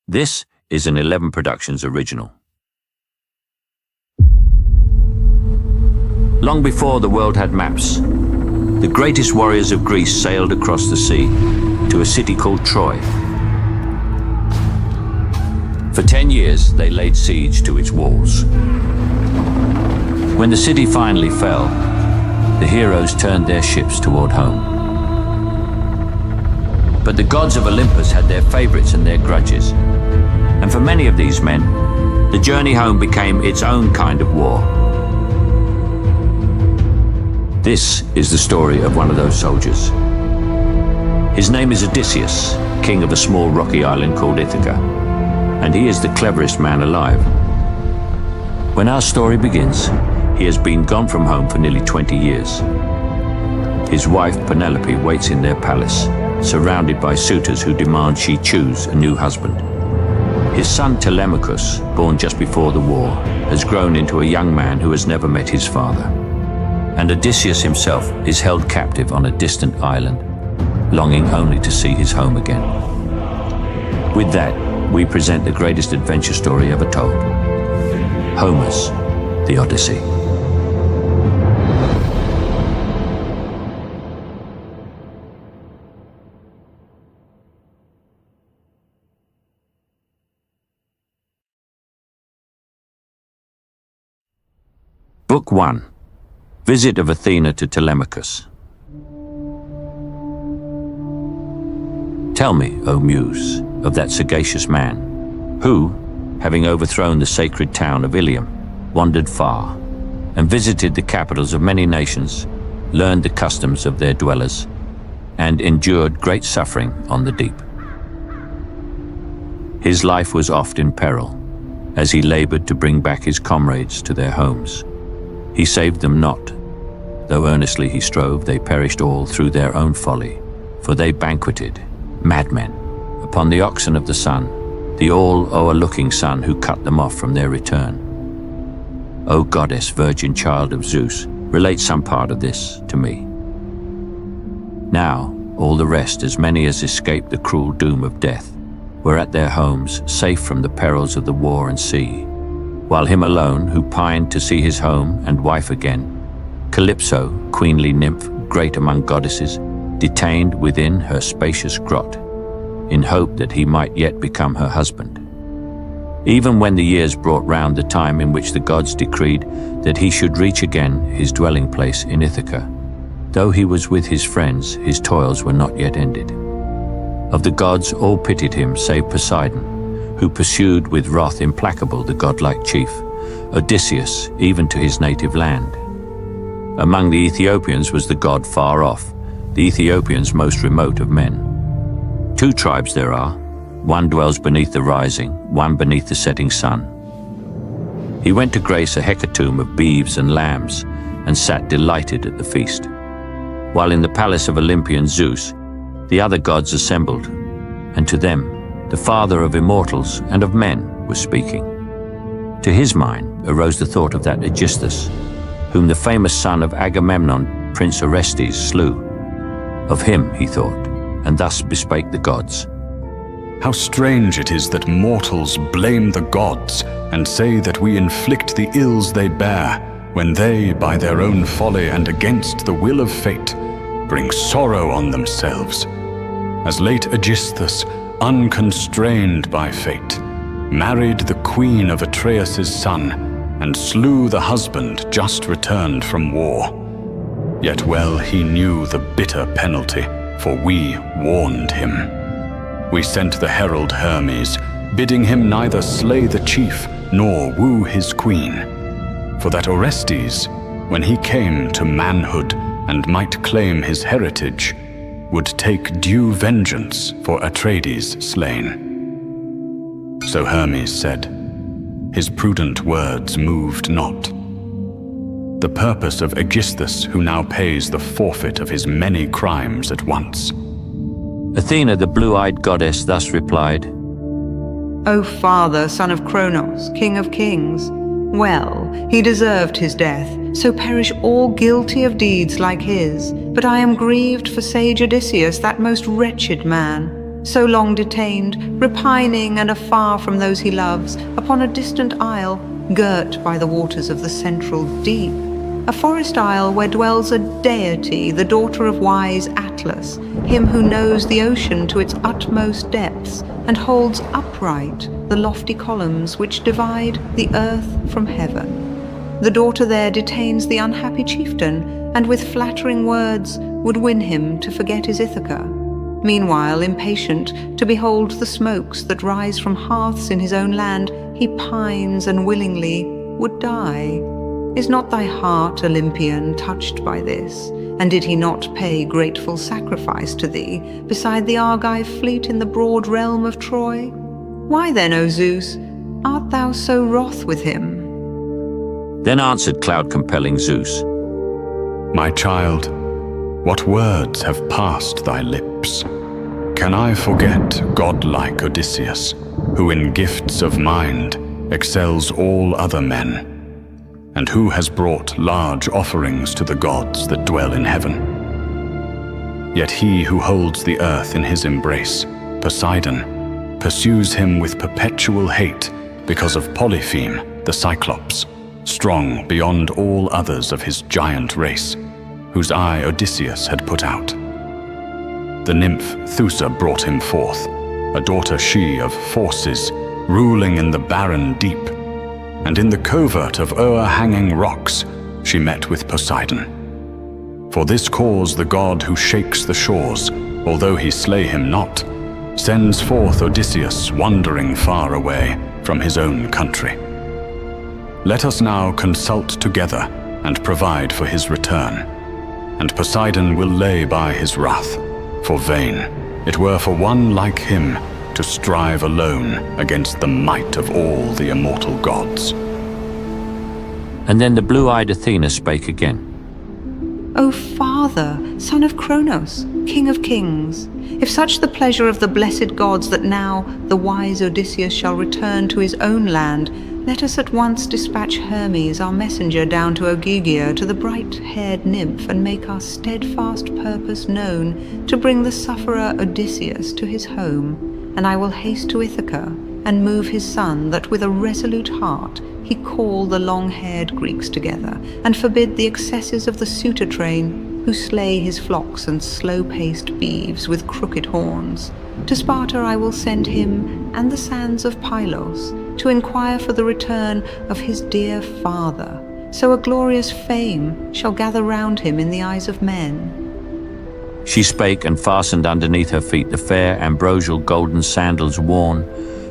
This is an 11 Productions original. Long before the world had maps, the greatest warriors of Greece sailed across the sea to a city called Troy. For 10 years, they laid siege to its walls. When the city finally fell, the heroes turned their ships toward home. But the gods of Olympus had their favorites and their grudges. And for many of these men, the journey home became its own kind of war. This is the story of one of those soldiers. His name is Odysseus, king of a small rocky island called Ithaca, and he is the cleverest man alive. When our story begins, he has been gone from home for nearly 20 years. His wife Penelope waits in their palace, surrounded by suitors who demand she choose a new husband. His son Telemachus, born just before the war, has grown into a young man who has never met his father. And Odysseus himself is held captive on a distant island, longing only to see his home again. With that, we present the greatest adventure story ever told, Homer's The Odyssey. Book 1. Visit of Athena to Telemachus. Tell me, O Muse, of that sagacious man, who, having overthrown the sacred town of Ilium, wandered far, and visited the capitals of many nations, learned the customs of their dwellers, and endured great suffering on the deep. His life was oft in peril, as he labored to bring back his comrades to their homes. He saved them not. Though earnestly he strove, they perished all through their own folly, for they banqueted, madmen, upon the oxen of the sun, the all-o'erlooking sun who cut them off from their return. O goddess, virgin child of Zeus, relate some part of this to me. Now, all the rest, as many as escaped the cruel doom of death, were at their homes, safe from the perils of the war and sea, while him alone, who pined to see his home and wife again, Calypso, queenly nymph, great among goddesses, detained within her spacious grot, in hope that he might yet become her husband. Even when the years brought round the time in which the gods decreed that he should reach again his dwelling place in Ithaca, though he was with his friends, his toils were not yet ended. Of the gods all pitied him save Poseidon, who pursued with wrath implacable the godlike chief, Odysseus, even to his native land. Among the Ethiopians was the god far off, the Ethiopians most remote of men. 2 tribes there are, one dwells beneath the rising, one beneath the setting sun. He went to grace a hecatomb of beeves and lambs, and sat delighted at the feast. While in the palace of Olympian Zeus, the other gods assembled, and to them, the father of immortals and of men was speaking. To his mind arose the thought of that Aegisthus, whom the famous son of Agamemnon, Prince Orestes, slew. Of him he thought, and thus bespake the gods. How strange it is that mortals blame the gods and say that we inflict the ills they bear, when they, by their own folly and against the will of fate, bring sorrow on themselves. As late Aegisthus, unconstrained by fate, married the queen of Atreus' son, and slew the husband just returned from war. Yet well he knew the bitter penalty, for we warned him. We sent the herald Hermes, bidding him neither slay the chief nor woo his queen, for that Orestes, when he came to manhood and might claim his heritage, would take due vengeance for Atreides slain. So Hermes said, his prudent words moved not. The purpose of Aegisthus, who now pays the forfeit of his many crimes at once. Athena, the blue-eyed goddess, thus replied, O father, son of Kronos, king of kings, well, he deserved his death, so perish all guilty of deeds like his. But I am grieved for sage Odysseus, that most wretched man. so long detained, repining and afar from those he loves, upon a distant isle, girt by the waters of the central deep, a forest isle where dwells a deity, the daughter of wise Atlas, him who knows the ocean to its utmost depths, and holds upright the lofty columns which divide the earth from heaven. The daughter there detains the unhappy chieftain, and with flattering words would win him to forget his Ithaca. Meanwhile, impatient to behold the smokes that rise from hearths in his own land, he pines and willingly would die. Is not thy heart, Olympian, touched by this? And did he not pay grateful sacrifice to thee, beside the Argive fleet in the broad realm of Troy? Why then, O Zeus, art thou so wroth with him? Then answered cloud-compelling Zeus, My child, what words have passed thy lips? Can I forget godlike Odysseus, who in gifts of mind excels all other men, and who has brought large offerings to the gods that dwell in heaven? Yet he who holds the earth in his embrace, Poseidon, pursues him with perpetual hate because of Polyphemus the Cyclops, strong beyond all others of his giant race, whose eye Odysseus had put out. The nymph Thusa brought him forth, a daughter she of Forces, ruling in the barren deep, and in the covert of o'erhanging rocks she met with Poseidon. For this cause the god who shakes the shores, although he slay him not, sends forth Odysseus wandering far away from his own country. Let us now consult together and provide for his return, and Poseidon will lay by his wrath, for vain it were for one like him to strive alone against the might of all the immortal gods. And then the blue-eyed Athena spake again. O Father, son of Cronos, King of kings, if such the pleasure of the blessed gods that now the wise Odysseus shall return to his own land, let us at once dispatch Hermes, our messenger, down to Ogygia, to the bright-haired nymph, and make our steadfast purpose known to bring the sufferer Odysseus to his home. And I will haste to Ithaca, and move his son, that with a resolute heart he call the long-haired Greeks together, and forbid the excesses of the suitor train, who slay his flocks and slow-paced beeves with crooked horns. To Sparta I will send him and the sands of Pylos, to inquire for the return of his dear father, so a glorious fame shall gather round him in the eyes of men. She spake, and fastened underneath her feet the fair ambrosial golden sandals worn,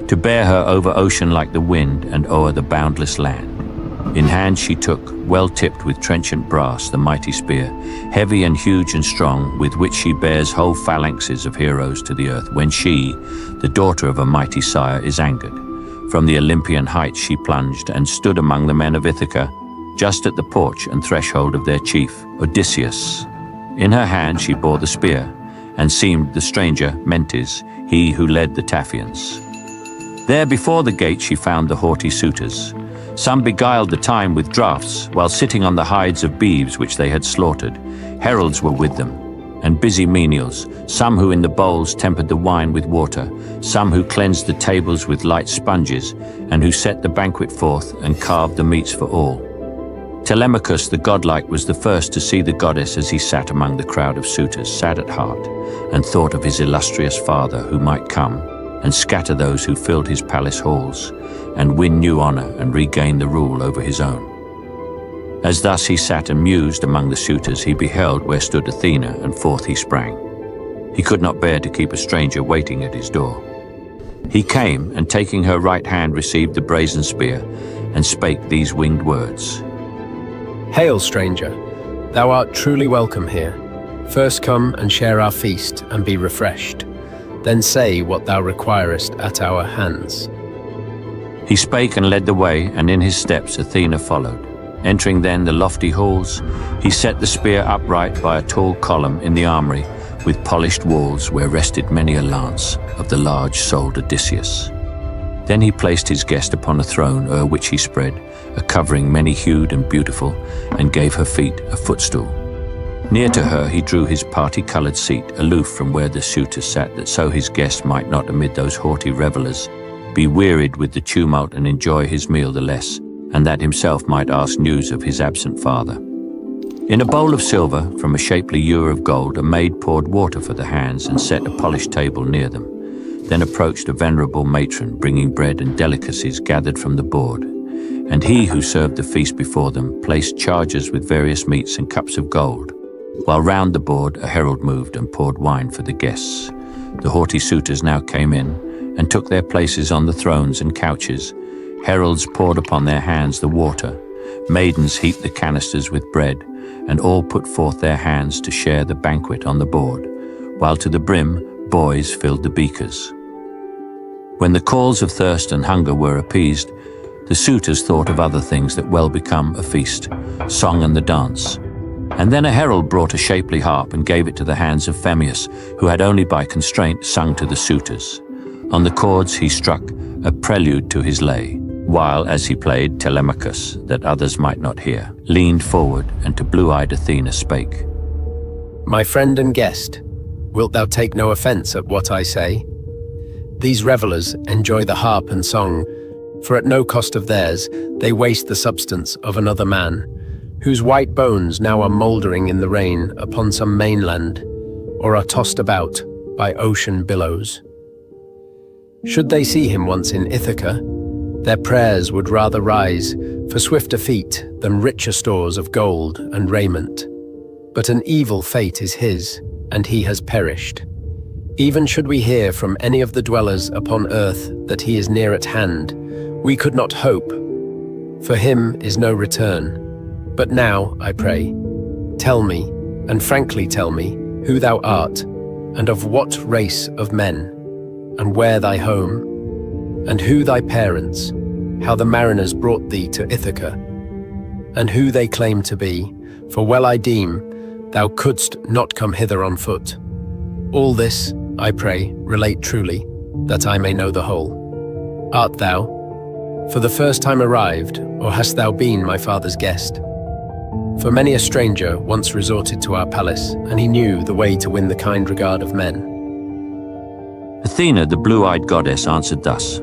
to bear her over ocean like the wind and o'er the boundless land. In hand she took, well tipped with trenchant brass, the mighty spear, heavy and huge and strong, with which she bears whole phalanxes of heroes to the earth, when she, the daughter of a mighty sire, is angered. From the Olympian heights she plunged, and stood among the men of Ithaca, just at the porch and threshold of their chief, Odysseus. In her hand she bore the spear, and seemed the stranger, Mentes, he who led the Taphians. There before the gate she found the haughty suitors. Some beguiled the time with draughts, while sitting on the hides of beeves which they had slaughtered. Heralds were with them, and busy menials, some who in the bowls tempered the wine with water, some who cleansed the tables with light sponges, and who set the banquet forth and carved the meats for all. Telemachus the godlike was the first to see the goddess as he sat among the crowd of suitors, sad at heart, and thought of his illustrious father who might come and scatter those who filled his palace halls, and win new honor and regain the rule over his own. As thus he sat and mused among the suitors, he beheld where stood Athena, and forth he sprang. He could not bear to keep a stranger waiting at his door. He came, and taking her right hand received the brazen spear, and spake these winged words. Hail, stranger! Thou art truly welcome here. First come and share our feast, and be refreshed. Then say what thou requirest at our hands. He spake and led the way, and in his steps Athena followed. Entering then the lofty halls, he set the spear upright by a tall column in the armory, with polished walls where rested many a lance of the large-souled Odysseus. Then he placed his guest upon a throne, o'er which he spread a covering many-hued and beautiful, and gave her feet a footstool. Near to her he drew his party-coloured seat, aloof from where the suitors sat, that so his guest might not, amid those haughty revellers, be wearied with the tumult and enjoy his meal the less, and that himself might ask news of his absent father. In a bowl of silver, from a shapely ewer of gold, a maid poured water for the hands and set a polished table near them. Then approached a venerable matron, bringing bread and delicacies gathered from the board. And he who served the feast before them placed chargers with various meats and cups of gold, while round the board a herald moved and poured wine for the guests. The haughty suitors now came in and took their places on the thrones and couches. Heralds poured upon their hands the water. Maidens heaped the canisters with bread, and all put forth their hands to share the banquet on the board, while to the brim boys filled the beakers. When the calls of thirst and hunger were appeased, the suitors thought of other things that well become a feast, song and the dance. And then a herald brought a shapely harp and gave it to the hands of Phaeacius, who had only by constraint sung to the suitors. On the chords he struck a prelude to his lay, while, as he played, Telemachus, that others might not hear, leaned forward and to blue-eyed Athena spake. My friend and guest, wilt thou take no offence at what I say? These revellers enjoy the harp and song, for at no cost of theirs they waste the substance of another man, whose white bones now are mouldering in the rain upon some mainland, or are tossed about by ocean billows. Should they see him once in Ithaca, their prayers would rather rise for swifter feet than richer stores of gold and raiment. But an evil fate is his, and he has perished. Even should we hear from any of the dwellers upon earth that he is near at hand, we could not hope. For him is no return. But now, I pray, tell me, and frankly tell me, who thou art, and of what race of men, and where thy home, and who thy parents, how the mariners brought thee to Ithaca, and who they claim to be, for well I deem thou couldst not come hither on foot. All this, I pray, relate truly, that I may know the whole. Art thou for the first time arrived, or hast thou been my father's guest? For many a stranger once resorted to our palace, and he knew the way to win the kind regard of men. Athena, the blue-eyed goddess, answered thus.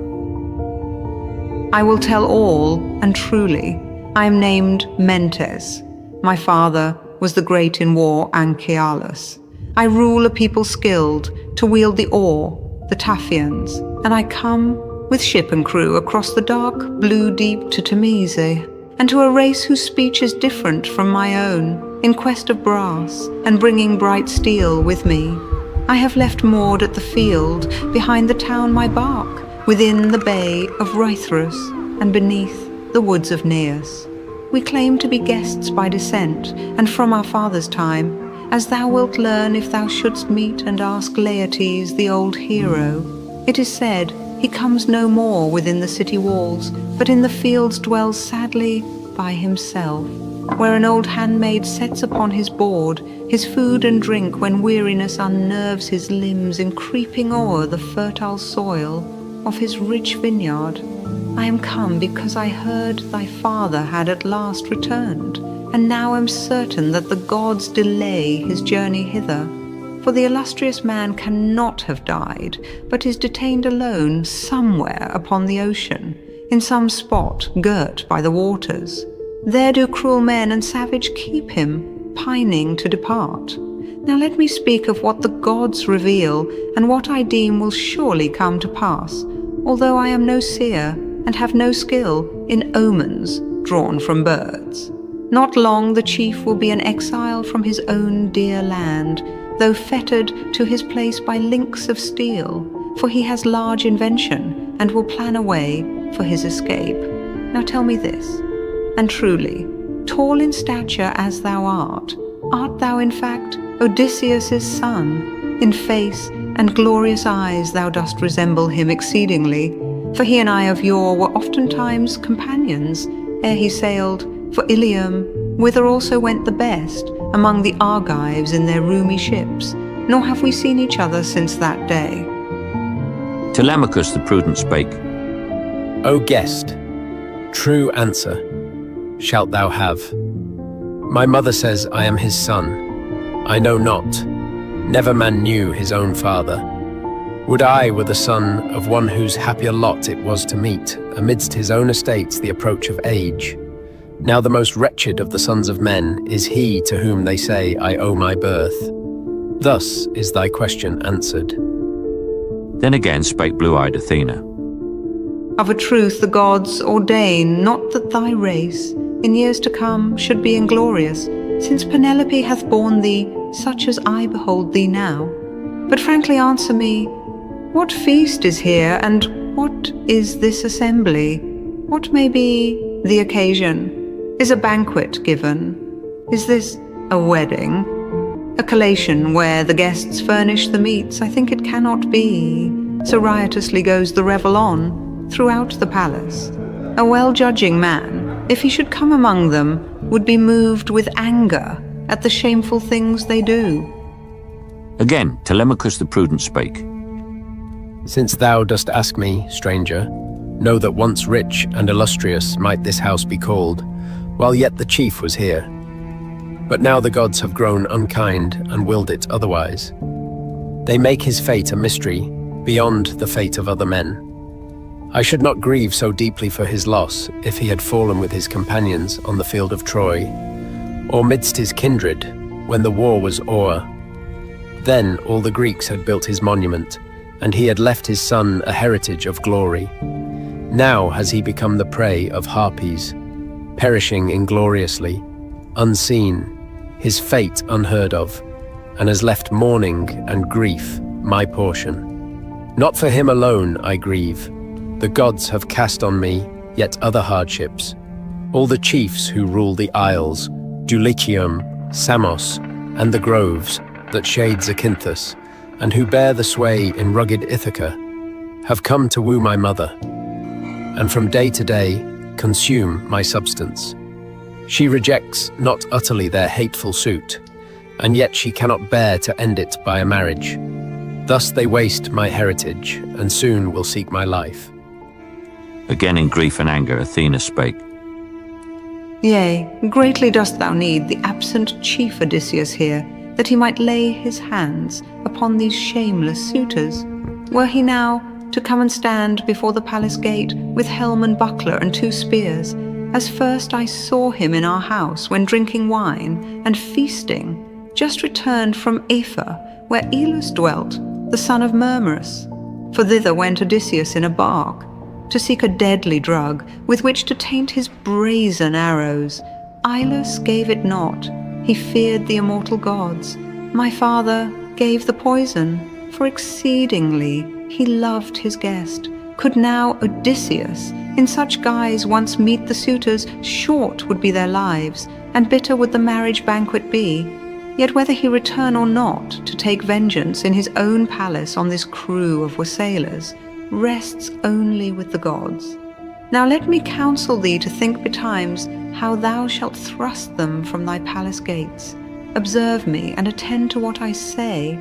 I will tell all, and truly. I am named Mentes. My father was the great in war Anchialus. I rule a people skilled to wield the oar, the Taphians, and I come with ship and crew across the dark blue deep to Temese, and to a race whose speech is different from my own, in quest of brass, and bringing bright steel with me. I have left moored at the field, behind the town my bark, within the bay of Rythrus, and beneath the woods of Neus. We claim to be guests by descent, and from our father's time, as thou wilt learn if thou shouldst meet and ask Laertes, the old hero. It is said, he comes no more within the city walls, but in the fields dwells sadly by himself, where an old handmaid sets upon his board his food and drink when weariness unnerves his limbs in creeping o'er the fertile soil of his rich vineyard. I am come because I heard thy father had at last returned, and now am certain that the gods delay his journey hither. For the illustrious man cannot have died, but is detained alone somewhere upon the ocean, in some spot girt by the waters. There do cruel men and savage keep him, pining to depart. Now let me speak of what the gods reveal, and what I deem will surely come to pass, although I am no seer, and have no skill in omens drawn from birds. Not long the chief will be an exile from his own dear land, though fettered to his place by links of steel, for he has large invention, and will plan a way for his escape. Now tell me this, and truly, tall in stature as thou art thou in fact Odysseus' son? In face and glorious eyes thou dost resemble him exceedingly, for he and I of yore were oftentimes companions, ere he sailed for Ilium, whither also went the best among the Argives in their roomy ships, nor have we seen each other since that day. Telemachus the prudent spake. O guest, true answer shalt thou have. My mother says I am his son, I know not. Never man knew his own father. Would I were the son of one whose happier lot it was to meet, amidst his own estates, the approach of age. Now the most wretched of the sons of men is he to whom they say, I owe my birth. Thus is thy question answered. Then again spake blue-eyed Athena. Of a truth the gods ordain not that thy race in years to come should be inglorious, since Penelope hath borne thee such as I behold thee now. But frankly answer me, what feast is here, and what is this assembly? What may be the occasion? Is a banquet given? Is this a wedding? A collation where the guests furnish the meats? I think it cannot be. So riotously goes the revel on throughout the palace. A well-judging man, if he should come among them, would be moved with anger at the shameful things they do. Again Telemachus the prudent spake. Since thou dost ask me, stranger, know that once rich and illustrious might this house be called, while yet the chief was here. But now the gods have grown unkind and willed it otherwise. They make his fate a mystery, beyond the fate of other men. I should not grieve so deeply for his loss if he had fallen with his companions on the field of Troy, or midst his kindred when the war was o'er. Then all the Greeks had built his monument, and he had left his son a heritage of glory. Now has he become the prey of harpies, perishing ingloriously, unseen, his fate unheard of, and has left mourning and grief my portion. Not for him alone I grieve. The gods have cast on me yet other hardships. All the chiefs who rule the isles, Dulichium, Samos, and the groves that shade Zacynthus, and who bear the sway in rugged Ithaca, have come to woo my mother, and from day to day consume my substance. She rejects not utterly their hateful suit, and yet she cannot bear to end it by a marriage. Thus they waste my heritage, and soon will seek my life. Again in grief and anger Athena spake. Yea, greatly dost thou need the absent chief Odysseus here, that he might lay his hands upon these shameless suitors. Were he now to come and stand before the palace gate with helm and buckler and 2 spears, as first I saw him in our house when drinking wine and feasting, just returned from Aphra, where Pylos dwelt, the son of Murmurus. For thither went Odysseus in a bark, to seek a deadly drug with which to taint his brazen arrows. Pylos gave it not. He feared the immortal gods. My father gave the poison, for exceedingly he loved his guest. Could now Odysseus in such guise once meet the suitors, short would be their lives, and bitter would the marriage banquet be. Yet whether he return or not to take vengeance in his own palace on this crew of wassailers, rests only with the gods. Now let me counsel thee to think betimes how thou shalt thrust them from thy palace gates. Observe me, and attend to what I say.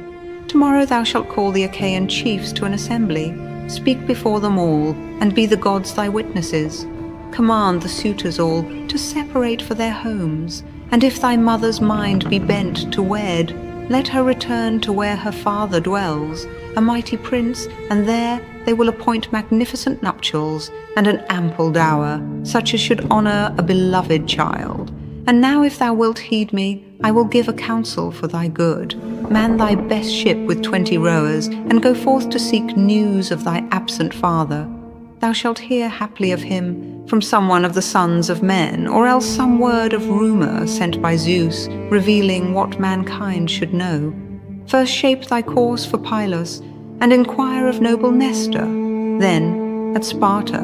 Tomorrow thou shalt call the Achaean chiefs to an assembly. Speak before them all, and be the gods thy witnesses. Command the suitors all to separate for their homes, and if thy mother's mind be bent to wed, let her return to where her father dwells, a mighty prince, and there they will appoint magnificent nuptials and an ample dower, such as should honor a beloved child. And now if thou wilt heed me, I will give a counsel for thy good. Man thy best ship with 20 rowers, and go forth to seek news of thy absent father. Thou shalt hear haply of him from someone of the sons of men, or else some word of rumor sent by Zeus, revealing what mankind should know. First shape thy course for Pylos, and inquire of noble Nestor. Then, at Sparta,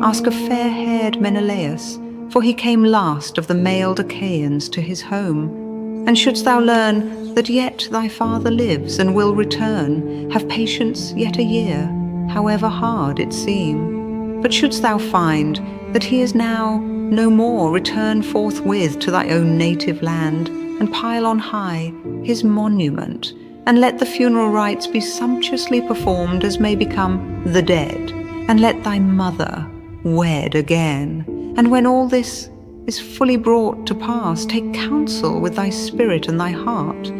ask of fair-haired Menelaus, for he came last of the mailed Achaeans to his home. And shouldst thou learn that yet thy father lives and will return, have patience yet a year, however hard it seem. But shouldst thou find that he is now no more, return forthwith to thy own native land, and pile on high his monument, and let the funeral rites be sumptuously performed as may become the dead, and let thy mother wed again. And when all this is fully brought to pass, take counsel with thy spirit and thy heart.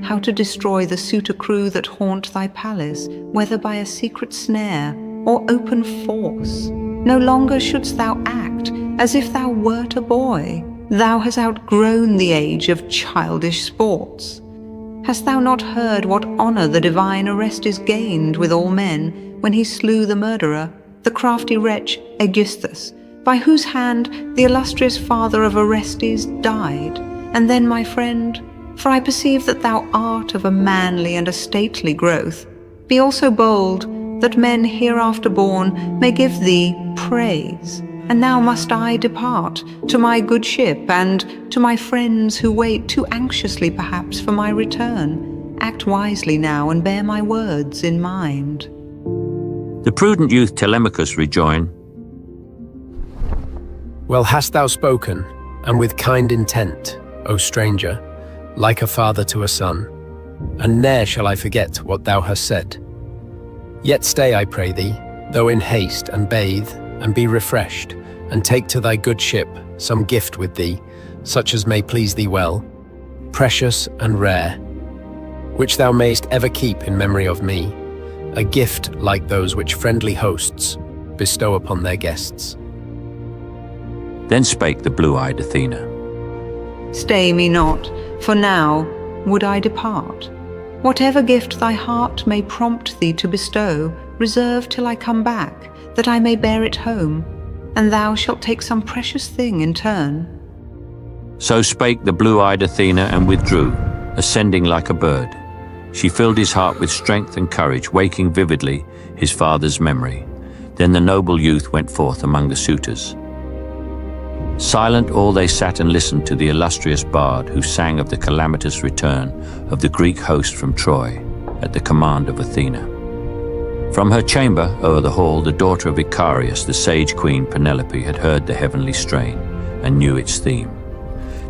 how to destroy the suitor crew that haunt thy palace, whether by a secret snare or open force. No longer shouldst thou act as if thou wert a boy. Thou hast outgrown the age of childish sports. Hast thou not heard what honour the divine Orestes gained with all men when he slew the murderer, the crafty wretch Aegisthus, by whose hand the illustrious father of Orestes died? And then, my friend, for I perceive that thou art of a manly and a stately growth, be also bold, that men hereafter born may give thee praise. And now must I depart to my good ship and to my friends who wait too anxiously perhaps for my return. Act wisely now and bear my words in mind. The prudent youth Telemachus rejoined, Well hast thou spoken, and with kind intent, O stranger, like a father to a son, and ne'er shall I forget what thou hast said. Yet stay, I pray thee, though in haste, and bathe, and be refreshed, and take to thy good ship some gift with thee, such as may please thee well, precious and rare, which thou mayst ever keep in memory of me, a gift like those which friendly hosts bestow upon their guests. Then spake the blue-eyed Athena, Stay me not, for now would I depart. Whatever gift thy heart may prompt thee to bestow, reserve till I come back, that I may bear it home, and thou shalt take some precious thing in turn. So spake the blue-eyed Athena and withdrew, ascending like a bird. She filled his heart with strength and courage, waking vividly his father's memory. Then the noble youth went forth among the suitors. Silent all they sat and listened to the illustrious bard who sang of the calamitous return of the Greek host from Troy at the command of Athena. From her chamber o'er the hall, the daughter of Icarius, the sage queen Penelope, had heard the heavenly strain and knew its theme.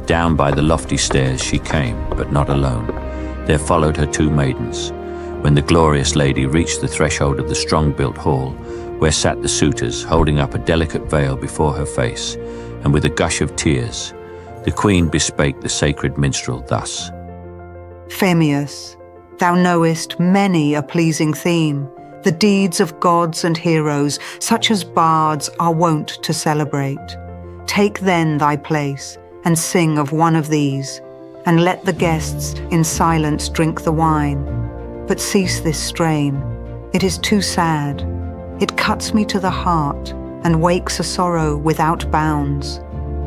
Down by the lofty stairs she came, but not alone. There followed her two maidens. When the glorious lady reached the threshold of the strong-built hall, where sat the suitors, holding up a delicate veil before her face, and with a gush of tears, the queen bespake the sacred minstrel thus. Phemius, thou knowest many a pleasing theme, the deeds of gods and heroes, such as bards are wont to celebrate. Take then thy place, and sing of one of these, and let the guests in silence drink the wine. But cease this strain, it is too sad. It cuts me to the heart, and wakes a sorrow without bounds.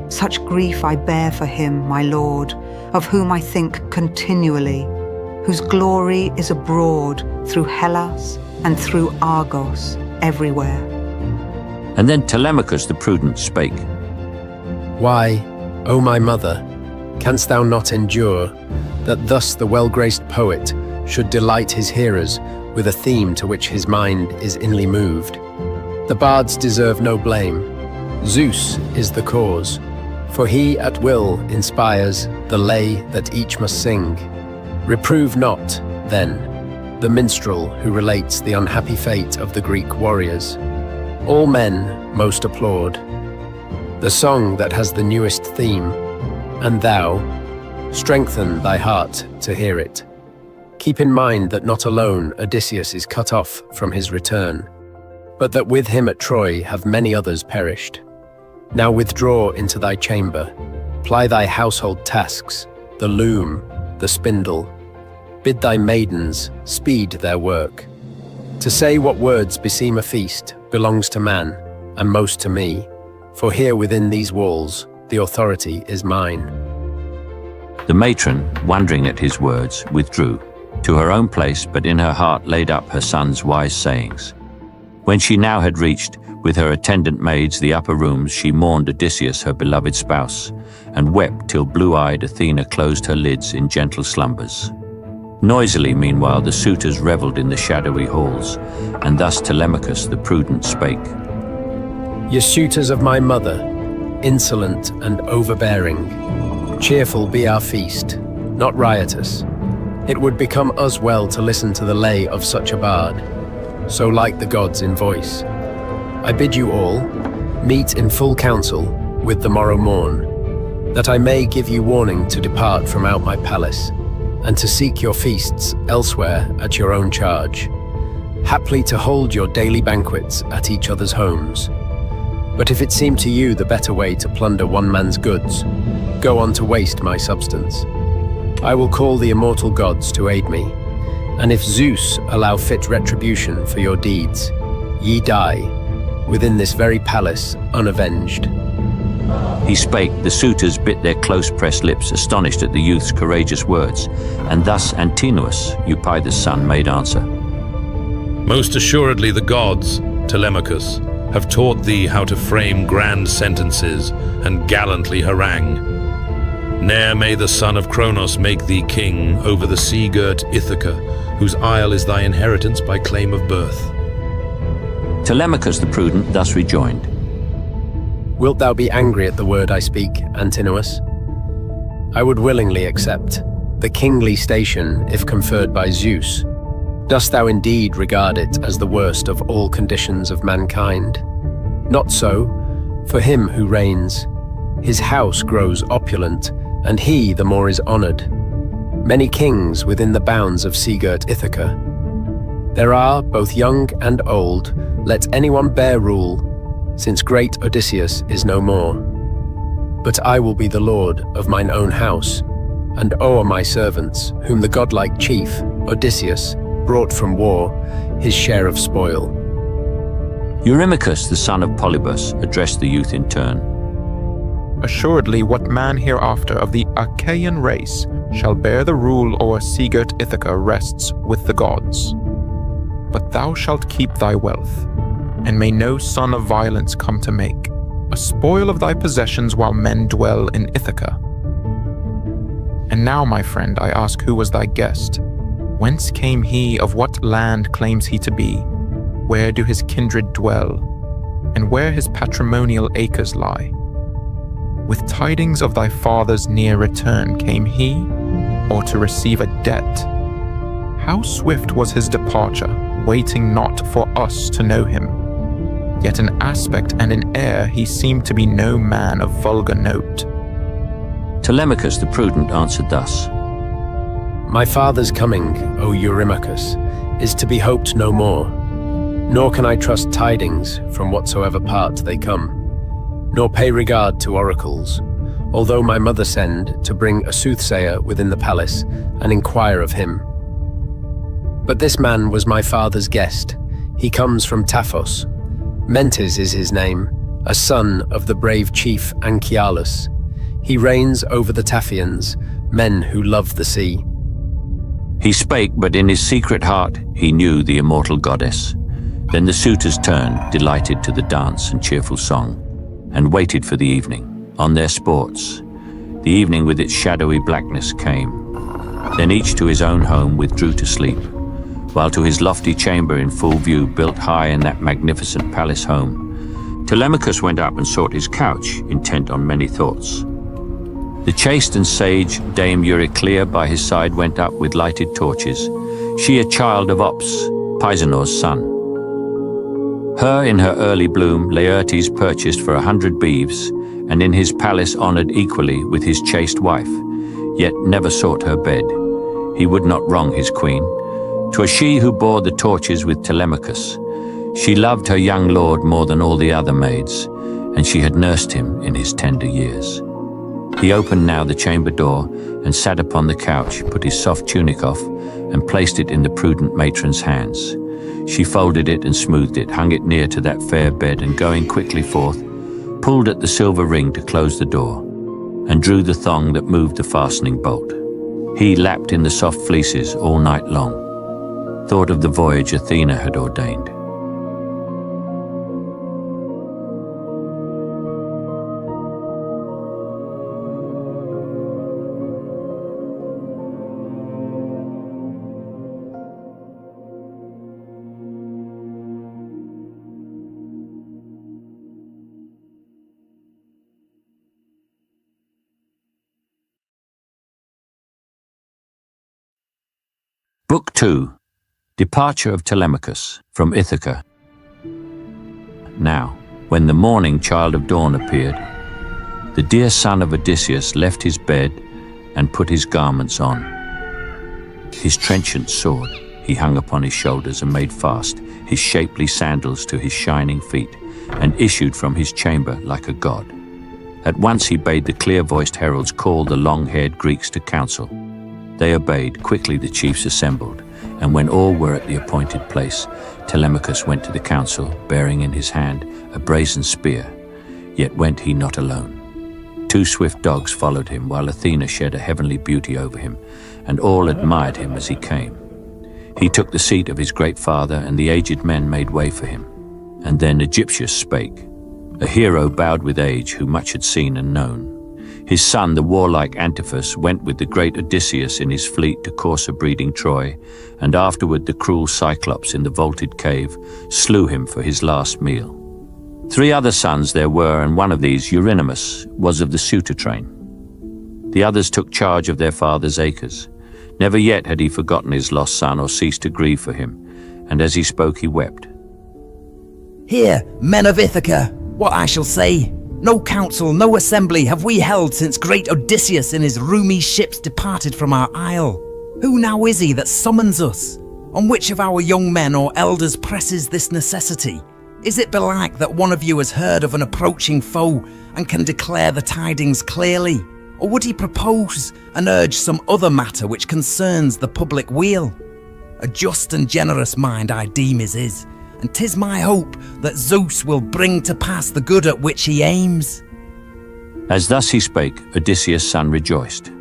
Such grief I bear for him, my lord, of whom I think continually, whose glory is abroad through Hellas and through Argos everywhere. And then Telemachus the prudent spake, Why, O my mother, canst thou not endure that thus the well-graced poet should delight his hearers with a theme to which his mind is inly moved? The bards deserve no blame. Zeus is the cause, for he at will inspires the lay that each must sing. Reprove not, then, the minstrel who relates the unhappy fate of the Greek warriors. All men most applaud the song that has the newest theme, and thou, strengthen thy heart to hear it. Keep in mind that not alone Odysseus is cut off from his return, but that with him at Troy have many others perished. Now withdraw into thy chamber, ply thy household tasks, the loom, the spindle. Bid thy maidens speed their work. To say what words beseem a feast belongs to man, and most to me, for here within these walls the authority is mine. The matron, wondering at his words, withdrew to her own place, but in her heart laid up her son's wise sayings. When she now had reached, with her attendant maids, the upper rooms, she mourned Odysseus, her beloved spouse, and wept till blue-eyed Athena closed her lids in gentle slumbers. Noisily, meanwhile, the suitors revelled in the shadowy halls, and thus Telemachus the prudent spake. Ye suitors of my mother, insolent and overbearing, cheerful be our feast, not riotous. It would become us well to listen to the lay of such a bard, so like the gods in voice. I bid you all meet in full council with the morrow morn, that I may give you warning to depart from out my palace, and to seek your feasts elsewhere at your own charge, haply to hold your daily banquets at each other's homes. But if it seem to you the better way to plunder one man's goods, go on to waste my substance. I will call the immortal gods to aid me, and if Zeus allow fit retribution for your deeds, ye die, within this very palace unavenged." He spake, the suitors bit their close-pressed lips, astonished at the youth's courageous words, and thus Antinous, Eupeithes' son, made answer. "Most assuredly the gods, Telemachus, have taught thee how to frame grand sentences and gallantly harangue. Ne'er may the son of Cronos make thee king over the sea-girt Ithaca, whose isle is thy inheritance by claim of birth." Telemachus the prudent thus rejoined. Wilt thou be angry at the word I speak, Antinous? I would willingly accept the kingly station if conferred by Zeus. Dost thou indeed regard it as the worst of all conditions of mankind? Not so, for him who reigns. His house grows opulent, and he the more is honored. Many kings within the bounds of sea-girt Ithaca. There are, both young and old, let anyone bear rule, since great Odysseus is no more. But I will be the lord of mine own house, and o'er my servants, whom the godlike chief, Odysseus, brought from war, his share of spoil. Eurymachus, the son of Polybus, addressed the youth in turn. "Assuredly, what man hereafter of the Achaean race shall bear the rule o'er sea-girt Ithaca rests with the gods. But thou shalt keep thy wealth, and may no son of violence come to make a spoil of thy possessions while men dwell in Ithaca. And now, my friend, I ask, who was thy guest? Whence came he? Of what land claims he to be? Where do his kindred dwell? And where his patrimonial acres lie? With tidings of thy father's near return came he, or to receive a debt? How swift was his departure, waiting not for us to know him? Yet in aspect and in air he seemed to be no man of vulgar note." Telemachus the prudent answered thus. My father's coming, O Eurymachus, is to be hoped no more. Nor can I trust tidings from whatsoever part they come, nor pay regard to oracles, although my mother send to bring a soothsayer within the palace and inquire of him. But this man was my father's guest. He comes from Taphos. Mentes is his name, a son of the brave chief Anchialus. He reigns over the Taphians, men who love the sea. He spake, but in his secret heart he knew the immortal goddess. Then the suitors turned, delighted to the dance and cheerful song, and waited for the evening, on their sports. The evening with its shadowy blackness came. Then each to his own home withdrew to sleep, while to his lofty chamber in full view, built high in that magnificent palace home, Telemachus went up and sought his couch, intent on many thoughts. The chaste and sage Dame Euryclea by his side went up with lighted torches, she a child of Ops, Peisenor's son. Her in her early bloom Laertes purchased for 100 beeves, and in his palace honored equally with his chaste wife, yet never sought her bed. He would not wrong his queen. 'Twas she who bore the torches with Telemachus. She loved her young lord more than all the other maids, and she had nursed him in his tender years. He opened now the chamber door, and sat upon the couch, put his soft tunic off, and placed it in the prudent matron's hands. She folded it and smoothed it, hung it near to that fair bed, and going quickly forth, pulled at the silver ring to close the door, and drew the thong that moved the fastening bolt. He lapped in the soft fleeces all night long, thought of the voyage Athena had ordained. Book 2. Departure of Telemachus from Ithaca. Now, when the morning child of dawn appeared, the dear son of Odysseus left his bed and put his garments on. His trenchant sword he hung upon his shoulders and made fast his shapely sandals to his shining feet, and issued from his chamber like a god. At once he bade the clear-voiced heralds call the long-haired Greeks to council. They obeyed. Quickly the chiefs assembled, and when all were at the appointed place, Telemachus went to the council, bearing in his hand a brazen spear. Yet went he not alone. 2 swift dogs followed him, while Athena shed a heavenly beauty over him, and all admired him as he came. He took the seat of his great father, and the aged men made way for him. And then Odysseus spake, a hero bowed with age, who much had seen and known. His son, the warlike Antiphus, went with the great Odysseus in his fleet to courser-breeding Troy, and afterward the cruel Cyclops in the vaulted cave slew him for his last meal. 3 other sons there were, and one of these, Eurynomus, was of the suitor train. The others took charge of their father's acres. Never yet had he forgotten his lost son or ceased to grieve for him, and as he spoke he wept. Hear, men of Ithaca, what I shall say. No council, no assembly have we held since great Odysseus in his roomy ships departed from our isle. Who now is he that summons us? On which of our young men or elders presses this necessity? Is it belike that one of you has heard of an approaching foe and can declare the tidings clearly? Or would he propose and urge some other matter which concerns the public weal? A just and generous mind I deem is his, and 'tis my hope that Zeus will bring to pass the good at which he aims. As thus he spake, Odysseus' son rejoiced.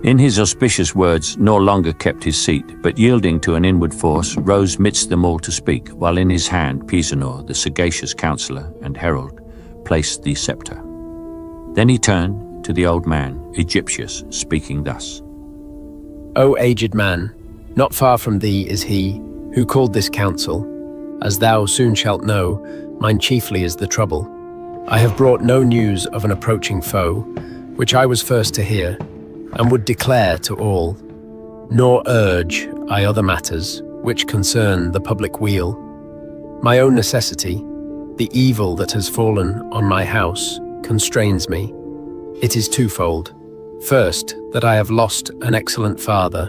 In his auspicious words nor longer kept his seat, but yielding to an inward force, rose midst them all to speak, while in his hand Pisanor, the sagacious counsellor and herald, placed the sceptre. Then he turned to the old man, Egyptius, speaking thus. O aged man, not far from thee is he who called this council. As thou soon shalt know, mine chiefly is the trouble. I have brought no news of an approaching foe, which I was first to hear, and would declare to all. Nor urge I other matters, which concern the public weal. My own necessity, the evil that has fallen on my house, constrains me. It is twofold. First, that I have lost an excellent father,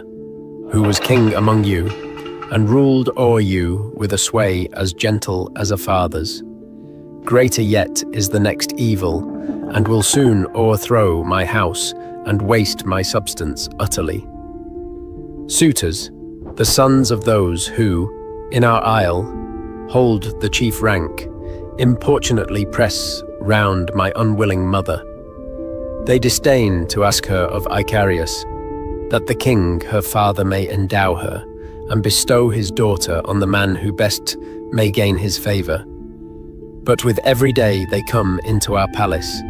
who was king among you, and ruled o'er you with a sway as gentle as a father's. Greater yet is the next evil, and will soon o'erthrow my house and waste my substance utterly. Suitors, the sons of those who, in our isle, hold the chief rank, importunately press round my unwilling mother. They disdain to ask her of Icarius, that the king her father may endow her, and bestow his daughter on the man who best may gain his favour. But with every day they come into our palace,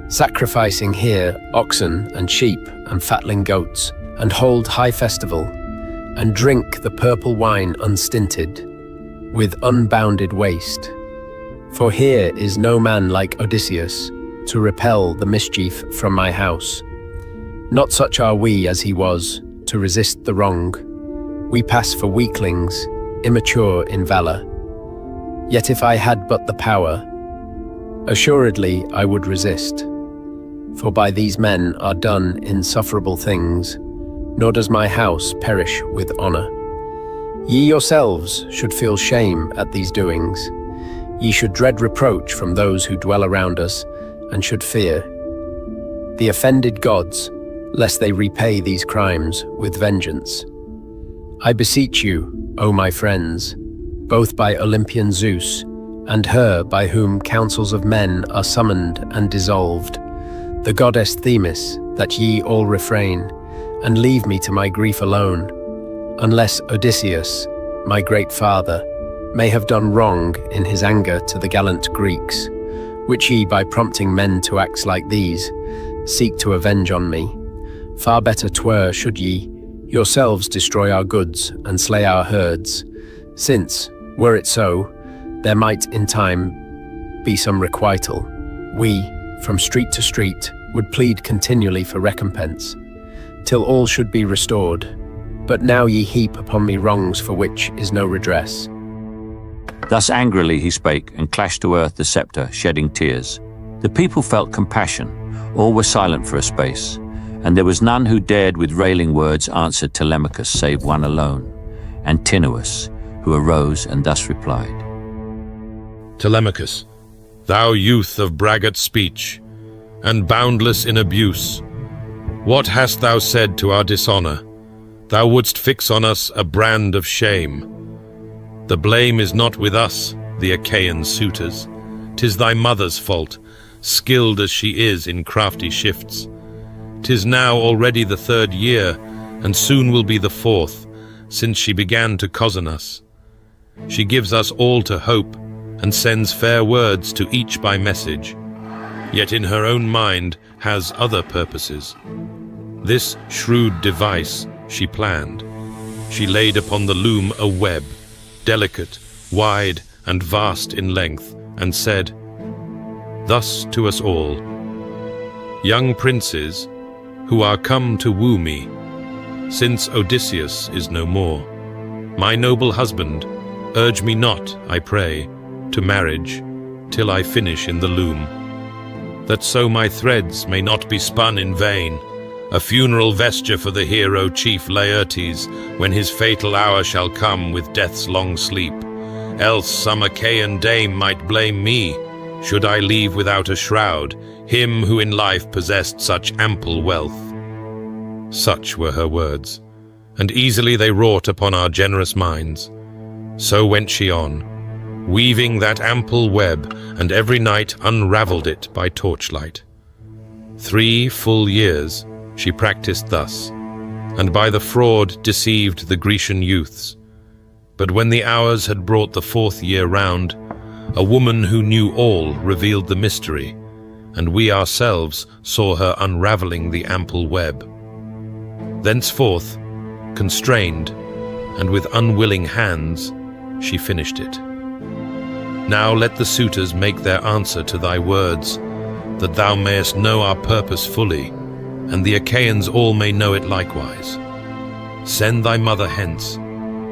sacrificing here oxen and sheep and fatling goats, and hold high festival, and drink the purple wine unstinted, with unbounded waste. For here is no man like Odysseus, to repel the mischief from my house. Not such are we as he was, to resist the wrong. We pass for weaklings, immature in valour. Yet if I had but the power, assuredly I would resist. For by these men are done insufferable things, nor does my house perish with honour. Ye yourselves should feel shame at these doings. Ye should dread reproach from those who dwell around us, and should fear the offended gods, lest they repay these crimes with vengeance. I beseech you, O my friends, both by Olympian Zeus, and her by whom councils of men are summoned and dissolved, the goddess Themis, that ye all refrain, and leave me to my grief alone, unless Odysseus, my great father, may have done wrong in his anger to the gallant Greeks, which ye, by prompting men to acts like these, seek to avenge on me. Far better 'twere should ye yourselves destroy our goods and slay our herds, since, were it so, there might in time be some requital. We, from street to street, would plead continually for recompense, till all should be restored. But now ye heap upon me wrongs for which is no redress. Thus angrily he spake, and clashed to earth the sceptre, shedding tears. The people felt compassion. All were silent for a space, And there was none who dared with railing words answer Telemachus save one alone, Antinous, who arose and thus replied. Telemachus, thou youth of braggart speech, and boundless in abuse, what hast thou said to our dishonor? Thou wouldst fix on us a brand of shame. The blame is not with us, the Achaean suitors. 'Tis thy mother's fault, skilled as she is in crafty shifts. 'Tis now already the 3rd year, and soon will be the 4th, since she began to cozen us. She gives us all to hope, and sends fair words to each by message, yet in her own mind has other purposes. This shrewd device she planned. She laid upon the loom a web, delicate, wide, and vast in length, and said, thus to us all, young princes, who are come to woo me, since Odysseus is no more, my noble husband, urge me not, I pray, to marriage, till I finish in the loom, that so my threads may not be spun in vain, a funeral vesture for the hero chief Laertes, when his fatal hour shall come with death's long sleep. Else some Achaean dame might blame me, should I leave without a shroud him who in life possessed such ample wealth. Such were her words, and easily they wrought upon our generous minds. So went she on, weaving that ample web, and every night unravelled it by torchlight. 3 full years she practised thus, and by the fraud deceived the Grecian youths. But when the hours had brought the 4th year round, a woman who knew all revealed the mystery, and we ourselves saw her unravelling the ample web. Thenceforth, constrained, and with unwilling hands, she finished it. Now let the suitors make their answer to thy words, that thou mayest know our purpose fully, and the Achaeans all may know it likewise. Send thy mother hence,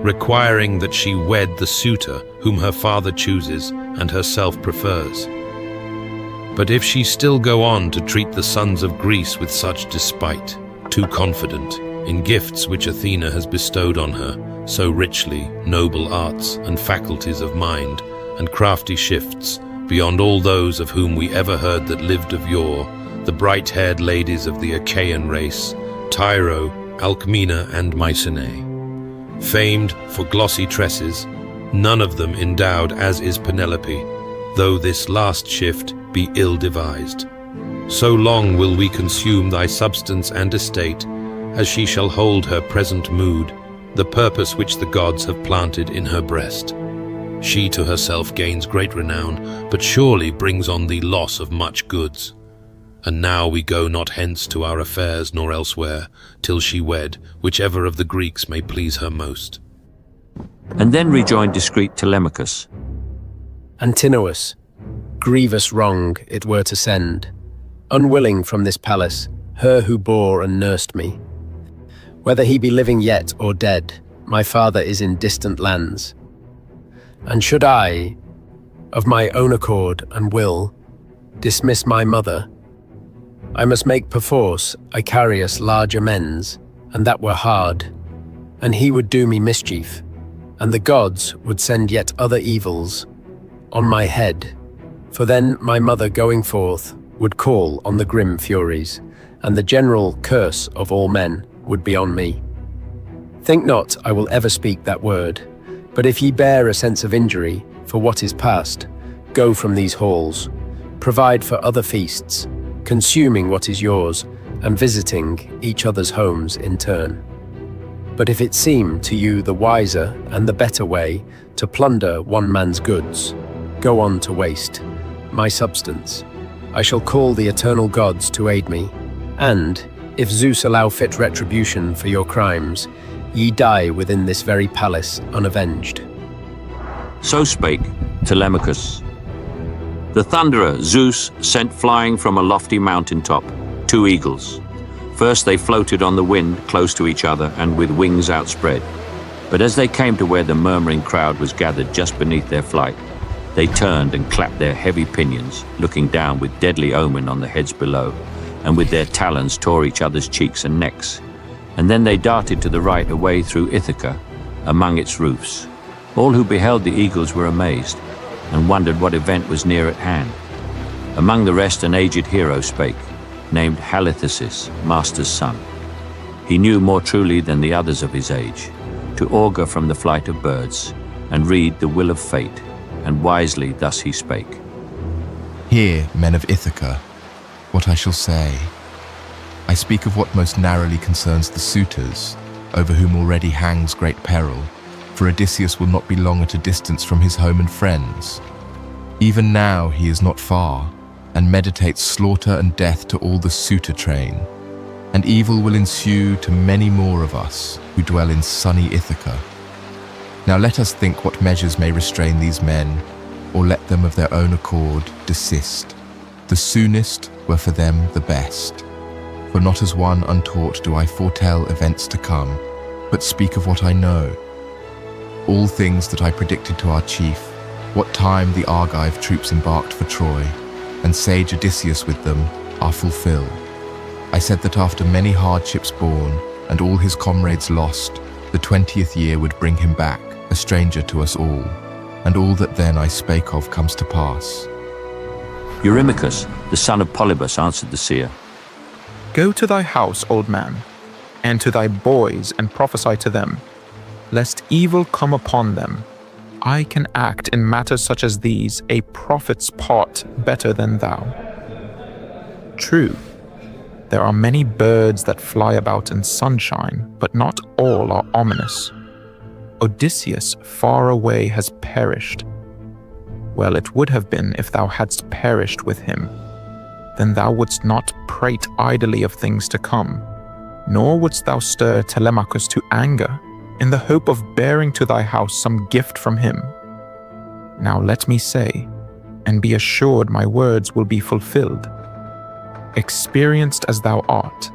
requiring that she wed the suitor whom her father chooses and herself prefers. But if she still go on to treat the sons of Greece with such despite, too confident in gifts which Athena has bestowed on her, so richly noble arts and faculties of mind, and crafty shifts, beyond all those of whom we ever heard that lived of yore, the bright-haired ladies of the Achaean race, Tyro, Alcmena, and Mycenae. Famed for glossy tresses, none of them endowed as is Penelope, though this last shift be ill-devised. So long will we consume thy substance and estate, as she shall hold her present mood, the purpose which the gods have planted in her breast. She to herself gains great renown, but surely brings on thee loss of much goods. And now we go not hence to our affairs nor elsewhere, till she wed, whichever of the Greeks may please her most. And then rejoined discreet Telemachus. Antinous, grievous wrong it were to send, unwilling from this palace, her who bore and nursed me. Whether he be living yet or dead, my father is in distant lands. And should I, of my own accord and will, dismiss my mother, I must make perforce Icarius large amends, and that were hard, and he would do me mischief, and the gods would send yet other evils on my head, for then my mother going forth would call on the grim Furies, and the general curse of all men would be on me. Think not I will ever speak that word, but if ye bear a sense of injury for what is past, go from these halls, provide for other feasts, consuming what is yours, and visiting each other's homes in turn. But if it seem to you the wiser and the better way to plunder one man's goods, go on to waste my substance. I shall call the eternal gods to aid me, and, if Zeus allow fit retribution for your crimes, ye die within this very palace unavenged. So spake Telemachus. The thunderer Zeus sent flying from a lofty mountain top 2 eagles. First they floated on the wind close to each other and with wings outspread. But as they came to where the murmuring crowd was gathered just beneath their flight, they turned and clapped their heavy pinions, looking down with deadly omen on the heads below, and with their talons tore each other's cheeks and necks. And then they darted to the right away through Ithaca, among its roofs. All who beheld the eagles were amazed, and wondered what event was near at hand. Among the rest an aged hero spake, named Halithuses, master's son. He knew more truly than the others of his age, to augur from the flight of birds, and read the will of fate, and wisely thus he spake. Hear, men of Ithaca, what I shall say. I speak of what most narrowly concerns the suitors, over whom already hangs great peril, for Odysseus will not be long at a distance from his home and friends. Even now he is not far, and meditates slaughter and death to all the suitor train, and evil will ensue to many more of us who dwell in sunny Ithaca. Now let us think what measures may restrain these men, or let them of their own accord desist. The soonest were for them the best. For not as one untaught do I foretell events to come, but speak of what I know. All things that I predicted to our chief, what time the Argive troops embarked for Troy, and sage Odysseus with them, are fulfilled. I said that after many hardships borne, and all his comrades lost, the 20th year would bring him back, a stranger to us all, and all that then I spake of comes to pass. Eurymachus, the son of Polyphemus, answered the seer. Go to thy house, old man, and to thy boys, and prophesy to them, lest evil come upon them. I can act in matters such as these a prophet's part better than thou. True, there are many birds that fly about in sunshine, but not all are ominous. Odysseus far away has perished. Well, it would have been if thou hadst perished with him. Then thou wouldst not prate idly of things to come, nor wouldst thou stir Telemachus to anger, in the hope of bearing to thy house some gift from him. Now let me say, and be assured my words will be fulfilled. Experienced as thou art,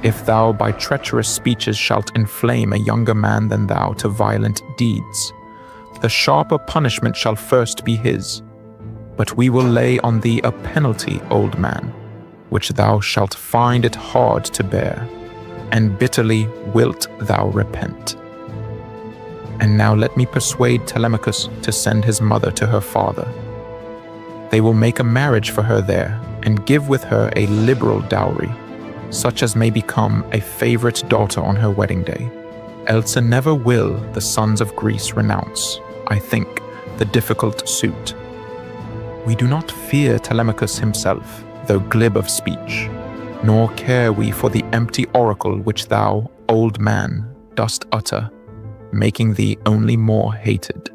if thou by treacherous speeches shalt inflame a younger man than thou to violent deeds, the sharper punishment shall first be his. But we will lay on thee a penalty, old man, which thou shalt find it hard to bear, and bitterly wilt thou repent. And now let me persuade Telemachus to send his mother to her father. They will make a marriage for her there, and give with her a liberal dowry, such as may become a favorite daughter on her wedding day. Else never will the sons of Greece renounce, I think, the difficult suit. We do not fear Telemachus himself, though glib of speech, nor care we for the empty oracle which thou, old man, dost utter, making thee only more hated.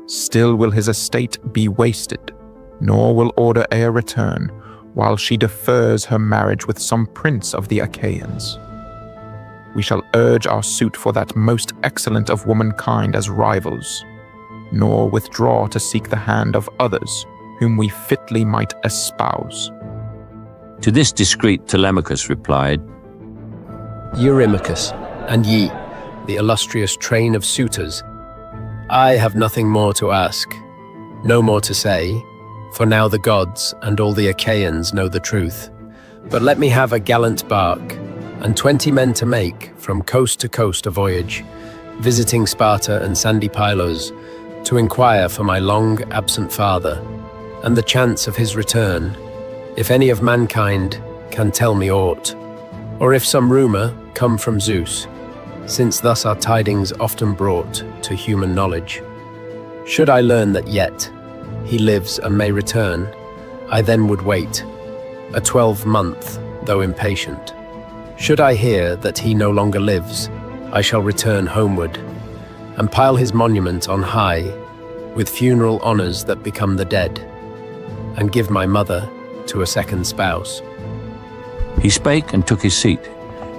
Still will his estate be wasted, nor will order e'er return, while she defers her marriage with some prince of the Achaeans. We shall urge our suit for that most excellent of womankind as rivals, nor withdraw to seek the hand of others whom we fitly might espouse. To this discreet Telemachus replied, Eurymachus, and ye, the illustrious train of suitors, I have nothing more to ask, no more to say, for now the gods and all the Achaeans know the truth. But let me have a gallant bark, and 20 men to make from coast to coast a voyage, visiting Sparta and sandy Pylos, to inquire for my long-absent father, and the chance of his return, if any of mankind can tell me aught, or if some rumour come from Zeus, since thus are tidings often brought to human knowledge. Should I learn that yet he lives and may return, I then would wait, a 12-month, though impatient. Should I hear that he no longer lives, I shall return homeward, and pile his monument on high, with funeral honours that become the dead, and give my mother to a second spouse. He spake and took his seat,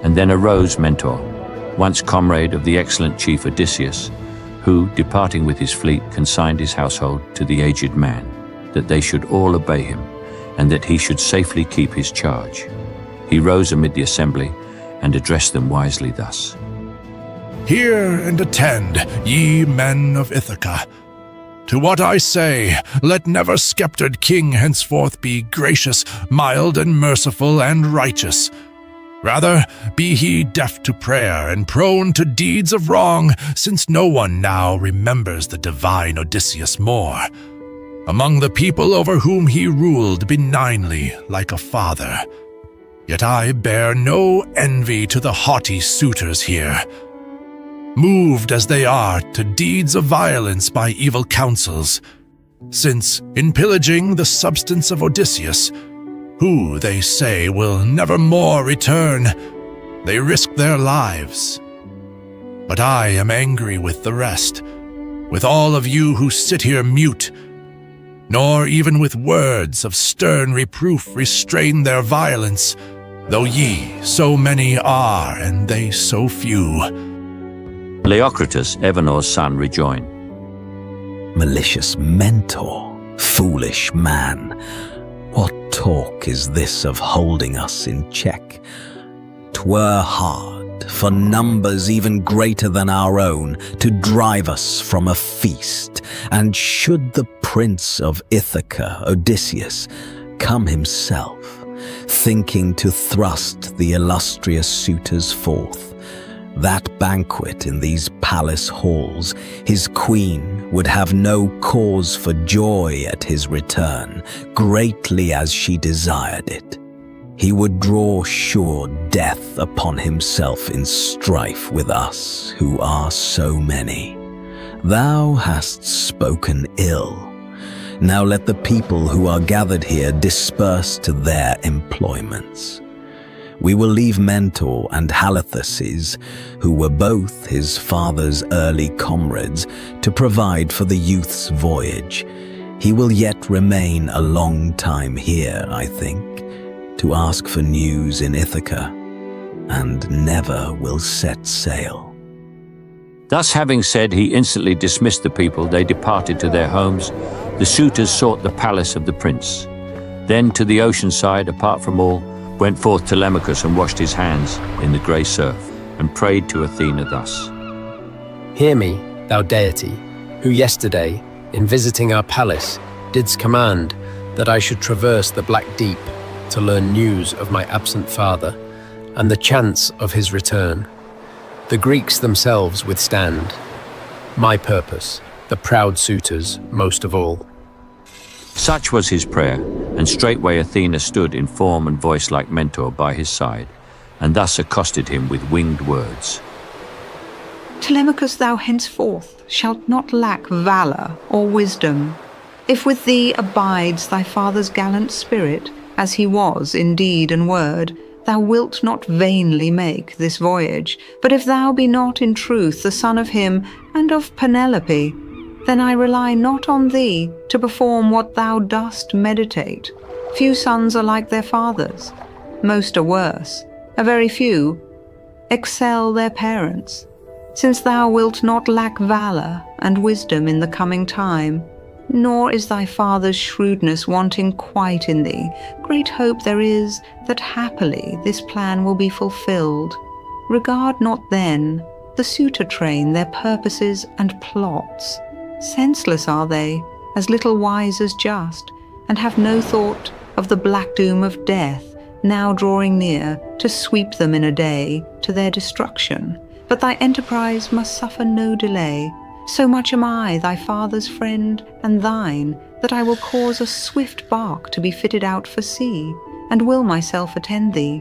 and then arose Mentor, once comrade of the excellent chief Odysseus, who, departing with his fleet, consigned his household to the aged man, that they should all obey him, and that he should safely keep his charge. He rose amid the assembly, and addressed them wisely thus. Hear and attend, ye men of Ithaca. To what I say, let never sceptred king henceforth be gracious, mild, and merciful, and righteous. Rather, be he deaf to prayer and prone to deeds of wrong, since no one now remembers the divine Odysseus more. Among the people over whom he ruled benignly like a father. Yet I bear no envy to the haughty suitors here, moved as they are to deeds of violence by evil counsels, since in pillaging the substance of Odysseus, who, they say, will never more return, they risk their lives. But I am angry with the rest, with all of you who sit here mute, nor even with words of stern reproof restrain their violence, though ye so many are, and they so few. Leocritus, Evenor's son, rejoined. Malicious mentor, foolish man, what talk is this of holding us in check? 'Twere hard, for numbers even greater than our own, to drive us from a feast, and should the prince of Ithaca, Odysseus, come himself, thinking to thrust the illustrious suitors forth, that banquet in these palace halls, his queen would have no cause for joy at his return, greatly as she desired it. He would draw sure death upon himself in strife with us, who are so many. Thou hast spoken ill. Now let the people who are gathered here disperse to their employments. We will leave Mentor and Halithuses, who were both his father's early comrades, to provide for the youth's voyage. He will yet remain a long time here, I think, to ask for news in Ithaca, and never will set sail. Thus having said, he instantly dismissed the people. They departed to their homes. The suitors sought the palace of the prince. Then to the ocean side, apart from all, went forth Telemachus and washed his hands in the grey surf, and prayed to Athena thus. Hear me, thou deity, who yesterday, in visiting our palace, didst command that I should traverse the black deep to learn news of my absent father, and the chance of his return. The Greeks themselves withstand. My purpose, the proud suitors most of all. Such was his prayer, and straightway Athena stood in form and voice like Mentor by his side, and thus accosted him with winged words. Telemachus, thou henceforth shalt not lack valour or wisdom. If with thee abides thy father's gallant spirit, as he was in deed and word, thou wilt not vainly make this voyage. But if thou be not in truth the son of him and of Penelope, then I rely not on thee to perform what thou dost meditate. Few sons are like their fathers, most are worse, a very few excel their parents. Since thou wilt not lack valour and wisdom in the coming time, nor is thy father's shrewdness wanting quite in thee, great hope there is that happily this plan will be fulfilled. Regard not then the suitor train, their purposes and plots. Senseless are they, as little wise as just, and have no thought of the black doom of death, now drawing near to sweep them in a day to their destruction. But thy enterprise must suffer no delay. So much am I thy father's friend and thine, that I will cause a swift bark to be fitted out for sea, and will myself attend thee.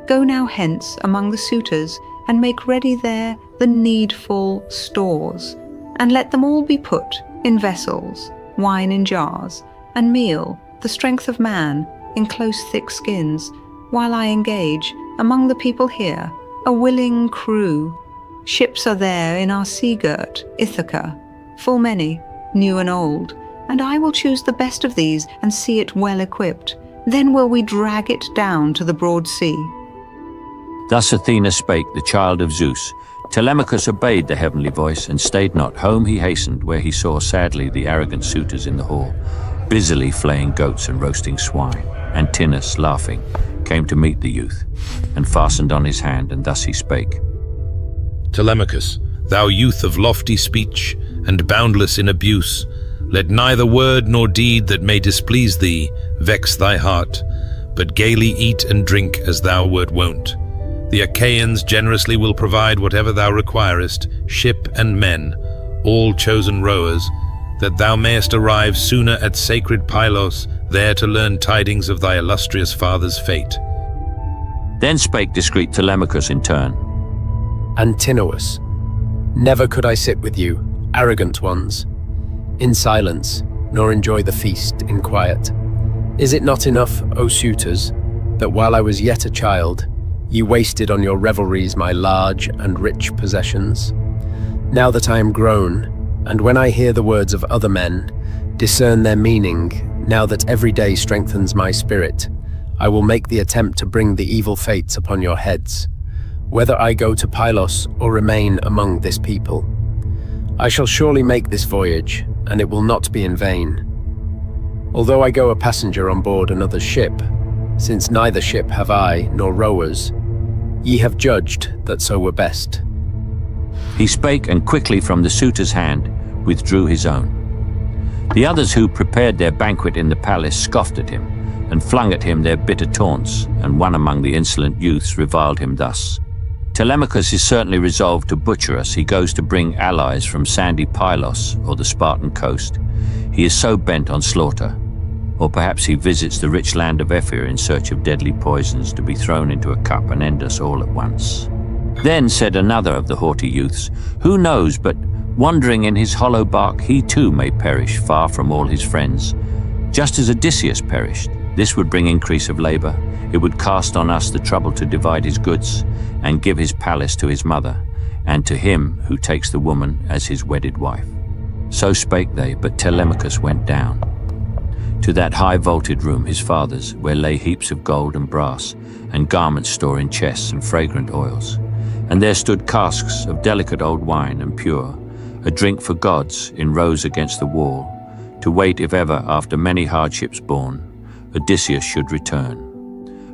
Go now hence among the suitors, and make ready there the needful stores, and let them all be put in vessels, wine in jars, and meal, the strength of man, in close thick skins, while I engage, among the people here, a willing crew. Ships are there in our sea-girt Ithaca, full many, new and old, and I will choose the best of these and see it well equipped. Then will we drag it down to the broad sea. Thus Athena spake, the child of Zeus. Telemachus obeyed the heavenly voice, and stayed not. Home he hastened, where he saw sadly the arrogant suitors in the hall, busily flaying goats and roasting swine. Antinous, laughing, came to meet the youth, and fastened on his hand, and thus he spake. Telemachus, thou youth of lofty speech, and boundless in abuse, Let neither word nor deed that may displease thee vex thy heart, but gaily eat and drink as thou wert wont. The Achaeans generously will provide whatever thou requirest, ship and men, all chosen rowers, that thou mayest arrive sooner at sacred Pylos, there to learn tidings of thy illustrious father's fate. Then spake discreet Telemachus in turn. Antinous, never could I sit with you, arrogant ones, in silence, nor enjoy the feast in quiet. Is it not enough, O suitors, that while I was yet a child, ye wasted on your revelries my large and rich possessions? Now that I am grown, and when I hear the words of other men, discern their meaning, now that every day strengthens my spirit, I will make the attempt to bring the evil fates upon your heads, whether I go to Pylos or remain among this people. I shall surely make this voyage, and it will not be in vain. Although I go a passenger on board another's ship, since neither ship have I nor rowers, ye have judged that so were best. He spake, and quickly from the suitor's hand withdrew his own. The others who prepared their banquet in the palace scoffed at him, and flung at him their bitter taunts, and one among the insolent youths reviled him thus. Telemachus is certainly resolved to butcher us. He goes to bring allies from sandy Pylos or the Spartan coast. He is so bent on slaughter. Or perhaps he visits the rich land of Ephyre in search of deadly poisons to be thrown into a cup and end us all at once. Then said another of the haughty youths, who knows but, wandering in his hollow bark, he too may perish far from all his friends, just as Odysseus perished. This would bring increase of labor. It would cast on us the trouble to divide his goods, and give his palace to his mother, and to him who takes the woman as his wedded wife. So spake they, but Telemachus went down to that high-vaulted room, his father's, where lay heaps of gold and brass, and garments store in chests and fragrant oils. And there stood casks of delicate old wine and pure, a drink for gods in rows against the wall, to wait if ever, after many hardships borne, Odysseus should return.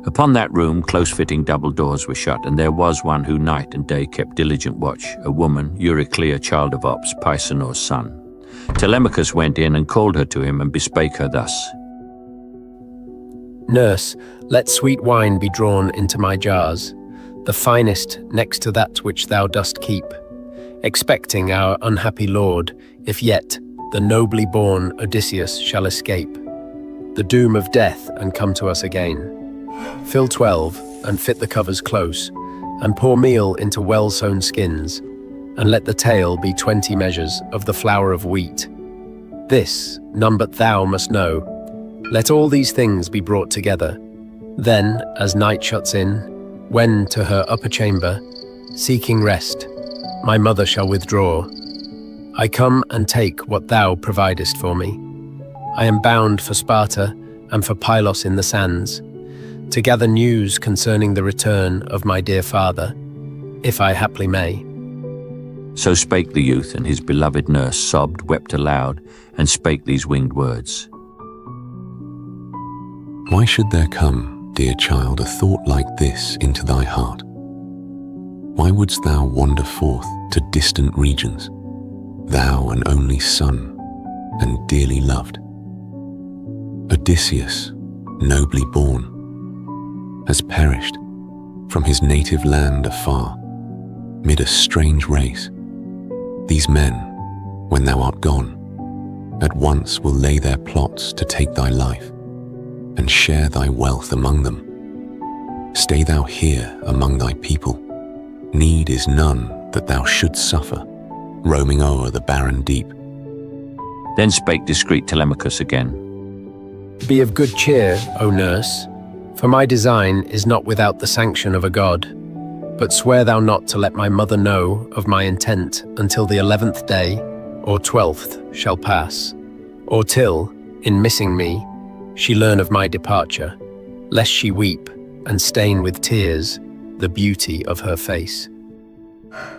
Upon that room close-fitting double doors were shut, and there was one who night and day kept diligent watch, a woman, Euryclea, child of Ops, Pisanor's son. Telemachus went in and called her to him and bespake her thus. Nurse, let sweet wine be drawn into my jars, the finest next to that which thou dost keep, expecting our unhappy lord, if yet the nobly born Odysseus shall escape the doom of death and come to us again. Fill 12 and fit the covers close, and pour meal into well-sewn skins, and let the tale be 20 measures of the flour of wheat. This none but thou must know. Let all these things be brought together. Then, as night shuts in, when to her upper chamber, seeking rest, my mother shall withdraw, I come and take what thou providest for me. I am bound for Sparta and for Pylos in the sands, to gather news concerning the return of my dear father, if I haply may. So spake the youth, and his beloved nurse sobbed, wept aloud, and spake these winged words. Why should there come, dear child, a thought like this into thy heart? Why wouldst thou wander forth to distant regions, thou an only son, and dearly loved? Odysseus, nobly born, has perished from his native land afar, mid a strange race. These men, when thou art gone, at once will lay their plots to take thy life, and share thy wealth among them. Stay thou here among thy people. Need is none that thou shouldst suffer, roaming o'er the barren deep. Then spake discreet Telemachus again. Be of good cheer, O nurse, for my design is not without the sanction of a god. But swear thou not to let my mother know of my intent until the 11th day, or 12th, shall pass, or till, in missing me, she learn of my departure, lest she weep and stain with tears the beauty of her face.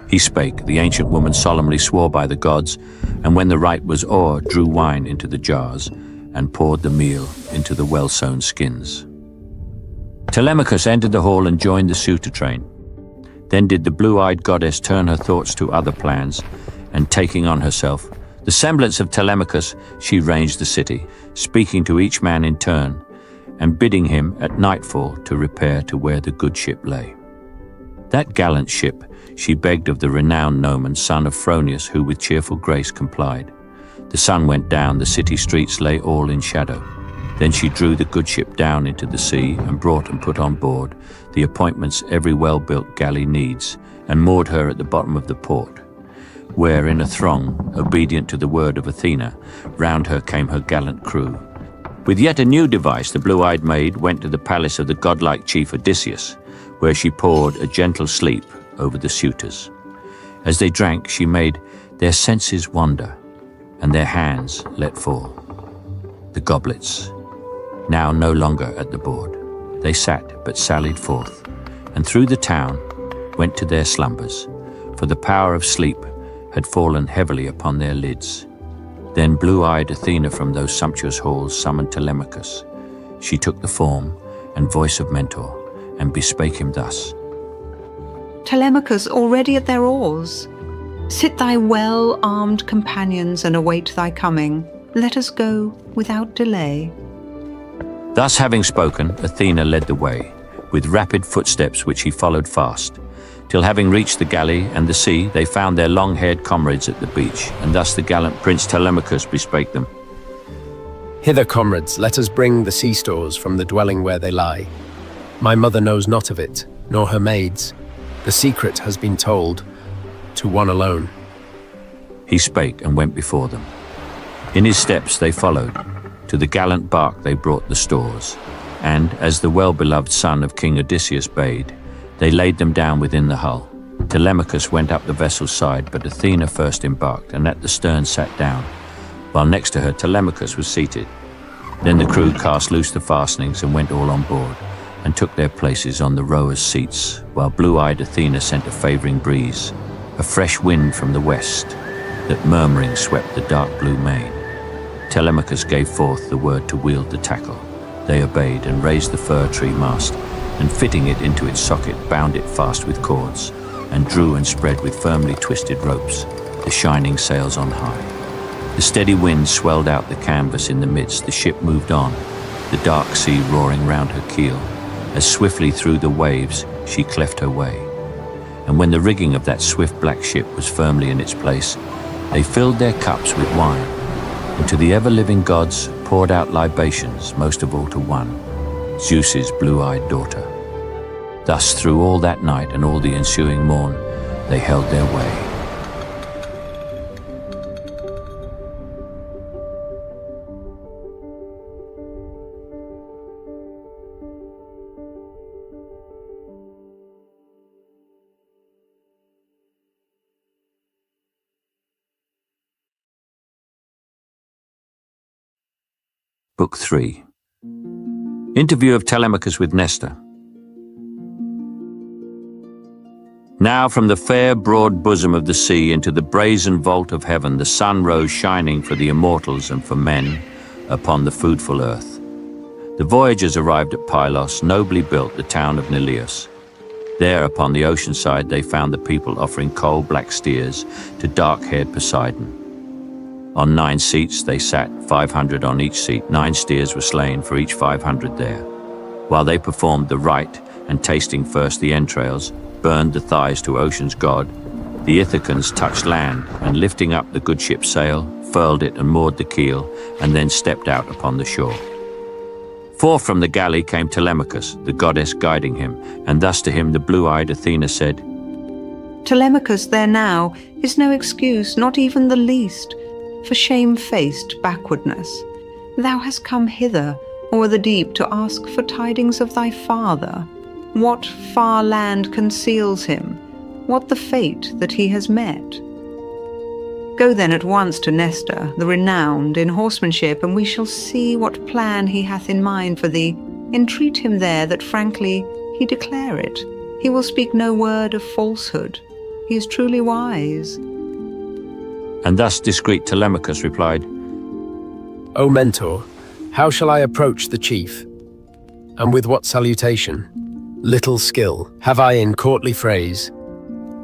He spake, the ancient woman solemnly swore by the gods, and when the rite was o'er, drew wine into the jars, and poured the meal into the well-sewn skins. Telemachus entered the hall and joined the suitor train. Then did the blue-eyed goddess turn her thoughts to other plans, and taking on herself The semblance of Telemachus, she ranged the city, speaking to each man in turn, and bidding him at nightfall to repair to where the good ship lay. That gallant ship she begged of the renowned Noman, son of Phronius, who with cheerful grace complied. The sun went down, the city streets lay all in shadow. Then she drew the good ship down into the sea, and brought and put on board the appointments every well-built galley needs, and moored her at the bottom of the port, where in a throng, obedient to the word of Athena, round her came her gallant crew. With yet a new device, the blue-eyed maid went to the palace of the godlike chief Odysseus, where she poured a gentle sleep over the suitors. As they drank, she made their senses wander, and their hands let fall the goblets. Now no longer at the board, they sat but sallied forth, and through the town went to their slumbers, for the power of sleep had fallen heavily upon their lids. Then blue-eyed Athena from those sumptuous halls summoned Telemachus. She took the form and voice of Mentor, and bespake him thus. Telemachus, already at their oars, sit thy well-armed companions and await thy coming. Let us go without delay. Thus having spoken, Athena led the way, with rapid footsteps which he followed fast, till having reached the galley and the sea, they found their long-haired comrades at the beach, and thus the gallant Prince Telemachus bespake them. Hither, comrades, let us bring the sea stores from the dwelling where they lie. My mother knows not of it, nor her maids. The secret has been told to one alone. He spake and went before them. In his steps they followed. To the gallant bark they brought the stores, and, as the well-beloved son of King Odysseus bade, they laid them down within the hull. Telemachus went up the vessel's side, but Athena first embarked, and at the stern sat down, while next to her Telemachus was seated. Then the crew cast loose the fastenings and went all on board, and took their places on the rowers' seats, while blue-eyed Athena sent a favouring breeze, a fresh wind from the west, that murmuring swept the dark blue main. Telemachus gave forth the word to wield the tackle. They obeyed, and raised the fir tree mast, and fitting it into its socket, bound it fast with cords, and drew and spread with firmly twisted ropes the shining sails on high. The steady wind swelled out the canvas in the midst, the ship moved on, the dark sea roaring round her keel. As swiftly through the waves she cleft her way. And when the rigging of that swift black ship was firmly in its place, they filled their cups with wine, and to the ever-living gods poured out libations, most of all to one, Zeus's blue-eyed daughter. Thus through all that night and all the ensuing morn, they held their way. Book 3. Interview of Telemachus with Nestor. Now from the fair broad bosom of the sea into the brazen vault of heaven the sun rose shining for the immortals and for men upon the foodful earth. The voyagers arrived at Pylos, nobly built, the town of Menelaus. There upon the ocean side they found the people offering coal-black steers to dark-haired Poseidon. On 9 seats they sat, 500 on each seat. 9 steers were slain for each 500 there. While they performed the rite, and tasting first the entrails, burned the thighs to ocean's god, the Ithacans touched land, and lifting up the good ship's sail, furled it and moored the keel, and then stepped out upon the shore. Forth from the galley came Telemachus, the goddess guiding him, and thus to him the blue-eyed Athena said, Telemachus, there now is no excuse, not even the least, for shame-faced backwardness. Thou hast come hither o'er the deep to ask for tidings of thy father. What far land conceals him? What the fate that he has met? Go then at once to Nestor, the renowned in horsemanship, and we shall see what plan he hath in mind for thee. Entreat him there that frankly he declare it. He will speak no word of falsehood. He is truly wise. And thus discreet Telemachus replied, O Mentor, how shall I approach the chief? And with what salutation? Little skill have I in courtly phrase,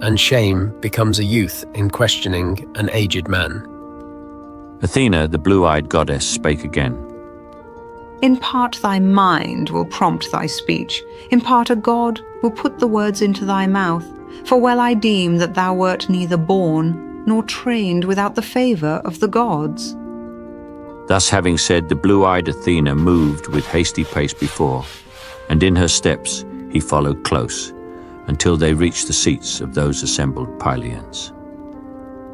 and shame becomes a youth in questioning an aged man. Athena, the blue-eyed goddess, spake again. In part thy mind will prompt thy speech, in part a god will put the words into thy mouth, for well I deem that thou wert neither born nor trained without the favour of the gods. Thus having said, the blue-eyed Athena moved with hasty pace before, and in her steps he followed close, until they reached the seats of those assembled Pylians.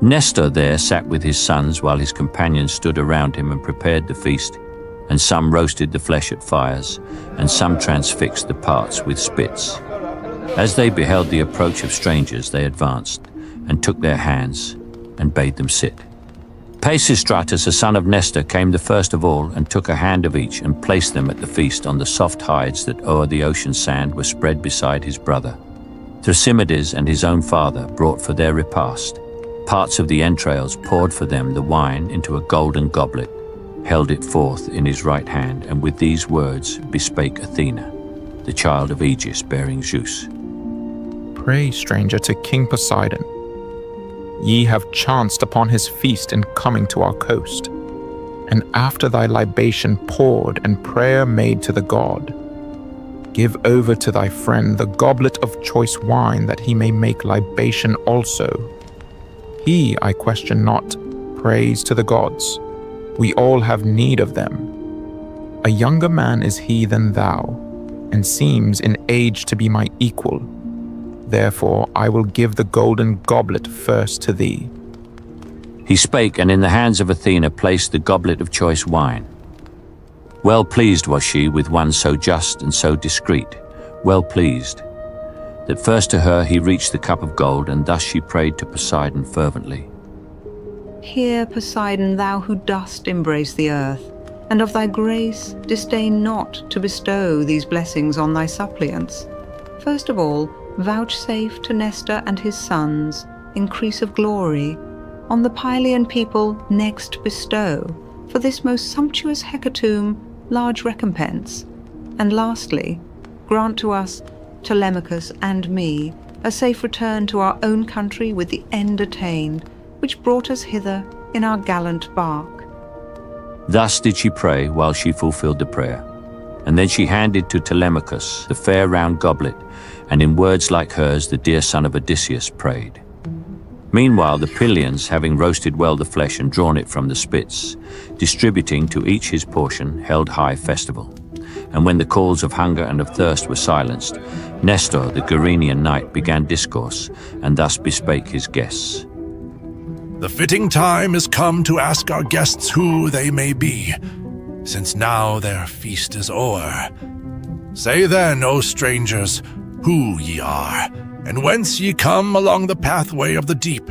Nestor there sat with his sons while his companions stood around him and prepared the feast, and some roasted the flesh at fires, and some transfixed the parts with spits. As they beheld the approach of strangers, they advanced, and took their hands, and bade them sit. Pisistratus, a son of Nestor, came the first of all, and took a hand of each, and placed them at the feast on the soft hides that o'er the ocean sand were spread beside his brother. Thrasymedes and his own father brought for their repast. Parts of the entrails poured for them the wine into a golden goblet, held it forth in his right hand, and with these words bespake Athena, the child of Aegis bearing Zeus. Pray, stranger, to King Poseidon. Ye have chanced upon his feast in coming to our coast, and after thy libation poured and prayer made to the god, give over to thy friend the goblet of choice wine, that he may make libation also. He, I question not, prays to the gods. We all have need of them. A younger man is he than thou, and seems in age to be my equal. Therefore I will give the golden goblet first to thee. He spake, and in the hands of Athena placed the goblet of choice wine. Well pleased was she with one so just and so discreet, well pleased, that first to her he reached the cup of gold, and thus she prayed to Poseidon fervently. Hear, Poseidon, thou who dost embrace the earth, and of thy grace disdain not to bestow these blessings on thy suppliants. First of all, vouchsafe to Nestor and his sons increase of glory, on the Pylian people next bestow, for this most sumptuous hecatomb, large recompense. And lastly, grant to us, Telemachus and me, a safe return to our own country with the end attained, which brought us hither in our gallant bark. Thus did she pray while she fulfilled the prayer, and then she handed to Telemachus the fair round goblet, and in words like hers the dear son of Odysseus prayed. Meanwhile the Pylians, having roasted well the flesh and drawn it from the spits, distributing to each his portion, held high festival. And when the calls of hunger and of thirst were silenced, Nestor, the Gerenian knight, began discourse, and thus bespake his guests. The fitting time is come to ask our guests who they may be, since now their feast is o'er. Say then, O strangers, who ye are, and whence ye come along the pathway of the deep.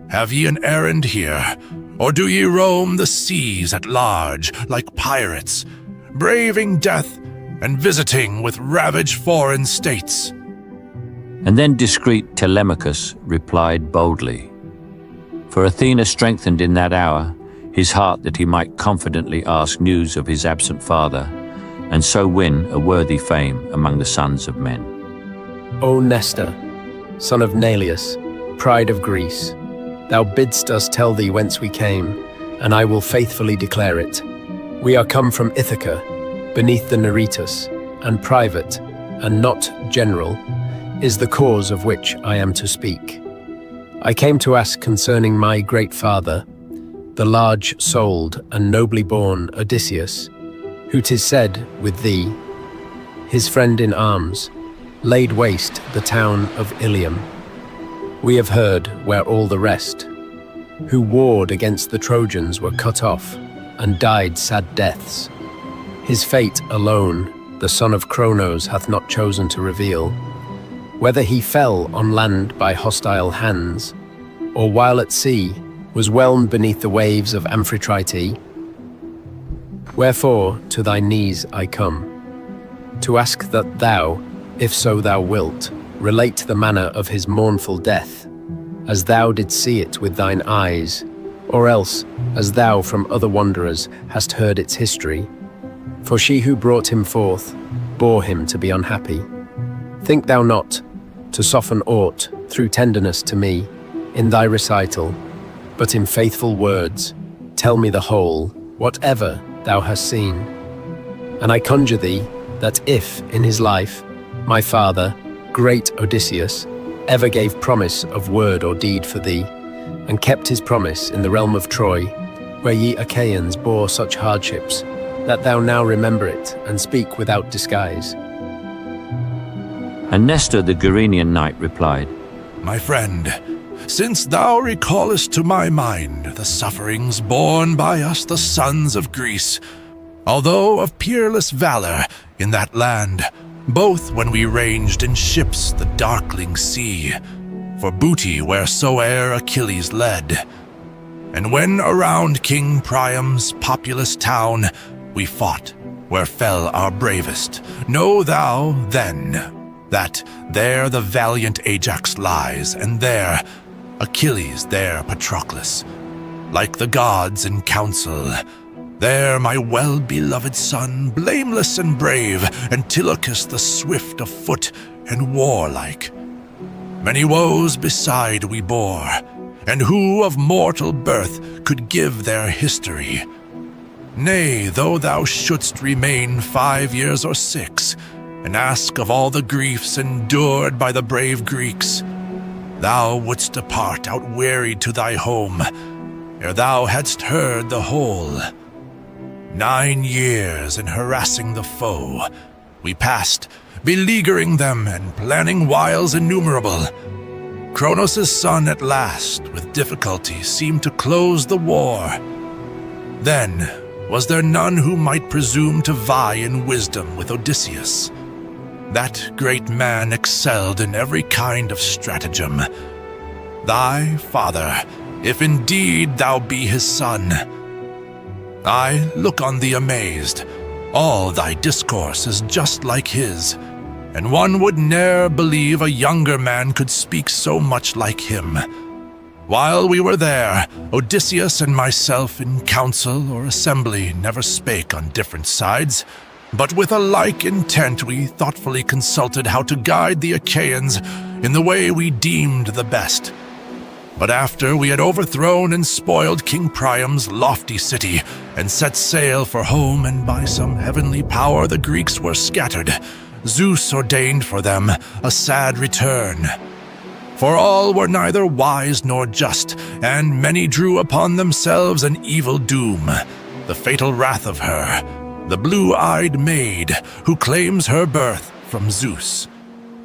Have ye an errand here, or do ye roam the seas at large like pirates, braving death and visiting with ravaged foreign states? And then discreet Telemachus replied boldly, for Athena strengthened in that hour his heart that he might confidently ask news of his absent father, and so win a worthy fame among the sons of men. O Nestor, son of Neleus, pride of Greece, thou bidst us tell thee whence we came, and I will faithfully declare it. We are come from Ithaca, beneath the Neretus, and private, and not general, is the cause of which I am to speak. I came to ask concerning my great father, the large-souled and nobly born Odysseus, who 'tis said with thee, his friend in arms, laid waste the town of Ilium. We have heard where all the rest, who warred against the Trojans, were cut off and died sad deaths. His fate alone the son of Cronos hath not chosen to reveal, whether he fell on land by hostile hands, or while at sea was whelmed beneath the waves of Amphitrite. Wherefore to thy knees I come, to ask that thou, if so thou wilt, relate the manner of his mournful death, as thou didst see it with thine eyes, or else as thou from other wanderers hast heard its history. For she who brought him forth bore him to be unhappy. Think thou not to soften aught through tenderness to me in thy recital, but in faithful words tell me the whole, whatever thou hast seen. And I conjure thee that if, in his life, my father, great Odysseus, ever gave promise of word or deed for thee, and kept his promise in the realm of Troy, where ye Achaeans bore such hardships, that thou now remember it and speak without disguise. And Nestor the Gerenian knight replied, My friend, since thou recallest to my mind the sufferings borne by us the sons of Greece, although of peerless valor in that land, both when we ranged in ships the darkling sea, for booty wheresoe'er Achilles led, and when around King Priam's populous town we fought, where fell our bravest, know thou then that there the valiant Ajax lies, and there Achilles, there Patroclus, like the gods in council. There my well-beloved son, blameless and brave, Antilochus the swift of foot and warlike. Many woes beside we bore, and who of mortal birth could give their history? Nay, though thou shouldst remain 5 years or 6, and ask of all the griefs endured by the brave Greeks, thou wouldst depart outwearied to thy home, ere thou hadst heard the whole. 9 years in harassing the foe we passed, beleaguering them and planning wiles innumerable. Cronos' son at last, with difficulty, seemed to close the war. Then was there none who might presume to vie in wisdom with Odysseus. That great man excelled in every kind of stratagem. Thy father, if indeed thou be his son, I look on thee amazed. All thy discourse is just like his, and one would ne'er believe a younger man could speak so much like him. While we were there, Odysseus and myself in council or assembly never spake on different sides, but with a like intent we thoughtfully consulted how to guide the Achaeans in the way we deemed the best. But after we had overthrown and spoiled King Priam's lofty city, and set sail for home, and by some heavenly power the Greeks were scattered, Zeus ordained for them a sad return. For all were neither wise nor just, and many drew upon themselves an evil doom, the fatal wrath of her, the blue-eyed maid, who claims her birth from Zeus.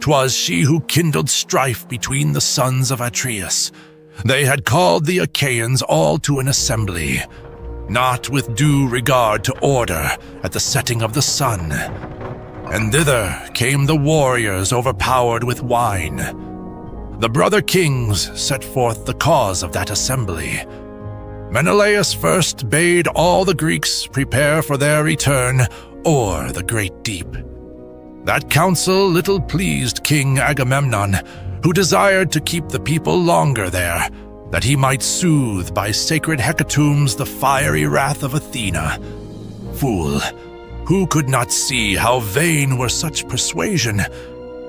'Twas she who kindled strife between the sons of Atreus. They had called the Achaeans all to an assembly, not with due regard to order at the setting of the sun. And thither came the warriors overpowered with wine. The brother kings set forth the cause of that assembly. Menelaus first bade all the Greeks prepare for their return o'er the great deep. That counsel little pleased King Agamemnon, who desired to keep the people longer there, that he might soothe by sacred hecatombs the fiery wrath of Athena. Fool, who could not see how vain were such persuasion?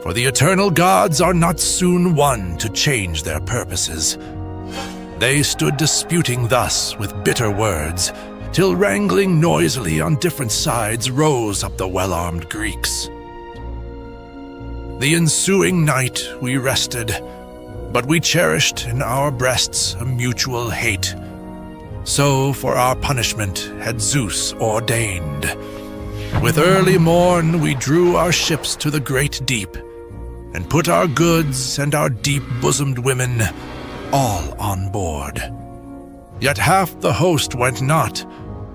For the eternal gods are not soon won to change their purposes. They stood disputing thus with bitter words, till wrangling noisily on different sides rose up the well-armed Greeks. The ensuing night we rested, but we cherished in our breasts a mutual hate. So for our punishment had Zeus ordained. With early morn we drew our ships to the great deep, and put our goods and our deep-bosomed women all on board. Yet half the host went not,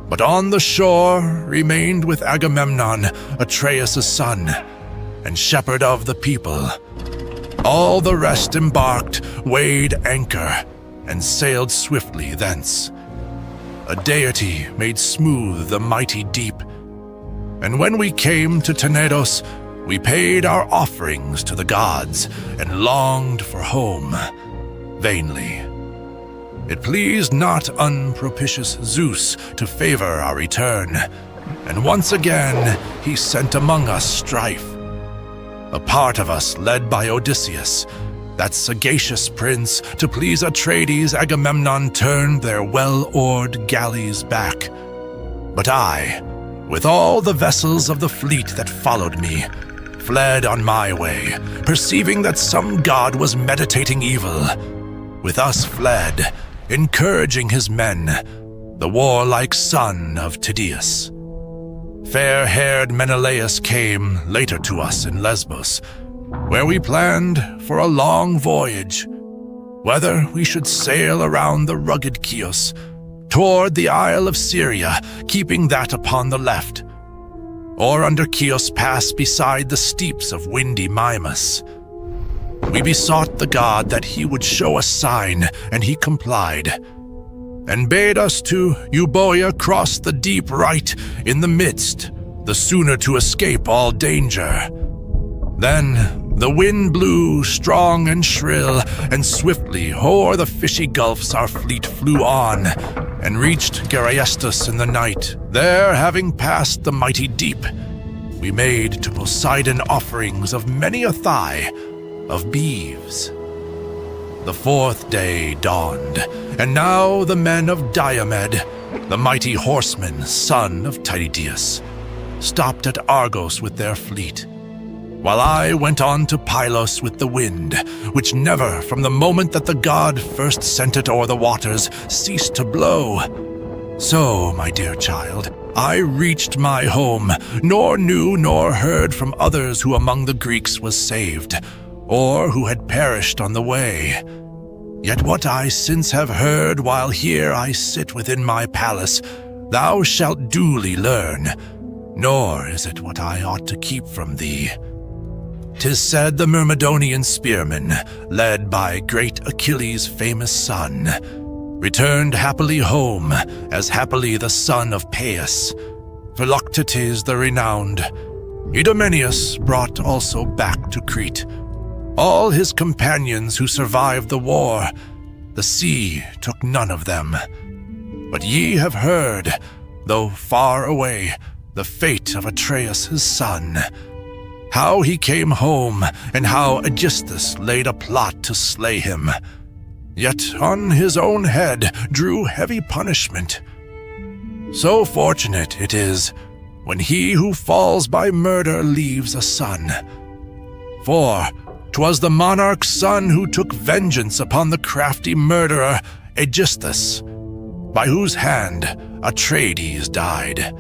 but on the shore remained with Agamemnon, Atreus' son, and shepherd of the people. All the rest embarked, weighed anchor, and sailed swiftly thence. A deity made smooth the mighty deep, and when we came to Tenedos, we paid our offerings to the gods, and longed for home, vainly. It pleased not unpropitious Zeus to favor our return, and once again he sent among us strife. A part of us led by Odysseus, that sagacious prince, to please Atreides, Agamemnon turned their well-oared galleys back. But I, with all the vessels of the fleet that followed me, fled on my way, perceiving that some god was meditating evil. With us fled, encouraging his men, the warlike son of Tydeus. Fair-haired Menelaus came later to us in Lesbos, where we planned for a long voyage, whether we should sail around the rugged Chios, toward the Isle of Syria, keeping that upon the left, or under Chios pass beside the steeps of windy Mimas. We besought the god that he would show a sign, and he complied, and bade us to Euboea cross the deep right in the midst, the sooner to escape all danger. Then the wind blew strong and shrill, and swiftly o'er the fishy gulfs our fleet flew on, and reached Geraestus in the night. There, having passed the mighty deep, we made to Poseidon offerings of many a thigh of beeves. The fourth day dawned, and now the men of Diomed, the mighty horseman, son of Tydeus, stopped at Argos with their fleet, while I went on to Pylos with the wind, which never, from the moment that the god first sent it o'er the waters, ceased to blow. So, my dear child, I reached my home, nor knew nor heard from others who among the Greeks was saved, or who had perished on the way. Yet what I since have heard while here I sit within my palace, thou shalt duly learn, nor is it what I ought to keep from thee. 'Tis said the Myrmidonian spearmen, led by great Achilles' famous son, returned happily home, as happily the son of Paeus. Philoctetes the renowned, Idomeneus brought also back to Crete all his companions who survived the war. The sea took none of them. But ye have heard, though far away, the fate of Atreus his son, how he came home, and how Aegisthus laid a plot to slay him, yet on his own head drew heavy punishment. So fortunate it is when he who falls by murder leaves a son. For 'twas the monarch's son who took vengeance upon the crafty murderer Aegisthus, by whose hand Atreides died.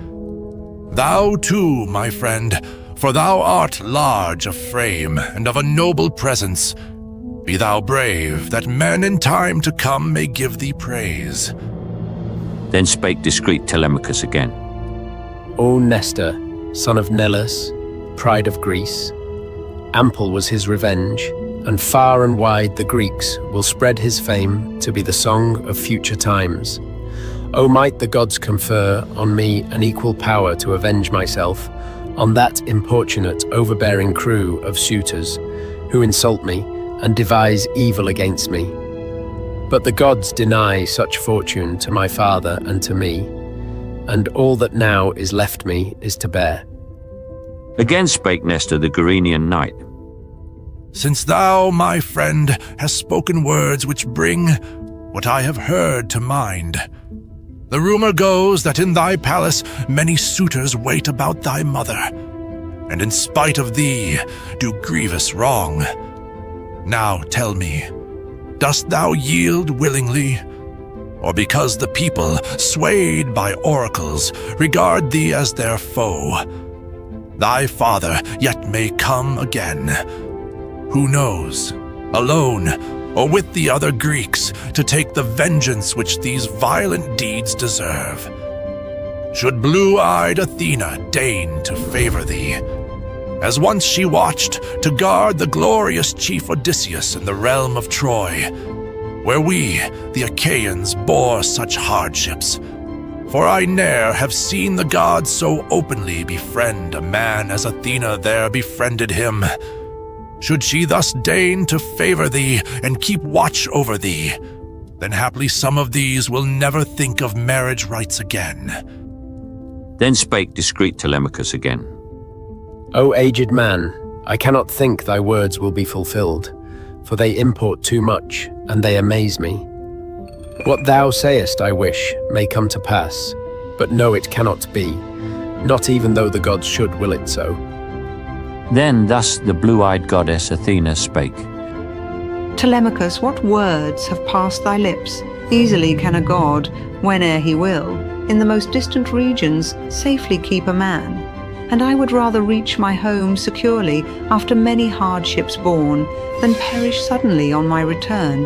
Thou too, my friend, for thou art large of frame and of a noble presence, be thou brave, that men in time to come may give thee praise. Then spake discreet Telemachus again. O Nestor, son of Neleus, pride of Greece, ample was his revenge, and far and wide the Greeks will spread his fame to be the song of future times. O might the gods confer on me an equal power to avenge myself on that importunate, overbearing crew of suitors who insult me and devise evil against me. But the gods deny such fortune to my father and to me, and all that now is left me is to bear. Again spake Nestor the Gerenian knight. Since thou, my friend, hast spoken words which bring what I have heard to mind, the rumor goes that in thy palace many suitors wait about thy mother, and in spite of thee do grievous wrong. Now tell me, dost thou yield willingly, or because the people, swayed by oracles, regard thee as their foe? Thy father yet may come again. Who knows, alone or with the other Greeks, to take the vengeance which these violent deeds deserve. Should blue-eyed Athena deign to favor thee, as once she watched to guard the glorious chief Odysseus in the realm of Troy, where we, the Achaeans, bore such hardships. For I ne'er have seen the gods so openly befriend a man as Athena there befriended him. Should she thus deign to favor thee and keep watch over thee, then haply some of these will never think of marriage rites again. Then spake discreet Telemachus again. O aged man, I cannot think thy words will be fulfilled. for they import too much, and they amaze me. What thou sayest, I wish, may come to pass, but no, it cannot be, not even though the gods should will it so. Then thus the blue-eyed goddess Athena spake. Telemachus, what words have passed thy lips? Easily can a god, whene'er he will, in the most distant regions safely keep a man. And I would rather reach my home securely after many hardships borne, than perish suddenly on my return,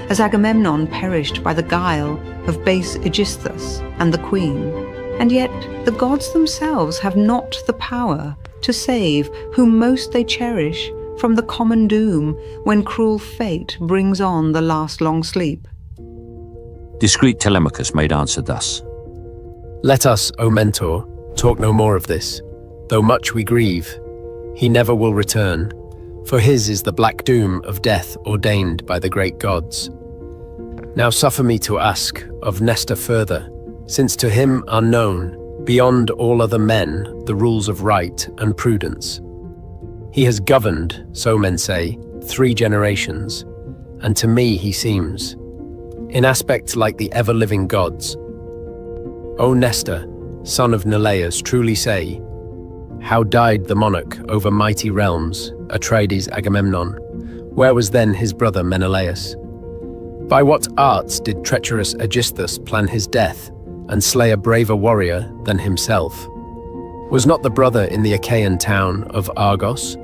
as Agamemnon perished by the guile of base Aegisthus and the queen. And yet the gods themselves have not the power to save whom most they cherish from the common doom when cruel fate brings on the last long sleep. Discreet Telemachus made answer thus. Let us, O Mentor, talk no more of this. Though much we grieve, he never will return, for his is the black doom of death ordained by the great gods. Now suffer me to ask of Nestor further, since to him are known, beyond all other men, the rules of right and prudence. He has governed, so men say, 3 generations, and to me he seems, in aspect like the ever-living gods. O Nestor, son of Menelaus, truly say, how died the monarch over mighty realms, Atreides Agamemnon? Where was then his brother Menelaus? By what arts did treacherous Aegisthus plan his death, and slay a braver warrior than himself? Was not the brother in the Achaean town of Argos?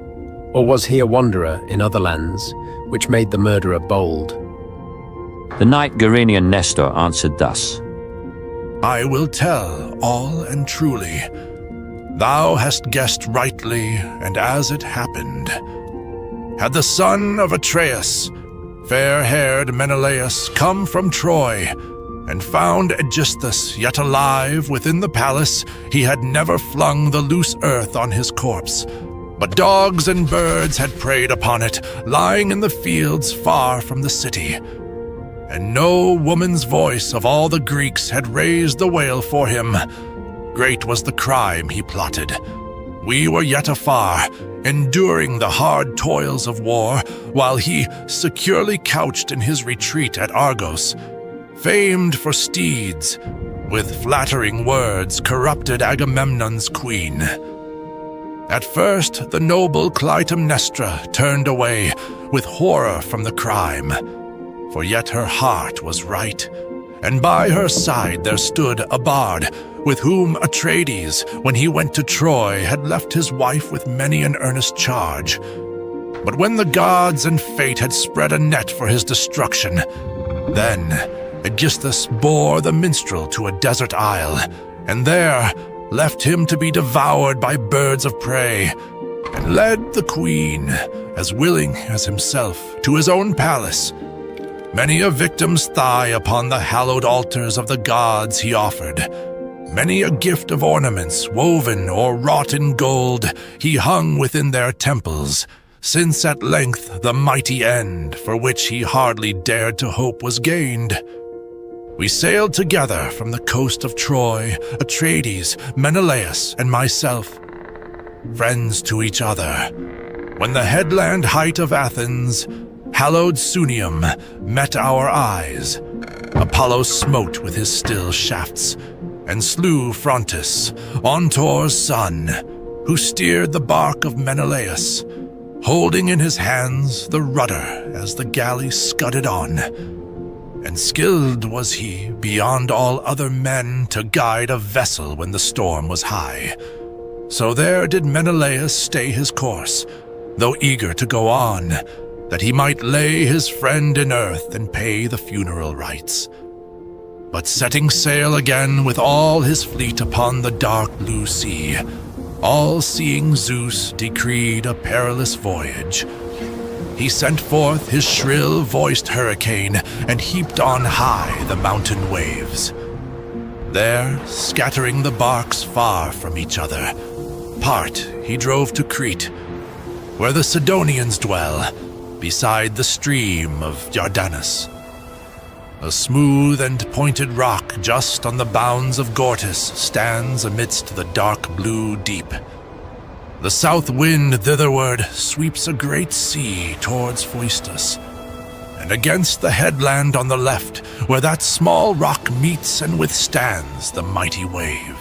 Or was he a wanderer in other lands, which made the murderer bold? The knight Gerenian Nestor answered thus. I will tell all and truly. Thou hast guessed rightly, and as it happened. Had the son of Atreus, fair-haired Menelaus, come from Troy, and found Aegisthus yet alive within the palace, he had never flung the loose earth on his corpse, but dogs and birds had preyed upon it, lying in the fields far from the city. And no woman's voice of all the Greeks had raised the wail for him. Great was the crime he plotted. We were yet afar, enduring the hard toils of war, while he, securely couched in his retreat at Argos, famed for steeds, with flattering words corrupted Agamemnon's queen. At first, the noble Clytemnestra turned away with horror from the crime, for yet her heart was right, and by her side there stood a bard, with whom Atreides, when he went to Troy, had left his wife with many an earnest charge. But when the gods and fate had spread a net for his destruction, then Aegisthus bore the minstrel to a desert isle, and there left him to be devoured by birds of prey, and led the queen, as willing as himself, to his own palace. Many a victim's thigh upon the hallowed altars of the gods he offered. Many a gift of ornaments, woven or wrought in gold, he hung within their temples, since at length the mighty end, for which he hardly dared to hope, was gained. We sailed together from the coast of Troy, Atreides, Menelaus, and myself, friends to each other, when the headland height of Athens, hallowed Sunium, met our eyes. Apollo smote with his still shafts, and slew Phrontis, Ontor's son, who steered the bark of Menelaus, holding in his hands the rudder as the galley scudded on. And skilled was he beyond all other men to guide a vessel when the storm was high. So there did Menelaus stay his course, though eager to go on, that he might lay his friend in earth and pay the funeral rites. But setting sail again with all his fleet upon the dark blue sea, all-seeing Zeus decreed a perilous voyage. He sent forth his shrill-voiced hurricane and heaped on high the mountain waves. There, scattering the barks far from each other, part he drove to Crete, where the Sidonians dwell, beside the stream of Dardanus. A smooth and pointed rock just on the bounds of Gortys stands amidst the dark blue deep. The south wind thitherward sweeps a great sea towards Phaeacia, and against the headland on the left, where that small rock meets and withstands the mighty wave.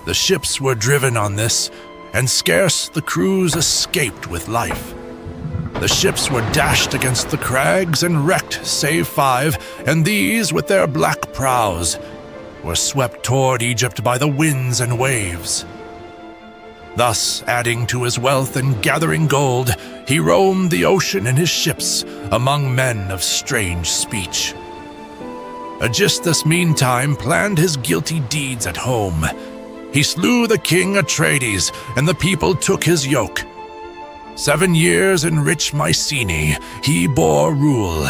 The ships were driven on this, and scarce the crews escaped with life. The ships were dashed against the crags and wrecked, save 5, and these, with their black prows, were swept toward Egypt by the winds and waves. Thus, adding to his wealth and gathering gold, he roamed the ocean in his ships among men of strange speech. Aegisthus, meantime, planned his guilty deeds at home. He slew the king Atreides, and the people took his yoke. 7 years in rich Mycenae he bore rule,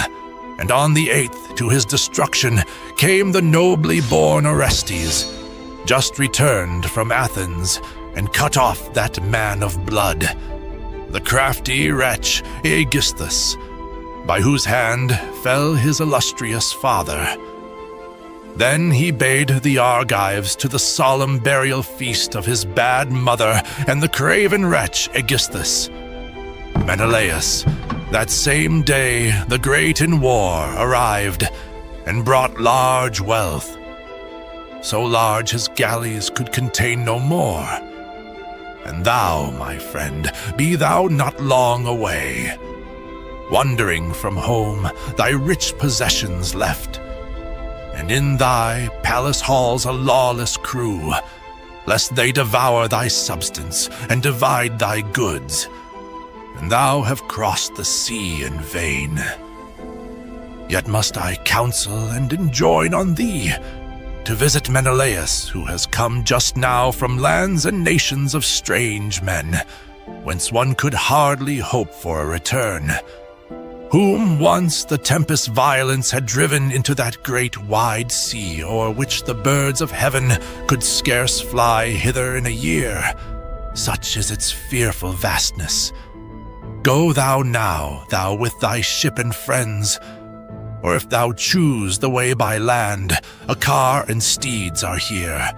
and on the 8th to his destruction came the nobly born Orestes, just returned from Athens, and cut off that man of blood, the crafty wretch Aegisthus, by whose hand fell his illustrious father. Then he bade the Argives to the solemn burial feast of his bad mother and the craven wretch Aegisthus. Menelaus, that same day the great in war, arrived, and brought large wealth, so large his galleys could contain no more. And thou, my friend, be thou not long away. Wandering from home, thy rich possessions left, and in thy palace halls a lawless crew, lest they devour thy substance and divide thy goods, and thou have crossed the sea in vain. Yet must I counsel and enjoin on thee to visit Menelaus, who has come just now from lands and nations of strange men, whence one could hardly hope for a return, whom once the tempest's violence had driven into that great wide sea, o'er which the birds of heaven could scarce fly hither in a year. Such is its fearful vastness. Go thou now, thou with thy ship and friends, or if thou choose the way by land, a car and steeds are here.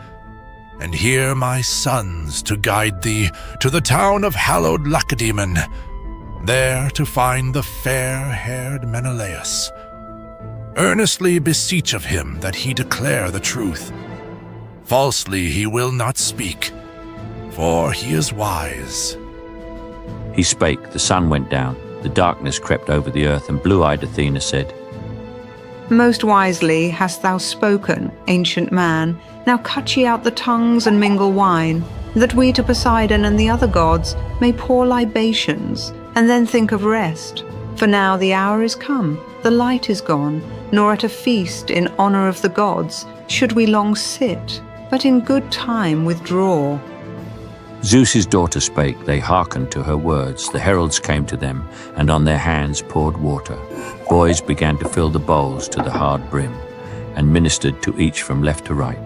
And here my sons to guide thee to the town of hallowed Lacedaemon, there to find the fair-haired Menelaus. Earnestly beseech of him that he declare the truth. Falsely he will not speak, for he is wise. He spake, the sun went down, the darkness crept over the earth, and blue-eyed Athena said, Most wisely hast thou spoken, ancient man. Now cut ye out the tongues and mingle wine, that we to Poseidon and the other gods may pour libations, and then think of rest. For now the hour is come, the light is gone, nor at a feast in honor of the gods should we long sit, but in good time withdraw. Zeus's daughter spake, they hearkened to her words. The heralds came to them, and on their hands poured water. Boys began to fill the bowls to the hard brim, and ministered to each from left to right.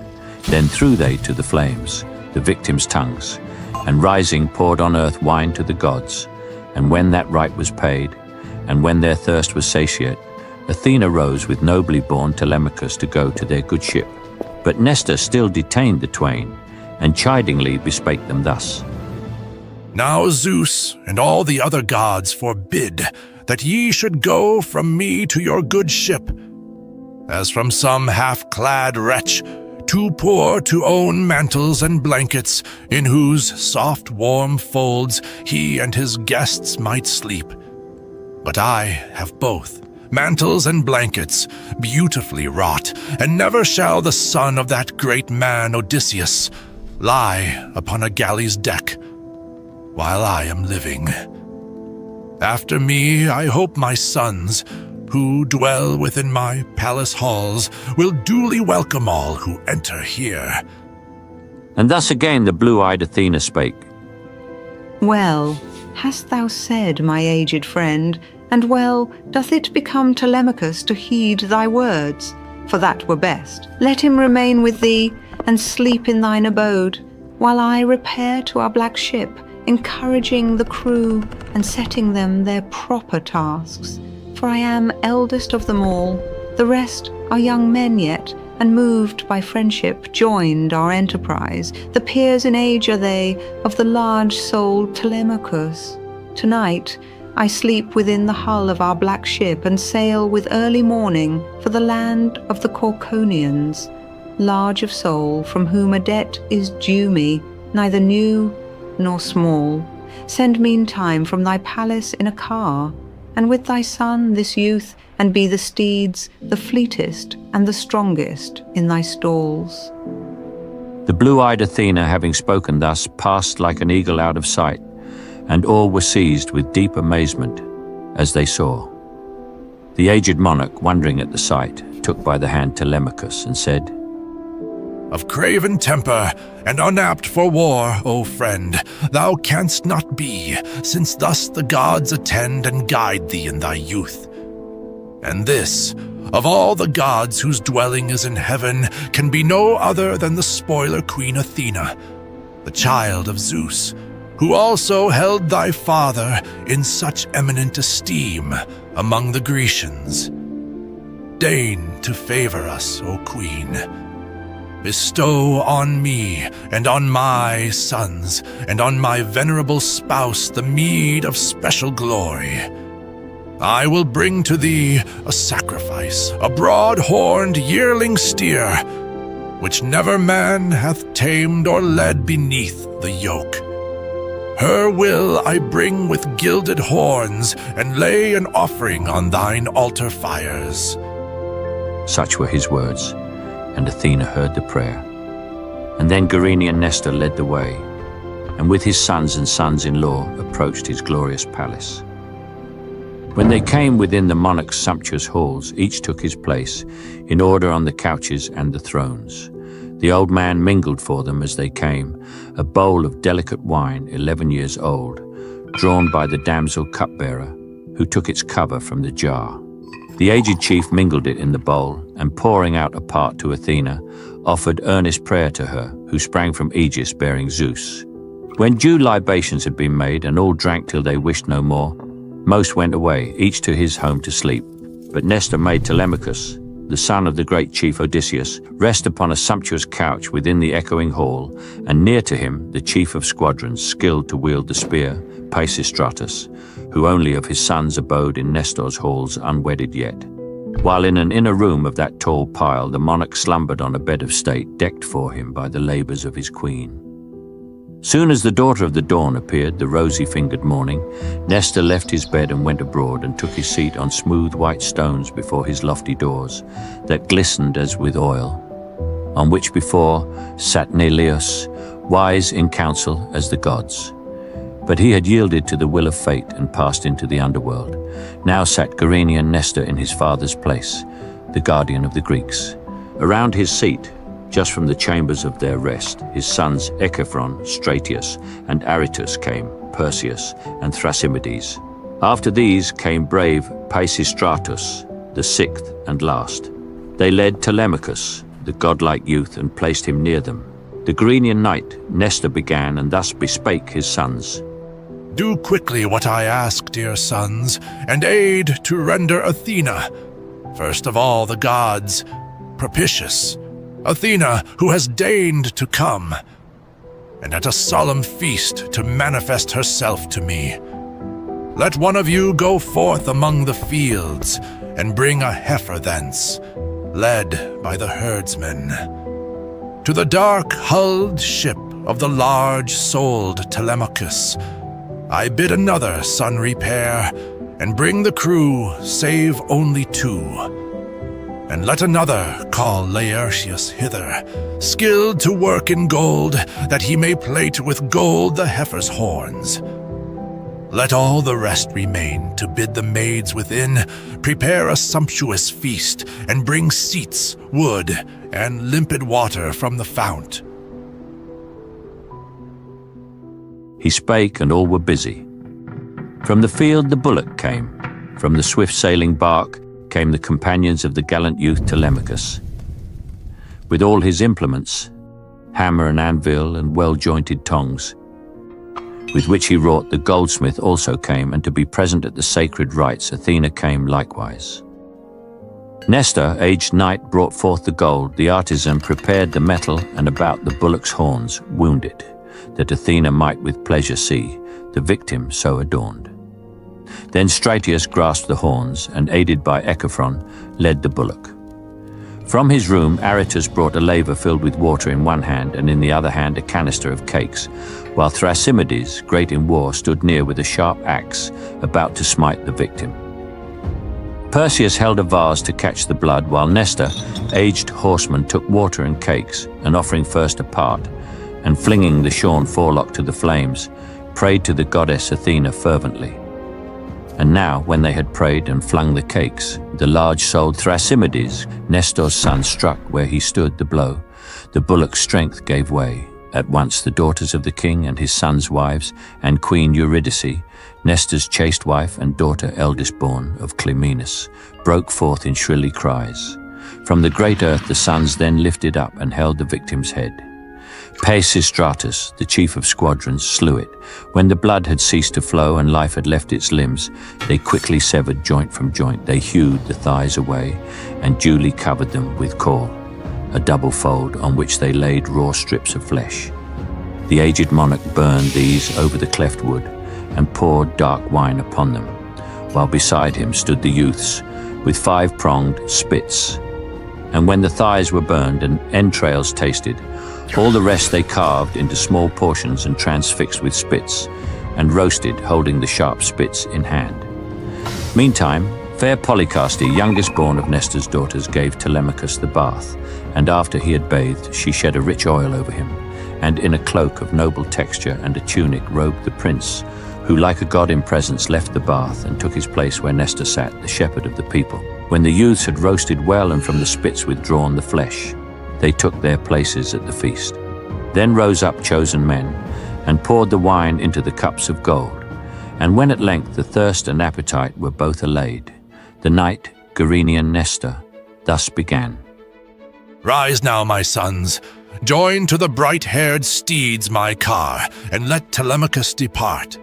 Then threw they to the flames the victims' tongues, and rising poured on earth wine to the gods. And when that rite was paid, and when their thirst was satiate, Athena rose with nobly born Telemachus to go to their good ship. But Nestor still detained the twain, and chidingly bespake them thus. Now Zeus and all the other gods forbid that ye should go from me to your good ship, as from some half-clad wretch, too poor to own mantles and blankets, in whose soft warm folds he and his guests might sleep. But I have both, mantles and blankets, beautifully wrought, and never shall the son of that great man Odysseus lie upon a galley's deck while I am living. After me, I hope my sons, who dwell within my palace halls, will duly welcome all who enter here. And thus again the blue-eyed Athena spake. Well, hast thou said, my aged friend, and well doth it become Telemachus to heed thy words, for that were best. Let him remain with thee, and sleep in thine abode, while I repair to our black ship, encouraging the crew and setting them their proper tasks. For I am eldest of them all, the rest are young men yet, and moved by friendship joined our enterprise. The peers in age are they of the large-souled Telemachus. Tonight I sleep within the hull of our black ship and sail with early morning for the land of the Corconians, large of soul, from whom a debt is due me, neither new nor small. Send meantime from thy palace in a car, and with thy son this youth, and be the steeds the fleetest and the strongest in thy stalls. The blue-eyed Athena, having spoken thus, passed like an eagle out of sight, and all were seized with deep amazement as they saw. The aged monarch, wondering at the sight, took by the hand Telemachus and said, Of craven temper and unapt for war, O friend, thou canst not be, since thus the gods attend and guide thee in thy youth. And this, of all the gods whose dwelling is in heaven, can be no other than the spoiler queen Athena, the child of Zeus, who also held thy father in such eminent esteem among the Grecians. Deign to favor us, O queen. Bestow on me and on my sons and on my venerable spouse the meed of special glory. I will bring to thee a sacrifice, a broad-horned yearling steer, which never man hath tamed or led beneath the yoke. Her will I bring with gilded horns, and lay an offering on thine altar fires. Such were his words, and Athena heard the prayer. And then Gerenian Nestor led the way, and with his sons and sons-in-law approached his glorious palace. When they came within the monarch's sumptuous halls, each took his place, in order on the couches and the thrones. The old man mingled for them as they came a bowl of delicate wine 11 years old, drawn by the damsel cupbearer, who took its cover from the jar. The aged chief mingled it in the bowl, and pouring out a part to Athena, offered earnest prayer to her, who sprang from Aegis bearing Zeus. When due libations had been made, and all drank till they wished no more, most went away, each to his home to sleep. But Nestor made Telemachus, the son of the great chief Odysseus, rest upon a sumptuous couch within the echoing hall, and near to him the chief of squadrons, skilled to wield the spear, Pisistratus, who only of his sons abode in Nestor's halls unwedded yet. While in an inner room of that tall pile the monarch slumbered on a bed of state, decked for him by the labours of his queen. Soon as the daughter of the dawn appeared, the rosy-fingered morning, Nestor left his bed and went abroad, and took his seat on smooth white stones before his lofty doors, that glistened as with oil, on which before sat Menelaus, wise in counsel as the gods. But he had yielded to the will of fate and passed into the underworld. Now sat Gerenian Nestor in his father's place, the guardian of the Greeks. Around his seat, just from the chambers of their rest, his sons Echephron, Stratius, and Aretus came, Perseus, and Thrasymedes. After these came brave Pisistratus, the sixth and last. They led Telemachus, the godlike youth, and placed him near them. The Gerenian knight, Nestor, began, and thus bespake his sons. Do quickly what I ask, dear sons, and aid to render Athena, first of all the gods, propitious. Athena, who has deigned to come, and at a solemn feast to manifest herself to me. Let one of you go forth among the fields, and bring a heifer thence, led by the herdsmen, to the dark-hulled ship of the large-souled Telemachus. I bid another son repair, and bring the crew, save only 2. And let another call Laertius hither, skilled to work in gold, that he may plate with gold the heifer's horns. Let all the rest remain to bid the maids within prepare a sumptuous feast, and bring seats, wood, and limpid water from the fount. He spake, and all were busy. From the field the bullock came, from the swift-sailing bark came the companions of the gallant youth Telemachus. With all his implements, hammer and anvil and well-jointed tongs, with which he wrought, the goldsmith also came, and to be present at the sacred rites Athena came likewise. Nestor, aged knight, brought forth the gold. The artisan prepared the metal, and about the bullock's horns wound it, that Athena might with pleasure see the victim so adorned. Then Stratius grasped the horns, and aided by Echephron, led the bullock. From his room, Aretus brought a laver filled with water in one hand, and in the other hand a canister of cakes, while Thrasymedes, great in war, stood near with a sharp axe, about to smite the victim. Perseus held a vase to catch the blood, while Nestor, aged horseman, took water and cakes, and offering first a part, and flinging the shorn forelock to the flames, prayed to the goddess Athena fervently. And now, when they had prayed and flung the cakes, the large-souled Thrasymedes, Nestor's son, struck where he stood the blow. The bullock's strength gave way. At once the daughters of the king and his sons' wives, and Queen Eurydice, Nestor's chaste wife and daughter eldest born of Clymenus, broke forth in shrilly cries. From the great earth the sons then lifted up and held the victim's head. Pisistratus, the chief of squadrons, slew it. When the blood had ceased to flow and life had left its limbs, they quickly severed joint from joint. They hewed the thighs away and duly covered them with caul, a double fold on which they laid raw strips of flesh. The aged monarch burned these over the cleft wood and poured dark wine upon them, while beside him stood the youths with 5-pronged spits. And when the thighs were burned and entrails tasted, all the rest they carved into small portions and transfixed with spits, and roasted, holding the sharp spits in hand. Meantime, fair Polycaste, youngest born of Nestor's daughters, gave Telemachus the bath, and after he had bathed, she shed a rich oil over him, and in a cloak of noble texture and a tunic robed the prince, who like a god in presence left the bath and took his place where Nestor sat, the shepherd of the people. When the youths had roasted well and from the spits withdrawn the flesh, they took their places at the feast. Then rose up chosen men, and poured the wine into the cups of gold. And when at length the thirst and appetite were both allayed, the knight, Gerenian Nestor, thus began. Rise now, my sons. Join to the bright-haired steeds my car, and let Telemachus depart.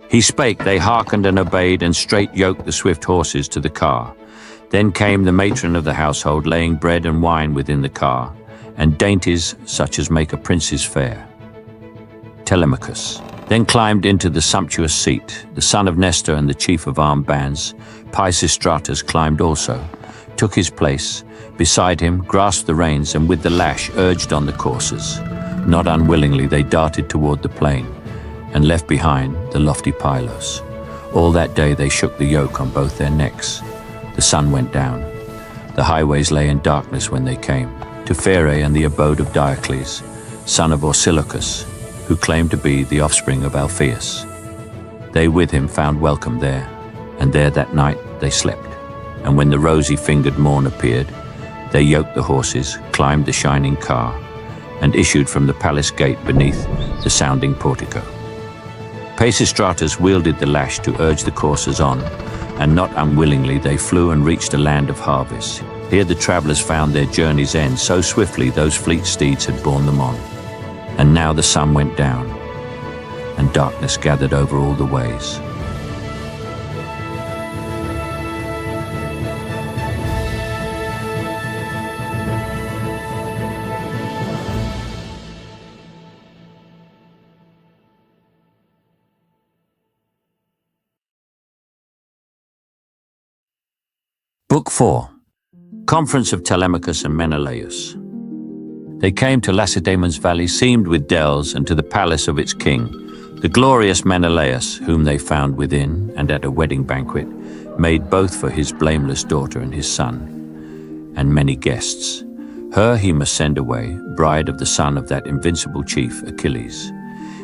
He spake, they hearkened and obeyed, and straight yoked the swift horses to the car. Then came the matron of the household, laying bread and wine within the car, and dainties such as make a prince's fare. Telemachus then climbed into the sumptuous seat. The son of Nestor and the chief of armed bands, Pisistratus, climbed also, took his place. Beside him, grasped the reins, and with the lash urged on the coursers. Not unwillingly they darted toward the plain, and left behind the lofty Pylos. All that day they shook the yoke on both their necks. The sun went down. The highways lay in darkness when they came to Phaerae and the abode of Diocles, son of Orsilochus, who claimed to be the offspring of Alpheus. They with him found welcome there, and there that night they slept. And when the rosy-fingered morn appeared, they yoked the horses, climbed the shining car, and issued from the palace gate beneath the sounding portico. Pisistratus wielded the lash to urge the coursers on, and not unwillingly they flew and reached a land of harvest. Here the travellers found their journey's end, so swiftly those fleet steeds had borne them on. And now the sun went down, and darkness gathered over all the ways. Book 4. Conference of Telemachus and Menelaus. They came to Lacedaemon's valley, seamed with dells, and to the palace of its king, the glorious Menelaus, whom they found within, and at a wedding banquet, made both for his blameless daughter and his son, and many guests. Her he must send away, bride of the son of that invincible chief, Achilles.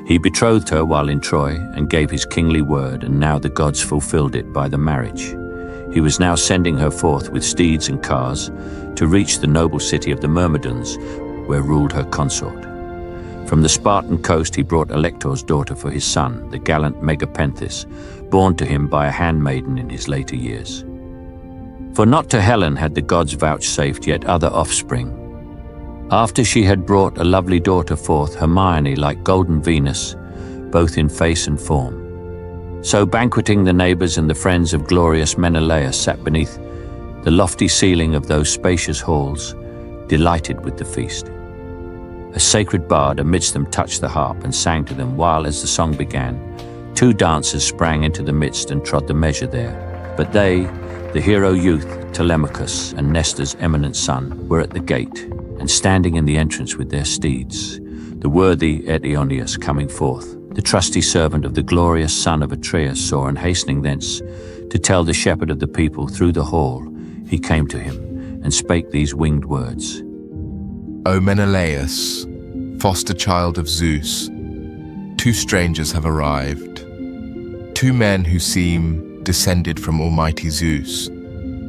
He betrothed her while in Troy, and gave his kingly word, and now the gods fulfilled it by the marriage. He was now sending her forth with steeds and cars to reach the noble city of the Myrmidons, where ruled her consort. From the Spartan coast he brought Alector's daughter for his son, the gallant Megapenthus, born to him by a handmaiden in his later years. For not to Helen had the gods vouchsafed yet other offspring. After she had brought a lovely daughter forth, Hermione, like golden Venus, both in face and form. So banqueting the neighbours and the friends of glorious Menelaus sat beneath The lofty ceiling of those spacious halls delighted with the feast. A sacred bard amidst them touched the harp and sang to them, while, as the song began, 2 dancers sprang into the midst and trod the measure there. But they, the hero youth Telemachus and Nestor's eminent son, were at the gate, and standing in the entrance with their steeds, the worthy Eteonius coming forth, the trusty servant of the glorious son of Atreus, saw, and hastening thence to tell the shepherd of the people through the hall, he came to him and spake these winged words. O Menelaus, foster child of Zeus, 2 strangers have arrived, 2 men who seem descended from almighty Zeus.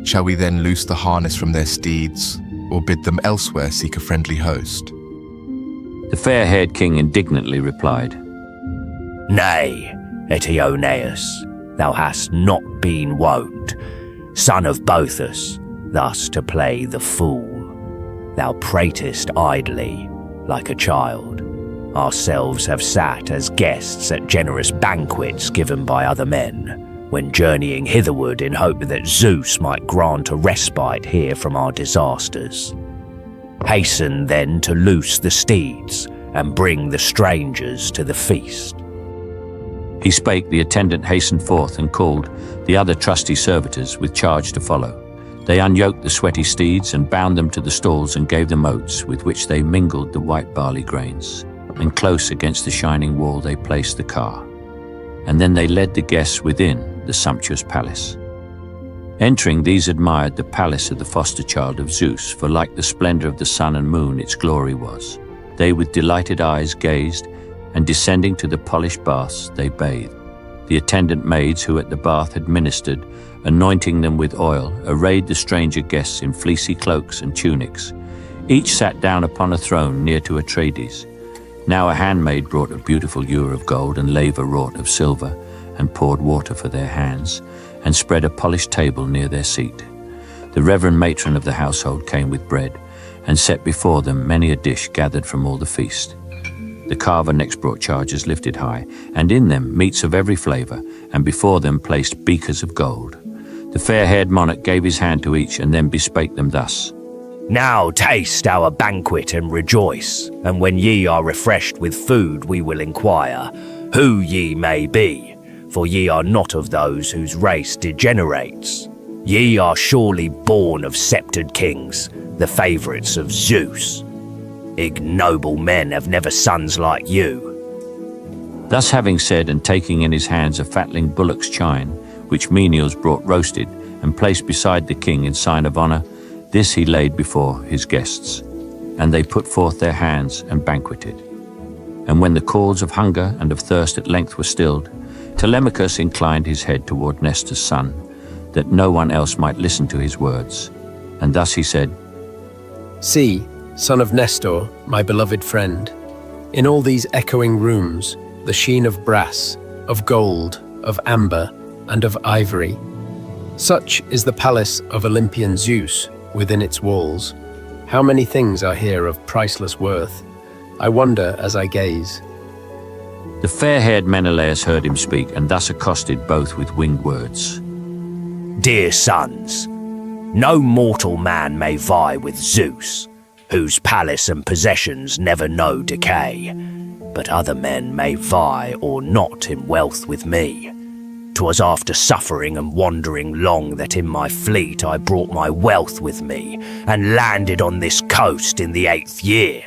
Shall we then loose the harness from their steeds, or bid them elsewhere seek a friendly host? The fair-haired king indignantly replied, Nay, Eteoneus, thou hast not been wont, son of Boethus, thus to play the fool. Thou pratest idly, like a child. Ourselves have sat as guests at generous banquets given by other men, when journeying hitherward in hope that Zeus might grant a respite here from our disasters. Hasten then to loose the steeds, and bring the strangers to the feast. He spake, the attendant hastened forth and called the other trusty servitors with charge to follow. They unyoked the sweaty steeds and bound them to the stalls and gave them oats with which they mingled the white barley grains. And close against the shining wall they placed the car. And then they led the guests within the sumptuous palace. Entering, these admired the palace of the foster child of Zeus, for like the splendor of the sun and moon its glory was. They with delighted eyes gazed, and descending to the polished baths they bathed. The attendant maids who at the bath had ministered, anointing them with oil, arrayed the stranger guests in fleecy cloaks and tunics. Each sat down upon a throne near to Atreides. Now a handmaid brought a beautiful ewer of gold and laver wrought of silver, and poured water for their hands, and spread a polished table near their seat. The reverend matron of the household came with bread, and set before them many a dish gathered from all the feast. The carver next brought chargers lifted high, and in them meats of every flavour, and before them placed beakers of gold. The fair-haired monarch gave his hand to each, and then bespake them thus. Now taste our banquet and rejoice, and when ye are refreshed with food we will inquire who ye may be, for ye are not of those whose race degenerates. Ye are surely born of sceptred kings, the favourites of Zeus. Ignoble men have never sons like you. Thus having said, and taking in his hands a fatling bullock's chine, which menials brought roasted, and placed beside the king in sign of honour, this he laid before his guests, and they put forth their hands and banqueted. And when the calls of hunger and of thirst at length were stilled, Telemachus inclined his head toward Nestor's son, that no one else might listen to his words. And thus he said, See, son of Nestor, my beloved friend, in all these echoing rooms, the sheen of brass, of gold, of amber, and of ivory. Such is the palace of Olympian Zeus within its walls. How many things are here of priceless worth? I wonder as I gaze. The fair-haired Menelaus heard him speak, and thus accosted both with winged words. Dear sons, no mortal man may vie with Zeus, whose palace and possessions never know decay. But other men may vie or not in wealth with me. 'Twas after suffering and wandering long that in my fleet I brought my wealth with me, and landed on this coast in the 8th year.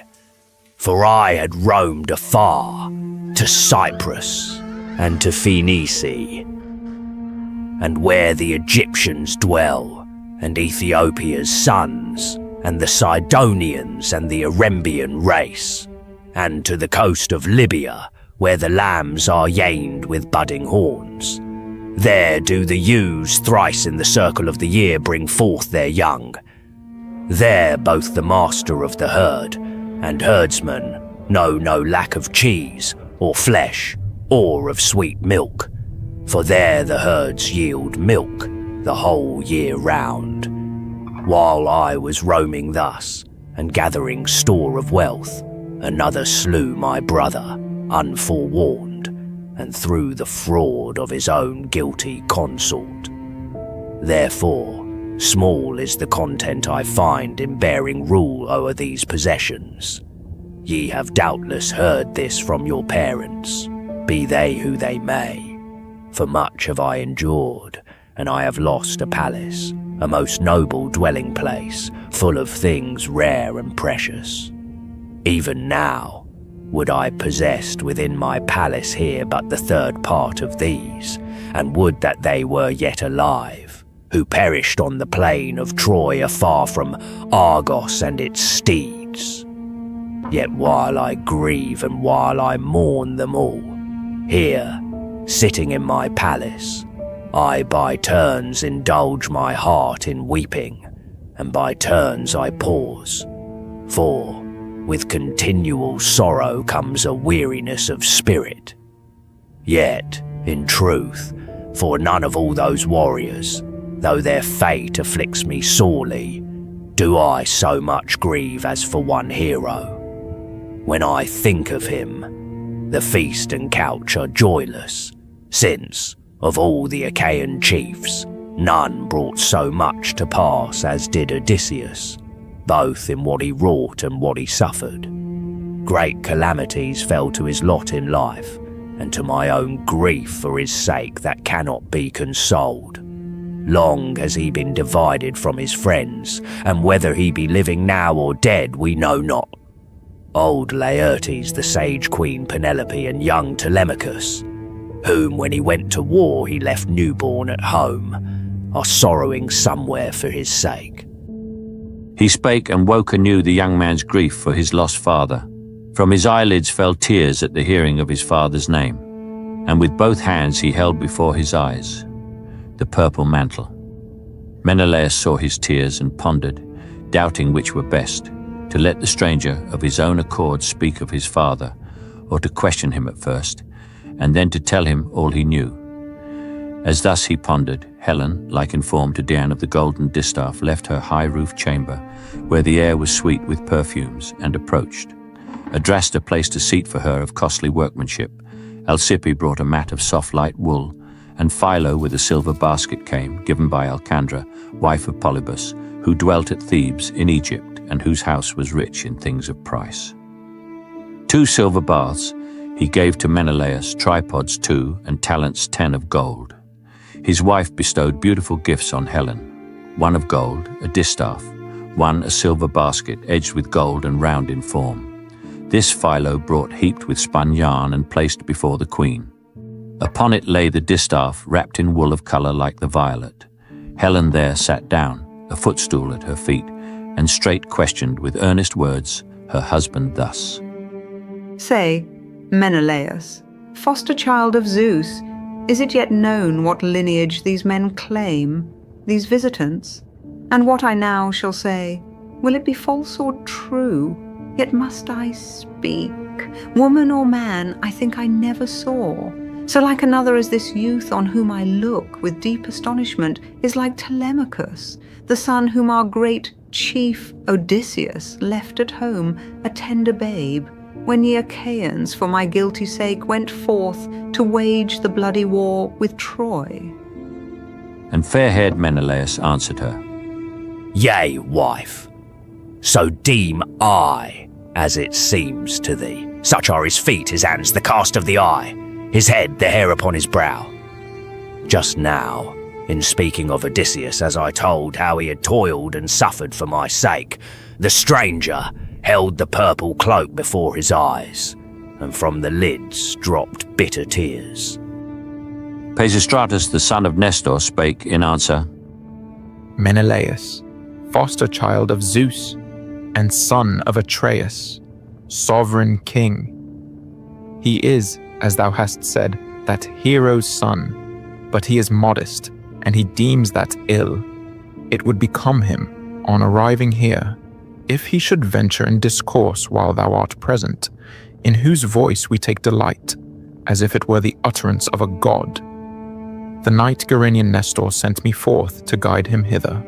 For I had roamed afar, to Cyprus and to Phaeacia, and where the Egyptians dwell, and Ethiopia's sons, and the Sidonians and the Erembian race, and to the coast of Libya, where the lambs are yeaned with budding horns. There do the ewes thrice in the circle of the year bring forth their young. There both the master of the herd and herdsman know no lack of cheese, or flesh, or of sweet milk, for there the herds yield milk the whole year round. While I was roaming thus, and gathering store of wealth, another slew my brother, unforewarned, and through the fraud of his own guilty consort. Therefore, Small is the content I find in bearing rule o'er these possessions. Ye have doubtless heard this from your parents, be they who they may. For much have I endured, and I have lost a palace, a most noble dwelling place, full of things rare and precious. Even now, would I possessed within my palace here but the third part of these, and would that they were yet alive, who perished on the plain of Troy afar from Argos and its steeds. Yet while I grieve and while I mourn them all, here, sitting in my palace, I by turns indulge my heart in weeping, and by turns I pause, for with continual sorrow comes a weariness of spirit. Yet, in truth, for none of all those warriors, though their fate afflicts me sorely, do I so much grieve as for one hero. When I think of him, the feast and couch are joyless, since, of all the Achaean chiefs, none brought so much to pass as did Odysseus, both in what he wrought and what he suffered. Great calamities fell to his lot in life, and to my own grief for his sake that cannot be consoled. Long has he been divided from his friends, and whether he be living now or dead we know not. Old Laertes, the sage queen Penelope, and young Telemachus, whom when he went to war he left newborn at home, are sorrowing somewhere for his sake. He spake and woke anew the young man's grief for his lost father. From his eyelids fell tears at the hearing of his father's name, and with both hands he held before his eyes the purple mantle. Menelaus saw his tears and pondered, doubting which were best, to let the stranger of his own accord speak of his father, or to question him at first, and then to tell him all he knew. As thus he pondered, Helen, like in form to Dian of the golden distaff, left her high-roofed chamber, where the air was sweet with perfumes, and approached. Adrasta placed a seat for her of costly workmanship. Alcippe brought a mat of soft light wool, and Philo with a silver basket came, given by Alcandra, wife of Polybus, who dwelt at Thebes in Egypt, and whose house was rich in things of price. 2 silver baths he gave to Menelaus, tripods 2, and talents 10 of gold. His wife bestowed beautiful gifts on Helen, 1 of gold, a distaff, 1 a silver basket edged with gold and round in form. This Philo brought heaped with spun yarn and placed before the queen. Upon it lay the distaff wrapped in wool of colour like the violet. Helen there sat down, a footstool at her feet, and straight questioned with earnest words her husband thus. Say, Menelaus, foster child of Zeus, is it yet known what lineage these men claim, these visitants? And what I now shall say, will it be false or true? Yet must I speak. Woman or man, I think I never saw. So like another is this youth on whom I look with deep astonishment, is like Telemachus, the son whom our great chief Odysseus left at home, a tender babe, when ye Achaeans for my guilty sake went forth to wage the bloody war with Troy. And fair-haired Menelaus answered her, Yea, wife, so deem I, as it seems to thee. Such are his feet, his hands, the cast of the eye, his head, the hair upon his brow. Just now, in speaking of Odysseus, as I told how he had toiled and suffered for my sake, the stranger held the purple cloak before his eyes, and from the lids dropped bitter tears. Pisistratus, the son of Nestor, spake in answer, Menelaus, foster child of Zeus, and son of Atreus, sovereign king. He is, as thou hast said, that hero's son, but he is modest, and he deems that ill. It would become him, on arriving here, if he should venture in discourse while thou art present, in whose voice we take delight, as if it were the utterance of a god. The knight Gerenian Nestor sent me forth to guide him hither,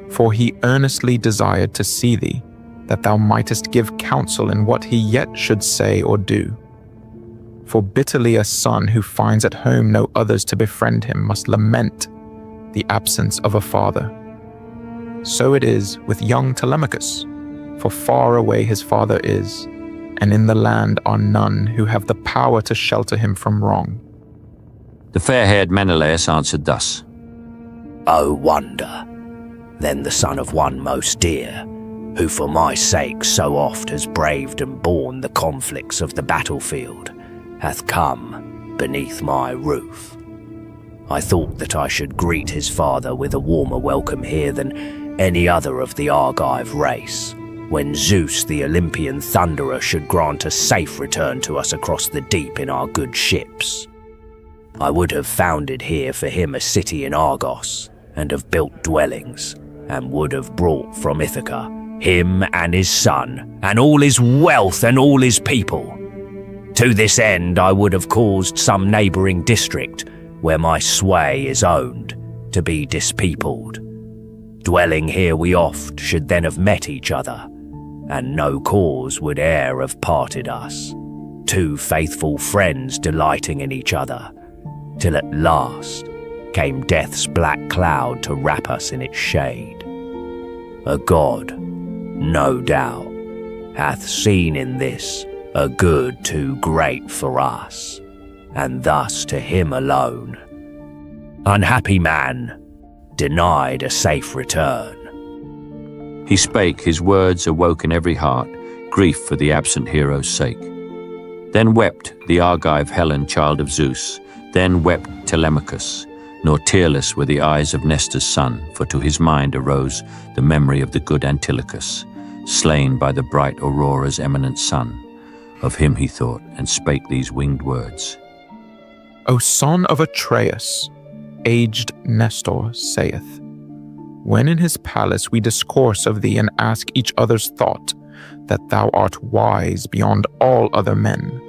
for he earnestly desired to see thee, that thou mightest give counsel in what he yet should say or do. For bitterly a son who finds at home no others to befriend him must lament the absence of a father. So it is with young Telemachus, for far away his father is, and in the land are none who have the power to shelter him from wrong. The fair-haired Menelaus answered thus. O wonder, then the son of one most dear, who for my sake so oft has braved and borne the conflicts of the battlefield, hath come beneath my roof. I thought that I should greet his father with a warmer welcome here than any other of the Argive race, when Zeus the Olympian thunderer should grant a safe return to us across the deep in our good ships. I would have founded here for him a city in Argos, and have built dwellings, and would have brought from Ithaca him and his son, and all his wealth and all his people. To this end I would have caused some neighbouring district, where my sway is owned, to be dispeopled. Dwelling here we oft should then have met each other, and no cause would e'er have parted us, two faithful friends delighting in each other, till at last came death's black cloud to wrap us in its shade. A god, no doubt, hath seen in this a good too great for us, and thus to him alone, unhappy man, denied a safe return. He spake, his words awoke in every heart grief for the absent hero's sake. Then wept the Argive Helen, child of Zeus, then wept Telemachus, nor tearless were the eyes of Nestor's son, for to his mind arose the memory of the good Antilochus, slain by the bright Aurora's eminent son. Of him he thought, and spake these winged words. O son of Atreus, aged Nestor saith, when in his palace we discourse of thee and ask each other's thought, that thou art wise beyond all other men.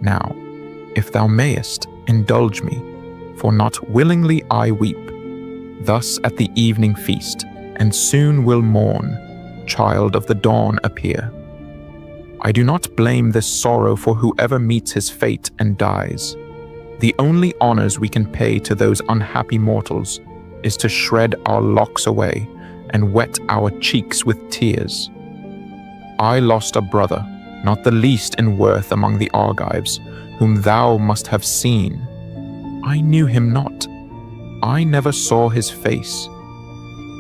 Now, if thou mayest, indulge me, for not willingly I weep, thus at the evening feast, and soon will morn, child of the dawn appear. I do not blame this sorrow for whoever meets his fate and dies. The only honors we can pay to those unhappy mortals is to shred our locks away and wet our cheeks with tears. I lost a brother, not the least in worth among the Argives, whom thou must have seen. I knew him not. I never saw his face.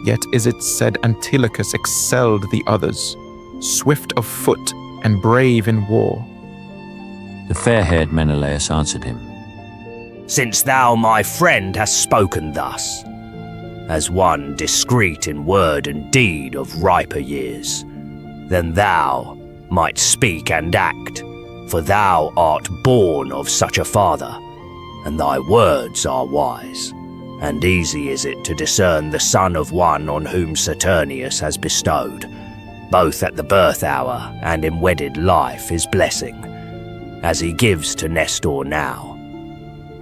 Yet is it said Antilochus excelled the others, swift of foot and brave in war. The fair-haired Menelaus answered him, Since thou, my friend, hast spoken thus, as one discreet in word and deed of riper years, then thou might speak and act, for thou art born of such a father, and thy words are wise, and easy is it to discern the son of one on whom Saturnius has bestowed, both at the birth hour and in wedded life, his blessing, as he gives to Nestor now,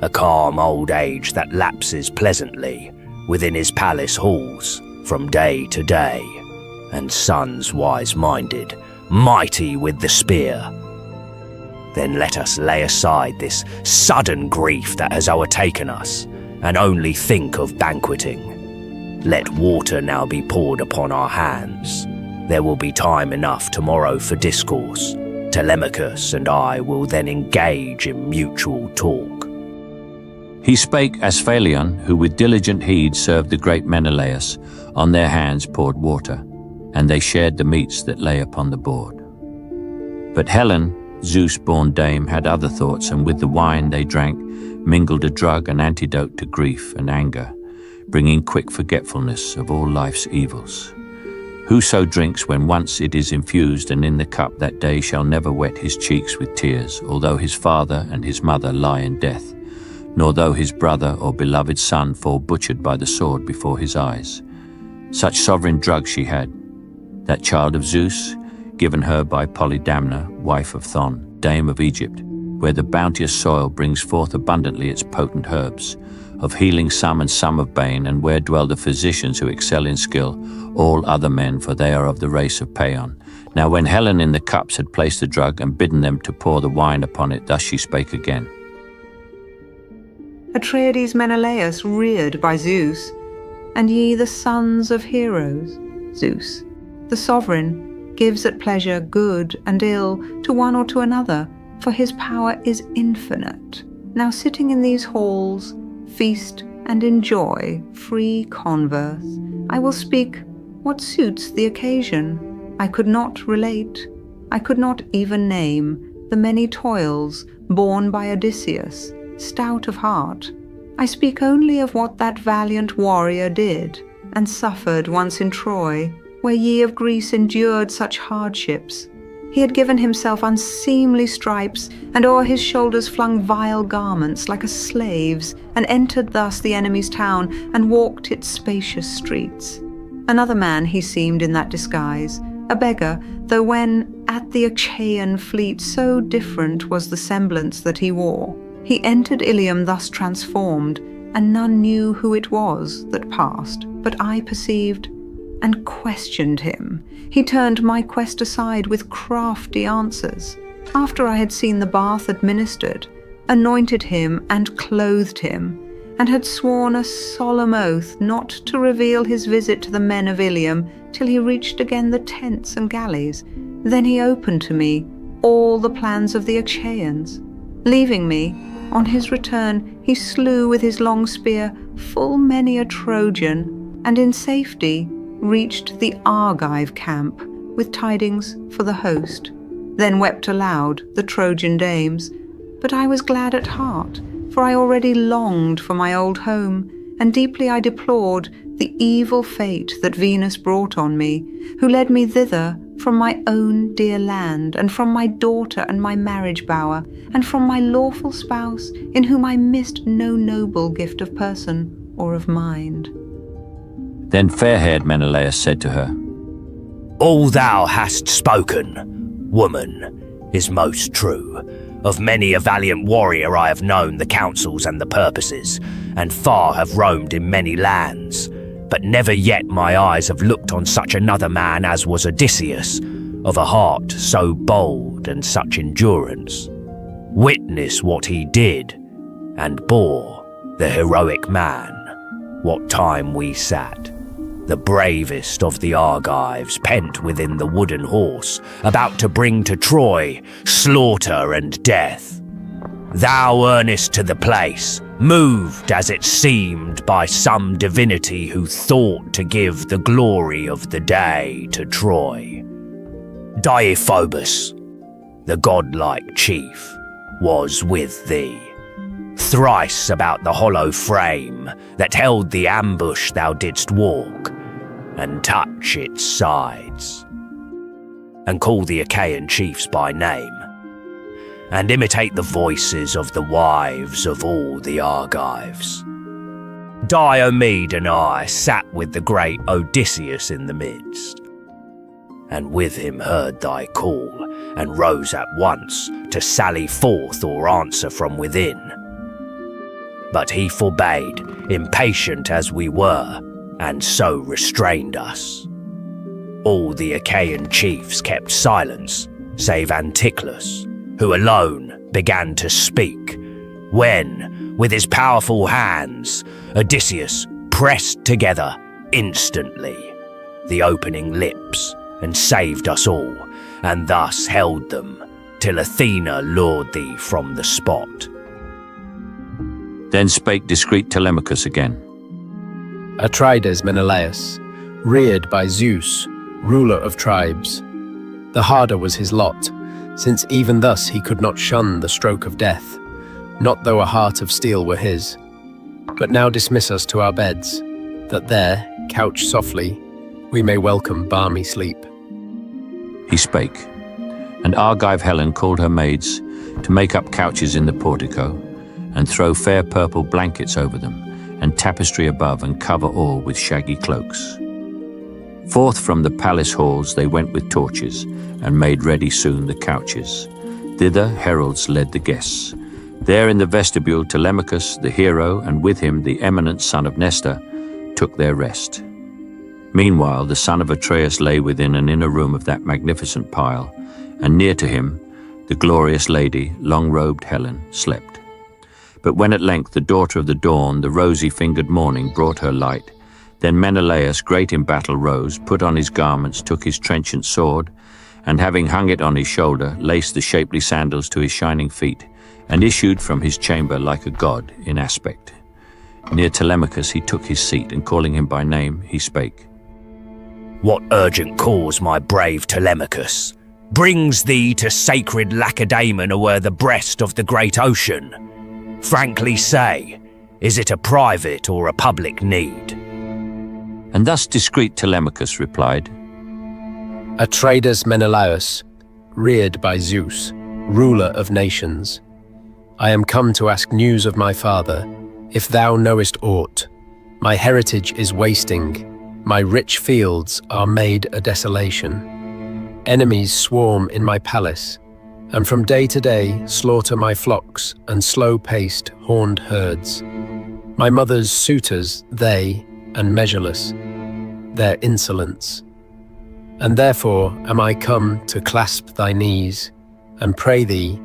a calm old age that lapses pleasantly within his palace halls from day to day, and sons wise-minded, mighty with the spear. Then let us lay aside this sudden grief that has overtaken us, and only think of banqueting. Let water now be poured upon our hands. There will be time enough tomorrow for discourse. Telemachus and I will then engage in mutual talk. He spake as Phalion, who with diligent heed served the great Menelaus, on their hands poured water, and they shared the meats that lay upon the board. But Helen, Zeus-born dame, had other thoughts, and with the wine they drank mingled a drug and antidote to grief and anger, bringing quick forgetfulness of all life's evils. Whoso drinks when once it is infused and in the cup that day shall never wet his cheeks with tears, although his father and his mother lie in death, nor though his brother or beloved son fall butchered by the sword before his eyes. Such sovereign drug she had, that child of Zeus, given her by Polydamna, wife of Thon, dame of Egypt, where the bounteous soil brings forth abundantly its potent herbs, of healing some and some of bane, and where dwell the physicians who excel in skill, all other men, for they are of the race of Paeon. Now when Helen in the cups had placed the drug and bidden them to pour the wine upon it, thus she spake again. Atreides Menelaus reared by Zeus, and ye the sons of heroes. Zeus, the sovereign, gives at pleasure good and ill to one or to another, for his power is infinite. Now sitting in these halls, feast and enjoy free converse. I will speak what suits the occasion. I could not relate, I could not even name the many toils borne by Odysseus, stout of heart. I speak only of what that valiant warrior did, and suffered once in Troy, where ye of Greece endured such hardships. He had given himself unseemly stripes, and o'er his shoulders flung vile garments like a slave's, and entered thus the enemy's town, and walked its spacious streets. Another man he seemed in that disguise, a beggar, though when at the Achaean fleet so different was the semblance that he wore. He entered Ilium thus transformed, and none knew who it was that passed, but I perceived, and questioned him. He turned my quest aside with crafty answers. After I had seen the bath administered, anointed him and clothed him, and had sworn a solemn oath not to reveal his visit to the men of Ilium till he reached again the tents and galleys, then he opened to me all the plans of the Achaeans. Leaving me, on his return he slew with his long spear full many a Trojan, and in safety reached the Argive camp with tidings for the host. Then wept aloud the Trojan dames, but I was glad at heart, for I already longed for my old home, and deeply I deplored the evil fate that Venus brought on me, who led me thither from my own dear land, and from my daughter and my marriage bower, and from my lawful spouse, in whom I missed no noble gift of person or of mind. Then fair-haired Menelaus said to her, All thou hast spoken, woman, is most true. Of many a valiant warrior I have known the counsels and the purposes, and far have roamed in many lands. But never yet my eyes have looked on such another man as was Odysseus, of a heart so bold and such endurance. Witness what he did, and bore, the heroic man, what time we sat, the bravest of the Argives, pent within the wooden horse, about to bring to Troy slaughter and death. Thou earnest to the place, moved as it seemed by some divinity who thought to give the glory of the day to Troy. Deiphobus, the godlike chief, was with thee. Thrice about the hollow frame that held the ambush thou didst walk, and touch its sides, and call the Achaean chiefs by name, and imitate the voices of the wives of all the Argives. Diomed and I sat with the great Odysseus in the midst, and with him heard thy call, and rose at once to sally forth or answer from within. But he forbade, impatient as we were, and so restrained us. All the Achaean chiefs kept silence, save Anticlus, who alone began to speak, when, with his powerful hands, Odysseus pressed together instantly the opening lips, and saved us all, and thus held them, till Athena lured thee from the spot. Then spake discreet Telemachus again. Atrides Menelaus, reared by Zeus, ruler of tribes. The harder was his lot, since even thus he could not shun the stroke of death, not though a heart of steel were his. But now dismiss us to our beds, that there, couched softly, we may welcome balmy sleep. He spake, and Argive Helen called her maids to make up couches in the portico, and throw fair purple blankets over them, and tapestry above, and cover all with shaggy cloaks. Forth from the palace halls they went with torches, and made ready soon the couches. Thither heralds led the guests. There in the vestibule Telemachus, the hero, and with him the eminent son of Nestor, took their rest. Meanwhile the son of Atreus lay within an inner room of that magnificent pile, and near to him the glorious lady, long-robed Helen, slept. But when at length the daughter of the dawn, the rosy-fingered morning, brought her light, Then Menelaus, great in battle, rose, put on his garments, took his trenchant sword, and having hung it on his shoulder, laced the shapely sandals to his shining feet, and issued from his chamber like a god in aspect. Near Telemachus he took his seat, and calling him by name, he spake. What urgent cause, my brave Telemachus, brings thee to sacred Lacedaemon o'er the breast of the great ocean? Frankly say, is it a private or a public need? And thus discreet Telemachus replied, Atreides Menelaus, reared by Zeus, ruler of nations, I am come to ask news of my father, if thou knowest aught. My heritage is wasting, my rich fields are made a desolation. Enemies swarm in my palace, and from day to day slaughter my flocks and slow-paced horned herds. My mother's suitors, they, and measureless, their insolence. And therefore am I come to clasp thy knees, and pray thee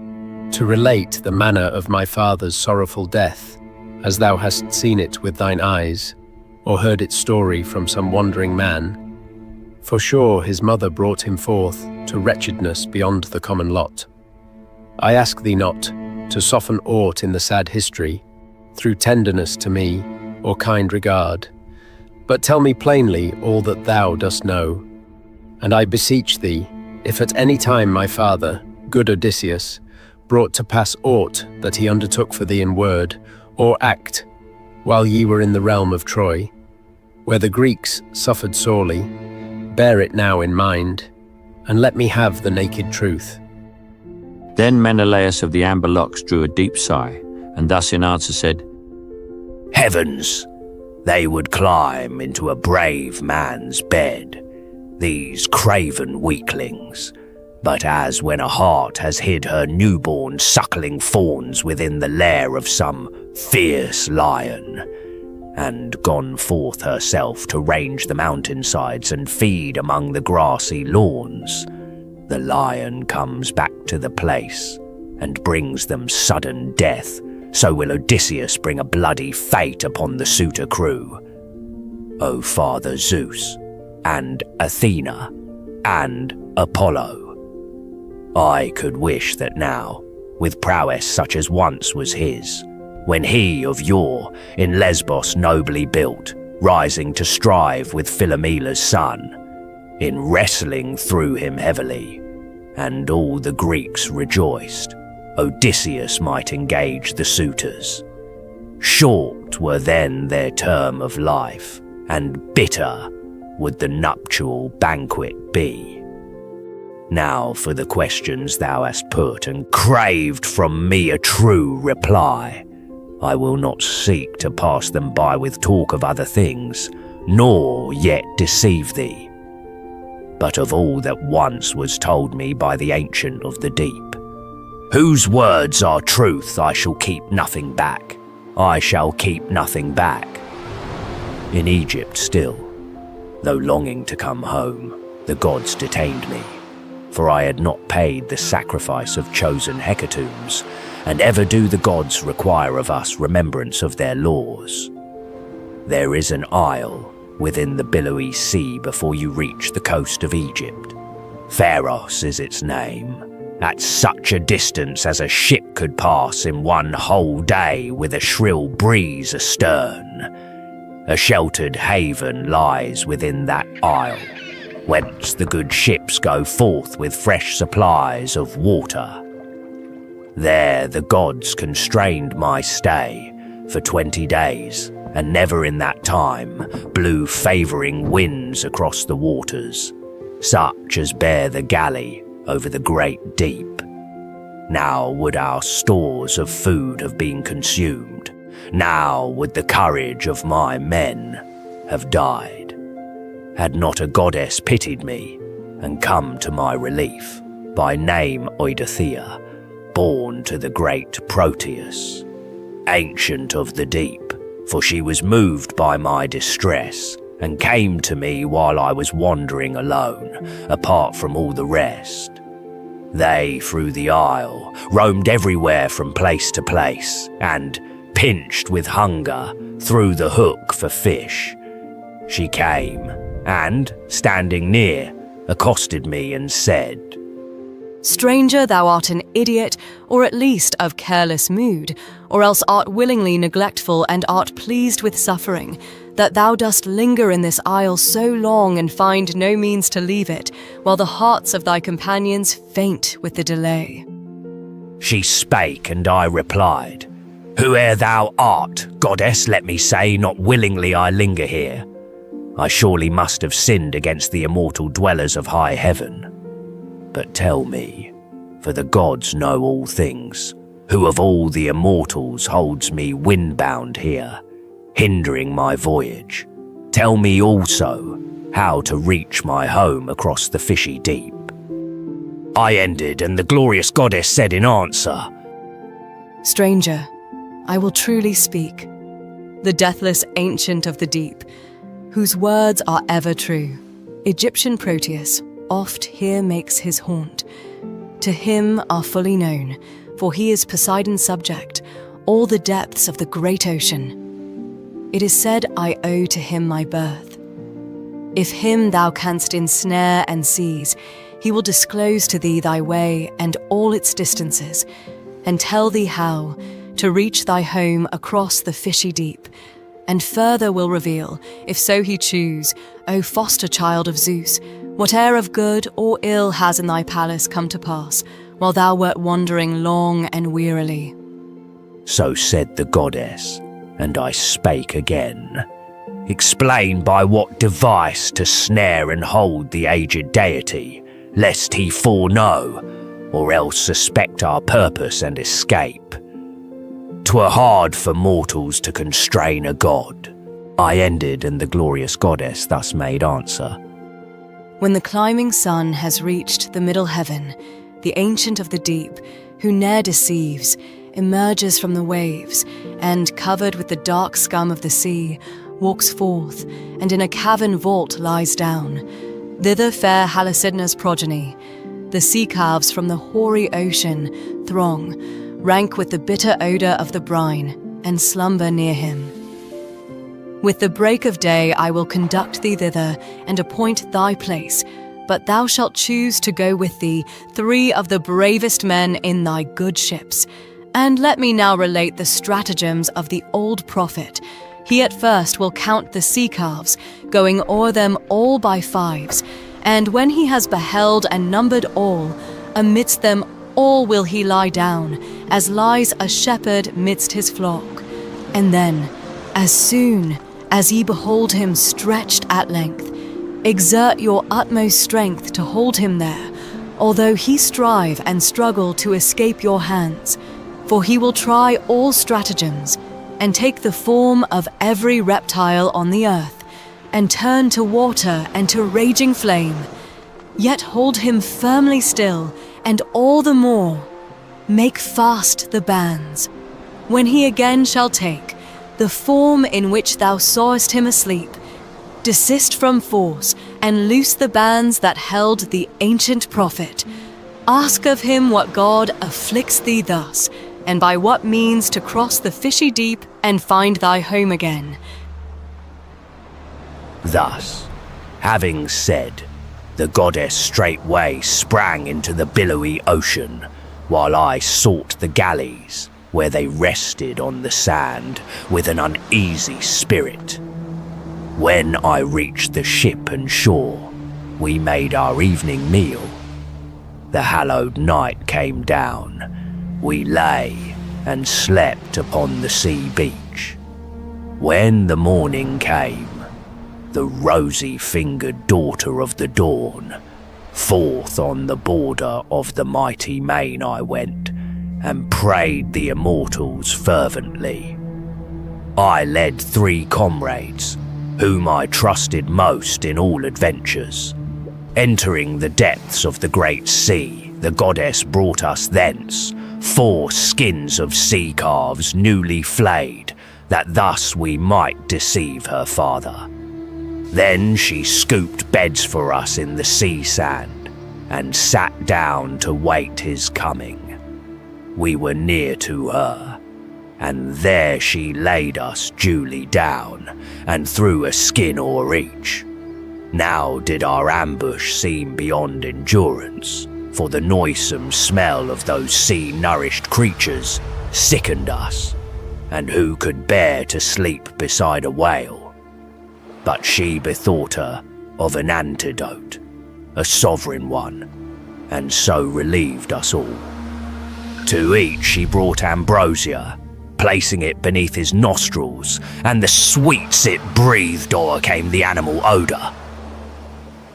to relate the manner of my father's sorrowful death, as thou hast seen it with thine eyes, or heard its story from some wandering man. For sure his mother brought him forth to wretchedness beyond the common lot. I ask thee not to soften aught in the sad history, through tenderness to me, or kind regard, but tell me plainly all that thou dost know. And I beseech thee, if at any time my father, good Odysseus, brought to pass aught that he undertook for thee in word, or act, while ye were in the realm of Troy, where the Greeks suffered sorely, bear it now in mind, and let me have the naked truth. Then Menelaus of the amber locks drew a deep sigh, and thus in answer said, Heavens, they would climb into a brave man's bed, these craven weaklings, but as when a hart has hid her newborn suckling fawns within the lair of some fierce lion, and gone forth herself to range the mountainsides and feed among the grassy lawns, the lion comes back to the place and brings them sudden death, so will Odysseus bring a bloody fate upon the suitor crew. O Father Zeus, and Athena, and Apollo, I could wish that now, with prowess such as once was his, when he of yore in Lesbos nobly built, rising to strive with Philomela's son, in wrestling threw him heavily, and all the Greeks rejoiced, Odysseus might engage the suitors. Short were then their term of life, and bitter would the nuptial banquet be. Now for the questions thou hast put, and craved from me a true reply. I will not seek to pass them by with talk of other things, nor yet deceive thee. But of all that once was told me by the Ancient of the Deep, whose words are truth, I shall keep nothing back. I shall keep nothing back. In Egypt still, though longing to come home, the gods detained me, for I had not paid the sacrifice of chosen hecatombs, and ever do the gods require of us remembrance of their laws. There is an isle within the billowy sea before you reach the coast of Egypt. Pharos is its name, at such a distance as a ship could pass in one whole day with a shrill breeze astern. A sheltered haven lies within that isle, whence the good ships go forth with fresh supplies of water. There the gods constrained my stay for 20 days, and never in that time blew favouring winds across the waters, such as bear the galley over the great deep. Now would our stores of food have been consumed, now would the courage of my men have died, had not a goddess pitied me and come to my relief, by name Odyssea, born to the great Proteus, Ancient of the Deep, for she was moved by my distress, and came to me while I was wandering alone, apart from all the rest. They, through the isle, roamed everywhere from place to place, and, pinched with hunger, threw the hook for fish. She came, and, standing near, accosted me and said, "Stranger, thou art an idiot, or at least of careless mood, or else art willingly neglectful and art pleased with suffering, that thou dost linger in this isle so long and find no means to leave it, while the hearts of thy companions faint with the delay." She spake, and I replied, "Whoe'er thou art, goddess, let me say, not willingly I linger here. I surely must have sinned against the immortal dwellers of high heaven. But tell me, for the gods know all things, who of all the immortals holds me windbound here, hindering my voyage? Tell me also how to reach my home across the fishy deep." I ended, and the glorious goddess said in answer, "Stranger, I will truly speak. The deathless ancient of the deep, whose words are ever true, Egyptian Proteus, oft here makes his haunt. To him are fully known, for he is Poseidon's subject, all the depths of the great ocean. It is said I owe to him my birth. If him thou canst ensnare and seize, he will disclose to thee thy way and all its distances, and tell thee how to reach thy home across the fishy deep, and further will reveal, if so he choose, O foster child of Zeus, whate'er of good or ill has in thy palace come to pass, while thou wert wandering long and wearily." So said the goddess, and I spake again. "Explain by what device to snare and hold the aged deity, lest he foreknow, or else suspect our purpose and escape. 'Twere hard for mortals to constrain a god." I ended, and the glorious goddess thus made answer. "When the climbing sun has reached the middle heaven, the ancient of the deep, who ne'er deceives, emerges from the waves, and, covered with the dark scum of the sea, walks forth, and in a cavern vault lies down. Thither fair Halcydona's progeny, the sea calves from the hoary ocean, throng, rank with the bitter odour of the brine, and slumber near him. With the break of day I will conduct thee thither, and appoint thy place, but thou shalt choose to go with thee 3 of the bravest men in thy good ships. And let me now relate the stratagems of the old prophet. He at first will count the sea calves, going o'er them all by 5s, and when he has beheld and numbered all, amidst them all will he lie down, as lies a shepherd midst his flock. And then, as soon as ye behold him stretched at length, exert your utmost strength to hold him there, although he strive and struggle to escape your hands, for he will try all stratagems, and take the form of every reptile on the earth, and turn to water and to raging flame. Yet hold him firmly still, and all the more make fast the bands. When he again shall take the form in which thou sawest him asleep, desist from force, and loose the bands that held the ancient prophet. Ask of him what god afflicts thee thus, and by what means to cross the fishy deep and find thy home again." Thus, having said, the goddess straightway sprang into the billowy ocean, while I sought the galleys, where they rested on the sand with an uneasy spirit. When I reached the ship and shore, we made our evening meal. The hallowed night came down. We lay and slept upon the sea beach. When the morning came, the rosy-fingered daughter of the dawn, forth on the border of the mighty main I went, and prayed the immortals fervently. I led 3 comrades, whom I trusted most in all adventures. Entering the depths of the great sea, the goddess brought us thence 4 skins of sea calves newly flayed, that thus we might deceive her father. Then she scooped beds for us in the sea sand, and sat down to wait his coming. We were near to her, and there she laid us duly down, and threw a skin o'er each. Now did our ambush seem beyond endurance, for the noisome smell of those sea-nourished creatures sickened us, and who could bear to sleep beside a whale? But she bethought her of an antidote, a sovereign one, and so relieved us all. To each she brought ambrosia, placing it beneath his nostrils, and the sweets it breathed o'ercame the animal odour.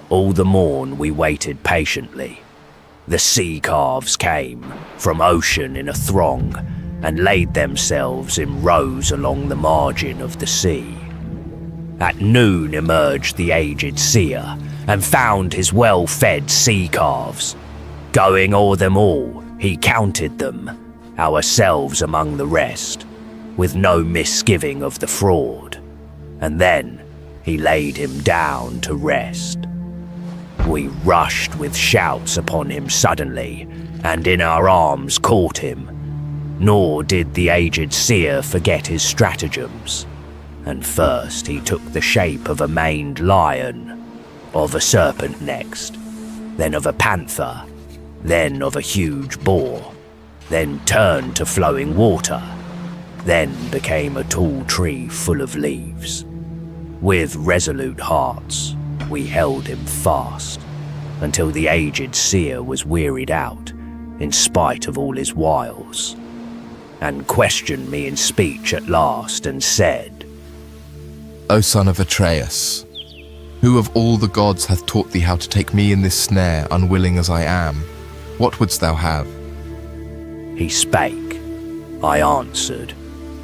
All the morn we waited patiently. The sea calves came from ocean in a throng, and laid themselves in rows along the margin of the sea. At noon emerged the aged seer, and found his well-fed sea calves. Going o'er them all, he counted them, ourselves among the rest, with no misgiving of the fraud, and then he laid him down to rest. We rushed with shouts upon him suddenly, and in our arms caught him, nor did the aged seer forget his stratagems. And first he took the shape of a maned lion, of a serpent next, then of a panther, then of a huge boar, then turned to flowing water, then became a tall tree full of leaves. With resolute hearts, we held him fast, until the aged seer was wearied out, in spite of all his wiles, and questioned me in speech at last, and said, O son of Atreus, who of all the gods hath taught thee how to take me in this snare, unwilling as I am? What wouldst thou have? He spake. I answered,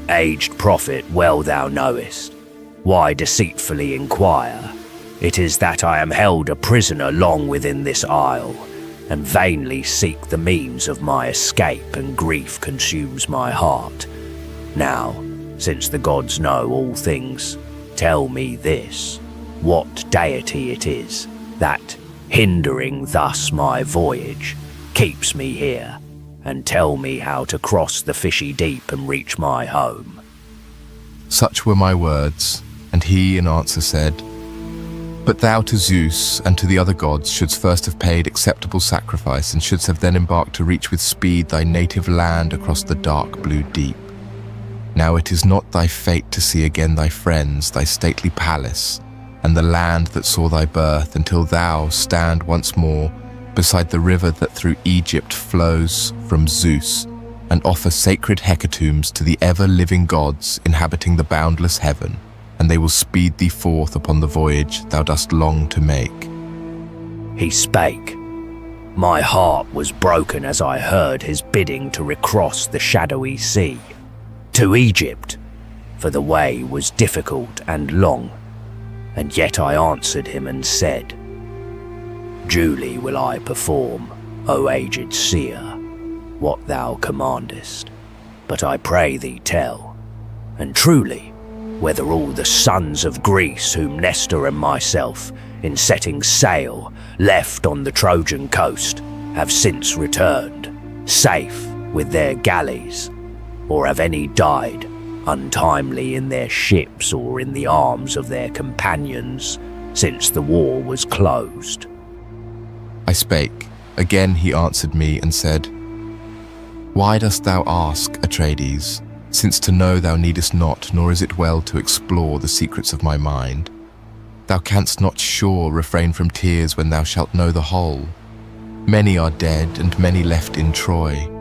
Aged prophet, well thou knowest. Why deceitfully inquire? It is that I am held a prisoner long within this isle, and vainly seek the means of my escape, and grief consumes my heart. Now, since the gods know all things, tell me this, what deity it is that, hindering thus my voyage, keeps me here, and tell me how to cross the fishy deep and reach my home. Such were my words, and he in answer said, But thou to Zeus and to the other gods shouldst first have paid acceptable sacrifice, and shouldst have then embarked to reach with speed thy native land across the dark blue deep. Now it is not thy fate to see again thy friends, thy stately palace, and the land that saw thy birth, until thou stand once more beside the river that through Egypt flows from Zeus, and offer sacred hecatombs to the ever-living gods inhabiting the boundless heaven, and they will speed thee forth upon the voyage thou dost long to make. He spake. My heart was broken as I heard his bidding to recross the shadowy sea, to Egypt, for the way was difficult and long, and yet I answered him and said, Duly will I perform, O aged seer, what thou commandest, but I pray thee tell, and truly, whether all the sons of Greece whom Nestor and myself, in setting sail, left on the Trojan coast, have since returned, safe with their galleys, or have any died untimely in their ships or in the arms of their companions, since the war was closed. I spake. Again he answered me and said, Why dost thou ask, Atreides, since to know thou needest not, nor is it well to explore the secrets of my mind? Thou canst not sure refrain from tears when thou shalt know the whole. Many are dead, and many left in Troy.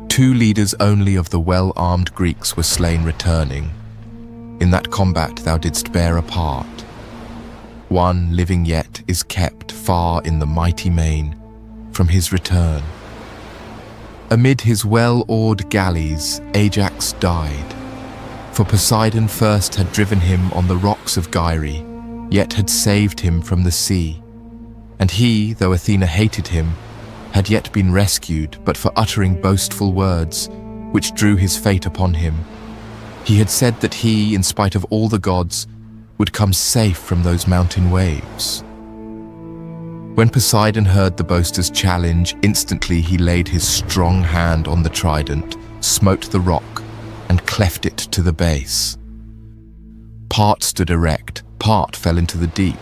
2 leaders only of the well-armed Greeks were slain returning. In that combat thou didst bear a part. One living yet is kept far in the mighty main from his return. Amid his well-oared galleys Ajax died, for Poseidon first had driven him on the rocks of Gyre, yet had saved him from the sea. And he, though Athena hated him, had yet been rescued, but for uttering boastful words, which drew his fate upon him. He had said that he, in spite of all the gods, would come safe from those mountain waves. When Poseidon heard the boaster's challenge, instantly he laid his strong hand on the trident, smote the rock, and cleft it to the base. Part stood erect, part fell into the deep.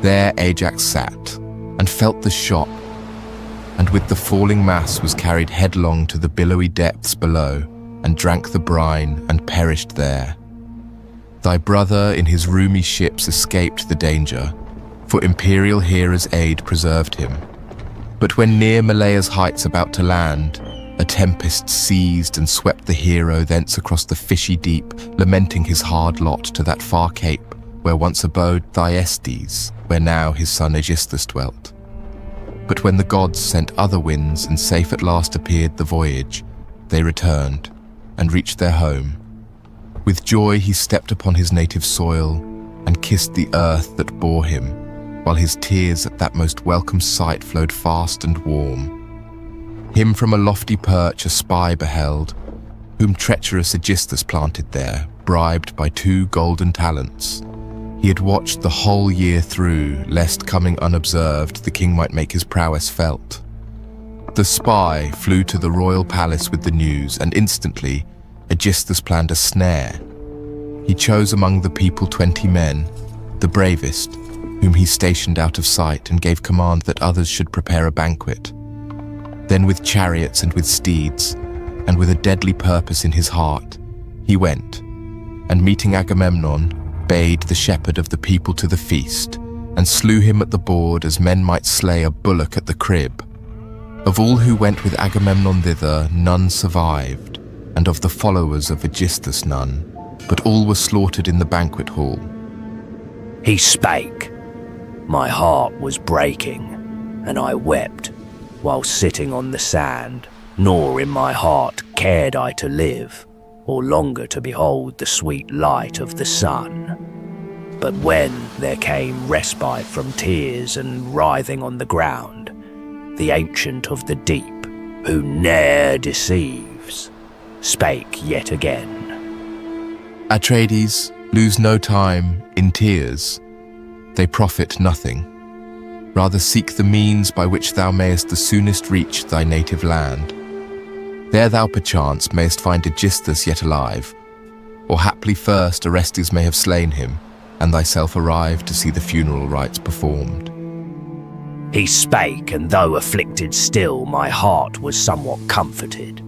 There Ajax sat, and felt the shock, and with the falling mass was carried headlong to the billowy depths below, and drank the brine, and perished there. Thy brother in his roomy ships escaped the danger, for imperial Hera's aid preserved him. But when near Malea's heights about to land, a tempest seized and swept the hero thence across the fishy deep, lamenting his hard lot to that far cape, where once abode Thyestes, where now his son Aegisthus dwelt. But when the gods sent other winds and safe at last appeared the voyage, they returned and reached their home. With joy he stepped upon his native soil and kissed the earth that bore him, while his tears at that most welcome sight flowed fast and warm. Him from a lofty perch a spy beheld, whom treacherous Aegisthus planted there, bribed by 2 golden talents. He had watched the whole year through, lest coming unobserved the king might make his prowess felt. The spy flew to the royal palace with the news, and instantly Aegisthus planned a snare. He chose among the people 20 men, the bravest, whom he stationed out of sight and gave command that others should prepare a banquet. Then with chariots and with steeds, and with a deadly purpose in his heart, he went, and meeting Agamemnon, bade the shepherd of the people to the feast, and slew him at the board as men might slay a bullock at the crib. Of all who went with Agamemnon thither, none survived, and of the followers of Aegisthus none, but all were slaughtered in the banquet hall. He spake. My heart was breaking, and I wept, while sitting on the sand, nor in my heart cared I to live, or longer to behold the sweet light of the sun. But when there came respite from tears and writhing on the ground, the Ancient of the Deep, who ne'er deceives, spake yet again. Atreides, lose no time in tears. They profit nothing. Rather seek the means by which thou mayest the soonest reach thy native land. There thou perchance mayst find Aegisthus yet alive, or haply first Orestes may have slain him, and thyself arrive to see the funeral rites performed. He spake, and though afflicted still, my heart was somewhat comforted.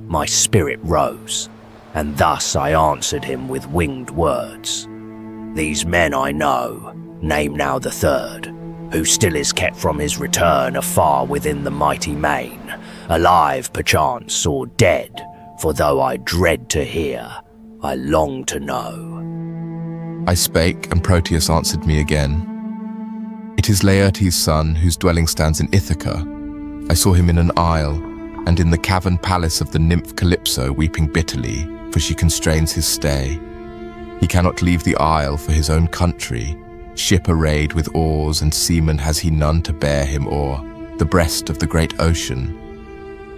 My spirit rose, and thus I answered him with winged words. These men I know, name now the 3rd, who still is kept from his return afar within the mighty main, alive perchance or dead, for though I dread to hear, I long to know. I spake, and Proteus answered me again. It is Laertes' son, whose dwelling stands in Ithaca. I saw him in an isle, and in the cavern palace of the nymph Calypso weeping bitterly, for she constrains his stay. He cannot leave the isle for his own country. Ship arrayed with oars and seamen has he none to bear him o'er the breast of the great ocean.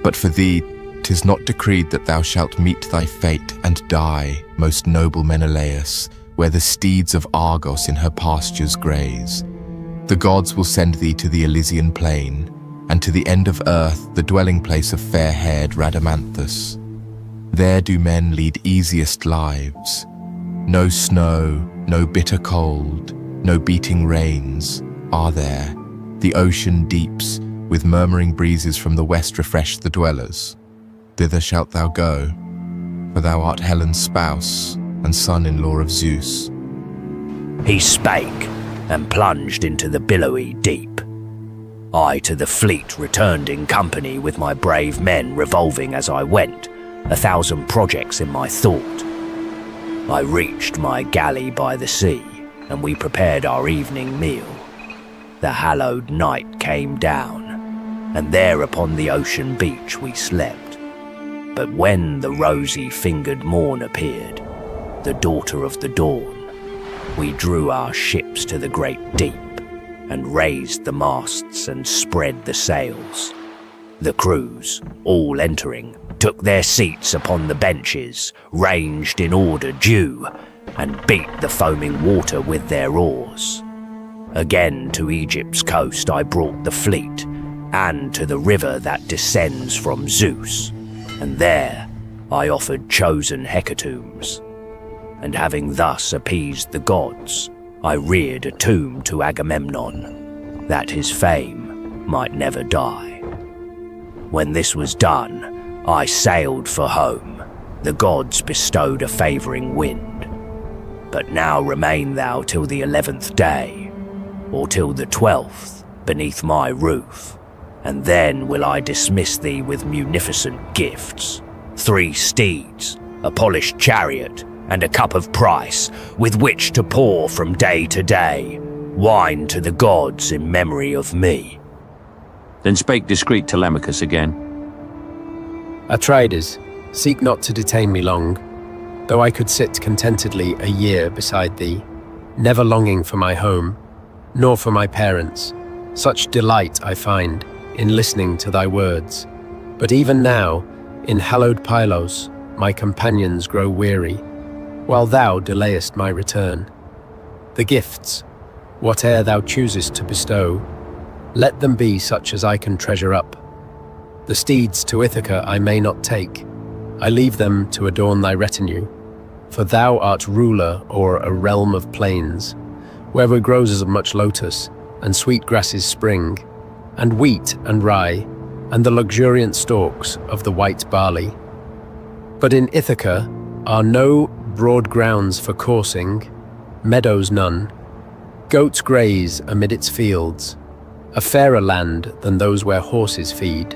But for thee 'tis not decreed that thou shalt meet thy fate and die, most noble Menelaus, where the steeds of Argos in her pastures graze. The gods will send thee to the Elysian plain, and to the end of earth, the dwelling place of fair-haired Rhadamanthus. There do men lead easiest lives. No snow, no bitter cold, no beating rains are there. The ocean deeps, with murmuring breezes from the west refresh the dwellers. Thither shalt thou go, for thou art Helen's spouse and son-in-law of Zeus. He spake, and plunged into the billowy deep. I to the fleet returned in company with my brave men, revolving as I went, 1,000 projects in my thought. I reached my galley by the sea, and we prepared our evening meal. The hallowed night came down, and there upon the ocean beach we slept. But when the rosy-fingered morn appeared, the daughter of the dawn, we drew our ships to the great deep, and raised the masts and spread the sails. The crews, all entering, took their seats upon the benches, ranged in order due, and beat the foaming water with their oars. Again to Egypt's coast I brought the fleet, and to the river that descends from Zeus, and there, I offered chosen hecatombs, and having thus appeased the gods, I reared a tomb to Agamemnon, that his fame might never die. When this was done, I sailed for home. The gods bestowed a favouring wind. But now remain thou till the 11th day, or till the 12th, beneath my roof, and then will I dismiss thee with munificent gifts, 3 steeds, a polished chariot, and a cup of price, with which to pour from day to day wine to the gods in memory of me. Then spake discreet Telemachus again. Atreides, seek not to detain me long, though I could sit contentedly a year beside thee, never longing for my home, nor for my parents. Such delight I find in listening to thy words. But even now, in hallowed Pylos, my companions grow weary, while thou delayest my return. The gifts, whate'er thou choosest to bestow, let them be such as I can treasure up. The steeds to Ithaca I may not take, I leave them to adorn thy retinue, for thou art ruler o'er a realm of plains, where grows as much lotus, and sweet grasses spring, and wheat and rye, and the luxuriant stalks of the white barley. But in Ithaca are no broad grounds for coursing, meadows none. Goats graze amid its fields, a fairer land than those where horses feed.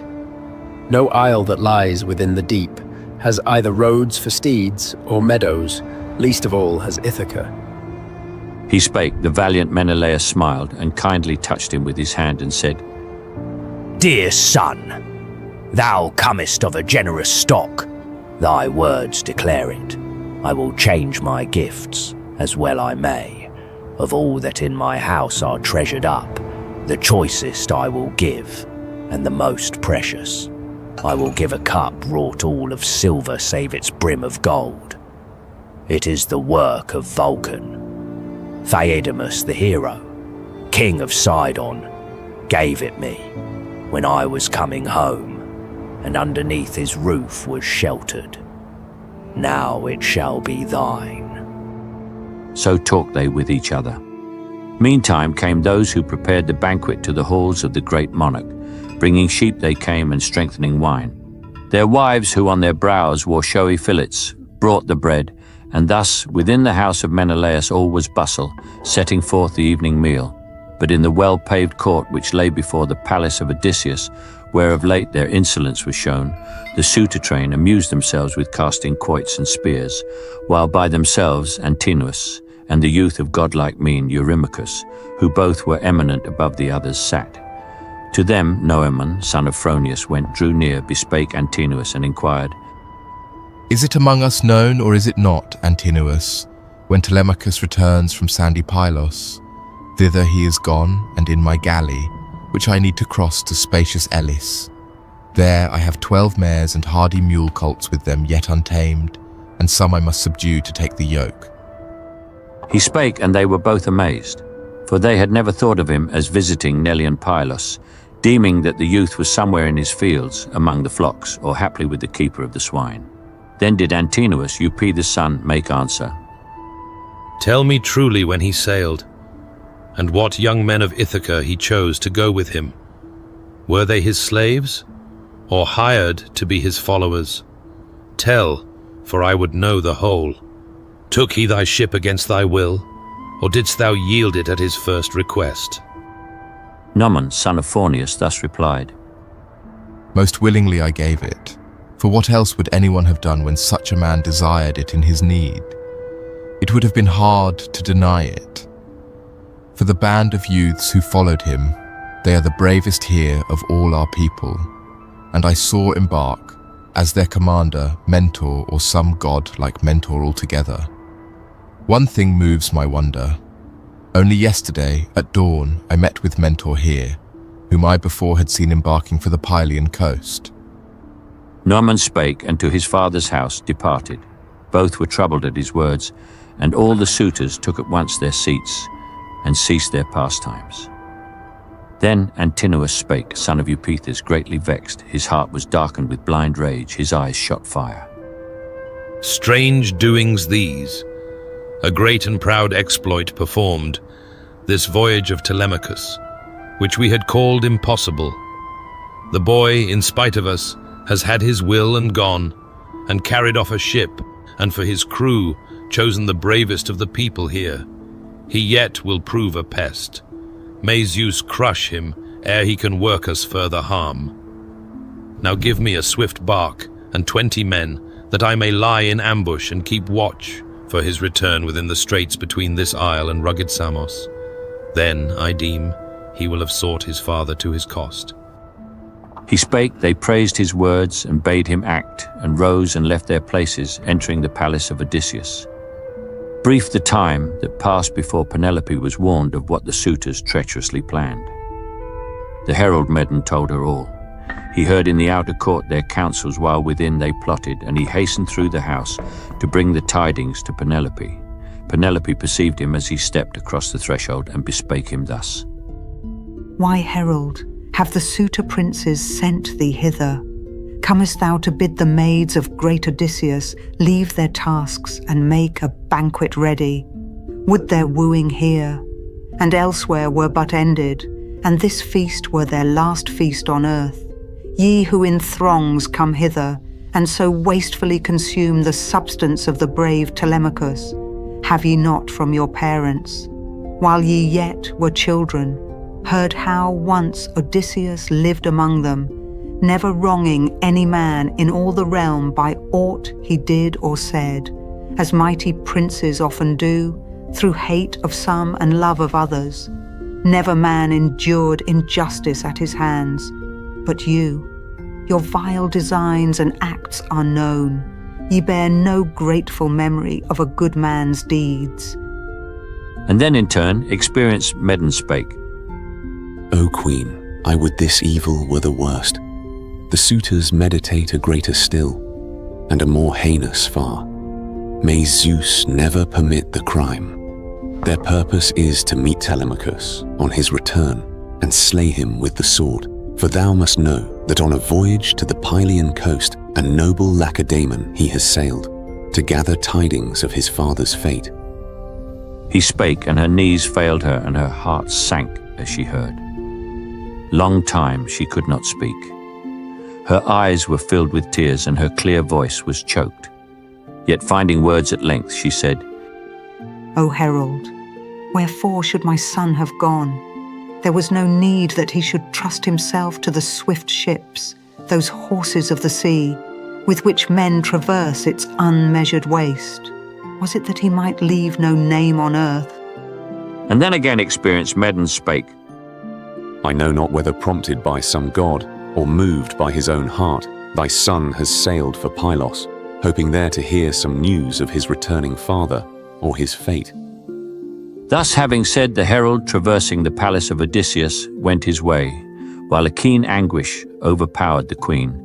No isle that lies within the deep has either roads for steeds or meadows, least of all has Ithaca. He spake, the valiant Menelaus smiled, and kindly touched him with his hand, and said, Dear son, thou comest of a generous stock. Thy words declare it. I will change my gifts, as well I may. Of all that in my house are treasured up, the choicest I will give, and the most precious. I will give a cup wrought all of silver save its brim of gold. It is the work of Vulcan. Phaeacius the hero, king of Sidon, gave it me when I was coming home, and underneath his roof was sheltered. Now it shall be thine. So talked they with each other. Meantime came those who prepared the banquet to the halls of the great monarch. Bringing sheep they came, and strengthening wine. Their wives, who on their brows wore showy fillets, brought the bread, and thus within the house of Menelaus all was bustle, setting forth the evening meal. But in the well-paved court which lay before the palace of Odysseus, where of late their insolence was shown, the suitor train amused themselves with casting quoits and spears, while by themselves Antinous and the youth of godlike mien Eurymachus, who both were eminent above the others, sat. To them Noemon, son of Phronius, drew near, bespake Antinous, and inquired, Is it among us known, or is it not, Antinous, when Telemachus returns from sandy Pylos? Thither he is gone, and in my galley, which I need to cross to spacious Elis. There I have 12 mares and hardy mule colts with them yet untamed, and some I must subdue to take the yoke. He spake, and they were both amazed, for they had never thought of him as visiting Nelean Pylos, deeming that the youth was somewhere in his fields, among the flocks, or haply with the keeper of the swine. Then did Antinous, Eupeithes' son, make answer. Tell me truly when he sailed, and what young men of Ithaca he chose to go with him. Were they his slaves, or hired to be his followers? Tell, for I would know the whole. Took he thy ship against thy will, or didst thou yield it at his first request? Noemon, son of Phronius, thus replied, Most willingly I gave it, for what else would anyone have done when such a man desired it in his need? It would have been hard to deny it. For the band of youths who followed him, they are the bravest here of all our people, and I saw embark, as their commander, Mentor, or some god like Mentor altogether. One thing moves my wonder. Only yesterday, at dawn, I met with Mentor here, whom I before had seen embarking for the Pylian coast. Noemon spake, and to his father's house departed. Both were troubled at his words, and all the suitors took at once their seats, and ceased their pastimes. Then Antinous spake, son of Eupeithes, greatly vexed. His heart was darkened with blind rage, his eyes shot fire. Strange doings these, a great and proud exploit performed, this voyage of Telemachus, which we had called impossible. The boy, in spite of us, has had his will and gone, and carried off a ship, and for his crew chosen the bravest of the people here. He yet will prove a pest. May Zeus crush him ere he can work us further harm. Now give me a swift bark and 20 men, that I may lie in ambush and keep watch for his return within the straits between this isle and rugged Samos. Then, I deem, he will have sought his father to his cost. He spake, they praised his words, and bade him act, and rose and left their places, entering the palace of Odysseus. Brief the time that passed before Penelope was warned of what the suitors treacherously planned. The herald Medon told her all. He heard in the outer court their counsels while within they plotted, and he hastened through the house to bring the tidings to Penelope. Penelope perceived him as he stepped across the threshold and bespake him thus. Why, herald, have the suitor princes sent thee hither? Comest thou to bid the maids of great Odysseus leave their tasks and make a banquet ready? Would their wooing here and elsewhere were but ended, and this feast were their last feast on earth? Ye who in throngs come hither, and so wastefully consume the substance of the brave Telemachus, have ye not from your parents, while ye yet were children, heard how once Odysseus lived among them, never wronging any man in all the realm by aught he did or said, as mighty princes often do, through hate of some and love of others? Never man endured injustice at his hands, but you, your vile designs and acts are known. Ye bear no grateful memory of a good man's deeds. And then in turn, experienced Medon spake. O Queen, I would this evil were the worst. The suitors meditate a greater still, and a more heinous far. May Zeus never permit the crime. Their purpose is to meet Telemachus on his return and slay him with the sword. For thou must know that on a voyage to the Pylian coast, a noble Lacedaemon he has sailed, to gather tidings of his father's fate. He spake, and her knees failed her, and her heart sank as she heard. Long time she could not speak. Her eyes were filled with tears, and her clear voice was choked. Yet finding words at length, she said, O herald, wherefore should my son have gone? There was no need that he should trust himself to the swift ships, those horses of the sea, with which men traverse its unmeasured waste. Was it that he might leave no name on earth? And then again experienced Medon spake. I know not whether prompted by some god, or moved by his own heart, thy son has sailed for Pylos, hoping there to hear some news of his returning father, or his fate. Thus having said, the herald, traversing the palace of Odysseus, went his way, while a keen anguish overpowered the queen,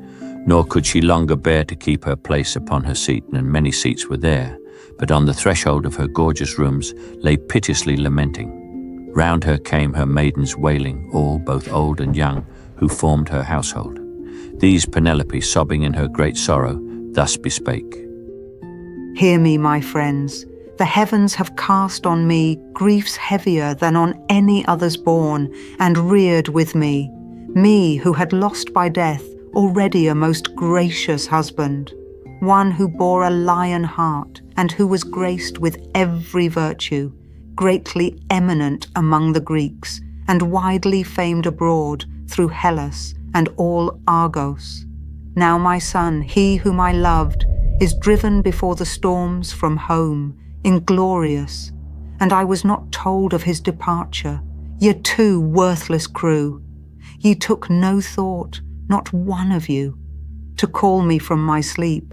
nor could she longer bear to keep her place upon her seat, and many seats were there, but on the threshold of her gorgeous rooms lay piteously lamenting. Round her came her maidens wailing, all, both old and young, who formed her household. These Penelope, sobbing in her great sorrow, thus bespake. Hear me, my friends. The heavens have cast on me griefs heavier than on any others born and reared with me, me who had lost by death already a most gracious husband, one who bore a lion heart and who was graced with every virtue, greatly eminent among the Greeks and widely famed abroad through Hellas and all Argos. Now my son, he whom I loved, is driven before the storms from home, inglorious, and I was not told of his departure, ye too worthless crew. Ye took no thought, not one of you, to call me from my sleep,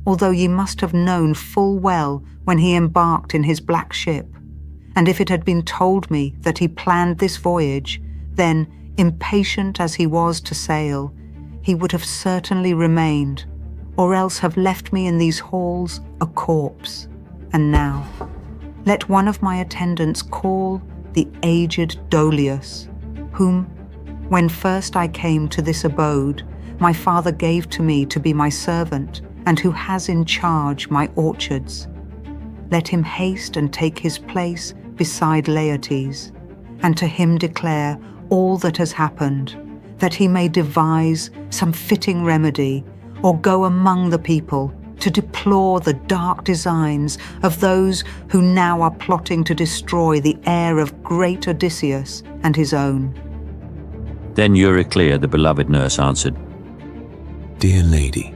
although ye must have known full well when he embarked in his black ship. And if it had been told me that he planned this voyage, then, impatient as he was to sail, he would have certainly remained, or else have left me in these halls a corpse. And now, let one of my attendants call the aged Dolius, whom, when first I came to this abode, my father gave to me to be my servant, and who has in charge my orchards. Let him haste and take his place beside Laertes, and to him declare all that has happened, that he may devise some fitting remedy, or go among the people to deplore the dark designs of those who now are plotting to destroy the heir of great Odysseus and his own. Then Euryclea, the beloved nurse, answered, Dear lady,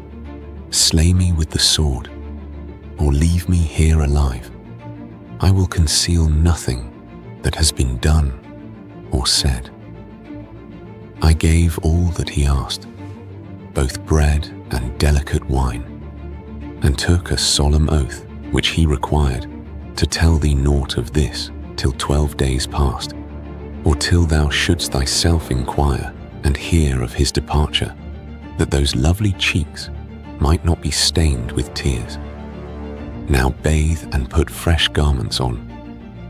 slay me with the sword, or leave me here alive. I will conceal nothing that has been done or said. I gave all that he asked, both bread and delicate wine, and took a solemn oath which he required, to tell thee naught of this till 12 days past, or till thou shouldst thyself inquire and hear of his departure, that those lovely cheeks might not be stained with tears. Now bathe and put fresh garments on,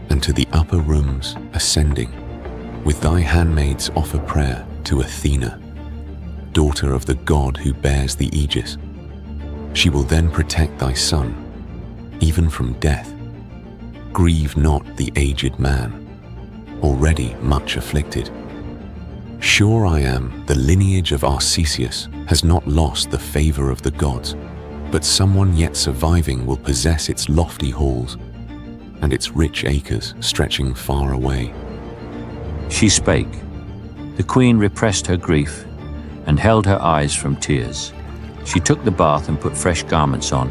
and to the upper rooms ascending, with thy handmaids offer prayer to Athena, daughter of the god who bears the aegis. She will then protect thy son, even from death. Grieve not the aged man, already much afflicted. Sure I am the lineage of Arcesius has not lost the favor of the gods, but someone yet surviving will possess its lofty halls, and its rich acres stretching far away. She spake. The queen repressed her grief, and held her eyes from tears. She took the bath and put fresh garments on,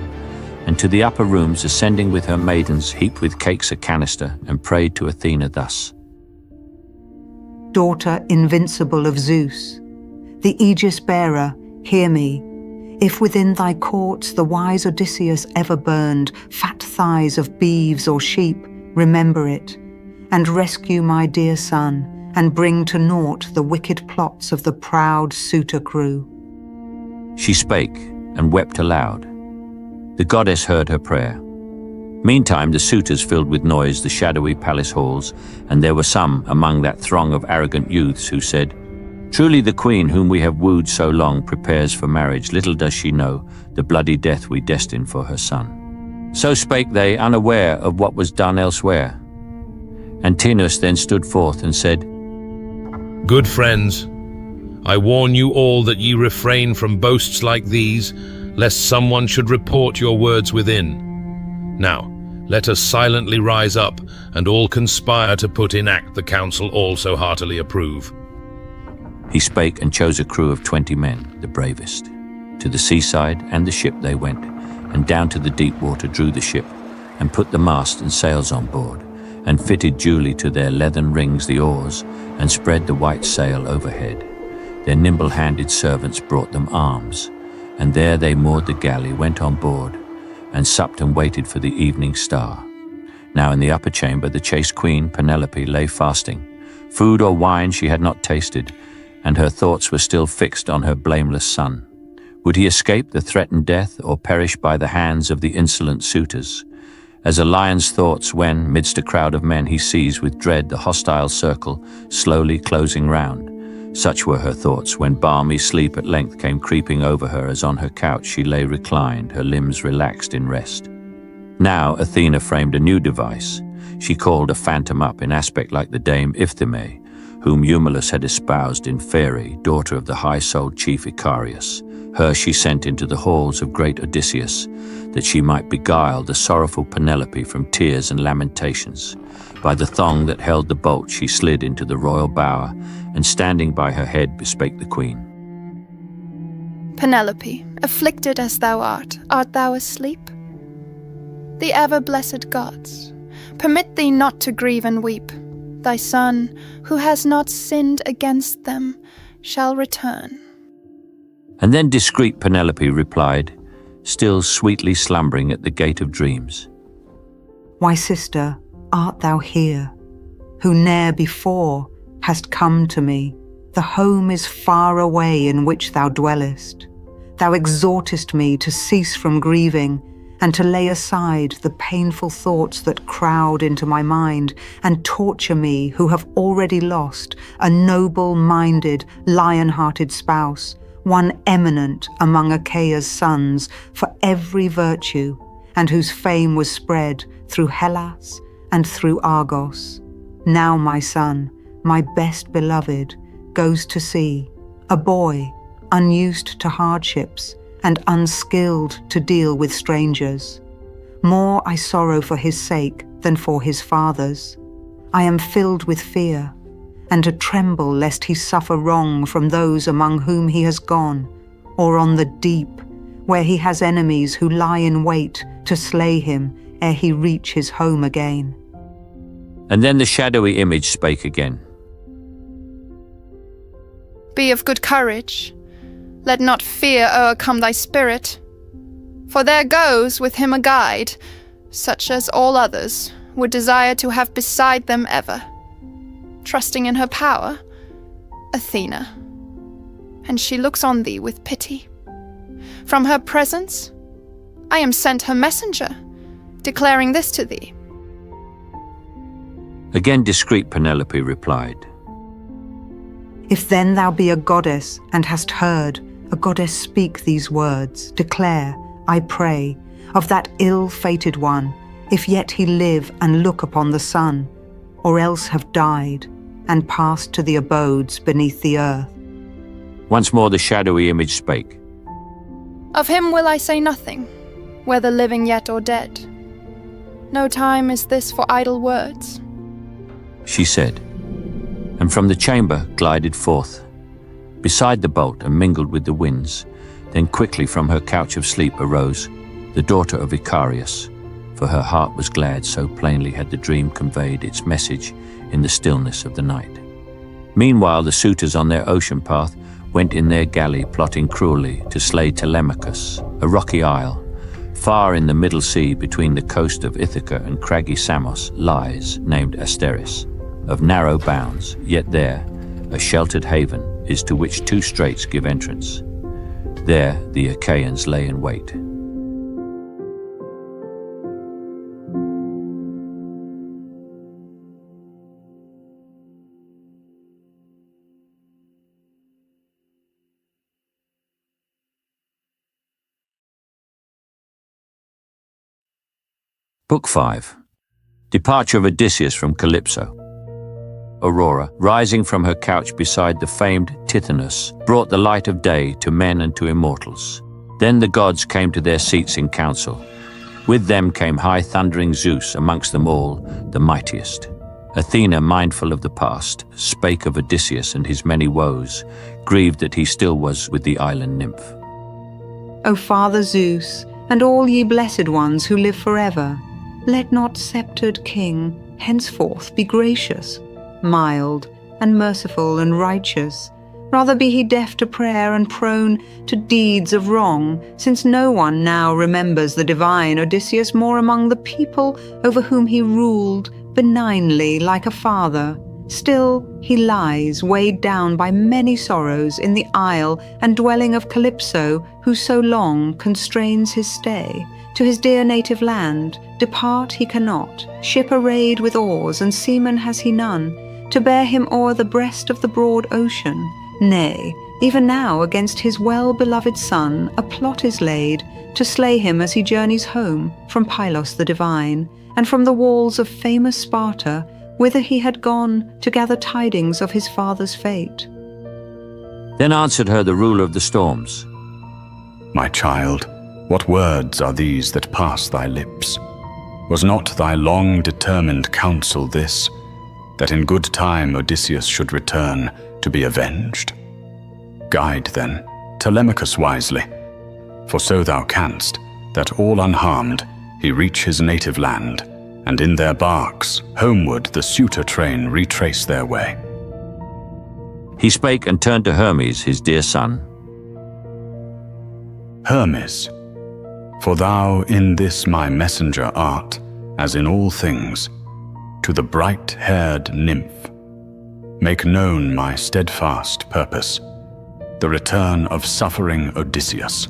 and to the upper rooms ascending with her maidens, heaped with cakes a canister, and prayed to Athena thus. Daughter invincible of Zeus, the aegis-bearer, hear me. If within thy courts the wise Odysseus ever burned fat thighs of beeves or sheep, remember it, and rescue my dear son, and bring to naught the wicked plots of the proud suitor crew. She spake, and wept aloud. The goddess heard her prayer. Meantime the suitors filled with noise the shadowy palace halls, and there were some among that throng of arrogant youths who said, Truly the queen whom we have wooed so long prepares for marriage. Little does she know the bloody death we destine for her son. So spake they, unaware of what was done elsewhere. Antinous then stood forth and said, Good friends, I warn you all that ye refrain from boasts like these, lest someone should report your words within. Now, let us silently rise up, and all conspire to put in act the counsel all so heartily approve. He spake and chose a crew of 20 men, the bravest. To the seaside and the ship they went, and down to the deep water drew the ship, and put the mast and sails on board, and fitted duly to their leathern rings the oars, and spread the white sail overhead. Their nimble-handed servants brought them arms, and there they moored the galley, went on board, and supped and waited for the evening star. Now in the upper chamber the chaste queen, Penelope, lay fasting. Food or wine she had not tasted, and her thoughts were still fixed on her blameless son. Would he escape the threatened death, or perish by the hands of the insolent suitors? As a lion's thoughts when, midst a crowd of men, he sees with dread the hostile circle slowly closing round, such were her thoughts when balmy sleep at length came creeping over her, as on her couch she lay reclined, her limbs relaxed in rest. Now Athena framed a new device. She called a phantom up in aspect like the dame Iphtime, whom Eumelus had espoused in Phaeacia, daughter of the high-souled chief Icarius. Her she sent into the halls of great Odysseus, that she might beguile the sorrowful Penelope from tears and lamentations. By the thong that held the bolt she slid into the royal bower, and standing by her head bespake the queen. Penelope, afflicted as thou art thou asleep? The ever-blessed gods, permit thee not to grieve and weep. Thy son, who has not sinned against them, shall return. And then discreet Penelope replied, still sweetly slumbering at the gate of dreams. Why, sister, art thou here, who ne'er before hast come to me? The home is far away in which thou dwellest. Thou exhortest me to cease from grieving, and to lay aside the painful thoughts that crowd into my mind and torture me, who have already lost a noble-minded, lion-hearted spouse, one eminent among Achaea's sons for every virtue, and whose fame was spread through Hellas and through Argos. Now my son, my best beloved, goes to sea, a boy, unused to hardships and unskilled to deal with strangers. More I sorrow for his sake than for his father's. I am filled with fear, and a tremble lest he suffer wrong from those among whom he has gone, or on the deep, where he has enemies who lie in wait to slay him ere he reach his home again. And then the shadowy image spake again. Be of good courage. Let not fear o'ercome thy spirit. For there goes with him a guide, such as all others would desire to have beside them ever. Trusting in her power, Athena. And she looks on thee with pity. From her presence, I am sent her messenger, declaring this to thee. Again discreet Penelope replied, If then thou be a goddess, and hast heard a goddess speak these words, declare, I pray, of that ill-fated one, if yet he live and look upon the sun, or else have died, and passed to the abodes beneath the earth. Once more the shadowy image spake. Of him will I say nothing, whether living yet or dead. No time is this for idle words. She said, and from the chamber glided forth, beside the bolt and mingled with the winds. Then quickly from her couch of sleep arose the daughter of Icarius, for her heart was glad, so plainly had the dream conveyed its message in the stillness of the night. Meanwhile the suitors on their ocean path went in their galley, plotting cruelly to slay Telemachus, a rocky isle. Far in the middle sea between the coast of Ithaca and craggy Samos lies, named Asteris, of narrow bounds, yet there a sheltered haven is to which two straits give entrance. There the Achaeans lay in wait. Book 5. Departure of Odysseus from Calypso. Aurora, rising from her couch beside the famed Tithonus, brought the light of day to men and to immortals. Then the gods came to their seats in council. With them came high thundering Zeus, amongst them all the mightiest. Athena, mindful of the past, spake of Odysseus and his many woes, grieved that he still was with the island nymph. O Father Zeus, and all ye blessed ones who live forever, let not sceptred king henceforth be gracious, mild, and merciful and righteous. Rather be he deaf to prayer and prone to deeds of wrong, since no one now remembers the divine Odysseus more among the people over whom he ruled benignly like a father. Still he lies weighed down by many sorrows in the isle and dwelling of Calypso, who so long constrains his stay. To his dear native land depart he cannot, ship arrayed with oars, and seamen has he none, to bear him o'er the breast of the broad ocean. Nay, even now against his well-beloved son a plot is laid, to slay him as he journeys home from Pylos the divine, and from the walls of famous Sparta, whither he had gone to gather tidings of his father's fate. Then answered her the ruler of the storms. My child, what words are these that pass thy lips? Was not thy long-determined counsel this, that in good time Odysseus should return to be avenged? Guide, then, Telemachus wisely, for so thou canst, that all unharmed he reach his native land, and in their barks homeward the suitor train retrace their way. He spake and turned to Hermes, his dear son. Hermes, for thou in this my messenger art, as in all things, to the bright-haired nymph. Make known my steadfast purpose, the return of suffering Odysseus.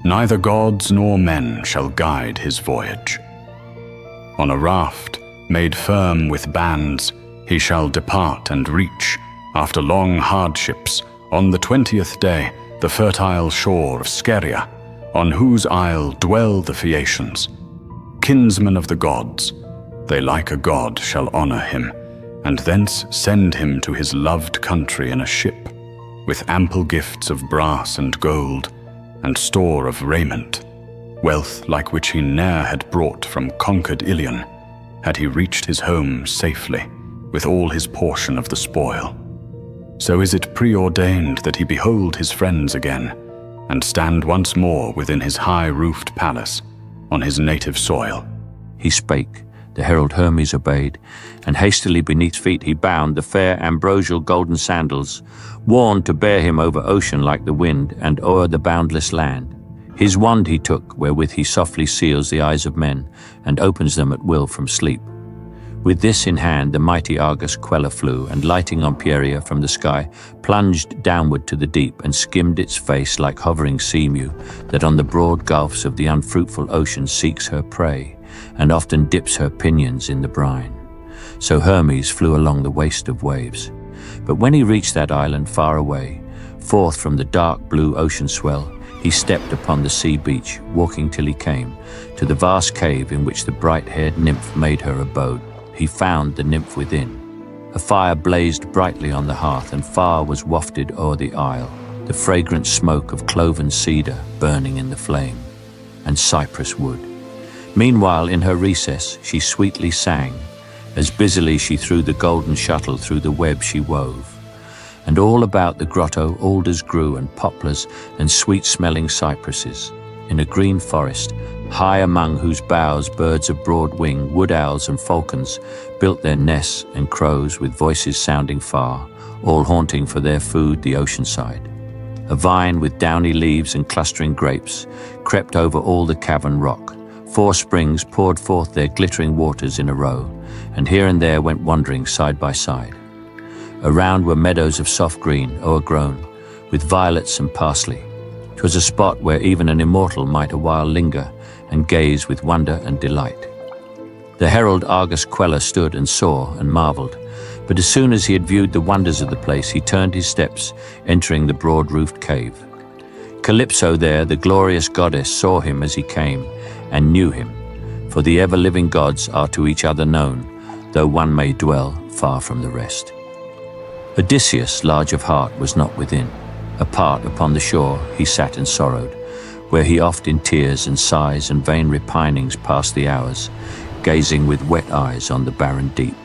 Neither gods nor men shall guide his voyage. On a raft made firm with bands, he shall depart and reach, after long hardships, on the 20th day, the fertile shore of Scheria, on whose isle dwell the Phaeacians. Kinsmen of the gods, they like a god shall honor him, and thence send him to his loved country in a ship, with ample gifts of brass and gold, and store of raiment, wealth like which he ne'er had brought from conquered Ilion, had he reached his home safely, with all his portion of the spoil. So is it preordained that he behold his friends again, and stand once more within his high-roofed palace, on his native soil. He spake, the herald Hermes obeyed, and hastily beneath feet he bound the fair ambrosial golden sandals, worn to bear him over ocean like the wind, and o'er the boundless land. His wand he took, wherewith he softly seals the eyes of men, and opens them at will from sleep. With this in hand the mighty Argus Queller flew, and lighting on Pieria from the sky, plunged downward to the deep, and skimmed its face like hovering sea-mew, that on the broad gulfs of the unfruitful ocean seeks her prey, and often dips her pinions in the brine. So Hermes flew along the waste of waves. But when he reached that island far away, forth from the dark blue ocean swell, he stepped upon the sea beach, walking till he came to the vast cave in which the bright-haired nymph made her abode. He found the nymph within. A fire blazed brightly on the hearth, and far was wafted o'er the isle the fragrant smoke of cloven cedar burning in the flame, and cypress wood. Meanwhile in her recess she sweetly sang, as busily she threw the golden shuttle through the web she wove. And all about the grotto alders grew, and poplars, and sweet-smelling cypresses. In a green forest, high among whose boughs birds of broad wing, wood owls and falcons, built their nests, and crows with voices sounding far, all haunting for their food the ocean side. A vine with downy leaves and clustering grapes crept over all the cavern rock. 4 springs poured forth their glittering waters in a row, and here and there went wandering side by side. Around were meadows of soft green, o'ergrown with violets and parsley. 'Twas a spot where even an immortal might a while linger and gaze with wonder and delight. The herald Argus Queller stood and saw and marveled, but as soon as he had viewed the wonders of the place, he turned his steps, entering the broad-roofed cave. Calypso there, the glorious goddess, saw him as he came, and knew him, for the ever-living gods are to each other known, though one may dwell far from the rest. Odysseus, large of heart, was not within. Apart upon the shore he sat and sorrowed, where he oft in tears and sighs and vain repinings passed the hours, gazing with wet eyes on the barren deep.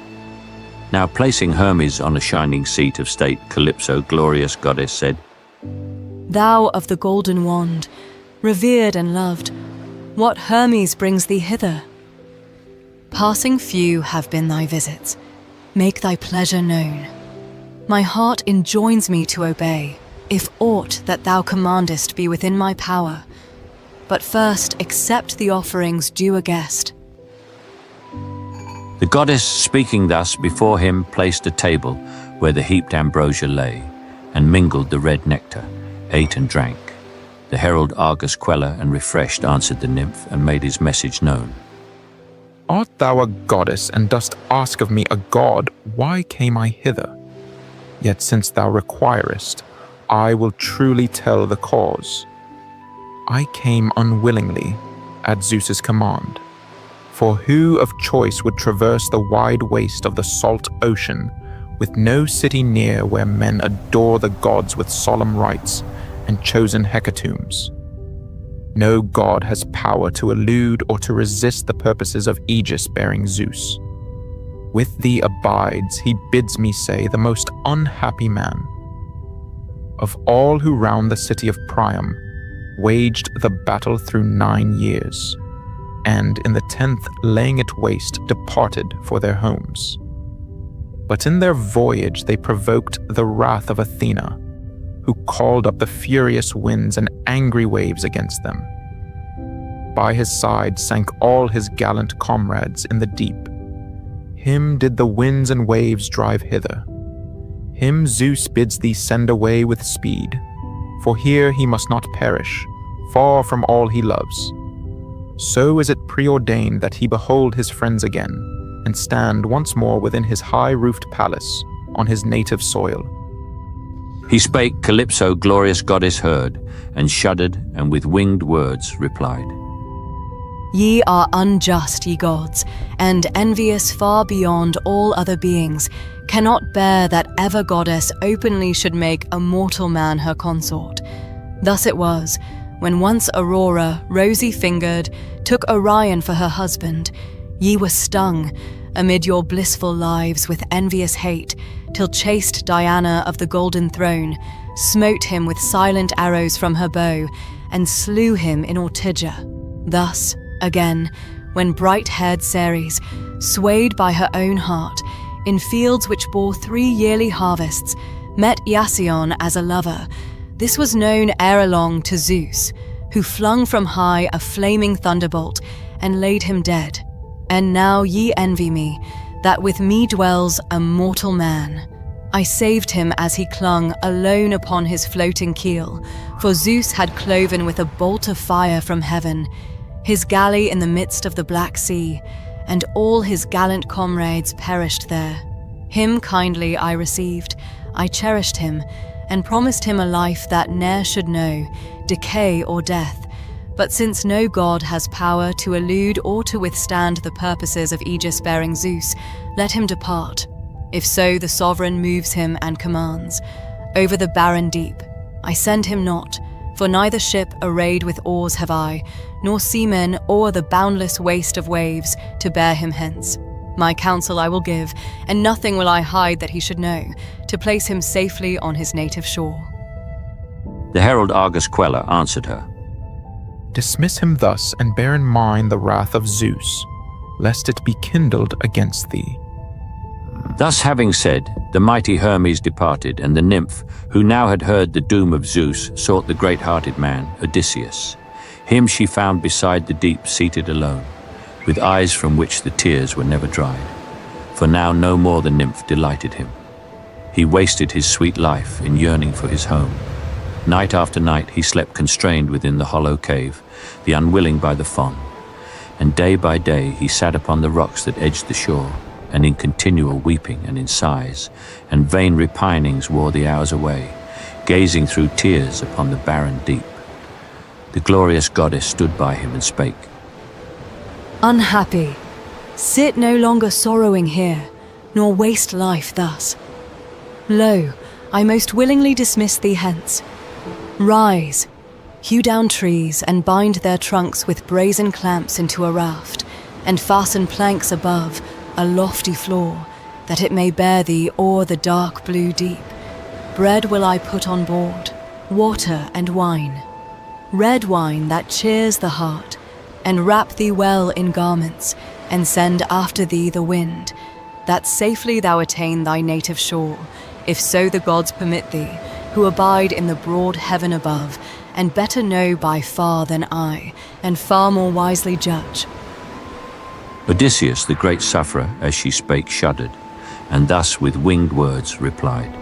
Now placing Hermes on a shining seat of state, Calypso, glorious goddess, said, Thou of the golden wand, revered and loved, what Hermes brings thee hither? Passing few have been thy visits. Make thy pleasure known. My heart enjoins me to obey, if aught that thou commandest be within my power. But first accept the offerings due a guest. The goddess, speaking thus, before him placed a table where the heaped ambrosia lay, and mingled the red nectar, ate and drank. The herald Argus Queller, and refreshed, answered the nymph, and made his message known. Art thou a goddess, and dost ask of me a god, why came I hither? Yet since thou requirest, I will truly tell the cause. I came unwillingly, at Zeus's command. For who of choice would traverse the wide waste of the salt ocean, with no city near where men adore the gods with solemn rites and chosen hecatombs? No god has power to elude or to resist the purposes of Aegis-bearing Zeus. With thee abides, he bids me say, the most unhappy man. Of all who round the city of Priam waged the battle through 9 years, and in the 10th, laying it waste, departed for their homes. But in their voyage they provoked the wrath of Athena, who called up the furious winds and angry waves against them. By his side sank all his gallant comrades in the deep. Him did the winds and waves drive hither. Him Zeus bids thee send away with speed, for here he must not perish, far from all he loves. So is it preordained that he behold his friends again, and stand once more within his high-roofed palace on his native soil. He spake, Calypso, glorious goddess, heard, and shuddered, and with winged words replied. Ye are unjust, ye gods, and envious far beyond all other beings, cannot bear that ever goddess openly should make a mortal man her consort. Thus it was, when once Aurora, rosy-fingered, took Orion for her husband, ye were stung, amid your blissful lives, with envious hate, till chaste Diana of the golden throne smote him with silent arrows from her bow, and slew him in Ortygia. Thus, again, when bright-haired Ceres, swayed by her own heart, in fields which bore 3 yearly harvests, met Iasion as a lover, this was known ere long to Zeus, who flung from high a flaming thunderbolt, and laid him dead. And now ye envy me, that with me dwells a mortal man. I saved him as he clung alone upon his floating keel, for Zeus had cloven with a bolt of fire from heaven his galley in the midst of the Black Sea, and all his gallant comrades perished there. Him kindly I received, I cherished him, and promised him a life that ne'er should know decay or death. But since no god has power to elude or to withstand the purposes of Aegis-bearing Zeus, let him depart. If so the sovereign moves him and commands. Over the barren deep I send him not, for neither ship arrayed with oars have I, nor seamen o'er the boundless waste of waves to bear him hence. My counsel I will give, and nothing will I hide that he should know, to place him safely on his native shore. The herald Argus Queller answered her. Dismiss him thus, and bear in mind the wrath of Zeus, lest it be kindled against thee. Thus having said, the mighty Hermes departed, and the nymph, who now had heard the doom of Zeus, sought the great-hearted man, Odysseus. Him she found beside the deep, seated alone, with eyes from which the tears were never dried. For now no more the nymph delighted him. He wasted his sweet life in yearning for his home. Night after night he slept constrained within the hollow cave, the unwilling by the fond. And day by day he sat upon the rocks that edged the shore, and in continual weeping and in sighs, and vain repinings wore the hours away, gazing through tears upon the barren deep. The glorious goddess stood by him and spake. Unhappy, sit no longer sorrowing here, nor waste life thus. Lo, I most willingly dismiss thee hence. Rise, hew down trees, and bind their trunks with brazen clamps into a raft, and fasten planks above a lofty floor, that it may bear thee o'er the dark blue deep. Bread will I put on board, water and wine, red wine that cheers the heart, and wrap thee well in garments, and send after thee the wind, that safely thou attain thy native shore, if so the gods permit thee, who abide in the broad heaven above, and better know by far than I, and far more wisely judge. Odysseus, the great sufferer, as she spake, shuddered, and thus with winged words replied.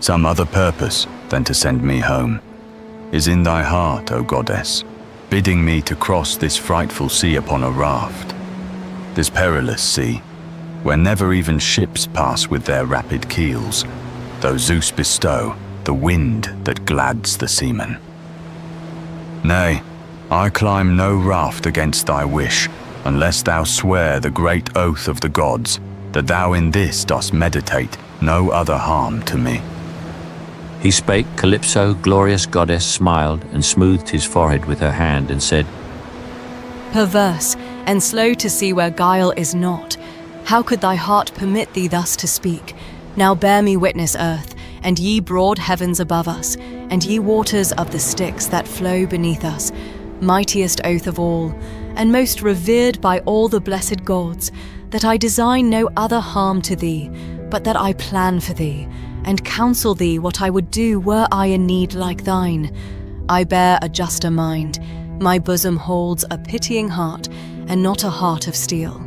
Some other purpose than to send me home is in thy heart, O goddess, bidding me to cross this frightful sea upon a raft, this perilous sea, where never even ships pass with their rapid keels, though Zeus bestow the wind that glads the seamen. Nay, I climb no raft against thy wish, unless thou swear the great oath of the gods, that thou in this dost meditate no other harm to me. He spake, Calypso, glorious goddess, smiled, and smoothed his forehead with her hand, and said, Perverse, and slow to see where guile is not, how could thy heart permit thee thus to speak? Now bear me witness, earth, and ye broad heavens above us, and ye waters of the Styx that flow beneath us, mightiest oath of all, and most revered by all the blessed gods, that I design no other harm to thee, but that I plan for thee, and counsel thee what I would do were I in need like thine. I bear a juster mind, my bosom holds a pitying heart, and not a heart of steel.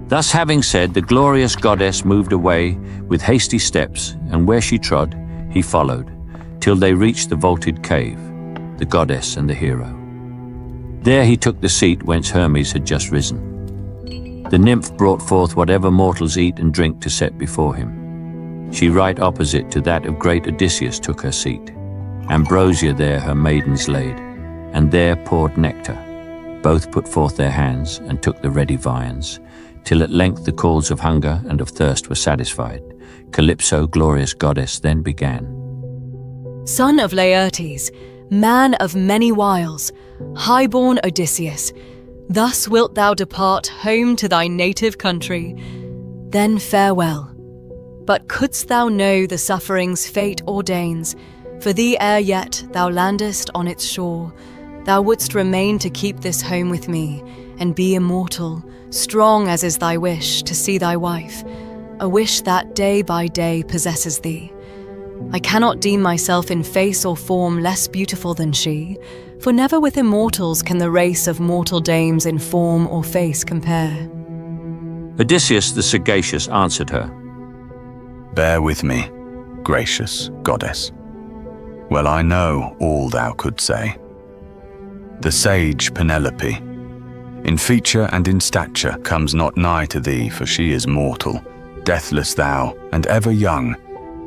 Thus having said, the glorious goddess moved away with hasty steps, and where she trod, he followed, till they reached the vaulted cave, the goddess and the hero. There he took the seat whence Hermes had just risen. The nymph brought forth whatever mortals eat and drink to set before him. She right opposite to that of great Odysseus took her seat. Ambrosia there her maidens laid, and there poured nectar. Both put forth their hands and took the ready viands, till at length the calls of hunger and of thirst were satisfied. Calypso, glorious goddess, then began. Son of Laertes, man of many wiles, high-born Odysseus, thus wilt thou depart home to thy native country. Then farewell. But couldst thou know the sufferings fate ordains, for thee ere yet thou landest on its shore, thou wouldst remain to keep this home with me, and be immortal, strong as is thy wish to see thy wife, a wish that day by day possesses thee. I cannot deem myself in face or form less beautiful than she, for never with immortals can the race of mortal dames in form or face compare. Odysseus the sagacious answered her, Bear with me, gracious goddess. Well, I know all thou could say. The sage Penelope, in feature and in stature, comes not nigh to thee, for she is mortal, deathless thou, and ever young.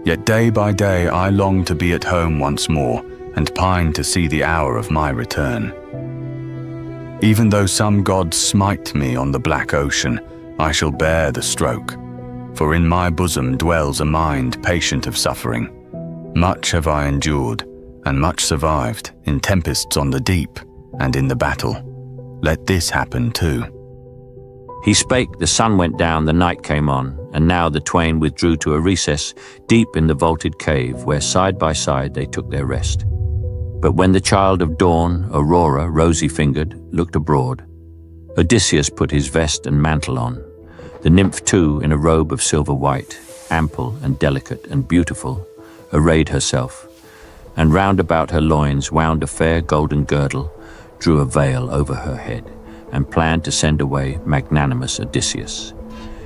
Yet day by day I long to be at home once more, and pine to see the hour of my return. Even though some gods smite me on the black ocean, I shall bear the stroke, for in my bosom dwells a mind patient of suffering. Much have I endured, and much survived, in tempests on the deep, and in the battle. Let this happen too. He spake, the sun went down, the night came on, and now the twain withdrew to a recess deep in the vaulted cave, where side by side they took their rest. But when the child of dawn, Aurora, rosy-fingered, looked abroad, Odysseus put his vest and mantle on, the nymph too, in a robe of silver white, ample and delicate and beautiful, arrayed herself, and round about her loins wound a fair golden girdle, drew a veil over her head, and planned to send away magnanimous Odysseus.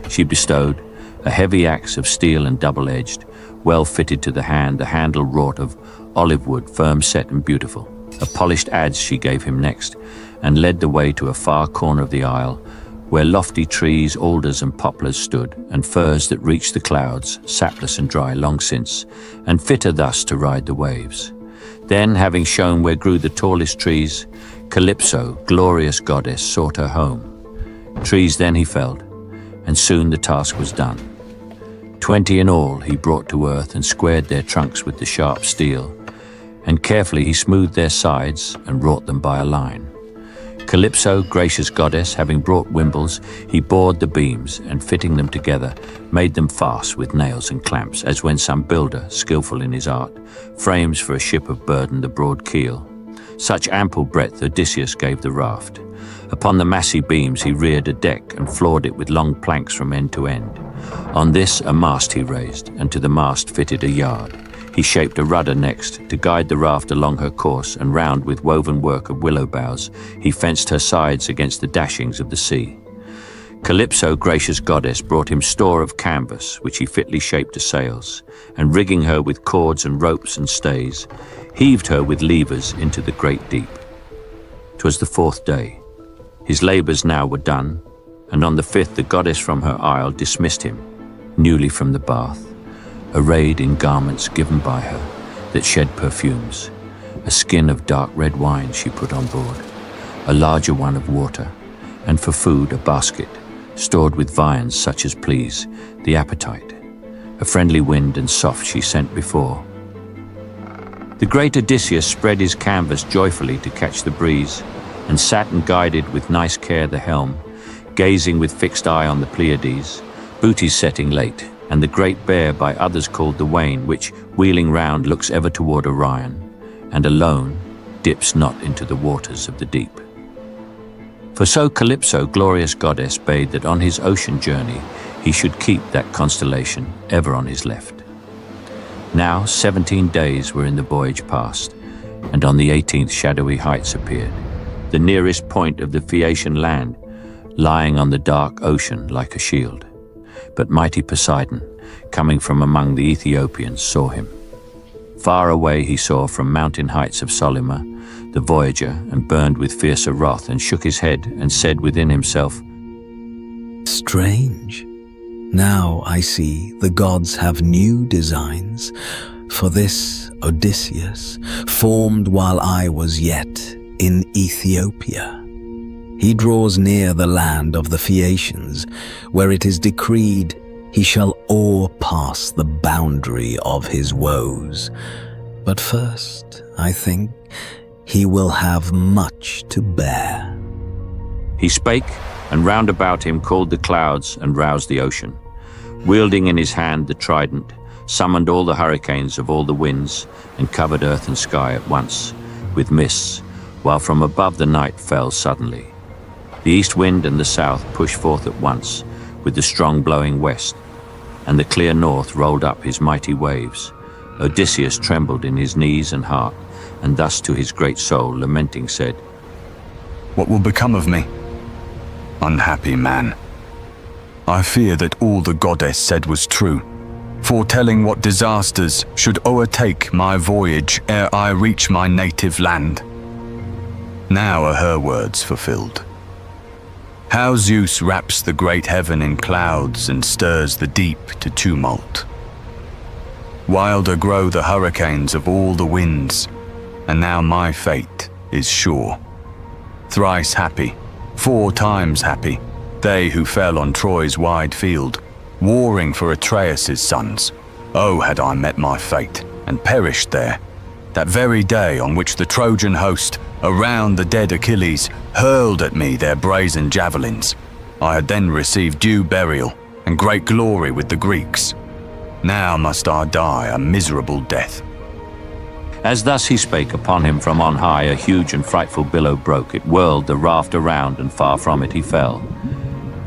She bestowed a heavy axe of steel and double-edged, well fitted to the hand, the handle wrought of olive wood, firm set and beautiful. A polished adze she gave him next, and led the way to a far corner of the isle, where lofty trees, alders and poplars stood, and firs that reached the clouds, sapless and dry long since, and fitter thus to ride the waves. Then, having shown where grew the tallest trees, Calypso, glorious goddess, sought her home. Trees then he felled, and soon the task was done. 20 in all he brought to earth, and squared their trunks with the sharp steel, and carefully he smoothed their sides, and wrought them by a line. Calypso, gracious goddess, having brought wimbles, he bored the beams, and fitting them together, made them fast with nails and clamps, as when some builder, skillful in his art, frames for a ship of burden the broad keel. Such ample breadth Odysseus gave the raft. Upon the massy beams he reared a deck, and floored it with long planks from end to end. On this a mast he raised, and to the mast fitted a yard. He shaped a rudder next, to guide the raft along her course, and round with woven work of willow boughs he fenced her sides against the dashings of the sea. Calypso, gracious goddess, brought him store of canvas, which he fitly shaped to sails, and rigging her with cords and ropes and stays, heaved her with levers into the great deep. 'Twas the 4th day. His labours now were done, and on the 5th the goddess from her isle dismissed him, newly from the bath, arrayed in garments given by her that shed perfumes. A skin of dark red wine she put on board, a larger one of water, and for food a basket, stored with viands such as please the appetite. A friendly wind and soft she sent before. The great Odysseus spread his canvas joyfully to catch the breeze, and sat and guided with nice care the helm, gazing with fixed eye on the Pleiades, booties setting late, and the great bear by others called the Wain, which, wheeling round, looks ever toward Orion, and alone dips not into the waters of the deep. For so Calypso, glorious goddess, bade that on his ocean journey he should keep that constellation ever on his left. Now 17 days were in the voyage past, and on the 18th shadowy heights appeared, the nearest point of the Phaeacian land, lying on the dark ocean like a shield. But mighty Poseidon, coming from among the Ethiopians, saw him. Far away he saw from mountain heights of Solyma the voyager, and burned with fiercer wrath, and shook his head, and said within himself, Strange, Now I see the gods have new designs for this Odysseus, formed while I was yet in Ethiopia. He draws near the land of the Phaeacians, where it is decreed he shall o'erpass the boundary of his woes. But first, I think, he will have much to bear. He spake, and round about him called the clouds and roused the ocean. Wielding in his hand the trident, summoned all the hurricanes of all the winds, and covered earth and sky at once with mists, while from above the night fell suddenly. The east wind and the south pushed forth at once, with the strong blowing west, and the clear north rolled up his mighty waves. Odysseus trembled in his knees and heart, and thus to his great soul lamenting said, What will become of me? Unhappy man. I fear that all the goddess said was true, foretelling what disasters should o'ertake my voyage ere I reach my native land. Now are her words fulfilled. How Zeus wraps the great heaven in clouds and stirs the deep to tumult. Wilder grow the hurricanes of all the winds, and now my fate is sure. Thrice happy, 4 times happy, they who fell on Troy's wide field, warring for Atreus' sons. Oh, had I met my fate, and perished there, that very day on which the Trojan host, around the dead Achilles, hurled at me their brazen javelins. I had then received due burial, and great glory with the Greeks. Now must I die a miserable death. As thus he spake, upon him from on high a huge and frightful billow broke. It whirled the raft around, and far from it he fell.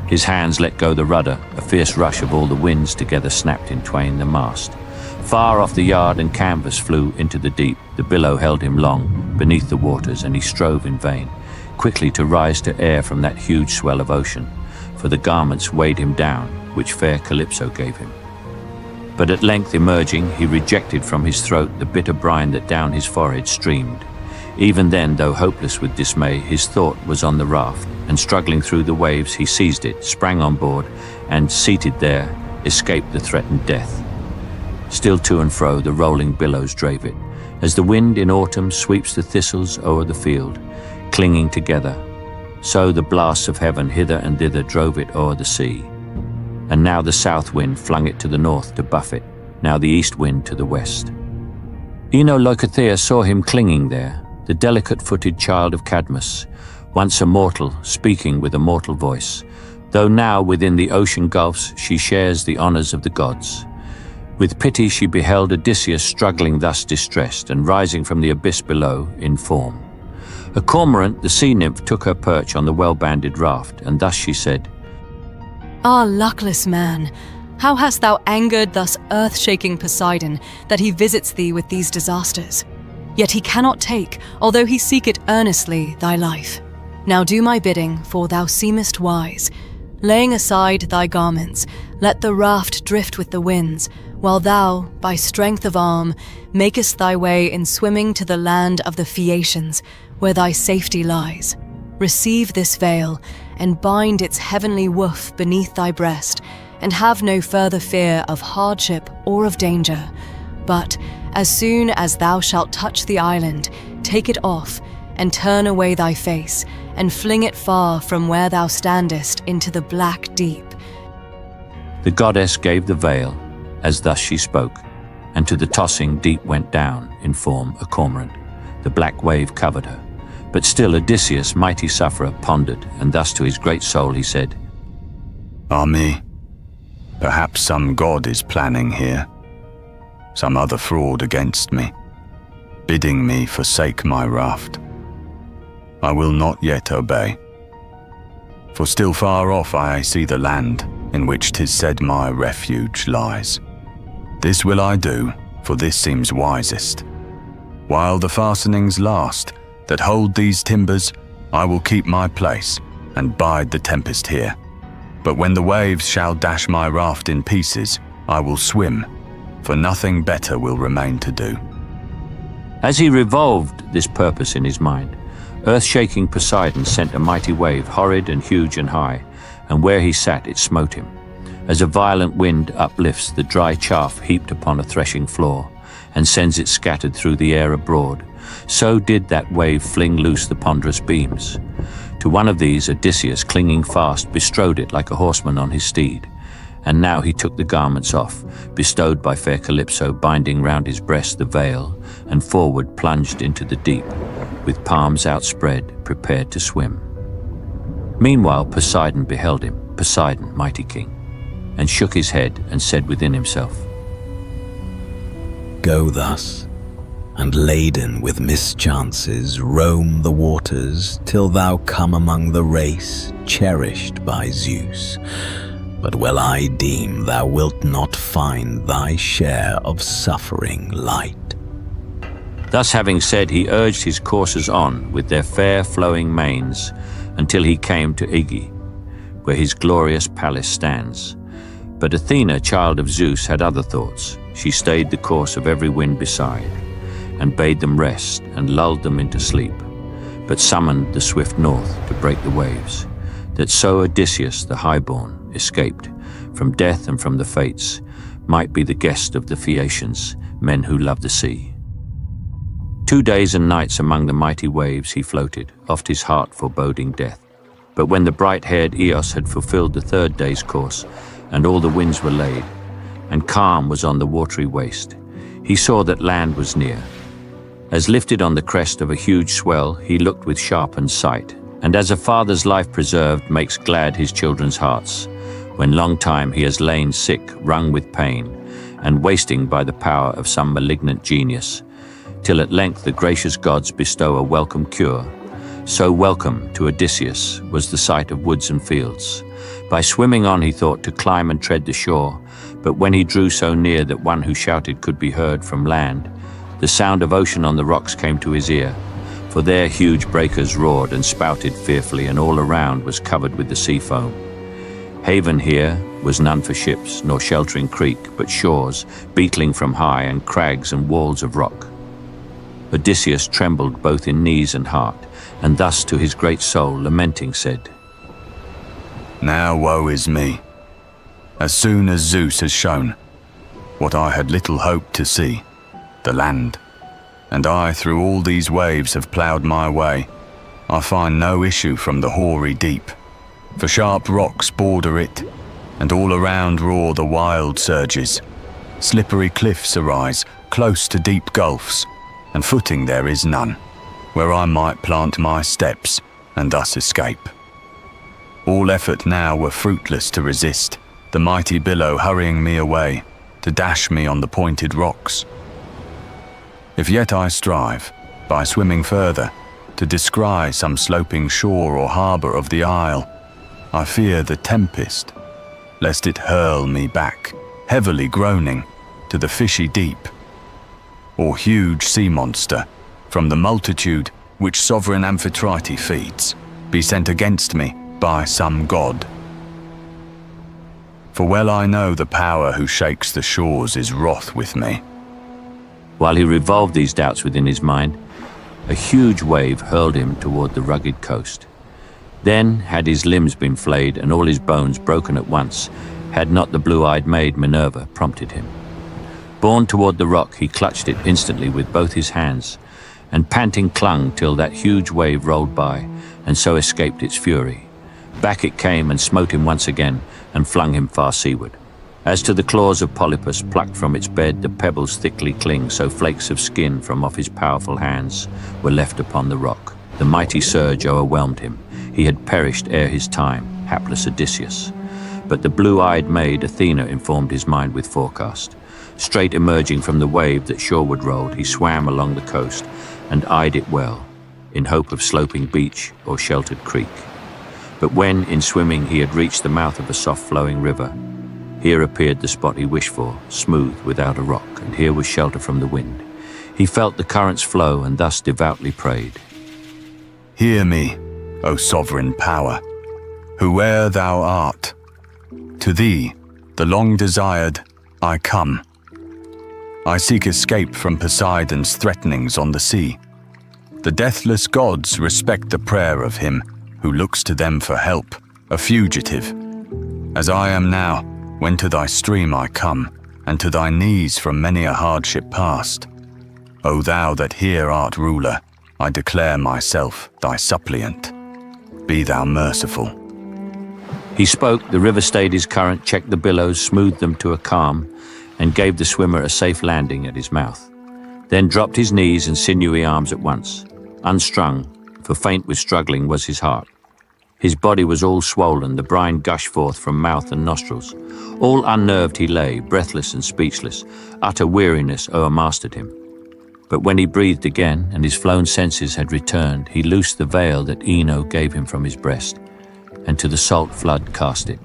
His hands let go the rudder, a fierce rush of all the winds together snapped in twain the mast. Far off the yard and canvas flew into the deep. The billow held him long beneath the waters, and he strove in vain quickly to rise to air from that huge swell of ocean, for the garments weighed him down, which fair Calypso gave him. But at length emerging, he rejected from his throat the bitter brine that down his forehead streamed. Even then, though hopeless with dismay, his thought was on the raft, and struggling through the waves he seized it, sprang on board, and, seated there, escaped the threatened death. Still to and fro the rolling billows drave it, as the wind in autumn sweeps the thistles o'er the field, clinging together. So the blasts of heaven hither and thither drove it o'er the sea. And now the south wind flung it to the north to buffet, now the east wind to the west. Leucothea saw him clinging there, the delicate-footed child of Cadmus, once a mortal, speaking with a mortal voice, though now within the ocean gulfs she shares the honours of the gods. With pity she beheld Odysseus struggling thus distressed, and rising from the abyss below in form. A cormorant, the sea nymph, took her perch on the well-banded raft, and thus she said, Ah, luckless man, how hast thou angered thus earth-shaking Poseidon, that he visits thee with these disasters? Yet he cannot take, although he seek it earnestly, thy life. Now do my bidding, for thou seemest wise. Laying aside thy garments, let the raft drift with the winds, while thou, by strength of arm, makest thy way in swimming to the land of the Phaeacians, where thy safety lies. Receive this veil, and bind its heavenly woof beneath thy breast, and have no further fear of hardship or of danger. But, as soon as thou shalt touch the island, take it off, and turn away thy face, and fling it far from where thou standest into the black deep. The goddess gave the veil, as thus she spoke, and to the tossing deep went down, in form a cormorant. The black wave covered her. But still Odysseus, mighty sufferer, pondered, and thus to his great soul he said, Ah me, perhaps some god is planning here, some other fraud against me, bidding me forsake my raft. I will not yet obey, for still far off I see the land in which 'tis said my refuge lies. This will I do, for this seems wisest. While the fastenings last that hold these timbers, I will keep my place and bide the tempest here. But when the waves shall dash my raft in pieces, I will swim, for nothing better will remain to do. As he revolved this purpose in his mind, earth-shaking Poseidon sent a mighty wave, horrid and huge and high, and where he sat it smote him. As a violent wind uplifts the dry chaff heaped upon a threshing floor and sends it scattered through the air abroad, so did that wave fling loose the ponderous beams. To one of these Odysseus, clinging fast, bestrode it like a horseman on his steed. And now he took the garments off, bestowed by fair Calypso, binding round his breast the veil, and forward plunged into the deep, with palms outspread, prepared to swim. Meanwhile Poseidon beheld him, Poseidon, mighty king, and shook his head and said within himself, Go thus, and laden with mischances roam the waters till thou come among the race cherished by Zeus. But well I deem thou wilt not find thy share of suffering light. Thus having said, he urged his coursers on with their fair flowing manes until he came to Aegae, where his glorious palace stands. But Athena, child of Zeus, had other thoughts. She stayed the course of every wind beside, and bade them rest and lulled them into sleep, but summoned the swift north to break the waves, that so Odysseus the highborn, escaped from death and from the fates, might be the guest of the Phaeacians, men who love the sea. 2 days and nights among the mighty waves he floated, oft his heart foreboding death. But when the bright-haired Eos had fulfilled the 3rd day's course, and all the winds were laid, and calm was on the watery waste, he saw that land was near. As lifted on the crest of a huge swell, he looked with sharpened sight, and as a father's life preserved makes glad his children's hearts, when long time he has lain sick, wrung with pain, and wasting by the power of some malignant genius, till at length the gracious gods bestow a welcome cure. So welcome to Odysseus was the sight of woods and fields. By swimming on he thought to climb and tread the shore, but when he drew so near that one who shouted could be heard from land, the sound of ocean on the rocks came to his ear, for there huge breakers roared and spouted fearfully, and all around was covered with the sea foam. Haven here was none for ships, nor sheltering creek, but shores, beetling from high, and crags and walls of rock. Odysseus trembled both in knees and heart, and thus to his great soul lamenting said, Now woe is me. As soon as Zeus has shown what I had little hoped to see, the land, and I through all these waves have ploughed my way, I find no issue from the hoary deep, for sharp rocks border it, and all around roar the wild surges. Slippery cliffs arise, close to deep gulfs, and footing there is none, where I might plant my steps and thus escape. All effort now were fruitless to resist, the mighty billow hurrying me away, to dash me on the pointed rocks. If yet I strive, by swimming further, to descry some sloping shore or harbour of the isle, I fear the tempest, lest it hurl me back, heavily groaning, to the fishy deep, or huge sea monster, from the multitude which sovereign Amphitrite feeds, be sent against me by some god. For well I know the power who shakes the shores is wroth with me. While he revolved these doubts within his mind, a huge wave hurled him toward the rugged coast. Then had his limbs been flayed and all his bones broken at once, had not the blue-eyed maid Minerva prompted him. Borne toward the rock, he clutched it instantly with both his hands, and panting clung till that huge wave rolled by, and so escaped its fury. Back it came and smote him once again, and flung him far seaward. As to the claws of Polypus plucked from its bed, the pebbles thickly cling, so flakes of skin from off his powerful hands were left upon the rock. The mighty surge o'erwhelmed him. He had perished ere his time, hapless Odysseus. But the blue-eyed maid Athena informed his mind with forecast. Straight emerging from the wave that shoreward rolled, he swam along the coast and eyed it well, in hope of sloping beach or sheltered creek. But when, in swimming, he had reached the mouth of a soft-flowing river, here appeared the spot he wished for, smooth without a rock, and here was shelter from the wind. He felt the current's flow and thus devoutly prayed. Hear me, O sovereign power, whoe'er thou art. To thee, the long-desired, I come. I seek escape from Poseidon's threatenings on the sea. The deathless gods respect the prayer of him who looks to them for help, a fugitive. As I am now, when to thy stream I come, and to thy knees from many a hardship past. O thou that here art ruler, I declare myself thy suppliant. Be thou merciful. He spoke, the river stayed his current, checked the billows, smoothed them to a calm, and gave the swimmer a safe landing at his mouth. Then dropped his knees and sinewy arms at once. Unstrung, for faint with struggling was his heart. His body was all swollen, the brine gushed forth from mouth and nostrils. All unnerved he lay, breathless and speechless. Utter weariness o'ermastered him. But when he breathed again, and his flown senses had returned, he loosed the veil that Ino gave him from his breast, and to the salt flood cast it.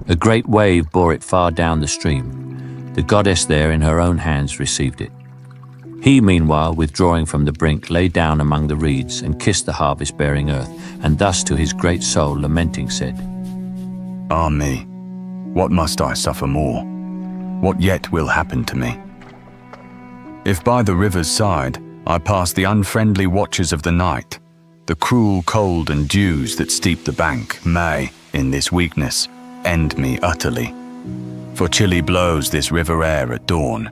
A great wave bore it far down the stream. The goddess there in her own hands received it. He, meanwhile, withdrawing from the brink, lay down among the reeds, and kissed the harvest-bearing earth, and thus to his great soul lamenting said, Ah me, what must I suffer more? What yet will happen to me? If by the river's side I pass the unfriendly watches of the night, the cruel cold and dews that steep the bank may, in this weakness, end me utterly. For chilly blows this river air at dawn.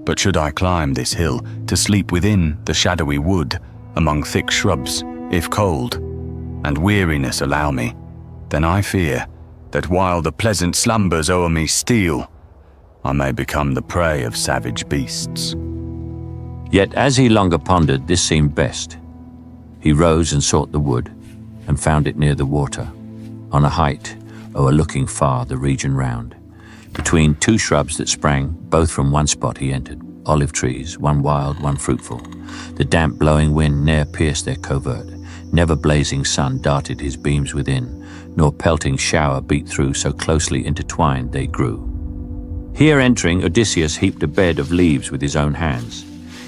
But should I climb this hill to sleep within the shadowy wood, among thick shrubs, if cold, and weariness allow me, then I fear that while the pleasant slumbers o'er me steal, I may become the prey of savage beasts. Yet as he longer pondered, this seemed best. He rose and sought the wood, and found it near the water, on a height, o'erlooking far the region round. Between two shrubs that sprang, both from one spot he entered, olive trees, one wild, one fruitful. The damp blowing wind ne'er pierced their covert, never blazing sun darted his beams within, nor pelting shower beat through, so closely intertwined they grew. Here entering, Odysseus heaped a bed of leaves with his own hands.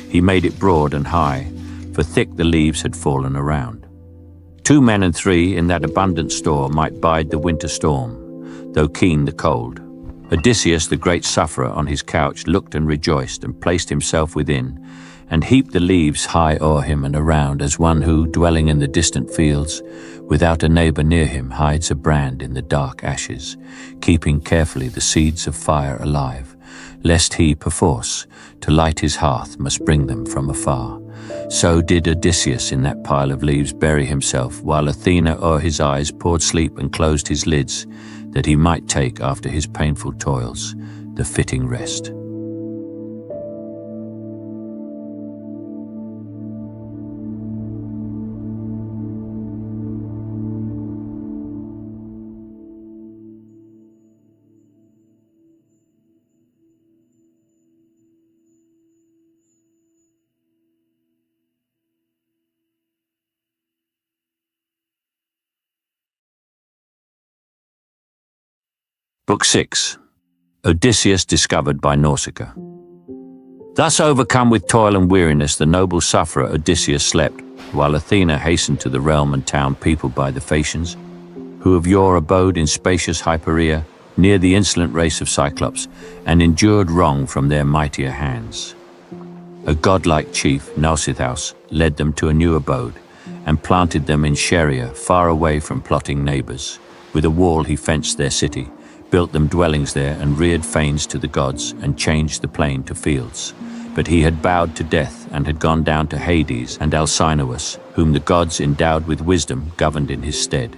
He made it broad and high, for thick the leaves had fallen around. 2 men and 3 in that abundant store might bide the winter storm, though keen the cold. Odysseus, the great sufferer, on his couch looked and rejoiced, and placed himself within, and heaped the leaves high o'er him and around, as one who, dwelling in the distant fields, without a neighbour near him, hides a brand in the dark ashes, keeping carefully the seeds of fire alive, lest he, perforce, to light his hearth must bring them from afar. So did Odysseus in that pile of leaves bury himself, while Athena o'er his eyes poured sleep and closed his lids, that he might take, after his painful toils, the fitting rest. Book 6. Odysseus discovered by Nausicaa. Thus overcome with toil and weariness, the noble sufferer Odysseus slept, while Athena hastened to the realm and town peopled by the Phaeacians, who of yore abode in spacious Hyperea, near the insolent race of Cyclops, and endured wrong from their mightier hands. A godlike chief, Nausicaa, led them to a new abode, and planted them in Scheria, far away from plotting neighbours. With a wall he fenced their city, built them dwellings there, and reared fanes to the gods, and changed the plain to fields. But he had bowed to death, and had gone down to Hades and Alcinous, whom the gods, endowed with wisdom, governed in his stead.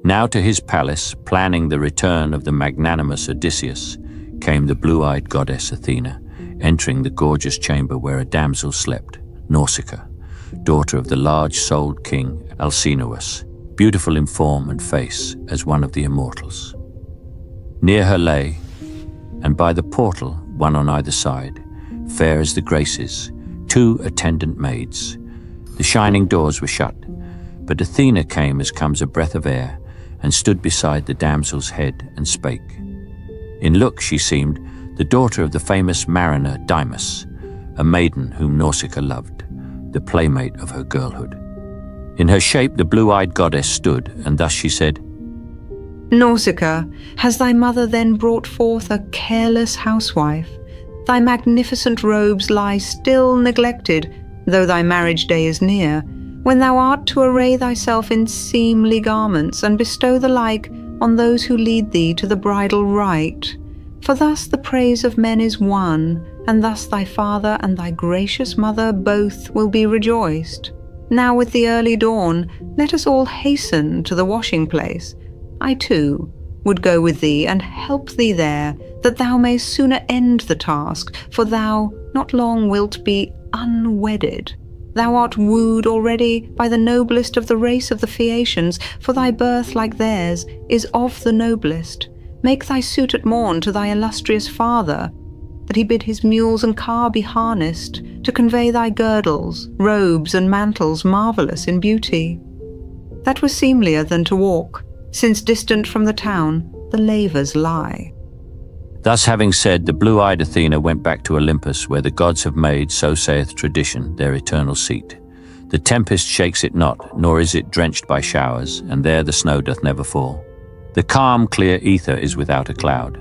Now to his palace, planning the return of the magnanimous Odysseus, came the blue-eyed goddess Athena, entering the gorgeous chamber where a damsel slept, Nausicaa, daughter of the large-souled king Alcinous, beautiful in form and face as one of the immortals. Near her lay, and by the portal, one on either side, fair as the Graces, 2 attendant maids. The shining doors were shut, but Athena came as comes a breath of air, and stood beside the damsel's head and spake. In look she seemed the daughter of the famous mariner Dymas, a maiden whom Nausicaa loved, the playmate of her girlhood. In her shape the blue-eyed goddess stood, and thus she said, Nausicaa, has thy mother then brought forth a careless housewife? Thy magnificent robes lie still neglected, though thy marriage day is near, when thou art to array thyself in seemly garments, and bestow the like on those who lead thee to the bridal rite. For thus the praise of men is won, and thus thy father and thy gracious mother both will be rejoiced. Now with the early dawn, let us all hasten to the washing place. I too would go with thee and help thee there, that thou mayst sooner end the task, for thou not long wilt be unwedded. Thou art wooed already by the noblest of the race of the Phaeacians, for thy birth, like theirs, is of the noblest. Make thy suit at morn to thy illustrious father, that he bid his mules and car be harnessed, to convey thy girdles, robes, and mantles marvellous in beauty. That was seemlier than to walk, since distant from the town the lavers lie. Thus having said, the blue-eyed Athena went back to Olympus, where the gods have made, so saith tradition, their eternal seat. The tempest shakes it not, nor is it drenched by showers, and there the snow doth never fall. The calm, clear ether is without a cloud,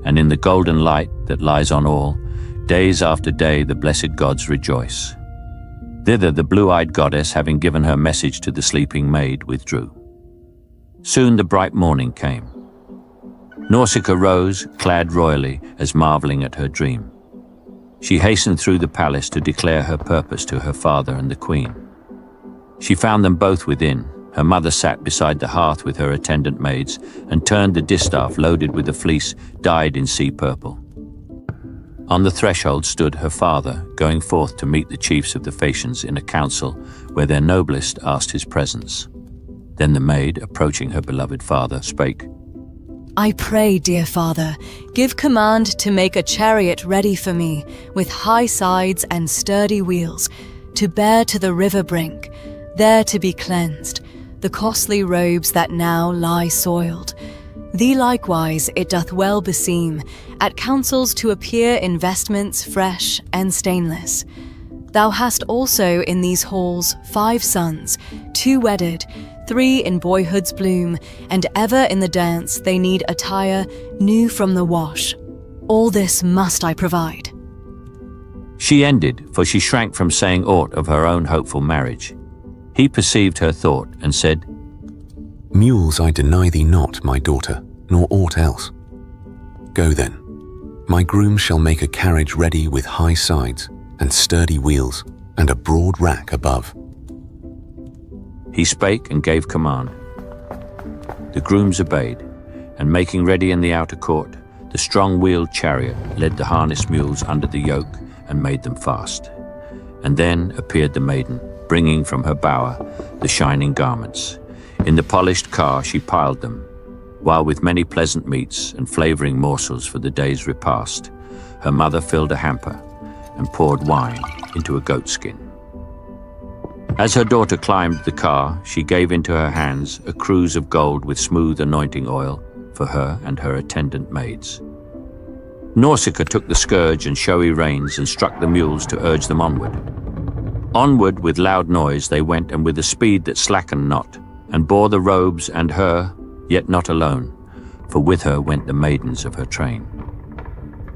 and in the golden light that lies on all, days after day the blessed gods rejoice. Thither the blue-eyed goddess, having given her message to the sleeping maid, withdrew. Soon the bright morning came. Nausicaa rose, clad royally, as marvelling at her dream. She hastened through the palace to declare her purpose to her father and the queen. She found them both within. Her mother sat beside the hearth with her attendant maids, and turned the distaff loaded with a fleece dyed in sea purple. On the threshold stood her father, going forth to meet the chiefs of the Phaeacians in a council where their noblest asked his presence. Then the maid, approaching her beloved father, spake, I pray, dear father, give command to make a chariot ready for me, with high sides and sturdy wheels, to bear to the river brink, there to be cleansed, the costly robes that now lie soiled. Thee likewise it doth well beseem, at councils to appear in vestments fresh and stainless. Thou hast also in these halls 5 sons, 2 wedded, 3 in boyhood's bloom, and ever in the dance they need attire new from the wash. All this must I provide. She ended, for she shrank from saying aught of her own hopeful marriage. He perceived her thought, and said, Mules I deny thee not, my daughter, nor aught else. Go then. My groom shall make a carriage ready with high sides, and sturdy wheels, and a broad rack above. He spake and gave command. The grooms obeyed, and making ready in the outer court, the strong-wheeled chariot led the harnessed mules under the yoke and made them fast. And then appeared the maiden, bringing from her bower the shining garments. In the polished car she piled them, while with many pleasant meats and flavouring morsels for the day's repast, her mother filled a hamper and poured wine into a goatskin. As her daughter climbed the car, she gave into her hands a cruse of gold with smooth anointing oil for her and her attendant maids. Nausicaa took the scourge and showy reins and struck the mules to urge them onward. Onward with loud noise they went, and with a speed that slackened not, and bore the robes and her, yet not alone, for with her went the maidens of her train.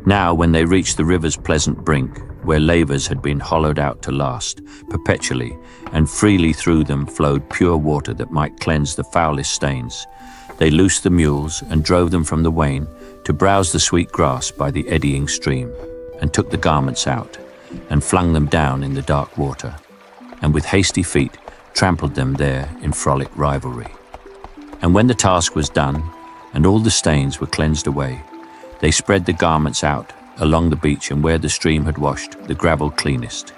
Now when they reached the river's pleasant brink, where lavers had been hollowed out to last, perpetually, and freely through them flowed pure water that might cleanse the foulest stains, they loosed the mules and drove them from the wain to browse the sweet grass by the eddying stream, and took the garments out, and flung them down in the dark water, and with hasty feet trampled them there in frolic rivalry. And when the task was done, and all the stains were cleansed away, they spread the garments out along the beach, and where the stream had washed the gravel cleanest.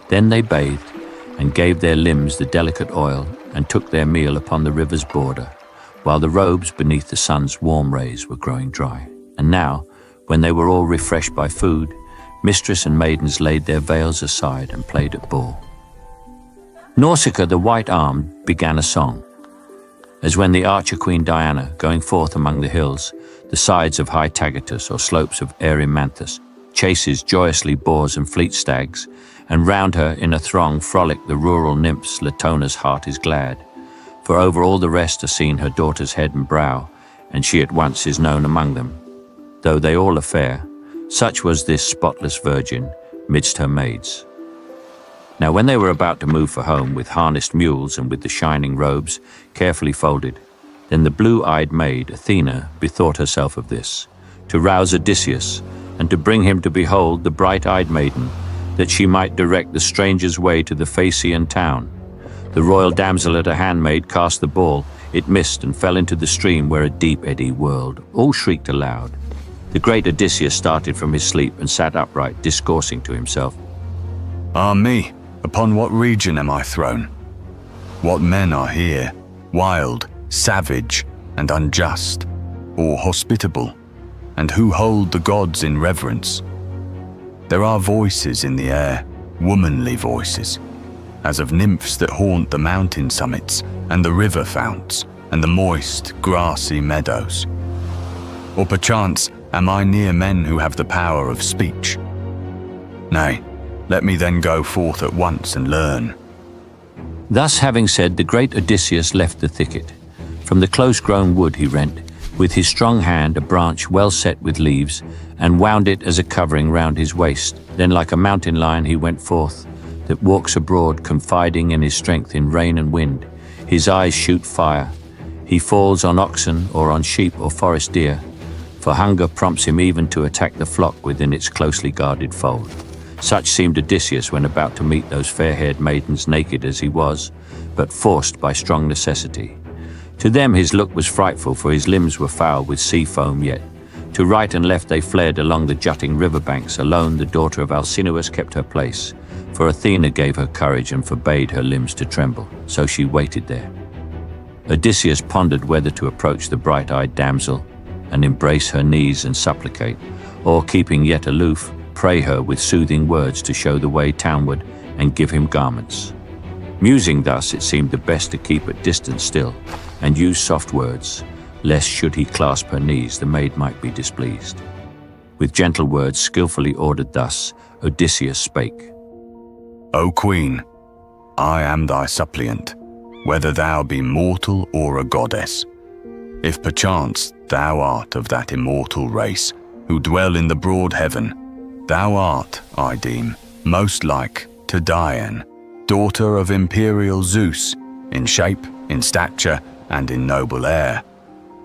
Then they bathed, and gave their limbs the delicate oil, and took their meal upon the river's border, while the robes beneath the sun's warm rays were growing dry. And now, when they were all refreshed by food, mistress and maidens laid their veils aside and played at ball. Nausicaa, the white-armed, began a song, as when the archer Queen Diana, going forth among the hills, the sides of high Taygetus or slopes of Erymanthus, chases joyously boars and fleet stags, and round her in a throng frolic the rural nymphs. Latona's heart is glad, for over all the rest are seen her daughter's head and brow, and she at once is known among them. Though they all are fair, such was this spotless virgin midst her maids. Now when they were about to move for home with harnessed mules and with the shining robes carefully folded, Then the blue-eyed maid, Athena, bethought herself of this, to rouse Odysseus, and to bring him to behold the bright-eyed maiden, that she might direct the stranger's way to the Phaeacian town. The royal damsel at her handmaid cast the ball. It missed and fell into the stream where a deep eddy whirled. All shrieked aloud. The great Odysseus started from his sleep and sat upright, discoursing to himself. Ah me, upon what region am I thrown? What men are here, wild, savage, and unjust, or hospitable, and who hold the gods in reverence? There are voices in the air, womanly voices, as of nymphs that haunt the mountain summits and the river founts and the moist, grassy meadows. Or perchance am I near men who have the power of speech? Nay, let me then go forth at once and learn. Thus having said, the great Odysseus left the thicket. From the close-grown wood he rent, with his strong hand a branch well set with leaves, and wound it as a covering round his waist. Then like a mountain lion he went forth, that walks abroad, confiding in his strength in rain and wind. His eyes shoot fire. He falls on oxen or on sheep or forest deer, for hunger prompts him even to attack the flock within its closely guarded fold. Such seemed Odysseus when about to meet those fair-haired maidens, naked as he was, but forced by strong necessity. To them his look was frightful, for his limbs were foul with sea foam yet. To right and left they fled along the jutting river banks. Alone the daughter of Alcinous kept her place, for Athena gave her courage and forbade her limbs to tremble, so she waited there. Odysseus pondered whether to approach the bright-eyed damsel and embrace her knees and supplicate, or, keeping yet aloof, pray her with soothing words to show the way townward and give him garments. Musing thus, it seemed the best to keep at distance still, and use soft words, lest should he clasp her knees, the maid might be displeased. With gentle words skillfully ordered thus, Odysseus spake. O Queen, I am thy suppliant, whether thou be mortal or a goddess. If perchance thou art of that immortal race who dwell in the broad heaven, thou art, I deem, most like to Dian, daughter of imperial Zeus, in shape, in stature, and in noble air.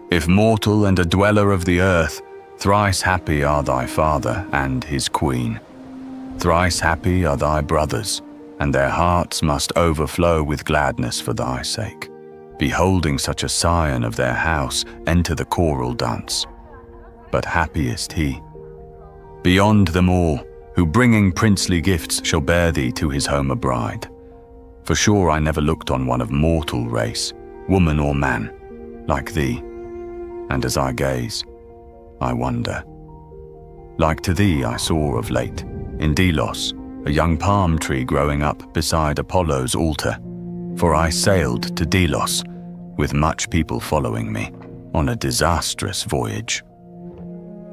If mortal and a dweller of the earth, thrice happy are thy father and his queen. Thrice happy are thy brothers, and their hearts must overflow with gladness for thy sake, beholding such a scion of their house enter the choral dance. But happiest he, beyond them all, who bringing princely gifts shall bear thee to his home a bride. For sure I never looked on one of mortal race, woman or man, like thee, and as I gaze, I wonder. Like to thee I saw of late, in Delos, a young palm tree growing up beside Apollo's altar, for I sailed to Delos, with much people following me, on a disastrous voyage.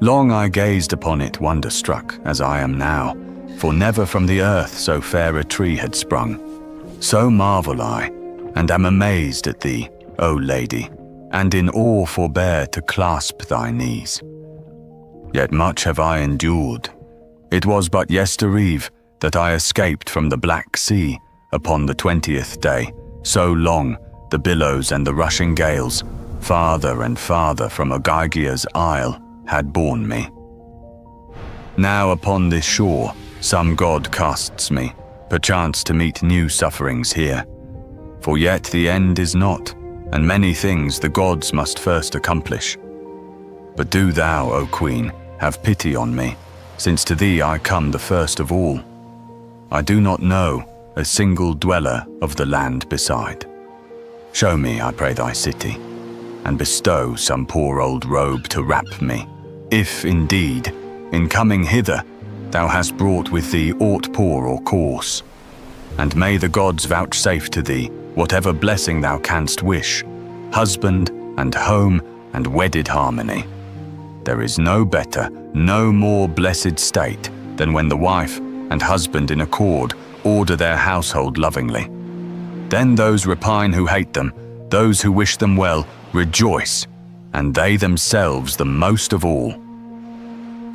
Long I gazed upon it wonder-struck, as I am now, for never from the earth so fair a tree had sprung. So marvel I, and am amazed at thee, O lady, and in awe forbear to clasp thy knees. Yet much have I endured. It was but yestereve that I escaped from the Black Sea upon the 20th day. So long the billows and the rushing gales, farther and farther from Ogygia's isle, had borne me. Now upon this shore some god casts me, perchance to meet new sufferings here. For yet the end is not, and many things the gods must first accomplish. But do thou, O Queen, have pity on me, since to thee I come the first of all. I do not know a single dweller of the land beside. Show me, I pray thy city, and bestow some poor old robe to wrap me, if indeed, in coming hither, thou hast brought with thee aught poor or coarse. And may the gods vouchsafe to thee whatever blessing thou canst wish, husband and home and wedded harmony. There is no better, no more blessed state than when the wife and husband in accord order their household lovingly. Then those repine who hate them, those who wish them well, rejoice, and they themselves the most of all.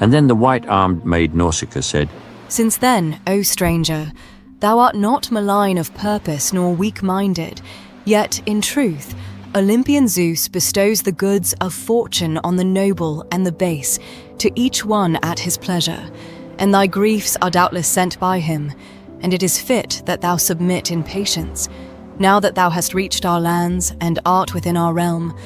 And then the white-armed maid Nausicaa said, Since then, O stranger, thou art not malign of purpose nor weak-minded, yet, in truth, Olympian Zeus bestows the goods of fortune on the noble and the base, to each one at his pleasure, and thy griefs are doubtless sent by him, and it is fit that thou submit in patience. Now that thou hast reached our lands and art within our realm,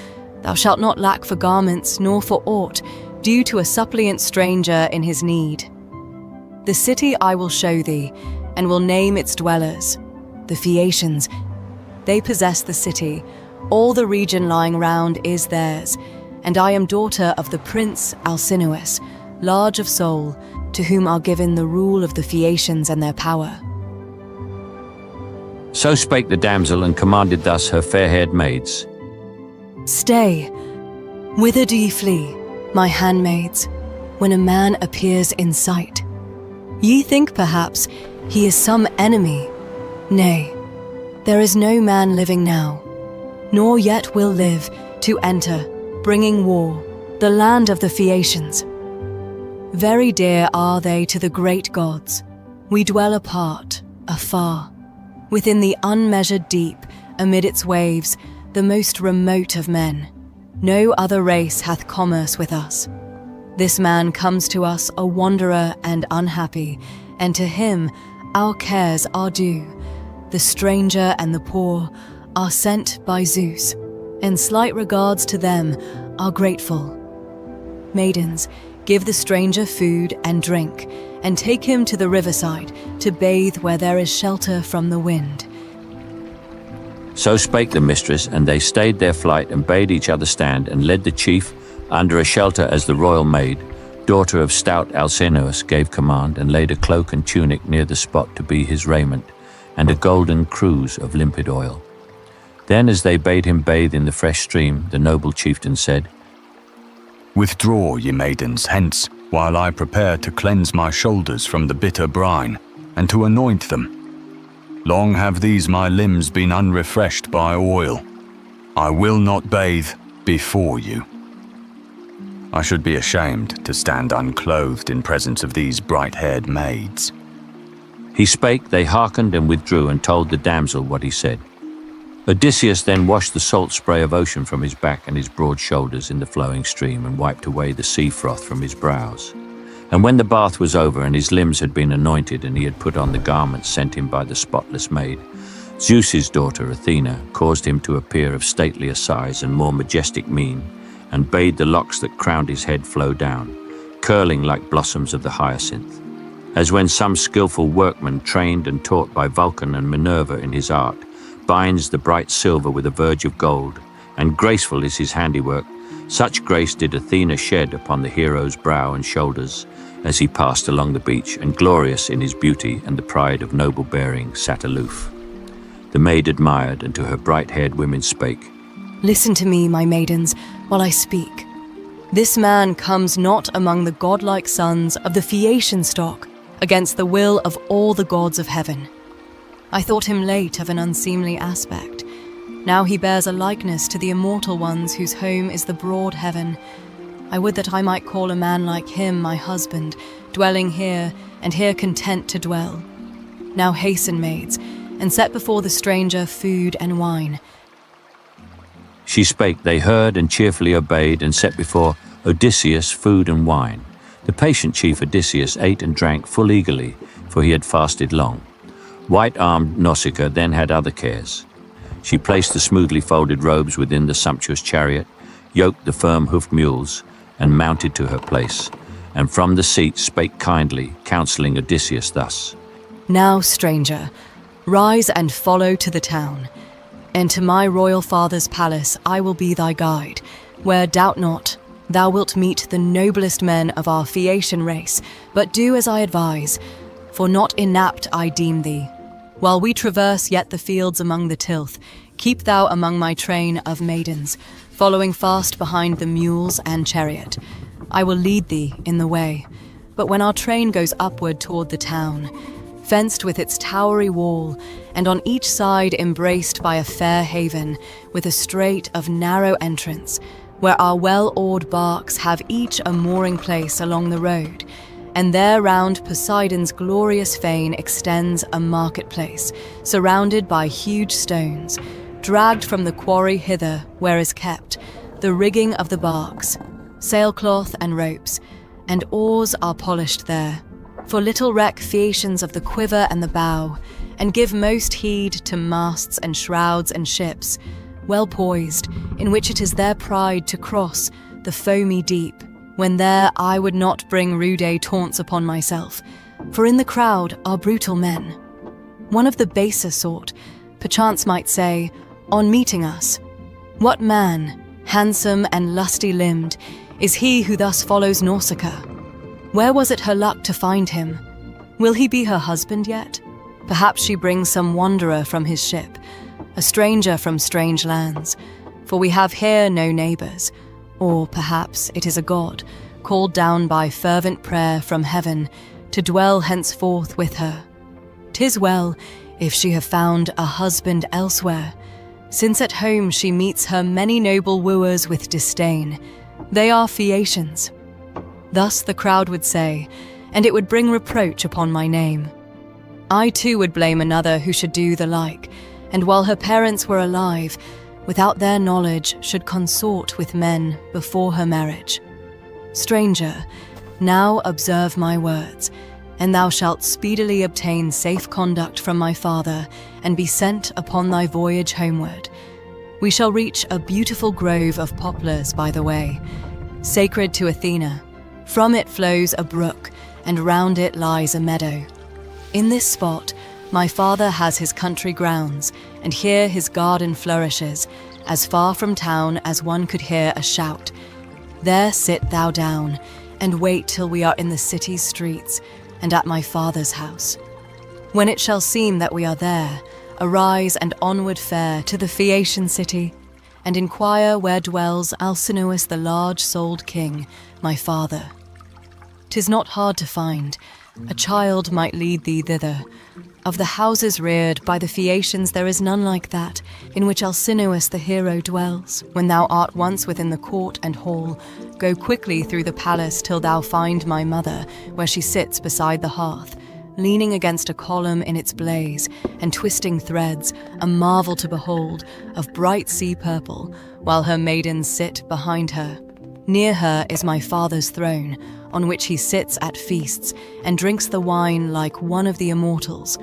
thou shalt not lack for garments nor for aught, due to a suppliant stranger in his need. The city I will show thee, and will name its dwellers, the Phaeacians. They possess the city, all the region lying round is theirs, and I am daughter of the prince Alcinous, large of soul, to whom are given the rule of the Phaeacians and their power. So spake the damsel, and commanded thus her fair-haired maids. Stay, whither do ye flee, my handmaids, when a man appears in sight? Ye think perhaps he is some enemy. Nay, there is no man living now, nor yet will live, to enter, bringing war, the land of the Phaeacians. Very dear are they to the great gods. We dwell apart, afar, within the unmeasured deep, amid its waves, the most remote of men. No other race hath commerce with us. This man comes to us a wanderer and unhappy, and to him our cares are due. The stranger and the poor are sent by Zeus, and slight regards to them are grateful. Maidens, give the stranger food and drink, and take him to the riverside to bathe where there is shelter from the wind. So spake the mistress, and they stayed their flight, and bade each other stand, and led the chief under a shelter as the royal maid, daughter of stout Alcinous, gave command, and laid a cloak and tunic near the spot to be his raiment, and a golden cruse of limpid oil. Then, as they bade him bathe in the fresh stream, the noble chieftain said, Withdraw, ye maidens, hence, while I prepare to cleanse my shoulders from the bitter brine, and to anoint them. Long have these my limbs been unrefreshed by oil. I will not bathe before you. I should be ashamed to stand unclothed in presence of these bright-haired maids. He spake, they hearkened and withdrew, and told the damsel what he said. Odysseus then washed the salt spray of ocean from his back and his broad shoulders in the flowing stream, and wiped away the sea froth from his brows. And when the bath was over, and his limbs had been anointed, and he had put on the garments sent him by the spotless maid, Zeus's daughter Athena caused him to appear of statelier size and more majestic mien, and bade the locks that crowned his head flow down, curling like blossoms of the hyacinth. As when some skillful workman, trained and taught by Vulcan and Minerva in his art, binds the bright silver with a verge of gold, and graceful is his handiwork, such grace did Athena shed upon the hero's brow and shoulders, as he passed along the beach, and glorious in his beauty and the pride of noble bearing sat aloof. The maid admired, and to her bright-haired women spake, Listen to me, my maidens, while I speak. This man comes not among the godlike sons of the Phaeacian stock, against the will of all the gods of heaven. I thought him late of an unseemly aspect. Now he bears a likeness to the immortal ones whose home is the broad heaven. I would that I might call a man like him my husband, dwelling here, and here content to dwell. Now hasten, maids, and set before the stranger food and wine. She spake, they heard and cheerfully obeyed, and set before Odysseus food and wine. The patient chief Odysseus ate and drank full eagerly, for he had fasted long. White-armed Nausicaa then had other cares. She placed the smoothly folded robes within the sumptuous chariot, yoked the firm-hoofed mules, and mounted to her place, and from the seat spake kindly, counselling Odysseus thus, Now, stranger, rise and follow to the town, and to my royal father's palace I will be thy guide, where, doubt not, thou wilt meet the noblest men of our Phaeacian race, but do as I advise, for not inapt I deem thee. While we traverse yet the fields among the tilth, keep thou among my train of maidens, following fast behind the mules and chariot. I will lead thee in the way. But when our train goes upward toward the town, fenced with its towery wall, and on each side embraced by a fair haven, with a strait of narrow entrance, where our well-oared barks have each a mooring place along the road, and there round Poseidon's glorious fane extends a marketplace, surrounded by huge stones, dragged from the quarry hither, where is kept the rigging of the barks, sailcloth and ropes, and oars are polished there. For little reck Phaeacians of the quiver and the bow, and give most heed to masts and shrouds and ships, well poised, in which it is their pride to cross the foamy deep, when there I would not bring rude taunts upon myself, for in the crowd are brutal men. One of the baser sort, perchance might say, on meeting us, "What man, handsome and lusty-limbed, is he who thus follows Nausicaa? Where was it her luck to find him? Will he be her husband yet? Perhaps she brings some wanderer from his ship, a stranger from strange lands, for we have here no neighbours, or perhaps it is a god, called down by fervent prayer from heaven, to dwell henceforth with her. 'Tis well, if she have found a husband elsewhere, since at home she meets her many noble wooers with disdain. They are Phaeacians." Thus the crowd would say, and it would bring reproach upon my name. I too would blame another who should do the like, and while her parents were alive, without their knowledge should consort with men before her marriage. Stranger, now observe my words, and thou shalt speedily obtain safe conduct from my father, and be sent upon thy voyage homeward. We shall reach a beautiful grove of poplars by the way, sacred to Athena. From it flows a brook, and round it lies a meadow. In this spot my father has his country grounds, and here his garden flourishes, as far from town as one could hear a shout. There sit thou down, and wait till we are in the city's streets, and at my father's house. When it shall seem that we are there, arise and onward fare to the Phaeacian city, and inquire where dwells Alcinous the large-souled king, my father. 'Tis not hard to find, a child might lead thee thither. Of the houses reared by the Phaeacians there is none like that, in which Alcinous the hero dwells. When thou art once within the court and hall, go quickly through the palace till thou find my mother, where she sits beside the hearth, leaning against a column in its blaze, and twisting threads, a marvel to behold, of bright sea purple, while her maidens sit behind her. Near her is my father's throne, on which he sits at feasts, and drinks the wine like one of the immortals.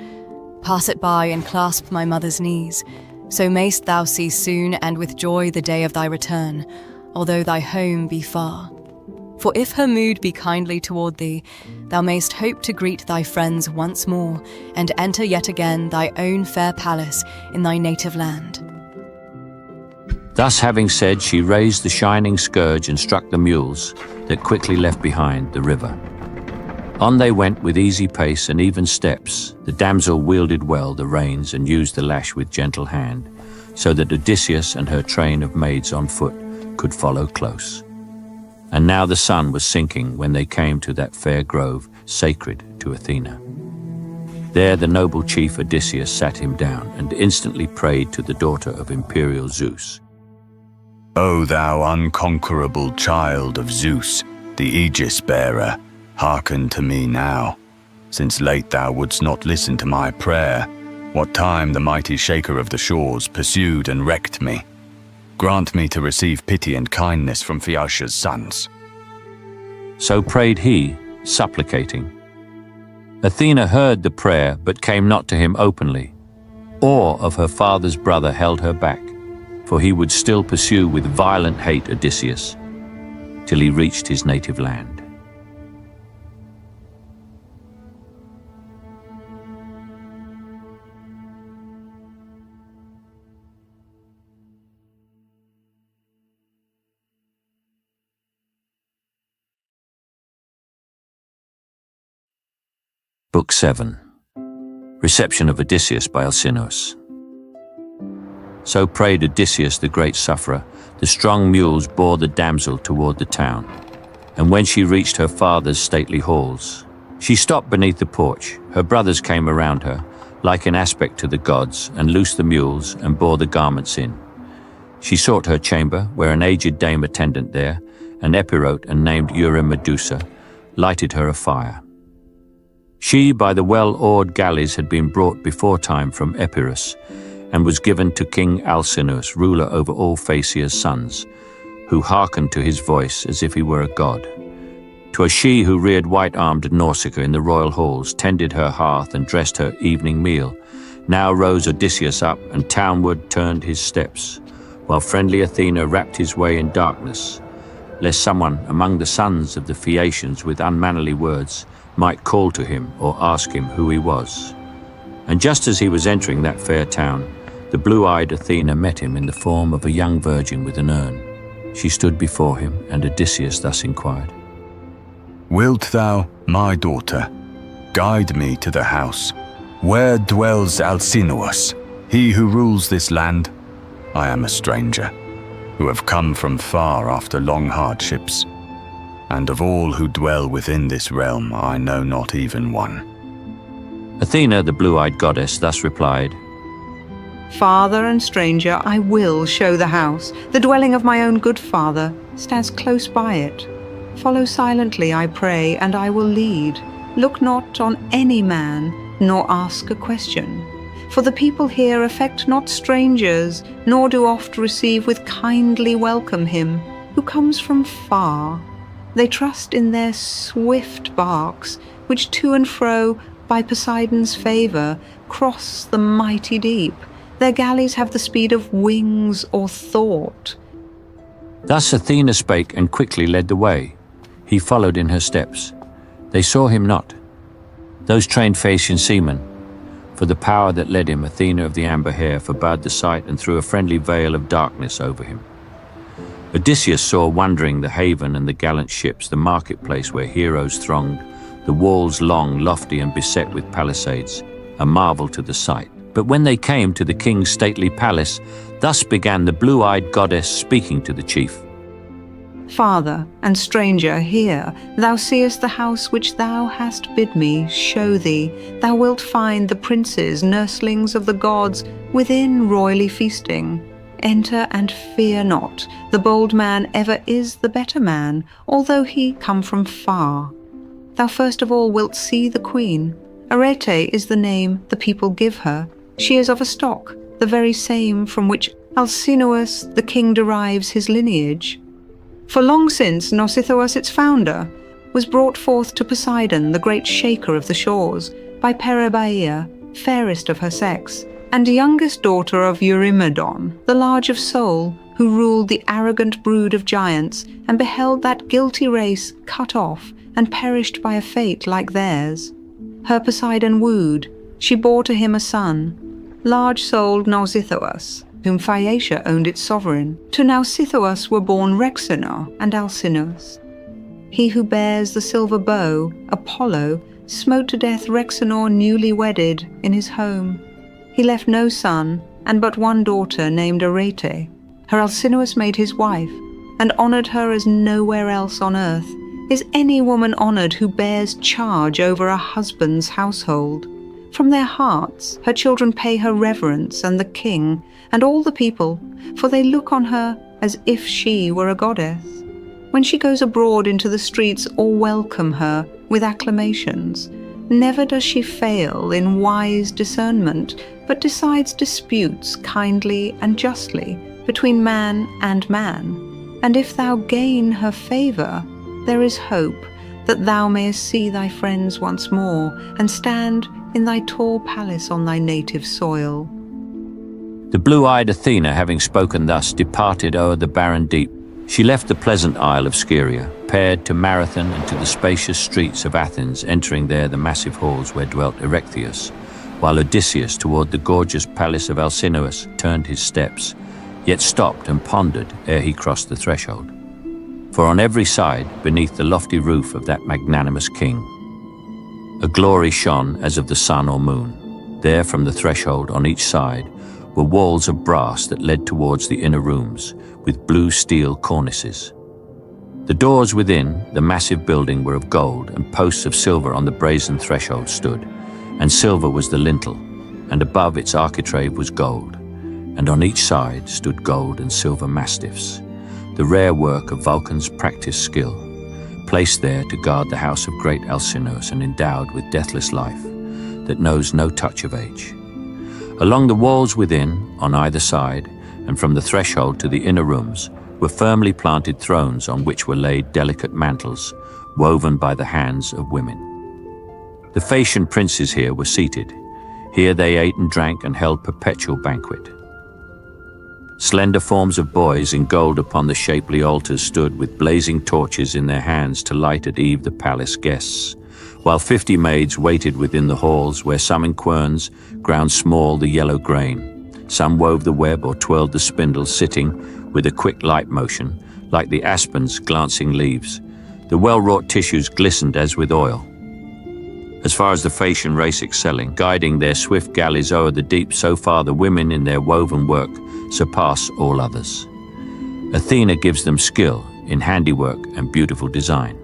Pass it by and clasp my mother's knees, so mayst thou see soon and with joy the day of thy return, although thy home be far. For if her mood be kindly toward thee, thou mayst hope to greet thy friends once more, and enter yet again thy own fair palace in thy native land. Thus having said, she raised the shining scourge and struck the mules that quickly left behind the river. On they went with easy pace and even steps. The damsel wielded well the reins and used the lash with gentle hand, so that Odysseus and her train of maids on foot could follow close. And now the sun was sinking when they came to that fair grove sacred to Athena. There the noble chief Odysseus sat him down and instantly prayed to the daughter of imperial Zeus. O thou unconquerable child of Zeus, the aegis-bearer, hearken to me now. Since late thou wouldst not listen to my prayer, what time the mighty shaker of the shores pursued and wrecked me. Grant me to receive pity and kindness from Phaeacia's sons. So prayed he, supplicating. Athena heard the prayer, but came not to him openly. Awe of her father's brother held her back, for he would still pursue with violent hate Odysseus, till he reached his native land. Book 7. Reception of Odysseus by Alcinous. So prayed Odysseus the great sufferer. The strong mules bore the damsel toward the town, and when she reached her father's stately halls, she stopped beneath the porch. Her brothers came around her, like in aspect to the gods, and loosed the mules and bore the garments in. She sought her chamber, where an aged dame attendant there, an epirote and named Medusa, lighted her a fire. She by the well-oared galleys had been brought before time from Epirus, and was given to King Alcinous, ruler over all Phaeacia's sons, who hearkened to his voice as if he were a god. 'Twas she who reared white-armed Nausicaa in the royal halls, tended her hearth and dressed her evening meal. Now rose Odysseus up, and townward turned his steps, while friendly Athena wrapped his way in darkness, lest someone among the sons of the Phaeacians with unmannerly words might call to him or ask him who he was. And just as he was entering that fair town, the blue-eyed Athena met him in the form of a young virgin with an urn. She stood before him, and Odysseus thus inquired, Wilt thou, my daughter, guide me to the house? Where dwells Alcinous, he who rules this land? I am a stranger, who have come from far after long hardships, and of all who dwell within this realm I know not even one. Athena, the blue-eyed goddess, thus replied, Father and stranger, I will show the house. The dwelling of my own good father stands close by it. Follow silently, I pray, and I will lead. Look not on any man, nor ask a question. For the people here affect not strangers, nor do oft receive with kindly welcome him who comes from far. They trust in their swift barks, which to and fro, by Poseidon's favour, cross the mighty deep. Their galleys have the speed of wings or thought. Thus Athena spake, and quickly led the way. He followed in her steps. They saw him not, those trained Phaeacian seamen. For the power that led him, Athena of the amber hair, forbade the sight and threw a friendly veil of darkness over him. Odysseus saw wondering the haven and the gallant ships, the marketplace where heroes thronged, the walls long, lofty, and beset with palisades, a marvel to the sight. But when they came to the king's stately palace, thus began the blue-eyed goddess, speaking to the chief. Father and stranger, hear, thou seest the house which thou hast bid me show thee. Thou wilt find the princes, nurslings of the gods, within royally feasting. Enter and fear not. The bold man ever is the better man, although he come from far. Thou first of all wilt see the queen. Arete is the name the people give her. She is of a stock, the very same from which Alcinous the king derives his lineage. For long since Nausicaa, its founder, was brought forth to Poseidon, the great shaker of the shores, by Penelope, fairest of her sex, and youngest daughter of Eurymedon, the large of soul, who ruled the arrogant brood of giants, and beheld that guilty race cut off and perished by a fate like theirs. Her Poseidon wooed, she bore to him a son, large-souled Nausicaa, whom Phaeacia owned its sovereign. To Nausicaa were born Rhexenor and Alcinous. He who bears the silver bow, Apollo, smote to death Rhexenor newly wedded in his home. He left no son, and but one daughter named Arete. Her Alcinous made his wife, and honoured her as nowhere else on earth. Is any woman honoured who bears charge over a husband's household? From their hearts her children pay her reverence, and the king, and all the people, for they look on her as if she were a goddess. When she goes abroad into the streets, all welcome her with acclamations. Never does she fail in wise discernment, but decides disputes kindly and justly between man and man. And if thou gain her favour, there is hope that thou mayest see thy friends once more, and stand in thy tall palace on thy native soil. The blue-eyed Athena, having spoken thus, departed o'er the barren deep. She left the pleasant isle of Scheria, paired to Marathon and to the spacious streets of Athens, entering there the massive halls where dwelt Erechtheus, while Odysseus toward the gorgeous palace of Alcinous turned his steps, yet stopped and pondered ere he crossed the threshold. For on every side, beneath the lofty roof of that magnanimous king, a glory shone as of the sun or moon. There from the threshold on each side were walls of brass that led towards the inner rooms, with blue steel cornices. The doors within the massive building were of gold, and posts of silver on the brazen threshold stood, and silver was the lintel, and above its architrave was gold, and on each side stood gold and silver mastiffs, the rare work of Vulcan's practiced skill, placed there to guard the house of great Alcinous and endowed with deathless life that knows no touch of age. Along the walls within, on either side, and from the threshold to the inner rooms, were firmly planted thrones on which were laid delicate mantles, woven by the hands of women. The Phaeacian princes here were seated. Here they ate and drank and held perpetual banquet. Slender forms of boys in gold upon the shapely altars stood with blazing torches in their hands to light at eve the palace guests, while 50 maids waited within the halls where some in querns ground small the yellow grain, some wove the web or twirled the spindle sitting with a quick light motion, like the aspen's glancing leaves. The well-wrought tissues glistened as with oil. As far as the Phaeacian race excelling, guiding their swift galleys o'er the deep, so far the women in their woven work surpass all others. Athena gives them skill in handiwork and beautiful design.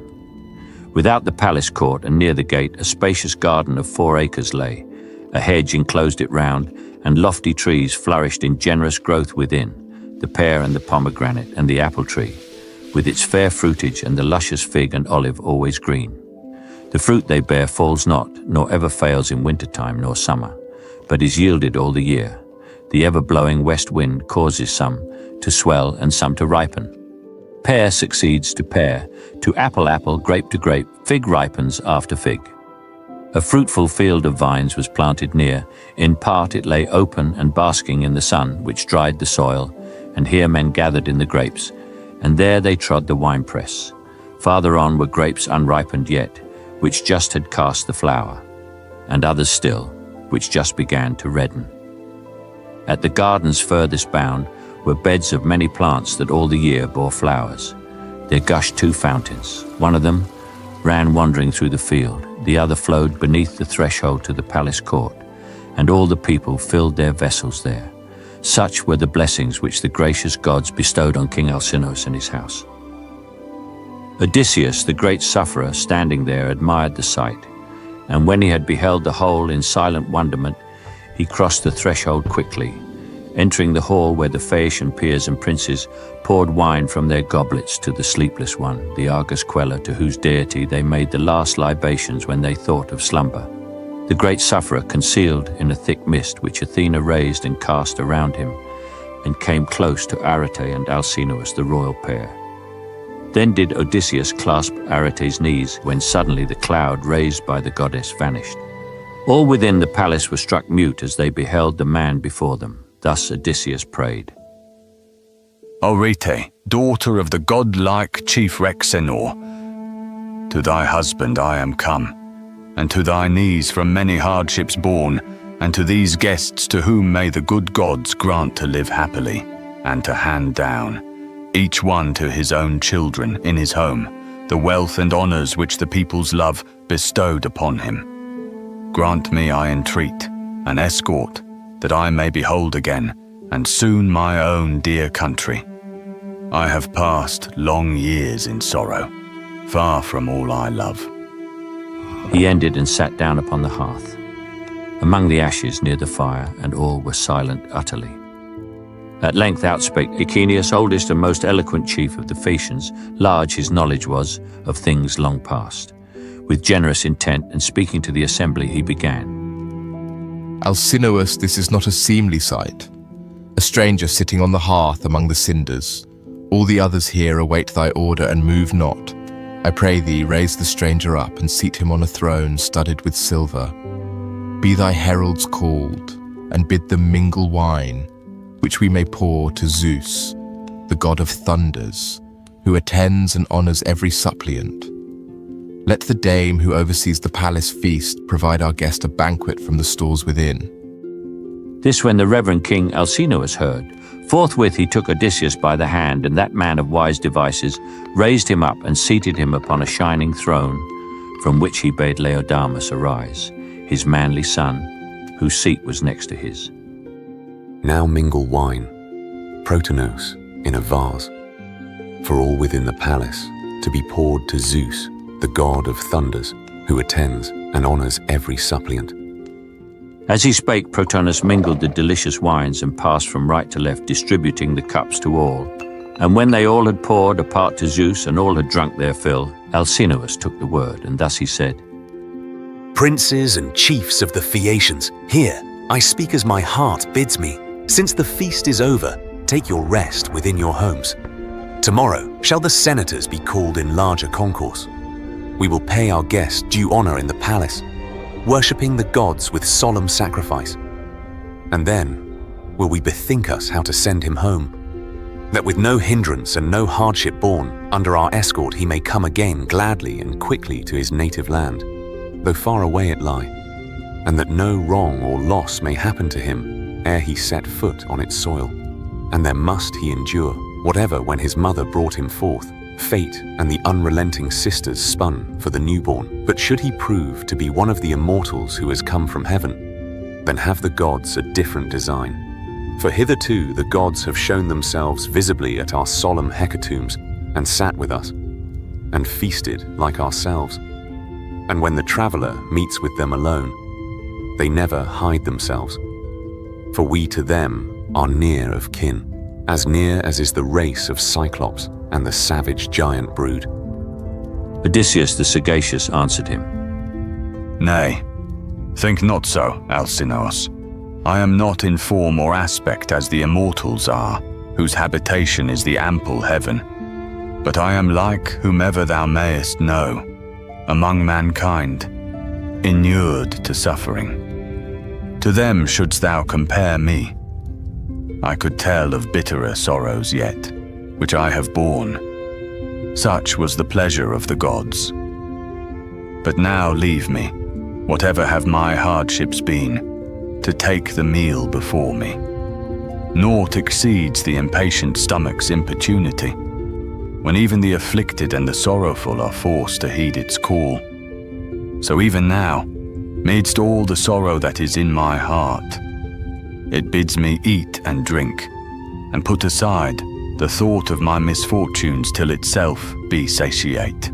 Without the palace court and near the gate, a spacious garden of 4 acres lay. A hedge enclosed it round, and lofty trees flourished in generous growth within, the pear and the pomegranate and the apple tree, with its fair fruitage and the luscious fig and olive always green. The fruit they bear falls not, nor ever fails in wintertime nor summer, but is yielded all the year. The ever-blowing west wind causes some to swell and some to ripen. Pear succeeds to pear, to apple, grape to grape, fig ripens after fig. A fruitful field of vines was planted near. In part it lay open and basking in the sun, which dried the soil, and here men gathered in the grapes, and there they trod the winepress. Farther on were grapes unripened yet, which just had cast the flower, and others still, which just began to redden. At the garden's furthest bound were beds of many plants that all the year bore flowers. There gushed 2 fountains. One of them ran wandering through the field, the other flowed beneath the threshold to the palace court, and all the people filled their vessels there. Such were the blessings which the gracious gods bestowed on King Alcinous and his house. Odysseus, the great sufferer, standing there, admired the sight, and when he had beheld the whole in silent wonderment, he crossed the threshold quickly, entering the hall where the Phaeacian peers and princes poured wine from their goblets to the sleepless one, the Argus queller, to whose deity they made the last libations when they thought of slumber. The great sufferer concealed in a thick mist which Athena raised and cast around him, and came close to Arete and Alcinous, the royal pair. Then did Odysseus clasp Arete's knees, when suddenly the cloud raised by the goddess vanished. All within the palace were struck mute as they beheld the man before them. Thus Odysseus prayed. Arete, daughter of the godlike chief Rhexenor, to thy husband I am come, and to thy knees from many hardships borne, and to these guests to whom may the good gods grant to live happily, and to hand down, each one to his own children in his home, the wealth and honours which the people's love bestowed upon him. Grant me, I entreat, an escort, that I may behold again, and soon my own dear country. I have passed long years in sorrow, far from all I love. He ended and sat down upon the hearth, among the ashes near the fire, and all were silent utterly. At length outspake Icenius, oldest and most eloquent chief of the Phaeacians. Large his knowledge was of things long past. With generous intent, and speaking to the assembly, he began. Alcinous, this is not a seemly sight. A stranger sitting on the hearth among the cinders. All the others here await thy order and move not. I pray thee, raise the stranger up and seat him on a throne studded with silver. Be thy heralds called, and bid them mingle wine, which we may pour to Zeus, the god of thunders, who attends and honours every suppliant. Let the dame who oversees the palace feast provide our guest a banquet from the stores within. This when the reverend King Alcinous heard. Forthwith he took Odysseus by the hand, and that man of wise devices raised him up and seated him upon a shining throne, from which he bade Laodamas arise, his manly son, whose seat was next to his. Now mingle wine, protonos, in a vase, for all within the palace, to be poured to Zeus, the god of thunders, who attends and honours every suppliant. As he spake, Protonus mingled the delicious wines and passed from right to left, distributing the cups to all. And when they all had poured a part to Zeus and all had drunk their fill, Alcinous took the word, and thus he said, Princes and chiefs of the Phaeacians, hear, I speak as my heart bids me. Since the feast is over, take your rest within your homes. Tomorrow shall the senators be called in larger concourse. We will pay our guest due honor in the palace, worshipping the gods with solemn sacrifice. And then will we bethink us how to send him home, that with no hindrance and no hardship borne, under our escort he may come again gladly and quickly to his native land, though far away it lie, and that no wrong or loss may happen to him ere he set foot on its soil. And there must he endure whatever when his mother brought him forth, fate and the unrelenting sisters spun for the newborn. But should he prove to be one of the immortals who has come from heaven, then have the gods a different design. For hitherto the gods have shown themselves visibly at our solemn hecatombs, and sat with us, and feasted like ourselves. And when the traveller meets with them alone, they never hide themselves. For we to them are near of kin, as near as is the race of Cyclops and the savage giant brood. Odysseus the sagacious answered him, Nay, think not so, Alcinous. I am not in form or aspect as the immortals are, whose habitation is the ample heaven. But I am like whomever thou mayest know, among mankind, inured to suffering. To them shouldst thou compare me. I could tell of bitterer sorrows yet, which I have borne. Such was the pleasure of the gods. But now leave me, whatever have my hardships been, to take the meal before me. Naught exceeds the impatient stomach's importunity, when even the afflicted and the sorrowful are forced to heed its call. So even now, midst all the sorrow that is in my heart, it bids me eat and drink, and put aside the thought of my misfortunes till itself be satiate.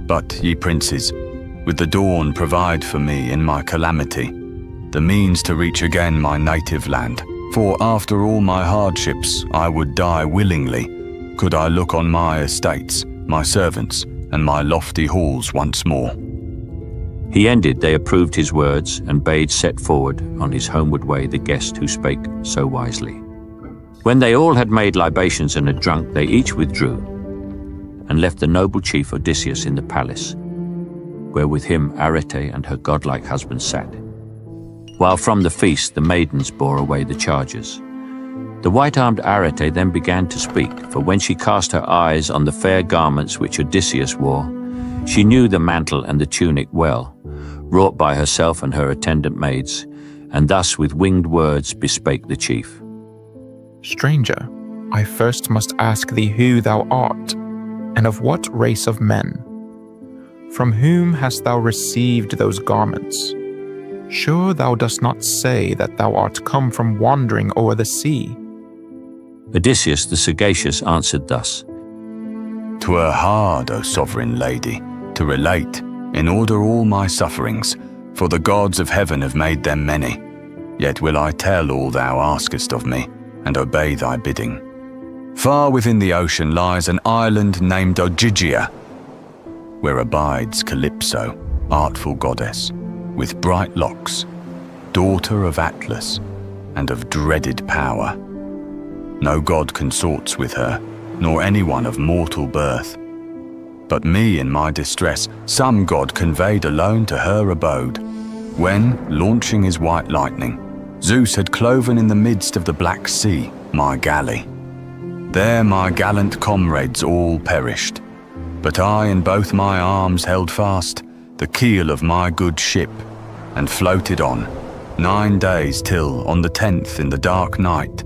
But, ye princes, with the dawn provide for me in my calamity the means to reach again my native land. For after all my hardships I would die willingly, could I look on my estates, my servants, and my lofty halls once more. He ended, they approved his words, and bade set forward on his homeward way the guest who spake so wisely. When they all had made libations and had drunk, they each withdrew, and left the noble chief Odysseus in the palace, where with him Arete and her godlike husband sat, while from the feast the maidens bore away the chargers. The white-armed Arete then began to speak, for when she cast her eyes on the fair garments which Odysseus wore, she knew the mantle and the tunic well, wrought by herself and her attendant maids, and thus with winged words bespake the chief. Stranger, I first must ask thee who thou art, and of what race of men. From whom hast thou received those garments? Sure thou dost not say that thou art come from wandering o'er the sea. Odysseus the sagacious answered thus, 'Twere hard, O sovereign lady, to relate, in order all my sufferings, for the gods of heaven have made them many. Yet will I tell all thou askest of me, and obey thy bidding. Far within the ocean lies an island named Ogygia, where abides Calypso, artful goddess, with bright locks, daughter of Atlas, and of dreaded power. No god consorts with her, nor anyone of mortal birth. But me in my distress, some god conveyed alone to her abode, when, launching his white lightning, Zeus had cloven in the midst of the Black Sea my galley. There my gallant comrades all perished, but I in both my arms held fast the keel of my good ship, and floated on, 9 days till, on the 10th in the dark night,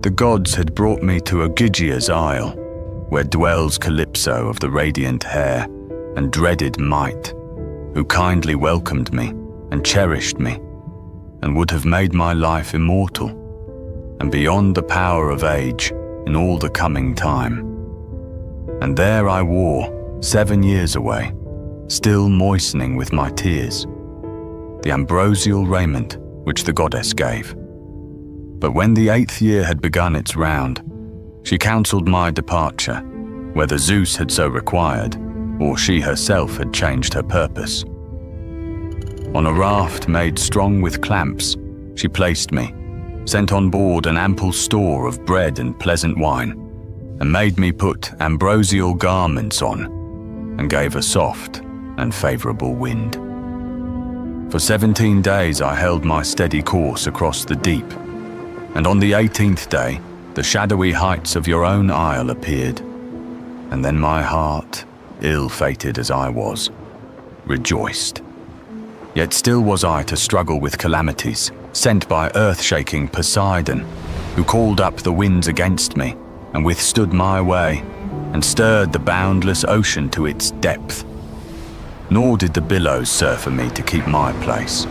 the gods had brought me to Ogygia's isle, where dwells Calypso of the radiant hair and dreaded might, who kindly welcomed me and cherished me, and would have made my life immortal, and beyond the power of age in all the coming time. And there I wore, 7 years away, still moistening with my tears, the ambrosial raiment which the goddess gave. But when the 8th year had begun its round, she counselled my departure, whether Zeus had so required, or she herself had changed her purpose. On a raft made strong with clamps, she placed me, sent on board an ample store of bread and pleasant wine, and made me put ambrosial garments on, and gave a soft and favourable wind. For 17 days I held my steady course across the deep, and on the 18th day the shadowy heights of your own isle appeared, and then my heart, ill-fated as I was, rejoiced. Yet still was I to struggle with calamities, sent by earth-shaking Poseidon, who called up the winds against me, and withstood my way, and stirred the boundless ocean to its depth. Nor did the billows suffer me to keep my place,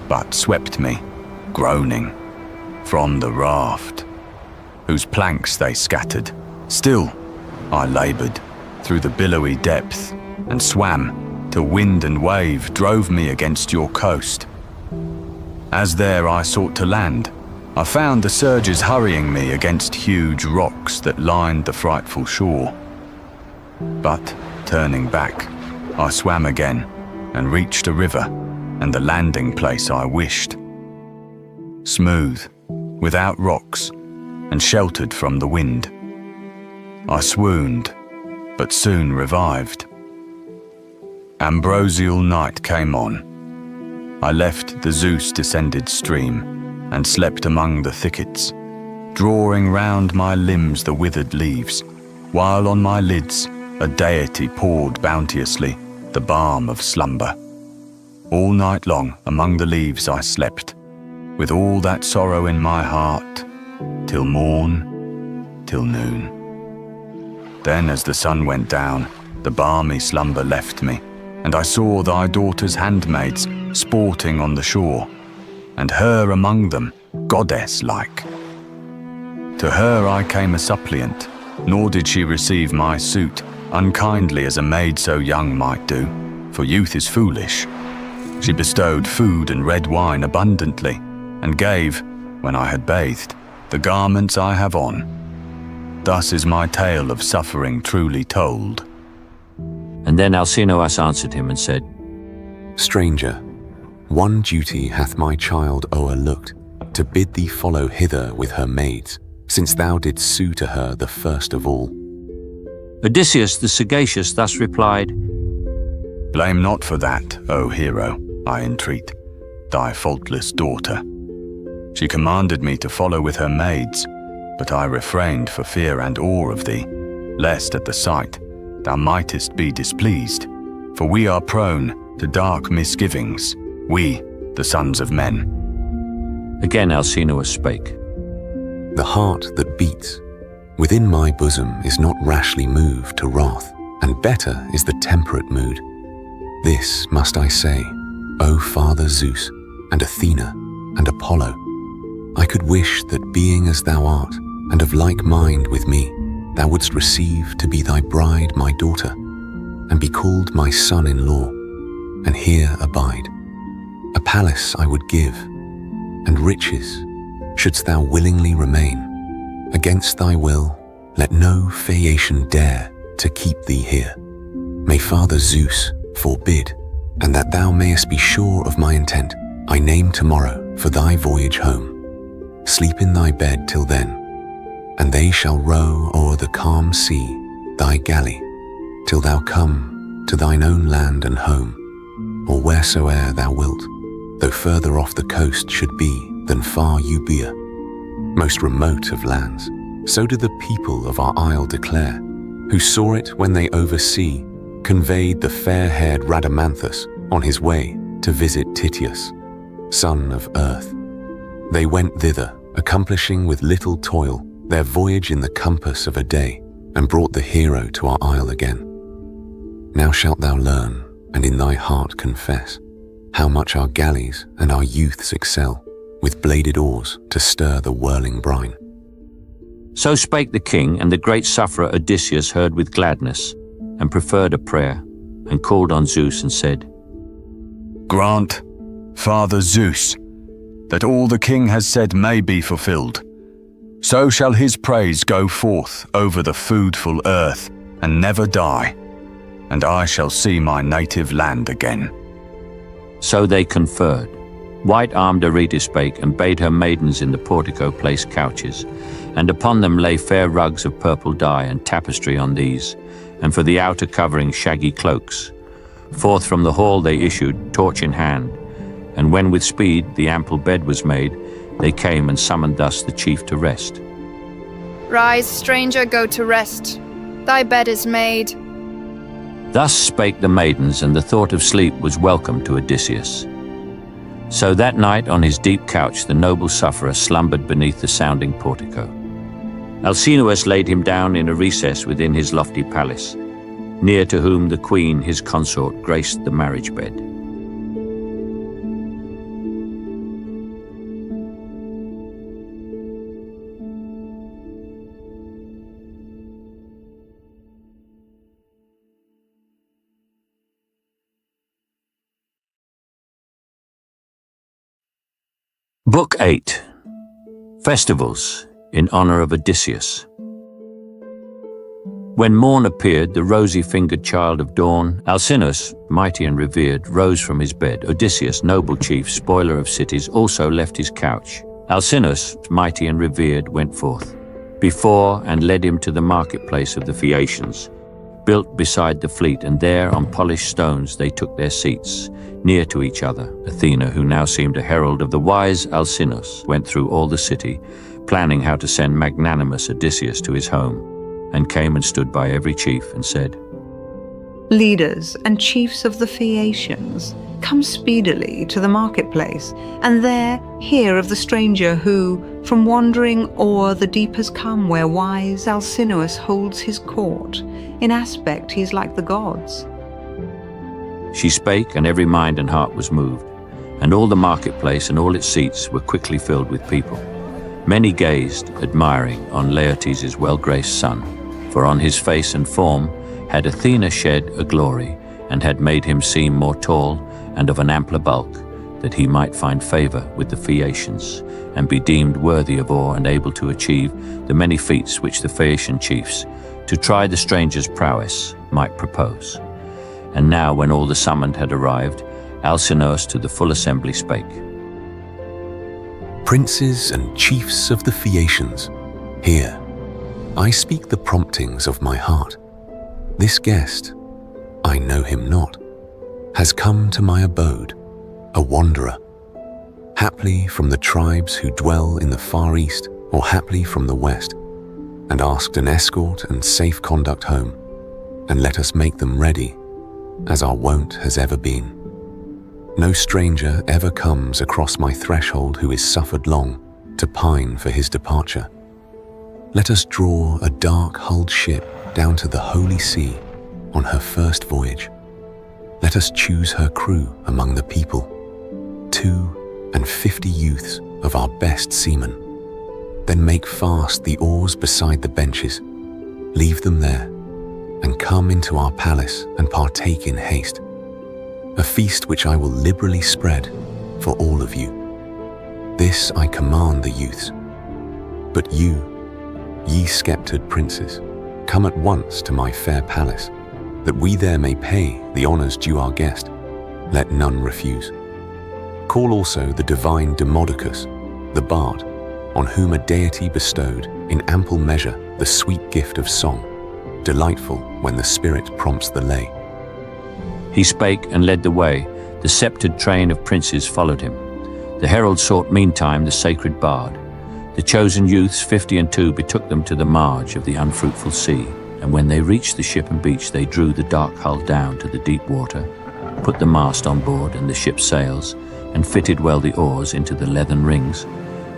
but swept me, groaning, from the raft, whose planks they scattered. Still I laboured through the billowy depth, and swam till wind and wave drove me against your coast. As there I sought to land, I found the surges hurrying me against huge rocks that lined the frightful shore. But, turning back, I swam again and reached a river and the landing place I wished. Smooth, without rocks, and sheltered from the wind. I swooned, but soon revived. Ambrosial night came on. I left the Zeus-descended stream and slept among the thickets, drawing round my limbs the withered leaves, while on my lids a deity poured bounteously the balm of slumber. All night long among the leaves I slept, with all that sorrow in my heart, till morn, till noon. Then as the sun went down, the balmy slumber left me, and I saw thy daughter's handmaids sporting on the shore, and her among them, goddess-like. To her I came a suppliant, nor did she receive my suit, unkindly as a maid so young might do, for youth is foolish. She bestowed food and red wine abundantly, and gave, when I had bathed, the garments I have on. Thus is my tale of suffering truly told. And then Alcinous answered him and said, Stranger, one duty hath my child o'erlooked, to bid thee follow hither with her maids, since thou didst sue to her the first of all. Odysseus the sagacious thus replied, Blame not for that, O hero, I entreat, thy faultless daughter. She commanded me to follow with her maids, but I refrained for fear and awe of thee, lest at the sight thou mightest be displeased, for we are prone to dark misgivings, we, the sons of men. Again Alcinous spake, The heart that beats within my bosom is not rashly moved to wrath, and better is the temperate mood. This must I say, O Father Zeus, and Athena, and Apollo, I could wish that being as thou art, and of like mind with me, thou wouldst receive to be thy bride my daughter, and be called my son-in-law, and here abide. A palace I would give, and riches, shouldst thou willingly remain. Against thy will, let no Phaeacian dare to keep thee here. May Father Zeus forbid, and that thou mayest be sure of my intent, I name tomorrow for thy voyage home. Sleep in thy bed till then, and they shall row o'er the calm sea thy galley, till thou come to thine own land and home, or wheresoe'er thou wilt, though further off the coast should be than far Euboea, most remote of lands. So did the people of our isle declare, who saw it when they over sea conveyed the fair-haired Rhadamanthus on his way to visit Tityus, son of Earth. They went thither, accomplishing with little toil their voyage in the compass of a day, and brought the hero to our isle again. Now shalt thou learn, and in thy heart confess, how much our galleys and our youths excel, with bladed oars to stir the whirling brine. So spake the king, and the great sufferer Odysseus heard with gladness, and preferred a prayer, and called on Zeus and said, Grant, Father Zeus, that all the king has said may be fulfilled. So shall his praise go forth over the foodful earth and never die, and I shall see my native land again. So they conferred. White-armed Arete spake, and bade her maidens in the portico place couches, and upon them lay fair rugs of purple dye, and tapestry on these, and for the outer covering shaggy cloaks. Forth from the hall they issued, torch in hand, and when with speed the ample bed was made, they came and summoned thus the chief to rest. Rise, stranger, go to rest. Thy bed is made. Thus spake the maidens, and the thought of sleep was welcome to Odysseus. So that night on his deep couch the noble sufferer slumbered beneath the sounding portico. Alcinous laid him down in a recess within his lofty palace, near to whom the queen, his consort, graced the marriage bed. Book 8. Festivals in honor of Odysseus. When morn appeared, the rosy-fingered child of dawn, Alcinous, mighty and revered, rose from his bed. Odysseus, noble chief, spoiler of cities, also left his couch. Alcinous, mighty and revered, went forth before and led him to the marketplace of the Phaeacians, built beside the fleet, and there on polished stones they took their seats, near to each other. Athena, who now seemed a herald of the wise Alcinous, went through all the city, planning how to send magnanimous Odysseus to his home, and came and stood by every chief and said, Leaders and chiefs of the Phaeacians, come speedily to the marketplace, and there hear of the stranger who, from wandering o'er the deep has come, where wise Alcinous holds his court. In aspect he is like the gods. She spake, and every mind and heart was moved, and all the marketplace and all its seats were quickly filled with people. Many gazed, admiring, on Laertes' well-graced son, for on his face and form had Athena shed a glory, and had made him seem more tall and of an ampler bulk, that he might find favour with the Phaeacians, and be deemed worthy of awe and able to achieve the many feats which the Phaeacian chiefs, to try the stranger's prowess, might propose. And now, when all the summoned had arrived, Alcinous to the full assembly spake. Princes and chiefs of the Phaeacians, hear, I speak the promptings of my heart. This guest, I know him not, has come to my abode, a wanderer, haply from the tribes who dwell in the far east, or haply from the west, and asked an escort and safe conduct home, and let us make them ready, as our wont has ever been. No stranger ever comes across my threshold who is suffered long to pine for his departure. Let us draw a dark-hulled ship down to the holy sea on her first voyage. Let us choose her crew among the people, 52 youths of our best seamen. Then make fast the oars beside the benches, leave them there, and come into our palace and partake in haste. A feast which I will liberally spread for all of you. This I command the youths. But you, ye sceptred princes, come at once to my fair palace, that we there may pay the honours due our guest. Let none refuse. Call also the divine Demodocus, the bard, on whom a deity bestowed in ample measure the sweet gift of song, delightful when the spirit prompts the lay. He spake and led the way. The sceptred train of princes followed him. The herald sought meantime the sacred bard. The chosen youths, 52, betook them to the marge of the unfruitful sea. And when they reached the ship and beach, they drew the dark hull down to the deep water, put the mast on board and the ship's sails, and fitted well the oars into the leathern rings,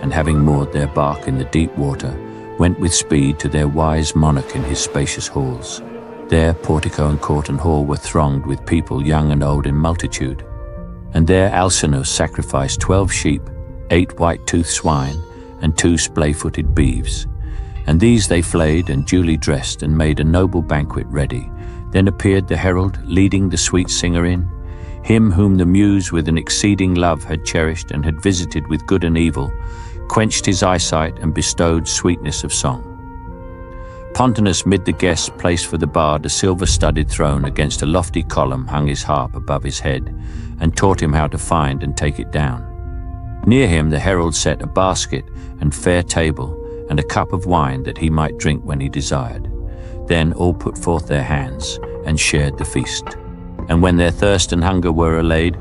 and having moored their bark in the deep water, went with speed to their wise monarch in his spacious halls. There portico and court and hall were thronged with people, young and old in multitude. And there Alcinous sacrificed 12 sheep, 8 white-toothed swine, and 2 splay-footed beeves. And these they flayed and duly dressed, and made a noble banquet ready. Then appeared the herald, leading the sweet singer in, him whom the muse with an exceeding love had cherished and had visited with good and evil, quenched his eyesight and bestowed sweetness of song. Pontonous mid the guests placed for the bard a silver-studded throne against a lofty column hung his harp above his head, and taught him how to find and take it down. Near him the herald set a basket and fair table, and a cup of wine that he might drink when he desired. Then all put forth their hands and shared the feast. And when their thirst and hunger were allayed,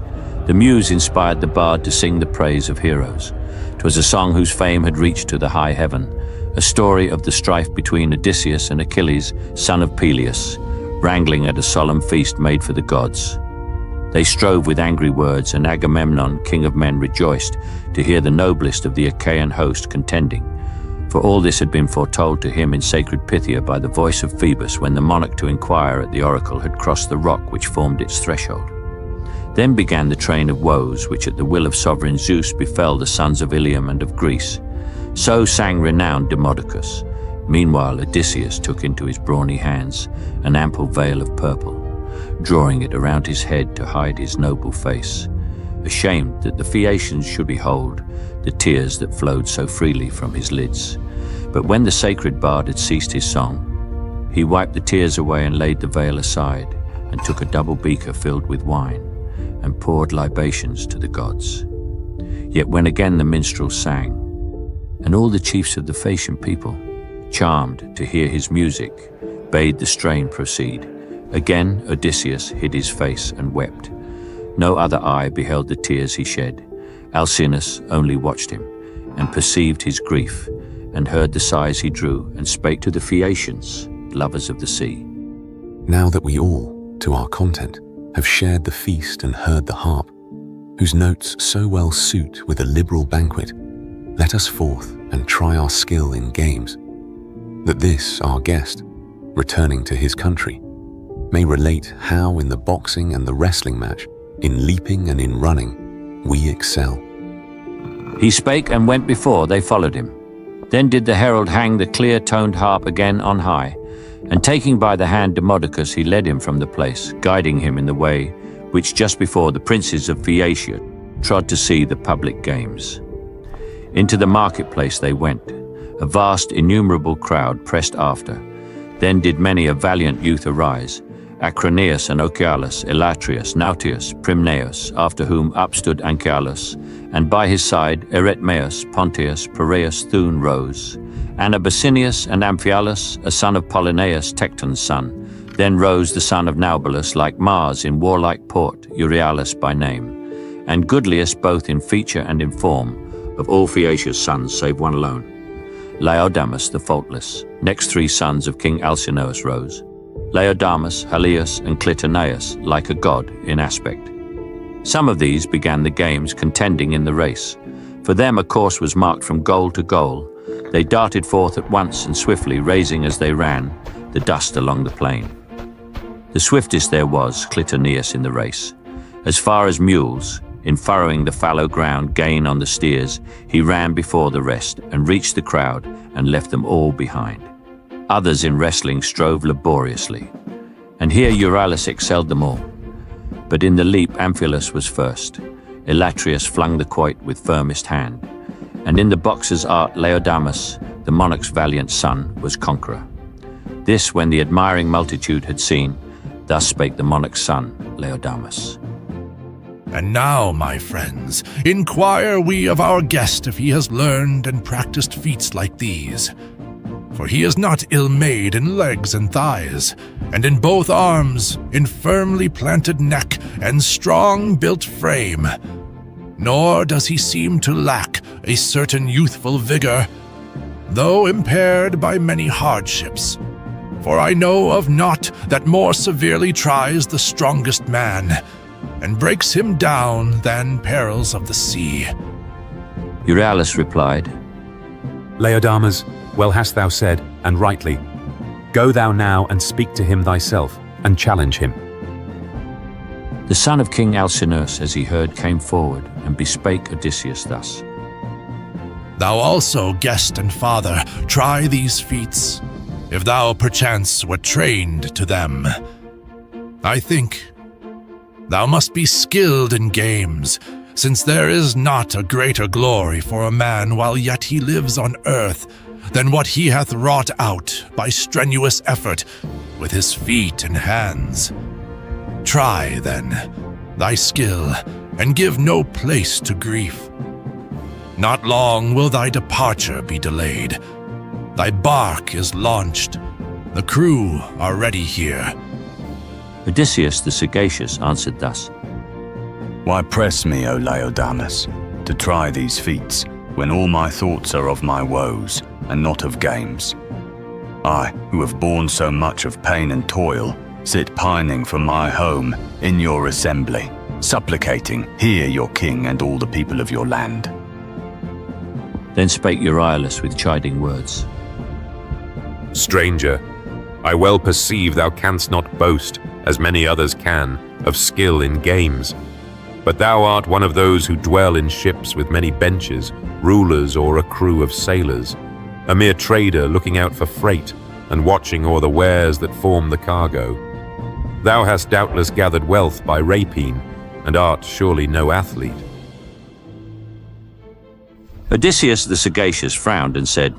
the muse inspired the bard to sing the praise of heroes. 'Twas a song whose fame had reached to the high heaven, a story of the strife between Odysseus and Achilles, son of Pylos, wrangling at a solemn feast made for the gods. They strove with angry words, and Agamemnon, king of men, rejoiced to hear the noblest of the Achaean host contending. For all this had been foretold to him in sacred Phthia by the voice of Phoebus when the monarch to inquire at the oracle had crossed the rock which formed its threshold. Then began the train of woes which at the will of sovereign Zeus befell the sons of Ilium and of Greece. So sang renowned Demodocus. Meanwhile Odysseus took into his brawny hands an ample veil of purple, drawing it around his head to hide his noble face, ashamed that the Phaeacians should behold the tears that flowed so freely from his lids. But when the sacred bard had ceased his song, he wiped the tears away and laid the veil aside, and took a double beaker filled with wine, and poured libations to the gods. Yet when again the minstrel sang, and all the chiefs of the Phaeacian people, charmed to hear his music, bade the strain proceed, again Odysseus hid his face and wept. No other eye beheld the tears he shed. Alcinous only watched him, and perceived his grief, and heard the sighs he drew, and spake to the Phaeacians, lovers of the sea. Now that we all, to our content, have shared the feast and heard the harp, whose notes so well suit with a liberal banquet, let us forth and try our skill in games, that this our guest, returning to his country, may relate how in the boxing and the wrestling match, in leaping and in running, we excel. He spake and went before, they followed him. Then did the herald hang the clear-toned harp again on high, and taking by the hand Demodocus, he led him from the place, guiding him in the way which just before the princes of Phaeacia trod to see the public games. Into the marketplace they went. A vast innumerable crowd pressed after. Then did many a valiant youth arise, Acroneus and Ocealus, Elatrius, Nautius, Prymneus, after whom upstood Anchialus, and by his side Eretmeus, Pontius, Piraeus, Thun rose, Anabasinius and Amphialus, a son of Polyneus, Tecton's son. Then rose the son of Naubolus, like Mars in warlike port, Euryalus by name, and goodliest both in feature and in form, of all Phaeacia's sons save one alone, Laodamas the faultless. Next 3 sons of King Alcinous rose, Laodamas, Halius, and Clytoneus, like a god in aspect. Some of these began the games, contending in the race. For them a course was marked from goal to goal. They darted forth at once and swiftly, raising as they ran the dust along the plain. The swiftest there was Clytoneus in the race. As far as mules, in furrowing the fallow ground, gain on the steers, he ran before the rest, and reached the crowd, and left them all behind. Others in wrestling strove laboriously, and here Euryalus excelled them all. But in the leap Amphialus was first. Elatrius flung the quoit with firmest hand, and in the boxer's art Laodamas, the monarch's valiant son, was conqueror. This when the admiring multitude had seen, thus spake the monarch's son, Laodamas. And now, my friends, inquire we of our guest if he has learned and practiced feats like these. For he is not ill-made in legs and thighs, and in both arms, in firmly planted neck and strong-built frame. Nor does he seem to lack a certain youthful vigor, though impaired by many hardships. For I know of naught that more severely tries the strongest man, and breaks him down than perils of the sea. Euryalus replied, Laodamas, well hast thou said, and rightly. Go thou now and speak to him thyself, and challenge him. The son of King Alcinous, as he heard, came forward, and bespake Odysseus thus. Thou also, guest and father, try these feats, if thou perchance were trained to them. I think thou must be skilled in games, since there is not a greater glory for a man while yet he lives on earth than what he hath wrought out by strenuous effort with his feet and hands. Try, then, thy skill, and give no place to grief. Not long will thy departure be delayed. Thy bark is launched. The crew are ready here. Odysseus the sagacious answered thus: Why press me, O Laodamas, to try these feats, when all my thoughts are of my woes, and not of games? I, who have borne so much of pain and toil, sit pining for my home in your assembly, supplicating, hear your king and all the people of your land. Then spake Euryalus with chiding words: Stranger, I well perceive thou canst not boast, as many others can, of skill in games. But thou art one of those who dwell in ships with many benches, rulers or a crew of sailors, a mere trader looking out for freight and watching o'er the wares that form the cargo. Thou hast doubtless gathered wealth by rapine, and art surely no athlete. Odysseus the sagacious frowned and said,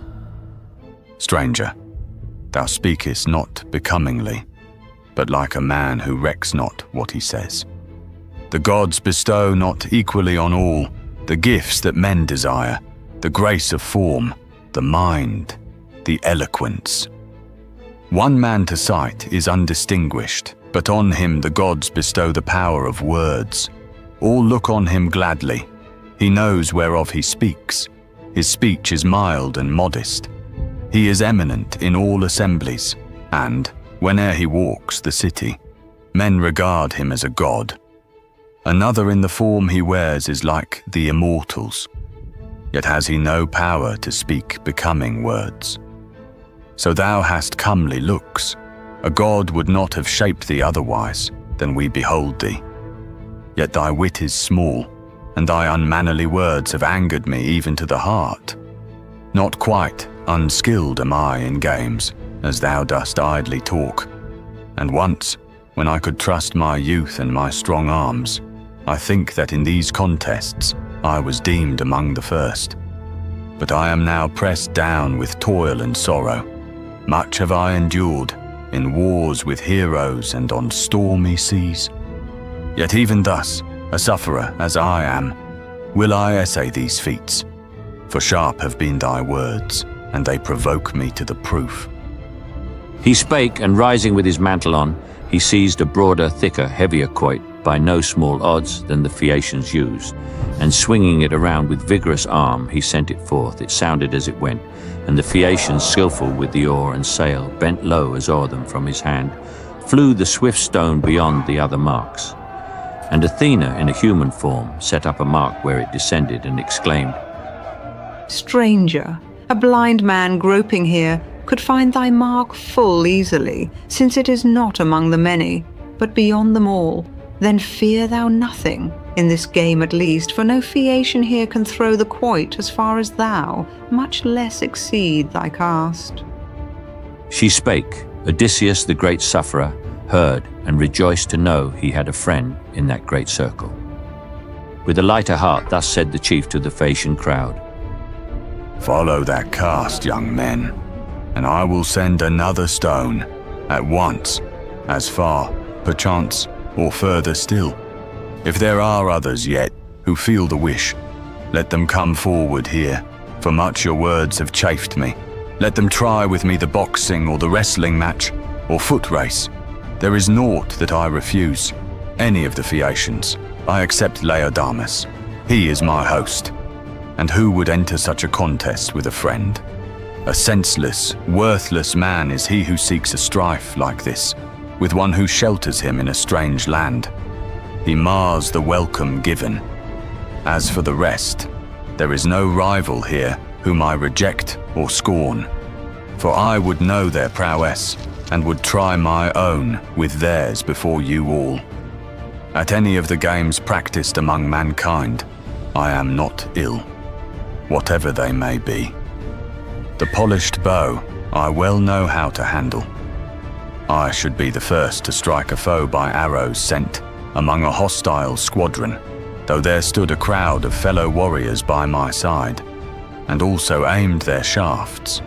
Stranger, thou speakest not becomingly, but like a man who recks not what he says. The gods bestow not equally on all the gifts that men desire, the grace of form, the mind, the eloquence. One man to sight is undistinguished, but on him the gods bestow the power of words. All look on him gladly. He knows whereof he speaks. His speech is mild and modest. He is eminent in all assemblies, and, whene'er he walks the city, men regard him as a god. Another in the form he wears is like the immortals, yet has he no power to speak becoming words. So thou hast comely looks. A god would not have shaped thee otherwise than we behold thee. Yet thy wit is small, and thy unmannerly words have angered me even to the heart. Not quite unskilled am I in games, as thou dost idly talk. And once, when I could trust my youth and my strong arms, I think that in these contests I was deemed among the first. But I am now pressed down with toil and sorrow. Much have I endured, in wars with heroes and on stormy seas. Yet even thus, a sufferer as I am, will I essay these feats. For sharp have been thy words, and they provoke me to the proof. He spake, and rising with his mantle on, he seized a broader, thicker, heavier quoit, by no small odds than the Phaeacians used, and swinging it around with vigorous arm, he sent it forth. It sounded as it went, and the Phaeacians, skillful with the oar and sail, bent low as o'er them from his hand, flew the swift stone beyond the other marks. And Athena, in a human form, set up a mark where it descended, and exclaimed, Stranger, a blind man groping here could find thy mark full easily, since it is not among the many, but beyond them all. Then fear thou nothing, in this game at least, for no Phaeacian here can throw the quoit as far as thou, much less exceed thy cast. She spake. Odysseus, the great sufferer, heard, and rejoiced to know he had a friend in that great circle. With a lighter heart, thus said the chief to the Phaeacian crowd, Follow that cast, young men, and I will send another stone, at once, as far, perchance, or further still. If there are others yet who feel the wish, let them come forward here, for much your words have chafed me. Let them try with me the boxing or the wrestling match, or foot race. There is naught that I refuse. Any of the Phaeacians, I accept Laodamas. He is my host. And who would enter such a contest with a friend? A senseless, worthless man is he who seeks a strife like this, with one who shelters him in a strange land. He mars the welcome given. As for the rest, there is no rival here whom I reject or scorn, for I would know their prowess, and would try my own with theirs before you all. At any of the games practiced among mankind, I am not ill, whatever they may be. The polished bow I well know how to handle. I should be the first to strike a foe by arrows sent among a hostile squadron though there stood a crowd of fellow warriors by my side, and also aimed their shafts.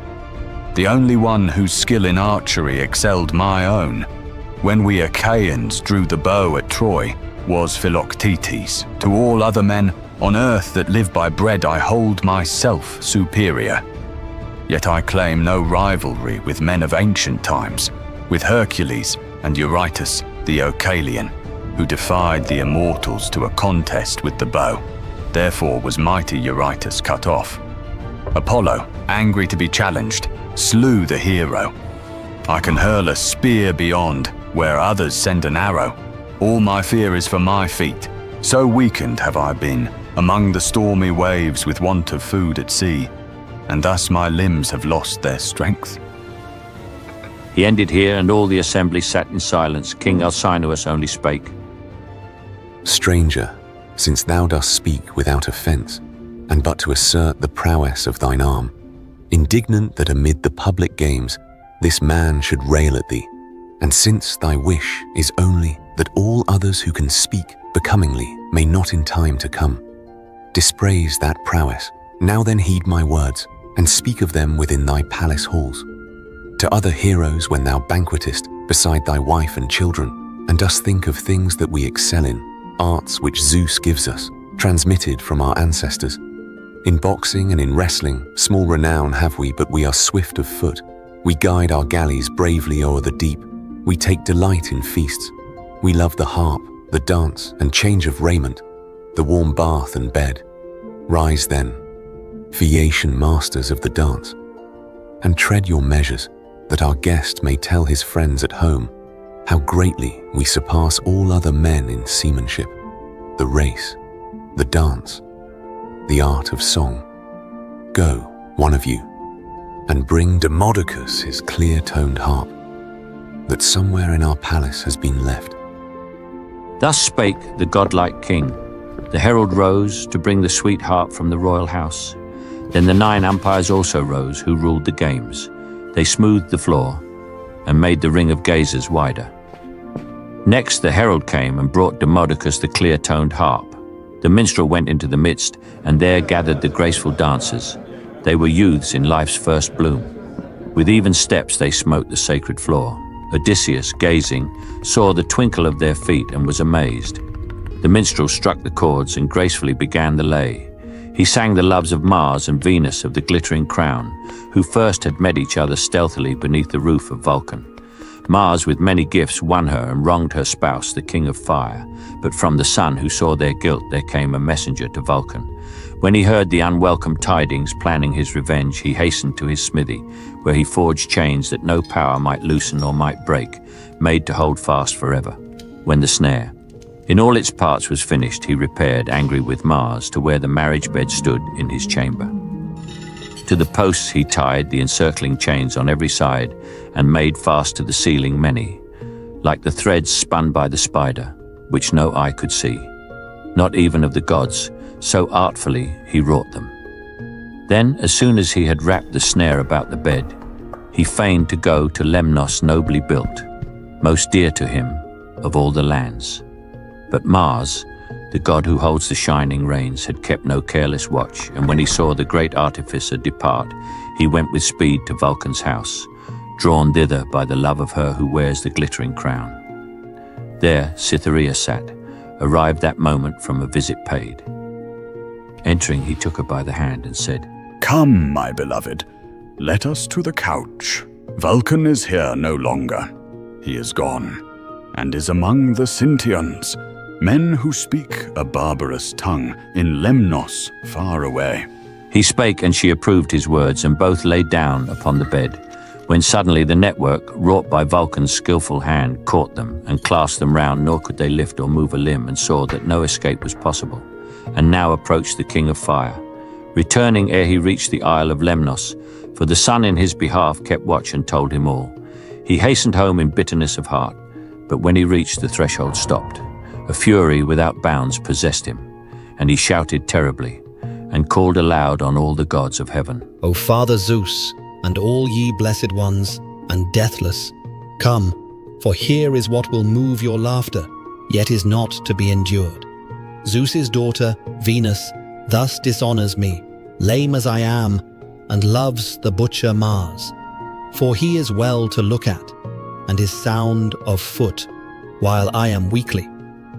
The only one whose skill in archery excelled my own, when we Achaeans drew the bow at Troy, was Philoctetes. To all other men on earth that live by bread I hold myself superior. Yet I claim no rivalry with men of ancient times, with Hercules and Eurytus the Oechalian, who defied the immortals to a contest with the bow. Therefore was mighty Eurytus cut off. Apollo, angry to be challenged, slew the hero. I can hurl a spear beyond, where others send an arrow. All my fear is for my feet. So weakened have I been, among the stormy waves with want of food at sea, and thus my limbs have lost their strength. He ended here, and all the assembly sat in silence. King Alcinous only spake. Stranger, since thou dost speak without offence, and but to assert the prowess of thine arm, indignant that amid the public games this man should rail at thee, and since thy wish is only that all others who can speak becomingly may not in time to come dispraise that prowess, now then heed my words, and speak of them within thy palace halls. To other heroes when thou banquetest beside thy wife and children, and dost think of things that we excel in, arts which Zeus gives us, transmitted from our ancestors. In boxing and in wrestling, small renown have we, but we are swift of foot. We guide our galleys bravely o'er the deep. We take delight in feasts. We love the harp, the dance, and change of raiment, the warm bath and bed. Rise then, Phaeacian masters of the dance, and tread your measures, that our guest may tell his friends at home how greatly we surpass all other men in seamanship, the race, the dance, the art of song. Go, one of you, and bring Demodocus his clear-toned harp, that somewhere in our palace has been left. Thus spake the godlike king. The herald rose to bring the sweet harp from the royal house. Then the 9 umpires also rose, who ruled the games. They smoothed the floor and made the ring of gazers wider. Next the herald came and brought Demodocus the clear-toned harp. The minstrel went into the midst, and there gathered the graceful dancers. They were youths in life's first bloom. With even steps they smote the sacred floor. Odysseus, gazing, saw the twinkle of their feet and was amazed. The minstrel struck the chords and gracefully began the lay. He sang the loves of Mars and Venus of the glittering crown, who first had met each other stealthily beneath the roof of Vulcan. Mars with many gifts won her and wronged her spouse, the king of fire. But from the sun who saw their guilt there came a messenger to Vulcan. When he heard the unwelcome tidings, planning his revenge, he hastened to his smithy, where he forged chains that no power might loosen or might break, made to hold fast forever. When the snare, in all its parts, was finished, he repaired, angry with Mars, to where the marriage bed stood in his chamber. To the posts he tied the encircling chains on every side, and made fast to the ceiling many, like the threads spun by the spider, which no eye could see, not even of the gods, so artfully he wrought them. Then, as soon as he had wrapped the snare about the bed, he feigned to go to Lemnos nobly built, most dear to him of all the lands. But Mars, the god who holds the shining reins, had kept no careless watch, and when he saw the great artificer depart, he went with speed to Vulcan's house, drawn thither by the love of her who wears the glittering crown. There Cytherea sat, arrived that moment from a visit paid. Entering, he took her by the hand and said, "Come, my beloved, let us to the couch. Vulcan is here no longer. He is gone, and is among the Sintians, men who speak a barbarous tongue in Lemnos far away." He spake, and she approved his words, and both lay down upon the bed, when suddenly the network, wrought by Vulcan's skillful hand, caught them, and clasped them round, nor could they lift or move a limb, and saw that no escape was possible, and now approached the king of fire, returning ere he reached the isle of Lemnos, for the sun in his behalf kept watch and told him all. He hastened home in bitterness of heart, but when he reached the threshold stopped. A fury without bounds possessed him, and he shouted terribly, and called aloud on all the gods of heaven. O Father Zeus, and all ye blessed ones, and deathless, come, for here is what will move your laughter, yet is not to be endured. Zeus's daughter, Venus, thus dishonors me, lame as I am, and loves the butcher Mars. For he is well to look at, and is sound of foot, while I am weakly.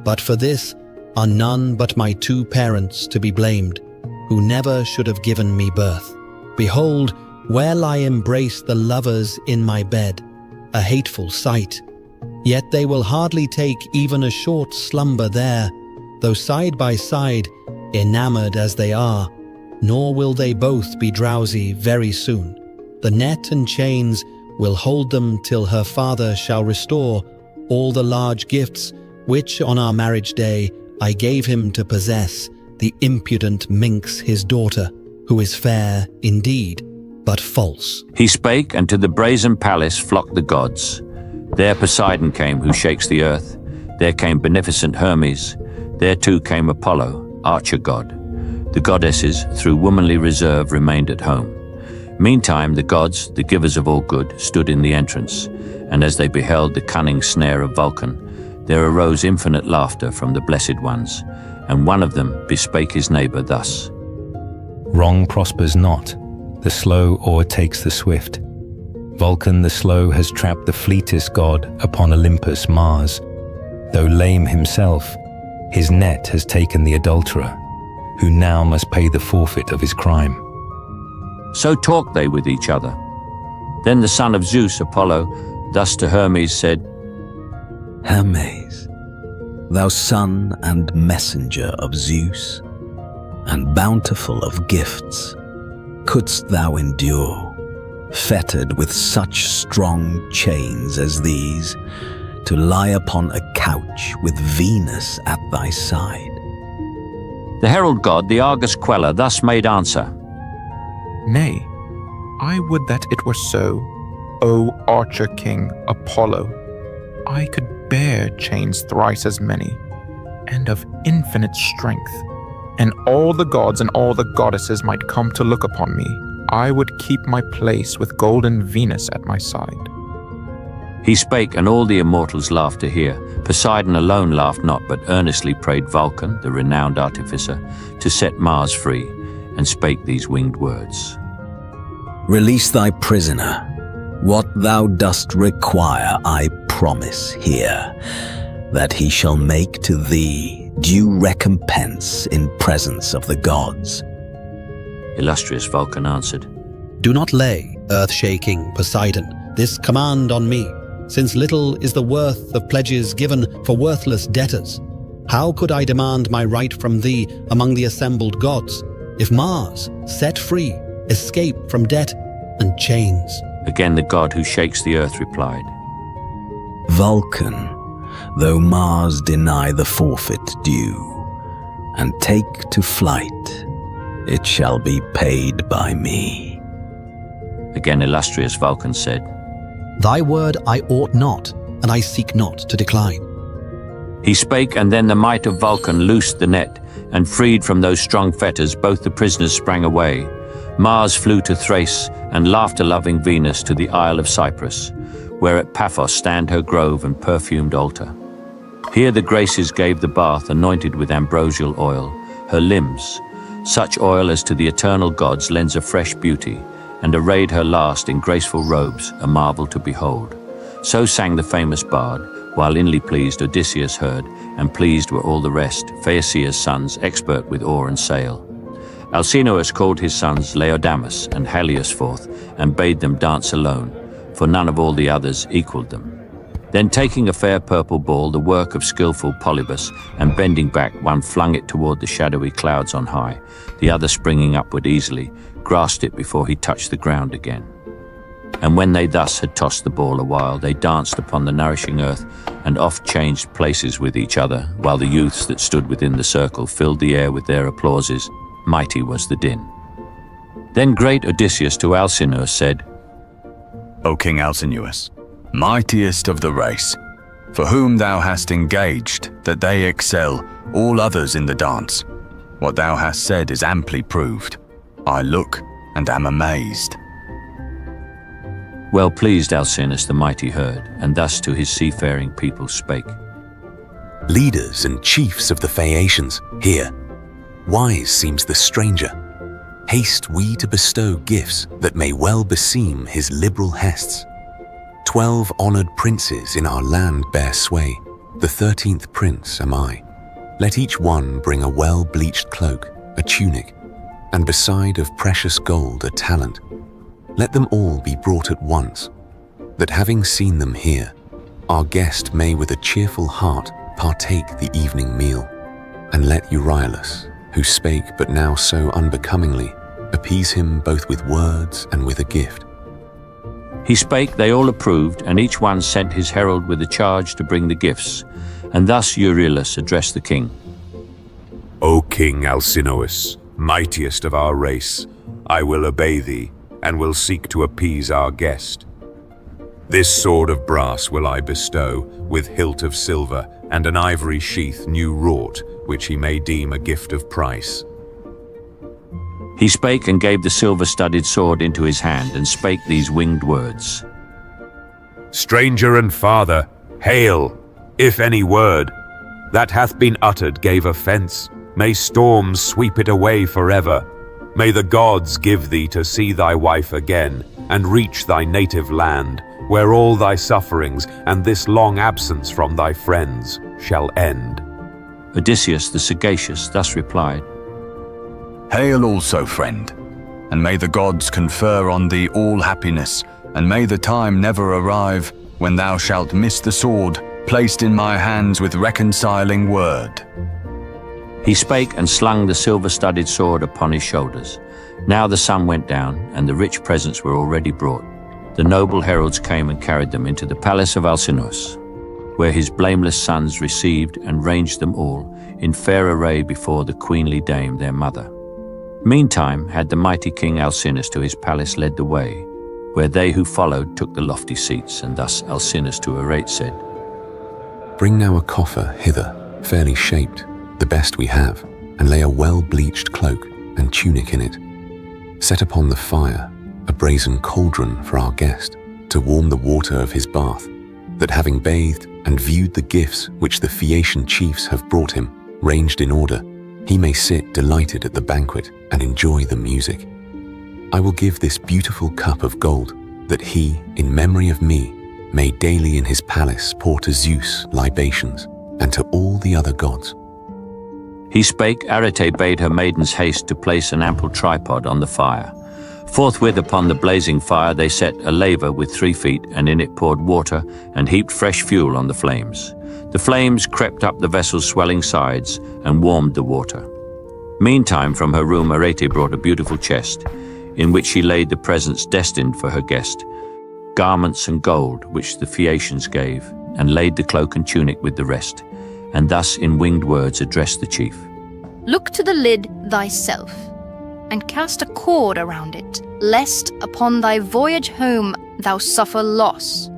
But for this are none but my 2 parents to be blamed, who never should have given me birth. Behold, where lie embraced the lovers in my bed, a hateful sight. Yet they will hardly take even a short slumber there, though side by side, enamored as they are, nor will they both be drowsy very soon. The net and chains will hold them till her father shall restore all the large gifts which on our marriage day I gave him to possess, the impudent minx his daughter, who is fair indeed, but false. He spake, and to the brazen palace flocked the gods. There Poseidon came, who shakes the earth. There came beneficent Hermes. There too came Apollo, archer god. The goddesses, through womanly reserve, remained at home. Meantime the gods, the givers of all good, stood in the entrance, and as they beheld the cunning snare of Vulcan, there arose infinite laughter from the blessed ones, and one of them bespake his neighbour thus. Wrong prospers not, the slow o'ertakes the swift. Vulcan the slow has trapped the fleetest god upon Olympus Mars. Though lame himself, his net has taken the adulterer, who now must pay the forfeit of his crime. So talked they with each other. Then the son of Zeus, Apollo, thus to Hermes said, Hermes, thou son and messenger of Zeus, and bountiful of gifts, couldst thou endure, fettered with such strong chains as these, to lie upon a couch with Venus at thy side? The herald god, the Argus queller, thus made answer. Nay, I would that it were so, O archer king Apollo. I could bear chains thrice as many, and of infinite strength, and all the gods and all the goddesses might come to look upon me. I would keep my place with golden Venus at my side. He spake, and all the immortals laughed to hear. Poseidon alone laughed not, but earnestly prayed Vulcan, the renowned artificer, to set Mars free, and spake these winged words. Release thy prisoner. What thou dost require, I promise here, that he shall make to thee due recompense in presence of the gods. Illustrious Vulcan answered, Do not lay, earth-shaking Poseidon, this command on me, since little is the worth of pledges given for worthless debtors. How could I demand my right from thee among the assembled gods, if Mars, set free, escape from debt and chains? Again the god who shakes the earth replied, Vulcan, though Mars deny the forfeit due, and take to flight, it shall be paid by me. Again illustrious Vulcan said, Thy word I ought not, and I seek not to decline. He spake, and then the might of Vulcan loosed the net, and freed from those strong fetters both the prisoners sprang away. Mars flew to Thrace, and laughter-loving Venus to the Isle of Cyprus, where at Paphos stand her grove and perfumed altar. Here the Graces gave the bath anointed with ambrosial oil, her limbs, such oil as to the eternal gods lends a fresh beauty, and arrayed her last in graceful robes, a marvel to behold. So sang the famous bard, while inly pleased Odysseus heard, and pleased were all the rest, Phaeacia's sons, expert with oar and sail. Alcinous called his sons Laodamas and Halius forth, and bade them dance alone, for none of all the others equaled them. Then taking a fair purple ball, the work of skillful Polyphemus, and bending back, one flung it toward the shadowy clouds on high, the other springing upward easily, grasped it before he touched the ground again. And when they thus had tossed the ball a while, they danced upon the nourishing earth, and oft changed places with each other, while the youths that stood within the circle filled the air with their applauses. Mighty was the din. Then great Odysseus to Alcinous said, O King Alcinous, mightiest of the race, for whom thou hast engaged, that they excel all others in the dance. What thou hast said is amply proved. I look and am amazed. Well pleased Alcinous the mighty heard, and thus to his seafaring people spake. leaders and chiefs of the Phaeacians, hear. Wise seems the stranger. Haste we to bestow gifts that may well beseem his liberal hests. 12 honored princes in our land bear sway. The 13th prince am I. Let each one bring a well-bleached cloak, a tunic, and beside of precious gold a talent. Let them all be brought at once, that having seen them here, our guest may with a cheerful heart partake the evening meal. And let Euryalus, who spake but now so unbecomingly, appease him both with words and with a gift. He spake, they all approved, and each one sent his herald with a charge to bring the gifts. And thus Euryalus addressed the king. O King Alcinous, mightiest of our race, I will obey thee, and will seek to appease our guest. This sword of brass will I bestow, with hilt of silver, and an ivory sheath new wrought, which he may deem a gift of price. He spake and gave the silver-studded sword into his hand, and spake these winged words. Stranger and father, hail, if any word that hath been uttered gave offence. May storms sweep it away forever. May the gods give thee to see thy wife again, and reach thy native land, where all thy sufferings and this long absence from thy friends shall end. Odysseus the sagacious thus replied, Hail also, friend, and may the gods confer on thee all happiness, and may the time never arrive when thou shalt miss the sword placed in my hands with reconciling word. He spake and slung the silver-studded sword upon his shoulders. Now the sun went down, and the rich presents were already brought. The noble heralds came and carried them into the palace of Alcinous, where his blameless sons received and ranged them all in fair array before the queenly dame their mother. Meantime had the mighty king Alcinous to his palace led the way, where they who followed took the lofty seats, and thus Alcinous to orate said, Bring now a coffer hither, fairly shaped, the best we have, and lay a well-bleached cloak and tunic in it. Set upon the fire a brazen cauldron for our guest, to warm the water of his bath, that having bathed and viewed the gifts which the Phaeacian chiefs have brought him, ranged in order, he may sit delighted at the banquet and enjoy the music. I will give this beautiful cup of gold, that he, in memory of me, may daily in his palace pour to Zeus libations, and to all the other gods. He spake, Arete bade her maidens haste to place an ample tripod on the fire. Forthwith upon the blazing fire they set a laver with 3 feet, and in it poured water, and heaped fresh fuel on the flames. The flames crept up the vessel's swelling sides, and warmed the water. Meantime from her room Arete brought a beautiful chest, in which she laid the presents destined for her guest, garments and gold which the Phaeacians gave, and laid the cloak and tunic with the rest, and thus in winged words addressed the chief. Look to the lid thyself, and cast a cord around it, lest upon thy voyage home thou suffer loss,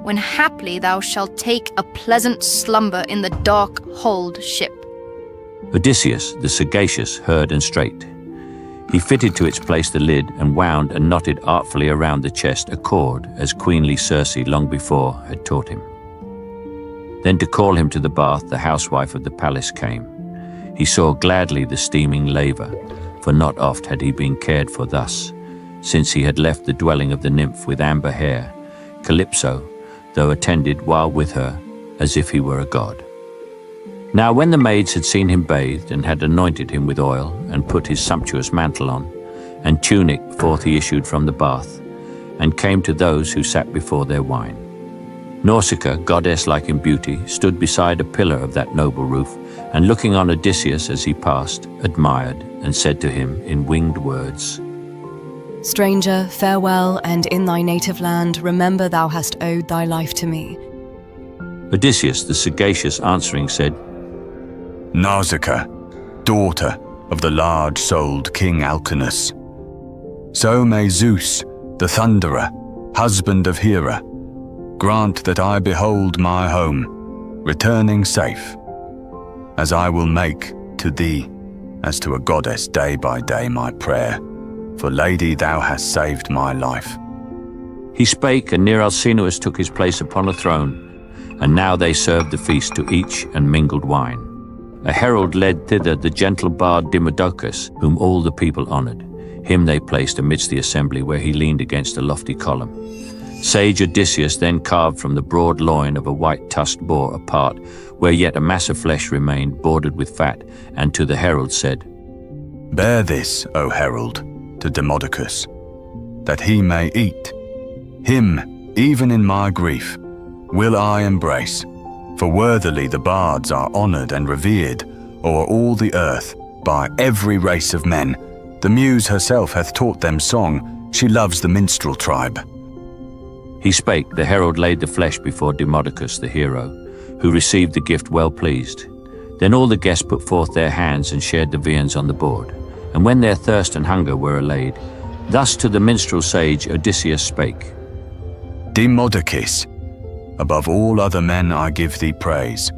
when haply thou shalt take a pleasant slumber in the dark-hulled ship. Odysseus, the sagacious, heard and straight. He fitted to its place the lid, and wound and knotted artfully around the chest a cord, as queenly Circe long before had taught him. Then to call him to the bath the housewife of the palace came. He saw gladly the steaming laver, for not oft had he been cared for thus, since he had left the dwelling of the nymph with amber hair, Calypso, though attended while with her, as if he were a god. Now when the maids had seen him bathed, and had anointed him with oil, and put his sumptuous mantle on, and tunic forth he issued from the bath, and came to those who sat before their wine. Nausicaa, goddess-like in beauty, stood beside a pillar of that noble roof, and looking on Odysseus as he passed, admired, and said to him in winged words, Stranger, farewell, and in thy native land remember thou hast owed thy life to me. Odysseus, the sagacious, answering said, Nausicaa, daughter of the large-souled King Alcinous. So may Zeus, the Thunderer, husband of Hera, grant that I behold my home, returning safe, as I will make to thee, as to a goddess day by day my prayer, for Lady thou hast saved my life. He spake, and near Alcinous took his place upon a throne, and now they served the feast to each and mingled wine. A herald led thither the gentle bard Demodocus, whom all the people honoured. Him they placed amidst the assembly, where he leaned against a lofty column. Sage Odysseus then carved from the broad loin of a white-tusked boar a part, where yet a mass of flesh remained, bordered with fat, and to the herald said, "Bear this, O herald, to Demodocus, that he may eat. Him, even in my grief, will I embrace, for worthily the bards are honoured and revered o'er all the earth by every race of men. The muse herself hath taught them song, she loves the minstrel tribe." He spake, the herald laid the flesh before Demodocus the hero, who received the gift well pleased. Then all the guests put forth their hands and shared the viands on the board. And when their thirst and hunger were allayed, thus to the minstrel sage Odysseus spake, "Demodocus, above all other men I give thee praise,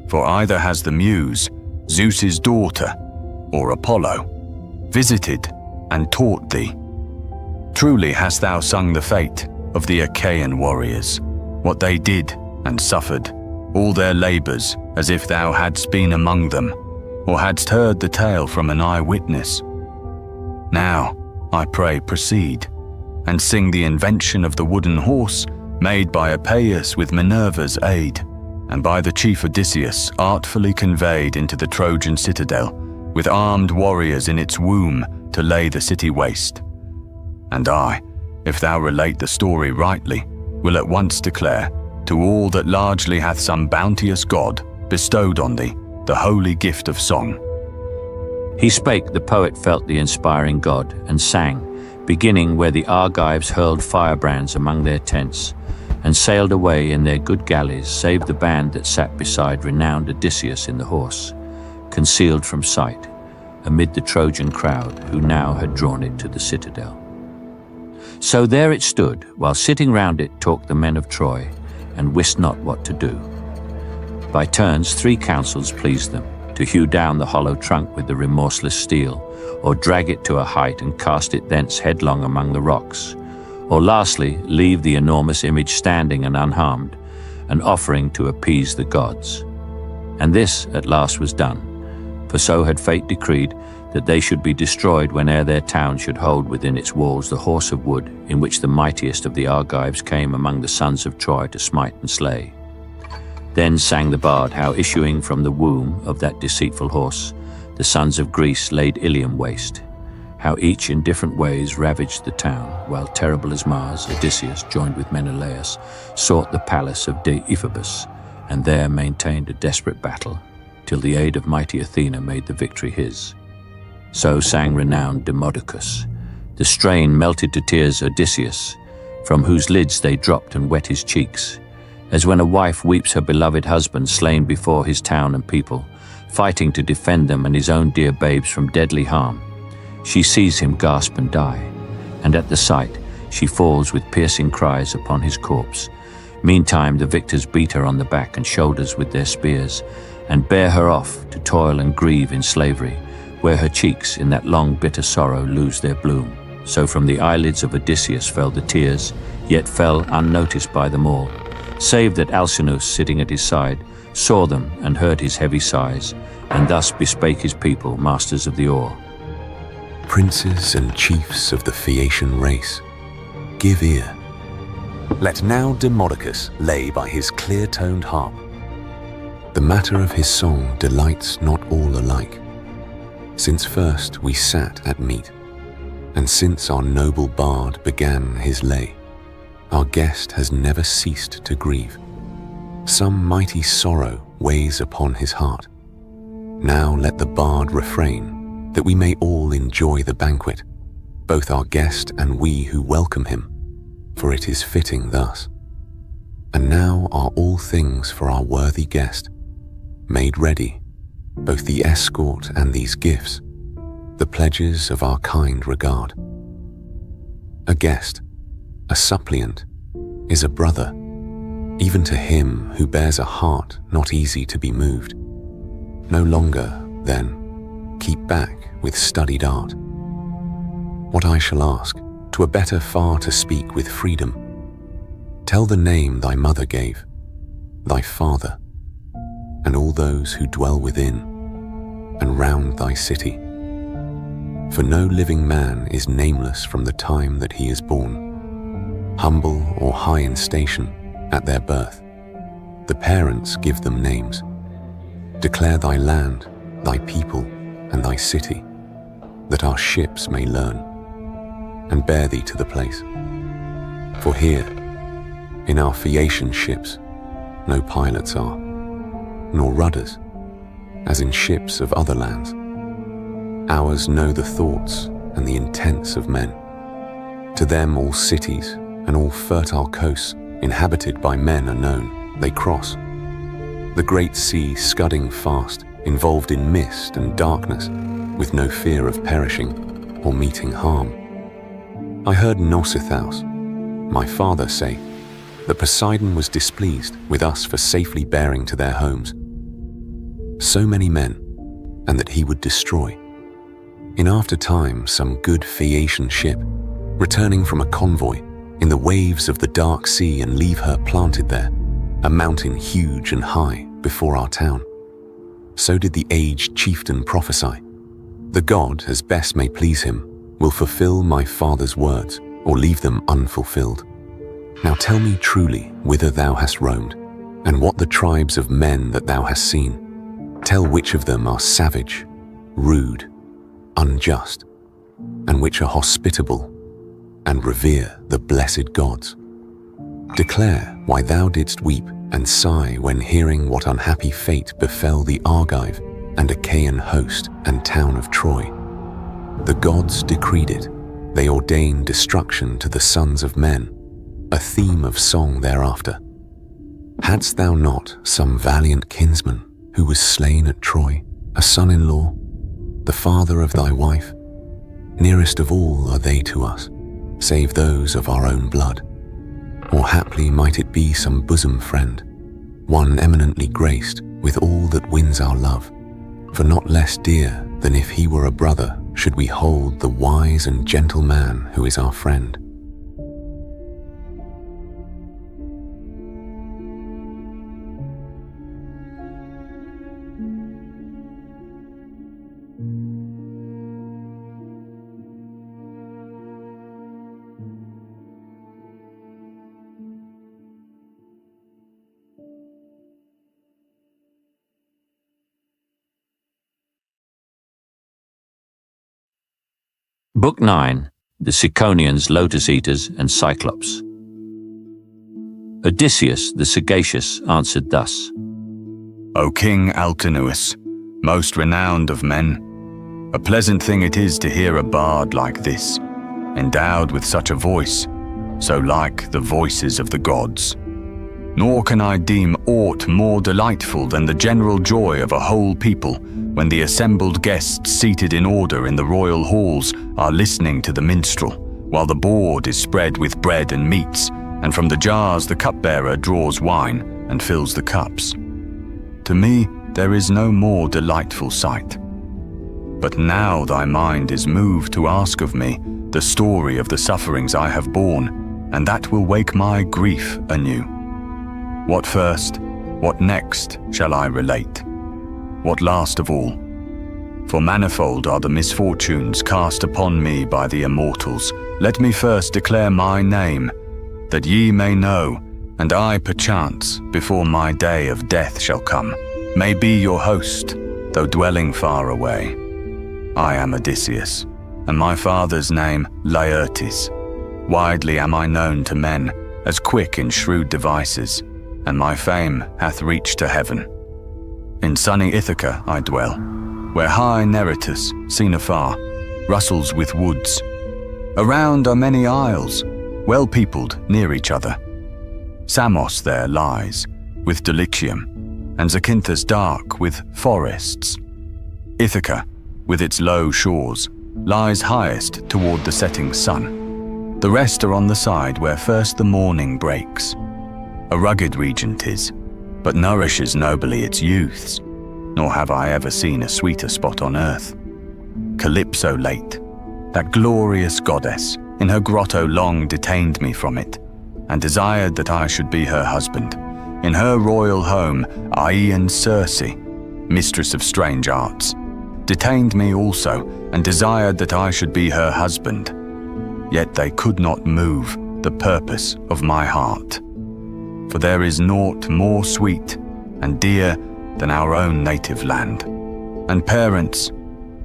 for either has the muse, Zeus's daughter, or Apollo, visited and taught thee. Truly hast thou sung the fate of the Achaean warriors, what they did and suffered, all their labours, as if thou hadst been among them, or hadst heard the tale from an eyewitness. Now, I pray, proceed, and sing the invention of the wooden horse made by Epeius with Minerva's aid, and by the chief Odysseus artfully conveyed into the Trojan citadel, with armed warriors in its womb to lay the city waste. And I, if thou relate the story rightly, will at once declare to all that largely hath some bounteous god bestowed on thee the holy gift of song." He spake, the poet felt the inspiring god, and sang, beginning where the Argives hurled firebrands among their tents, and sailed away in their good galleys, save the band that sat beside renowned Odysseus in the horse, concealed from sight, amid the Trojan crowd, who now had drawn it to the citadel. So there it stood, while sitting round it talked the men of Troy, and wist not what to do. By turns 3 counsels pleased them, to hew down the hollow trunk with the remorseless steel, or drag it to a height and cast it thence headlong among the rocks, or lastly, leave the enormous image standing and unharmed, an offering to appease the gods. And this at last was done, for so had fate decreed that they should be destroyed whene'er their town should hold within its walls the horse of wood, in which the mightiest of the Argives came among the sons of Troy to smite and slay. Then sang the bard how, issuing from the womb of that deceitful horse, the sons of Greece laid Ilium waste, how each in different ways ravaged the town, while terrible as Mars, Odysseus, joined with Menelaus, sought the palace of Deiphobus, and there maintained a desperate battle, till the aid of mighty Athena made the victory his. So sang renowned Demodocus. The strain melted to tears Odysseus, from whose lids they dropped and wet his cheeks, as when a wife weeps her beloved husband slain before his town and people, fighting to defend them and his own dear babes from deadly harm. She sees him gasp and die, and at the sight she falls with piercing cries upon his corpse. Meantime the victors beat her on the back and shoulders with their spears, and bear her off to toil and grieve in slavery, where her cheeks in that long bitter sorrow lose their bloom. So from the eyelids of Odysseus fell the tears, yet fell unnoticed by them all, save that Alcinous, sitting at his side, saw them and heard his heavy sighs, and thus bespake his people, masters of the oar. "Princes and chiefs of the Phaeacian race, give ear. Let now Demodocus lay by his clear-toned harp. The matter of his song delights not all alike. Since first we sat at meat, and since our noble bard began his lay, our guest has never ceased to grieve. Some mighty sorrow weighs upon his heart. Now let the bard refrain, that we may all enjoy the banquet, both our guest and we who welcome him, for it is fitting thus. And now are all things for our worthy guest made ready, both the escort and these gifts, the pledges of our kind regard. A guest, a suppliant, is a brother, even to him who bears a heart not easy to be moved. No longer, then, keep back with studied art. What I shall ask, 'twere better far to speak with freedom. Tell the name thy mother gave, thy father, and all those who dwell within and round thy city. For no living man is nameless from the time that he is born, humble or high in station at their birth. The parents give them names. Declare thy land, thy people, and thy city, that our ships may learn, and bear thee to the place. For here, in our Phaeacian ships, no pilots are, nor rudders, as in ships of other lands. Ours know the thoughts and the intents of men. To them all cities and all fertile coasts inhabited by men are known. They cross the great sea, scudding fast, involved in mist and darkness, with no fear of perishing or meeting harm. I heard Nausicaa, my father, say that Poseidon was displeased with us for safely bearing to their homes so many men, and that he would destroy, in after time, some good Phaeacian ship, returning from a convoy in the waves of the dark sea, and leave her planted there, a mountain huge and high before our town. So did the aged chieftain prophesy. The god, as best may please him, will fulfill my father's words, or leave them unfulfilled. Now tell me truly whither thou hast roamed, and what the tribes of men that thou hast seen. Tell which of them are savage, rude, unjust, and which are hospitable, and revere the blessed gods. Declare why thou didst weep and sigh when hearing what unhappy fate befell the Argive and Achaean host and town of Troy. The gods decreed it. They ordained destruction to the sons of men, a theme of song thereafter. Hadst thou not some valiant kinsman who was slain at Troy, a son-in-law, the father of thy wife? Nearest of all are they to us, save those of our own blood. Or haply might it be some bosom friend, one eminently graced with all that wins our love. For not less dear than if he were a brother should we hold the wise and gentle man who is our friend. Book 9, The Ciconians, Lotus Eaters, and Cyclops. Odysseus the sagacious answered thus: O King Alcinous, most renowned of men, a pleasant thing it is to hear a bard like this, endowed with such a voice, so like the voices of the gods. Nor can I deem aught more delightful than the general joy of a whole people when the assembled guests seated in order in the royal halls are listening to the minstrel, while the board is spread with bread and meats, and from the jars the cupbearer draws wine and fills the cups. To me there is no more delightful sight. But now thy mind is moved to ask of me the story of the sufferings I have borne, and that will wake my grief anew. What first, what next shall I relate? What last of all? For manifold are the misfortunes cast upon me by the immortals. Let me first declare my name, that ye may know, and I perchance, before my day of death shall come, may be your host, though dwelling far away. I am Odysseus, and my father's name Laertes. Widely am I known to men, as quick in shrewd devices, and my fame hath reached to heaven. In sunny Ithaca I dwell, where high Neritus, seen afar, rustles with woods. Around are many isles, well peopled near each other. Samos there lies, with Dulichium, and Zacynthus dark with forests. Ithaca, with its low shores, lies highest toward the setting sun. The rest are on the side where first the morning breaks. A rugged region 'tis, but nourishes nobly its youths, nor have I ever seen a sweeter spot on earth. Calypso late, that glorious goddess, in her grotto long detained me from it, and desired that I should be her husband, In her royal home, Aeaean Circe, mistress of strange arts, detained me also and desired that I should be her husband. Yet they could not move the purpose of my heart. For there is naught more sweet and dear than our own native land. And parents,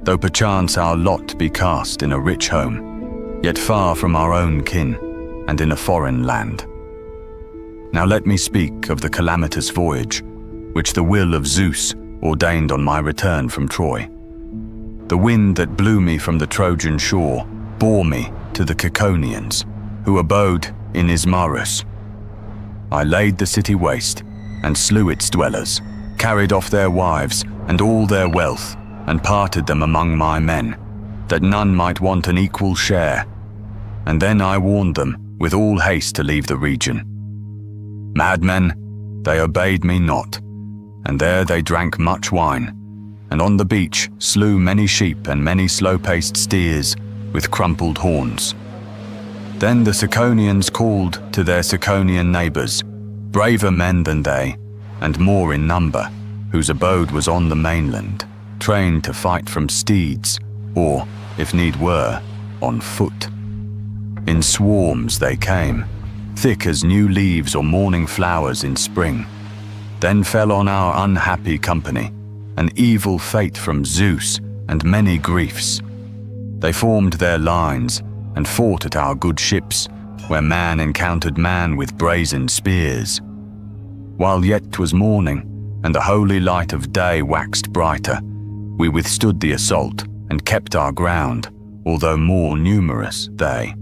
though perchance our lot be cast in a rich home, yet far from our own kin and in a foreign land. Now let me speak of the calamitous voyage, which the will of Zeus ordained on my return from Troy. The wind that blew me from the Trojan shore bore me to the Ciconians, who abode in Ismarus. I laid the city waste and slew its dwellers, carried off their wives and all their wealth, and parted them among my men, that none might want an equal share. And then I warned them with all haste to leave the region. Madmen, they obeyed me not, and there they drank much wine, and on the beach slew many sheep and many slow-paced steers with crumpled horns. Then the Ciconians called to their Ciconian neighbours, braver men than they, and more in number, whose abode was on the mainland, trained to fight from steeds, or, if need were, on foot. In swarms they came, thick as new leaves or morning flowers in spring. Then fell on our unhappy company an evil fate from Zeus and many griefs. They formed their lines and fought at our good ships, where man encountered man with brazen spears. While yet 'twas morning, and the holy light of day waxed brighter, we withstood the assault and kept our ground, although more numerous they.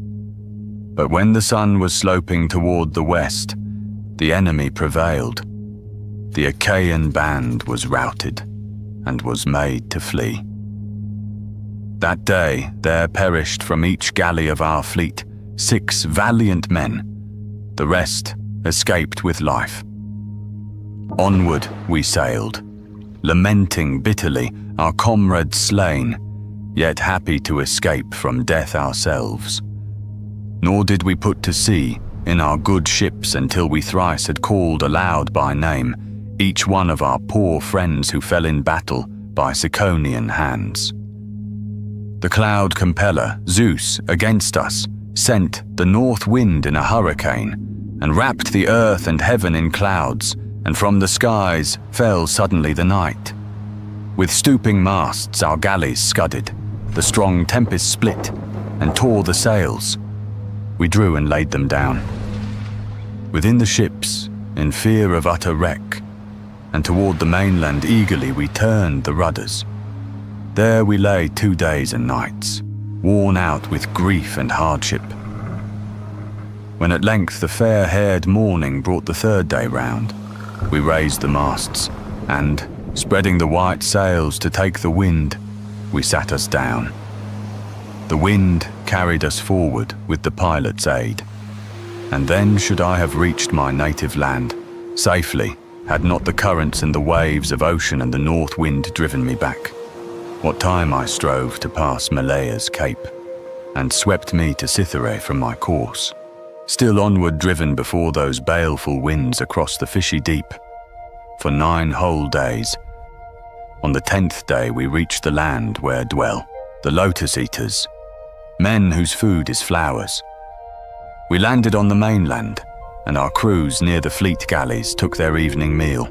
But when the sun was sloping toward the west, the enemy prevailed. The Achaean band was routed, and was made to flee. That day there perished from each galley of our fleet 6 valiant men. The rest escaped with life. Onward we sailed, lamenting bitterly our comrades slain, yet happy to escape from death ourselves. Nor did we put to sea in our good ships until we thrice had called aloud by name each one of our poor friends who fell in battle by Ciconian hands. The cloud compeller, Zeus, against us, sent the north wind in a hurricane, and wrapped the earth and heaven in clouds, and from the skies fell suddenly the night. With stooping masts our galleys scudded, the strong tempest split, and tore the sails. We drew and laid them down. Within the ships, in fear of utter wreck, and toward the mainland eagerly we turned the rudders. There we lay 2 days and nights, worn out with grief and hardship. When at length the fair-haired morning brought the 3rd day round, we raised the masts, and, spreading the white sails to take the wind, we sat us down. The wind carried us forward with the pilot's aid, and then should I have reached my native land safely had not the currents and the waves of ocean and the north wind driven me back. What time I strove to pass Malea's cape, and swept me to Cytherae from my course, still onward driven before those baleful winds across the fishy deep. For 9 whole days. On the 10th day we reached the land where dwell the lotus eaters, men whose food is flowers. We landed on the mainland, and our crews near the fleet galleys took their evening meal.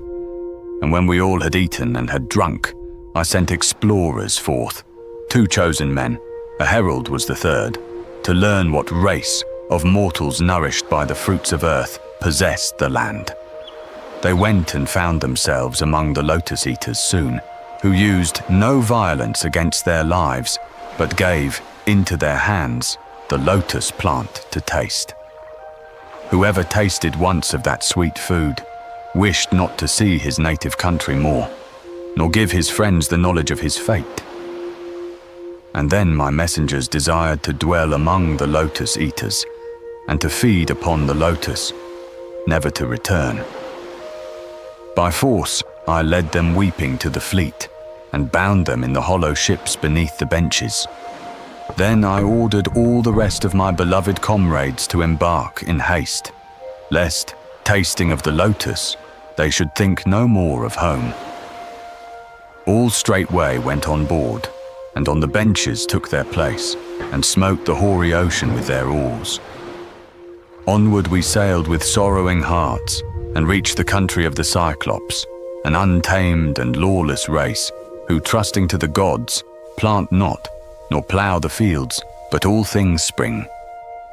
And when we all had eaten and had drunk, I sent explorers forth, 2 chosen men, a herald was the 3rd, to learn what race of mortals nourished by the fruits of earth possessed the land. They went and found themselves among the lotus eaters soon, who used no violence against their lives, but gave into their hands the lotus plant to taste. Whoever tasted once of that sweet food wished not to see his native country more, nor give his friends the knowledge of his fate. And then my messengers desired to dwell among the lotus eaters, and to feed upon the lotus, never to return. By force I led them weeping to the fleet, and bound them in the hollow ships beneath the benches. Then I ordered all the rest of my beloved comrades to embark in haste, lest, tasting of the lotus, they should think no more of home. All straightway went on board, and on the benches took their place, and smote the hoary ocean with their oars. Onward we sailed with sorrowing hearts, and reached the country of the Cyclops, an untamed and lawless race, who, trusting to the gods, plant not, nor plough the fields, but all things spring.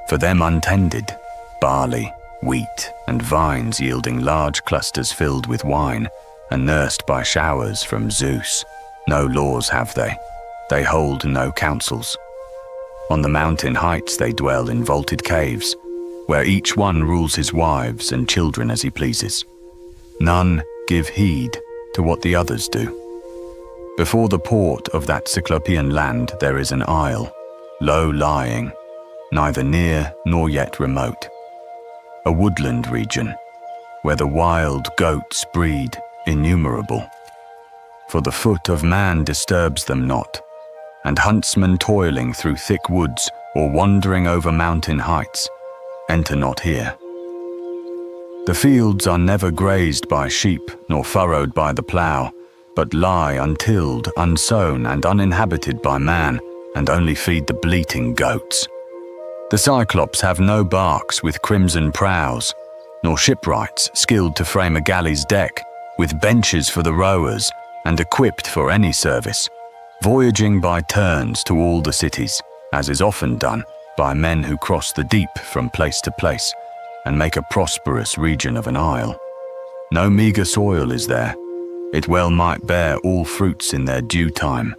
For them untended, barley, wheat, and vines yielding large clusters filled with wine, and nursed by showers from Zeus. No laws have they hold no councils. On the mountain heights they dwell in vaulted caves, where each one rules his wives and children as he pleases. None give heed to what the others do. Before the port of that Cyclopean land there is an isle, low lying, neither near nor yet remote. A woodland region, where the wild goats breed innumerable. For the foot of man disturbs them not, and huntsmen toiling through thick woods or wandering over mountain heights enter not here. The fields are never grazed by sheep nor furrowed by the plough, but lie untilled, unsown, and uninhabited by man, and only feed the bleating goats. The Cyclops have no barks with crimson prows, nor shipwrights skilled to frame a galley's deck, with benches for the rowers, and equipped for any service, voyaging by turns to all the cities, as is often done by men who cross the deep from place to place, and make a prosperous region of an isle. No meagre soil is there, it well might bear all fruits in their due time.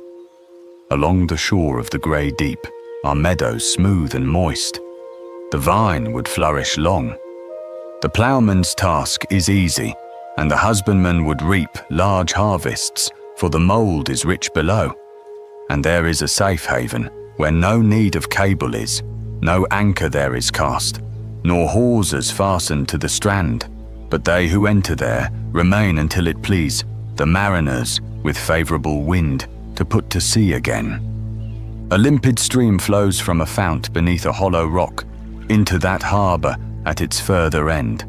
Along the shore of the grey deep are meadows smooth and moist. The vine would flourish long. The ploughman's task is easy, and the husbandman would reap large harvests, for the mould is rich below. And there is a safe haven, where no need of cable is, no anchor there is cast, nor hawsers fastened to the strand, but they who enter there remain until it please the mariners, with favourable wind, to put to sea again. A limpid stream flows from a fount beneath a hollow rock into that harbour at its further end,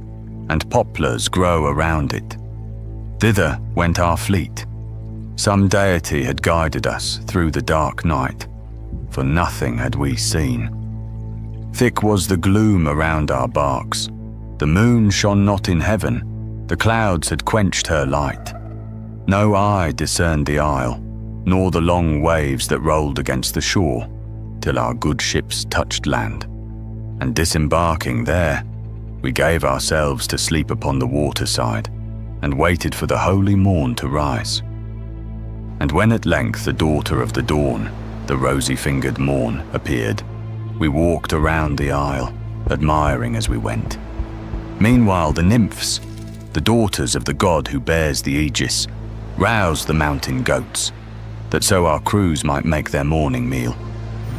and poplars grow around it. Thither went our fleet. Some deity had guided us through the dark night, for nothing had we seen. Thick was the gloom around our barks. The moon shone not in heaven, the clouds had quenched her light. No eye discerned the isle, nor the long waves that rolled against the shore, till our good ships touched land. And disembarking there, we gave ourselves to sleep upon the waterside, and waited for the holy morn to rise. And when at length the daughter of the dawn, the rosy-fingered morn, appeared, we walked around the isle, admiring as we went. Meanwhile the nymphs, the daughters of the god who bears the aegis, roused the mountain goats, that so our crews might make their morning meal.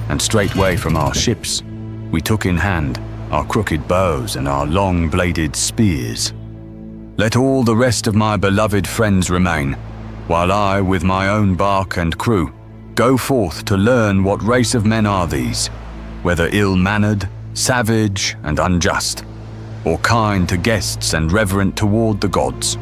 And straightway from our ships we took in hand our crooked bows and our long-bladed spears. Let all the rest of my beloved friends remain, while I, with my own bark and crew, go forth to learn what race of men are these, whether ill-mannered, savage, and unjust, or kind to guests and reverent toward the gods.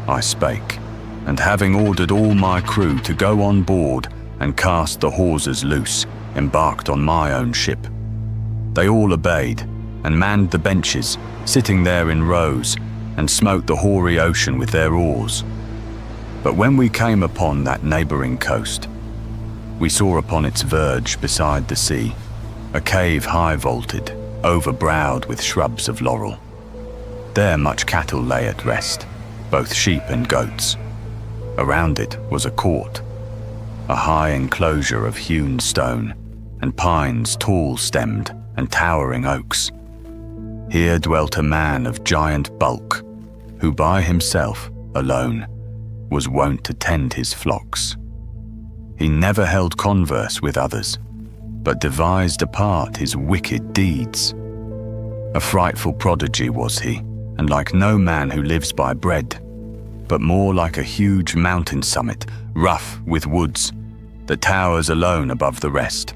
I spake, and having ordered all my crew to go on board and cast the hawsers loose, embarked on my own ship. They all obeyed, and manned the benches, sitting there in rows, and smote the hoary ocean with their oars. But when we came upon that neighbouring coast, we saw upon its verge beside the sea a cave high vaulted, overbrowed with shrubs of laurel. There much cattle lay at rest, both sheep and goats. Around it was a court, a high enclosure of hewn stone, and pines tall-stemmed and towering oaks. Here dwelt a man of giant bulk, who by himself, alone, was wont to tend his flocks. He never held converse with others, but devised apart his wicked deeds. A frightful prodigy was he, and like no man who lives by bread, but more like a huge mountain summit, rough with woods, that towers alone above the rest.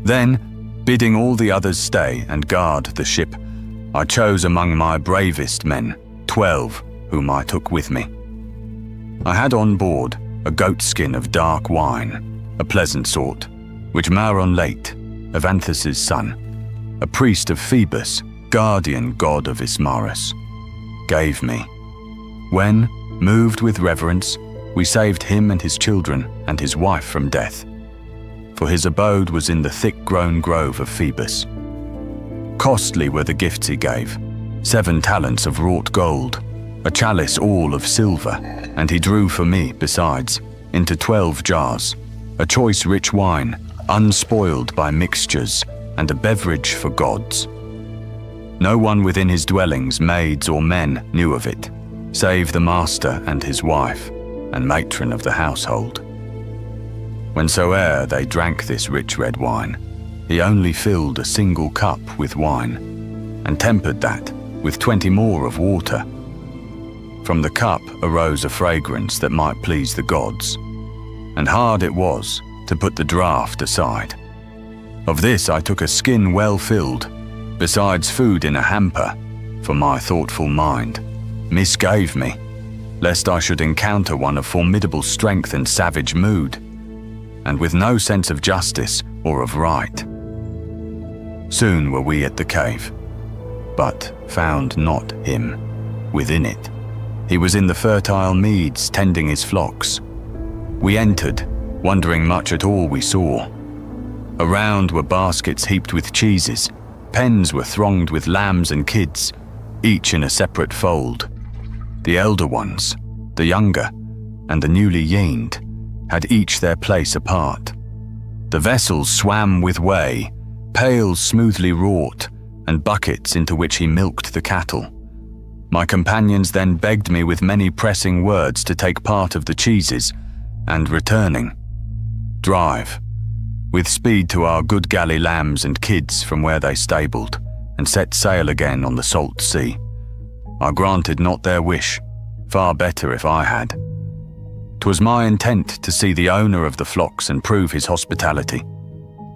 Then, bidding all the others stay and guard the ship, I chose among my bravest men, 12 whom I took with me. I had on board a goatskin of dark wine, a pleasant sort, which Maron late, Avanthus' son, a priest of Phoebus, guardian god of Ismarus, gave me. When, moved with reverence, we saved him and his children and his wife from death, for his abode was in the thick-grown grove of Phoebus. Costly were the gifts he gave, 7 talents of wrought gold, a chalice all of silver, and he drew for me, besides, into 12 jars, a choice rich wine, unspoiled by mixtures, and a beverage for gods. No one within his dwellings, maids or men, knew of it, save the master and his wife, and matron of the household. Whensoe'er they drank this rich red wine, he only filled a single cup with wine, and tempered that with 20 more of water. From the cup arose a fragrance that might please the gods, and hard it was to put the draught aside. Of this I took a skin well filled, besides food in a hamper, for my thoughtful mind misgave me, lest I should encounter one of formidable strength and savage mood, and with no sense of justice or of right. Soon were we at the cave, but found not him within it. He was in the fertile meads tending his flocks. We entered, wondering much at all we saw. Around were baskets heaped with cheeses, pens were thronged with lambs and kids, each in a separate fold. The elder ones, the younger, and the newly yeaned, had each their place apart. The vessels swam with whey, pails smoothly wrought, and buckets into which he milked the cattle. My companions then begged me with many pressing words to take part of the cheeses, and returning, drive, with speed to our good galley lambs and kids from where they stabled, and set sail again on the salt sea. I granted not their wish, far better if I had. 'Twas my intent to see the owner of the flocks and prove his hospitality.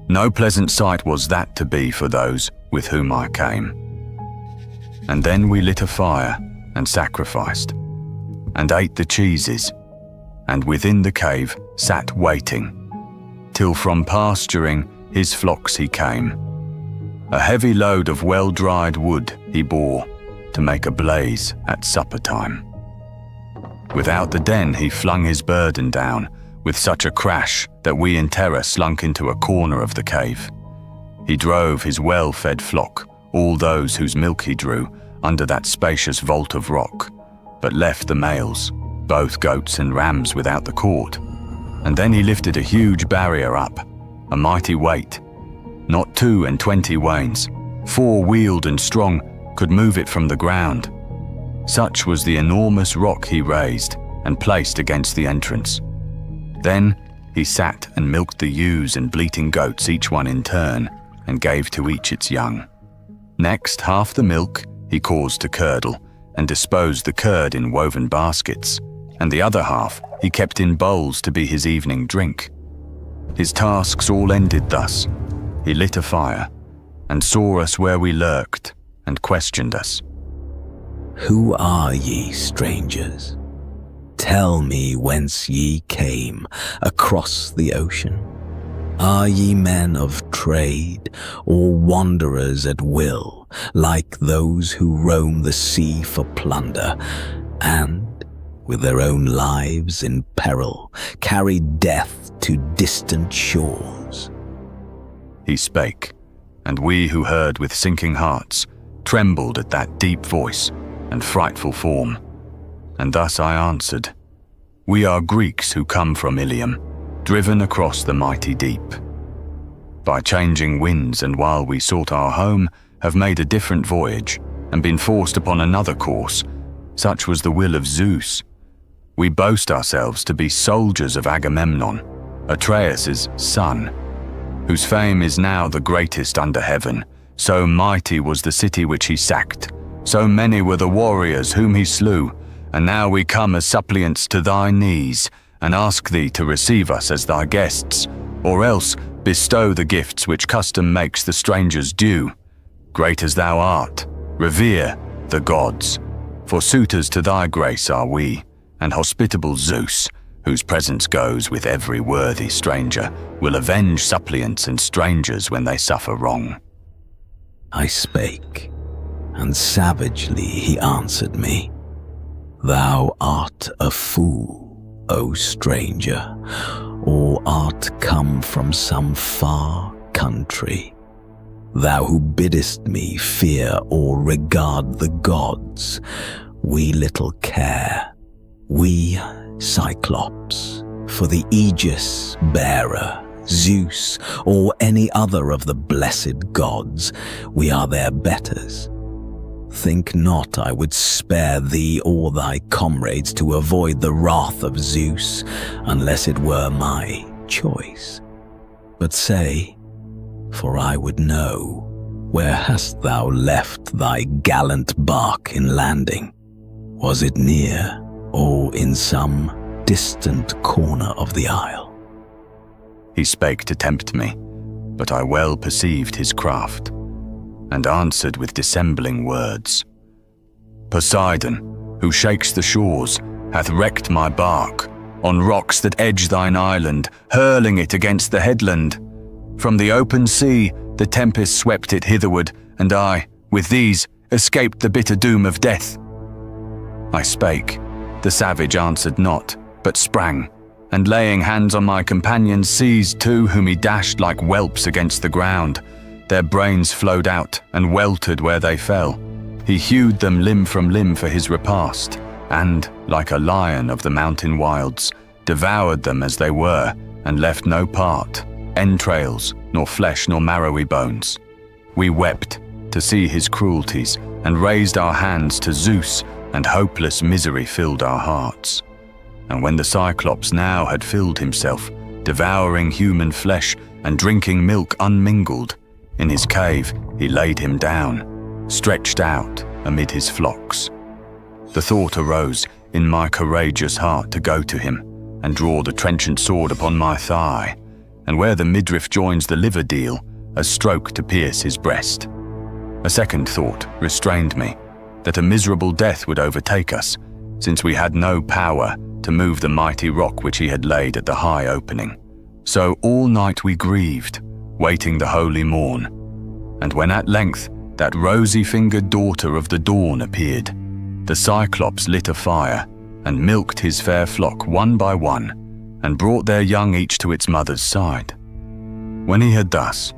No pleasant sight was that to be for those with whom I came. And then we lit a fire and sacrificed, and ate the cheeses, and within the cave sat waiting, till from pasturing his flocks he came. A heavy load of well-dried wood he bore to make a blaze at supper time. Without the den he flung his burden down with such a crash that we in terror slunk into a corner of the cave. He drove his well-fed flock, all those whose milk he drew, under that spacious vault of rock, but left the males, both goats and rams, without the court. And then he lifted a huge barrier up, a mighty weight. Not 22 wains, 4 wheeled and strong, could move it from the ground. Such was the enormous rock he raised and placed against the entrance. Then he sat and milked the ewes and bleating goats, each one in turn, and gave to each its young. Next, half the milk he caused to curdle, and disposed the curd in woven baskets, and the other half he kept in bowls to be his evening drink. His tasks all ended thus. He lit a fire, and saw us where we lurked, and questioned us. Who are ye, strangers? Tell me whence ye came across the ocean. Are ye men of trade, or wanderers at will, like those who roam the sea for plunder, and, with their own lives in peril, carry death to distant shores? He spake, and we who heard with sinking hearts trembled at that deep voice and frightful form. And thus I answered, We are Greeks who come from Ilium, driven across the mighty deep. By changing winds, and while we sought our home, have made a different voyage, and been forced upon another course. Such was the will of Zeus. We boast ourselves to be soldiers of Agamemnon, Atreus' son, whose fame is now the greatest under heaven. So mighty was the city which he sacked, so many were the warriors whom he slew, and now we come as suppliants to thy knees, and ask thee to receive us as thy guests, or else bestow the gifts which custom makes the strangers due. Great as thou art, revere the gods, For suitors to thy grace are we, and hospitable Zeus, whose presence goes with every worthy stranger, will avenge suppliants and strangers when they suffer wrong. I spake, and savagely he answered me, Thou art a fool, O stranger, or art come from some far country. Thou who biddest me fear or regard the gods, we little care, we Cyclops, for the Aegis bearer, Zeus, or any other of the blessed gods, we are their betters. Think not I would spare thee or thy comrades to avoid the wrath of Zeus, unless it were my choice. But say, for I would know, where hast thou left thy gallant bark in landing? Was it near, or in some distant corner of the isle? He spake to tempt me, but I well perceived his craft, and answered with dissembling words. Poseidon, who shakes the shores, hath wrecked my bark, on rocks that edge thine island, hurling it against the headland. From the open sea the tempest swept it hitherward, and I, with these, escaped the bitter doom of death. I spake, the savage answered not, but sprang, and laying hands on my companions, seized two whom he dashed like whelps against the ground. Their brains flowed out and weltered where they fell. He hewed them limb from limb for his repast, and, like a lion of the mountain wilds, devoured them as they were, and left no part, entrails, nor flesh nor marrowy bones. We wept to see his cruelties, and raised our hands to Zeus, and hopeless misery filled our hearts. And when the Cyclops now had filled himself, devouring human flesh and drinking milk unmingled, in his cave he laid him down, stretched out amid his flocks. The thought arose in my courageous heart to go to him, and draw the trenchant sword upon my thigh, and where the midriff joins the liver deal, a stroke to pierce his breast. A second thought restrained me, that a miserable death would overtake us, since we had no power to move the mighty rock which he had laid at the high opening. So all night we grieved, waiting the holy morn. And when at length that rosy-fingered daughter of the dawn appeared, the Cyclops lit a fire, and milked his fair flock one by one, and brought their young each to its mother's side. When he had thus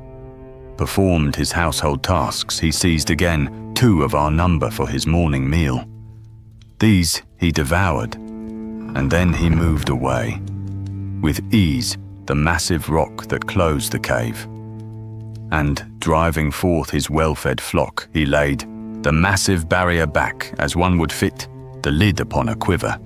performed his household tasks, he seized again two of our number for his morning meal. These he devoured, and then he moved away, with ease, the massive rock that closed the cave. And, driving forth his well-fed flock, he laid the massive barrier back as one would fit the lid upon a quiver.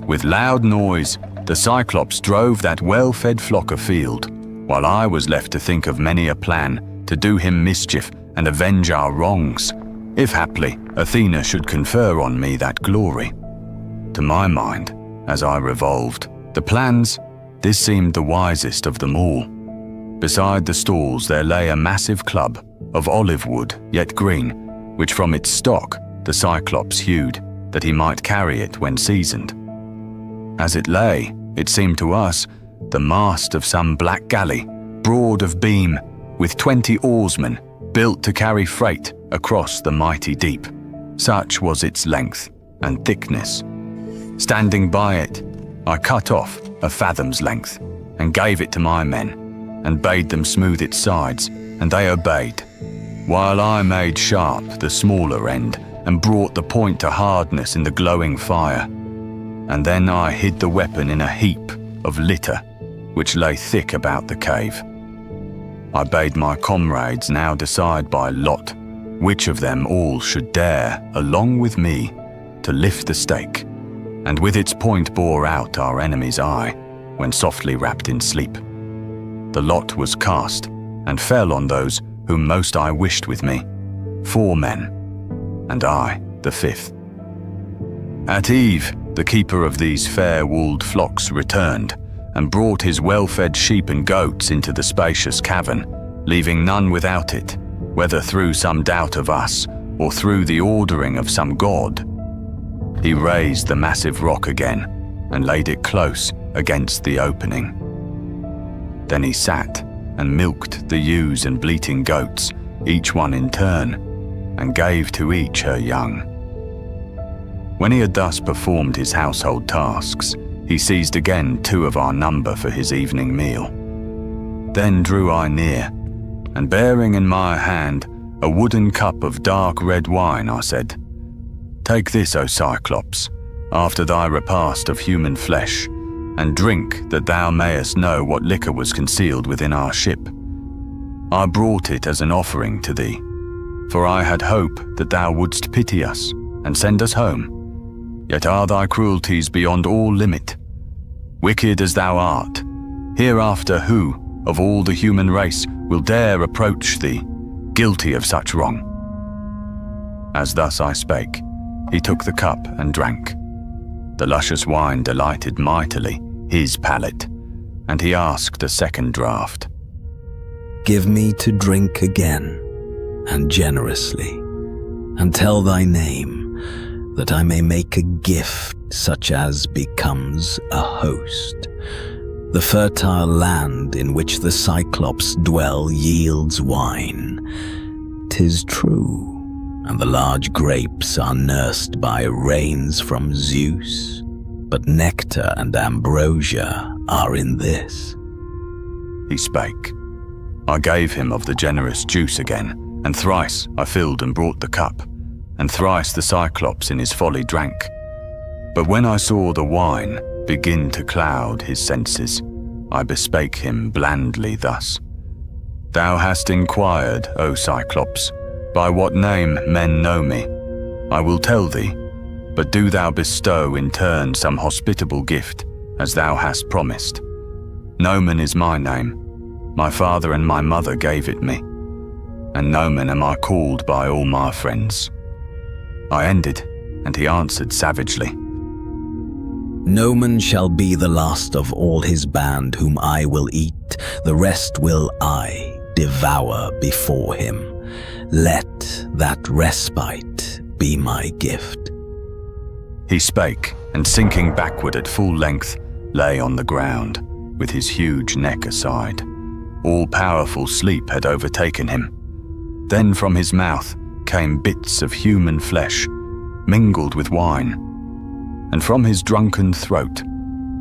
With loud noise, the Cyclops drove that well-fed flock afield, while I was left to think of many a plan to do him mischief and avenge our wrongs, if haply Athena should confer on me that glory. To my mind, as I revolved the plans, this seemed the wisest of them all. Beside the stalls there lay a massive club of olive wood, yet green, which from its stock the Cyclops hewed, that he might carry it when seasoned. As it lay, it seemed to us the mast of some black galley, broad of beam, with 20 oarsmen, built to carry freight across the mighty deep. Such was its length and thickness. Standing by it, I cut off a fathom's length, and gave it to my men, and bade them smooth its sides, and they obeyed, while I made sharp the smaller end, and brought the point to hardness in the glowing fire. And then I hid the weapon in a heap of litter, which lay thick about the cave. I bade my comrades now decide by lot, which of them all should dare, along with me, to lift the stake, and with its point bore out our enemy's eye, when softly wrapped in sleep. The lot was cast, and fell on those whom most I wished with me, 4 men, and I the 5th. At eve, the keeper of these fair-walled flocks returned, and brought his well-fed sheep and goats into the spacious cavern, leaving none without it, whether through some doubt of us, or through the ordering of some god. he raised the massive rock again and laid it close against the opening. Then he sat and milked the ewes and bleating goats, each one in turn, and gave to each her young. When he had thus performed his household tasks, he seized again 2 of our number for his evening meal. Then drew I near, and bearing in my hand a wooden cup of dark red wine, I said, "Take this, O Cyclops, after thy repast of human flesh, and drink that thou mayest know what liquor was concealed within our ship. I brought it as an offering to thee, for I had hope that thou wouldst pity us and send us home. Yet are thy cruelties beyond all limit. Wicked as thou art, hereafter who, of all the human race, will dare approach thee, guilty of such wrong?" As thus I spake, he took the cup and drank. The luscious wine delighted mightily his palate, and he asked a second draught. "Give me to drink again, and generously, and tell thy name, that I may make a gift such as becomes a host. The fertile land in which the Cyclops dwell yields wine. 'Tis true, and the large grapes are nursed by rains from Zeus, but nectar and ambrosia are in this." He spake. I gave him of the generous juice again, and thrice I filled and brought the cup, and thrice the Cyclops in his folly drank. But when I saw the wine begin to cloud his senses, I bespake him blandly thus: "Thou hast inquired, O Cyclops, by what name men know me. I will tell thee, but do thou bestow in turn some hospitable gift, as thou hast promised. Nomen is my name. My father and my mother gave it me, and Nomen am I called by all my friends." I ended, and he answered savagely, "Nomen shall be the last of all his band whom I will eat, the rest will I devour before him. Let that respite be my gift." He spake, and sinking backward at full length, lay on the ground, with his huge neck aside. All-powerful sleep had overtaken him. Then from his mouth came bits of human flesh, mingled with wine, and from his drunken throat,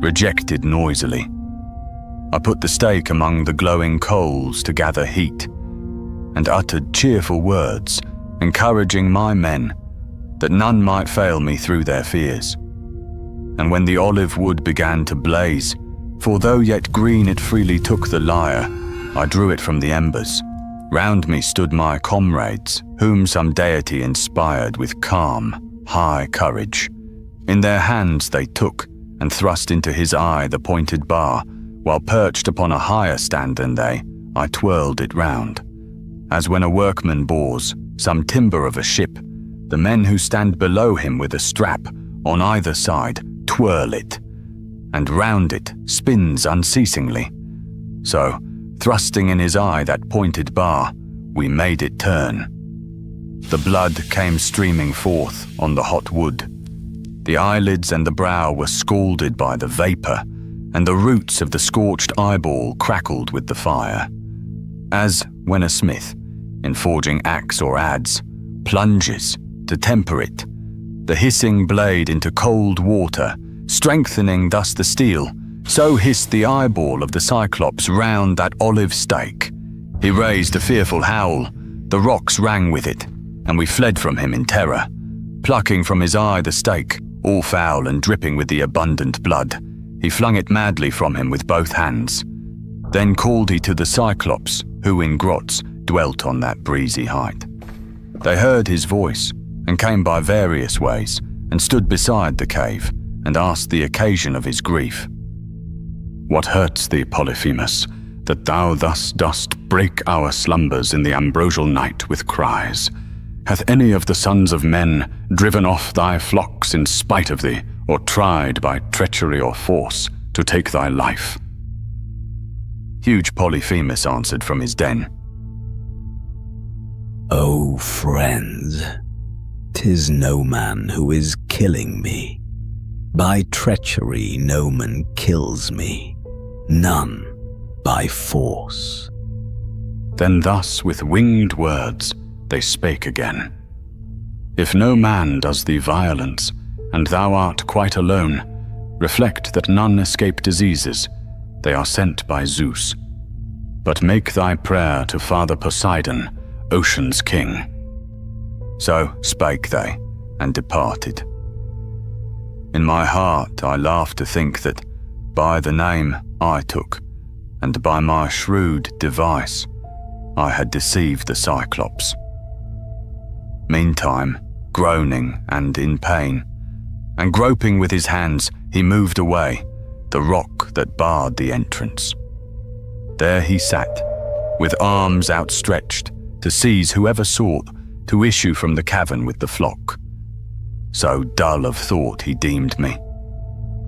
rejected noisily. I put the stake among the glowing coals to gather heat, and uttered cheerful words, encouraging my men, that none might fail me through their fears. And when the olive wood began to blaze, for though yet green it freely took the lyre, I drew it from the embers. Round me stood my comrades, whom some deity inspired with calm, high courage. In their hands they took and thrust into his eye the pointed bar, while perched upon a higher stand than they, I twirled it round. As when a workman bores some timber of a ship, the men who stand below him with a strap on either side twirl it, and round it spins unceasingly. So, thrusting in his eye that pointed bar, we made it turn. The blood came streaming forth on the hot wood. The eyelids and the brow were scalded by the vapor, and the roots of the scorched eyeball crackled with the fire. As when a smith, in forging axe or adze, plunges to temper it, the hissing blade into cold water, strengthening thus the steel, so hissed the eyeball of the Cyclops round that olive stake. He raised a fearful howl, the rocks rang with it, and we fled from him in terror. Plucking from his eye the stake, all foul and dripping with the abundant blood, he flung it madly from him with both hands. Then called he to the Cyclops, who in grots dwelt on that breezy height. They heard his voice, and came by various ways, and stood beside the cave, and asked the occasion of his grief. "What hurts thee, Polyphemus, that thou thus dost break our slumbers in the ambrosial night with cries? Hath any of the sons of men driven off thy flocks in spite of thee, or tried by treachery or force to take thy life?" Huge Polyphemus answered from his den, "O friends, 'tis no man who is killing me. By treachery no man kills me, none by force. Then thus with winged words they spake again. If no man does thee violence, and thou art quite alone, reflect that none escape diseases, they are sent by Zeus. But make thy prayer to Father Poseidon, Ocean's king. So spake they, and departed. In my heart I laughed to think that, by the name I took, and by my shrewd device, I had deceived the Cyclops. Meantime, groaning and in pain, and groping with his hands, he moved away, the rock that barred the entrance. There he sat, with arms outstretched, to seize whoever sought to issue from the cavern with the flock. So dull of thought he deemed me.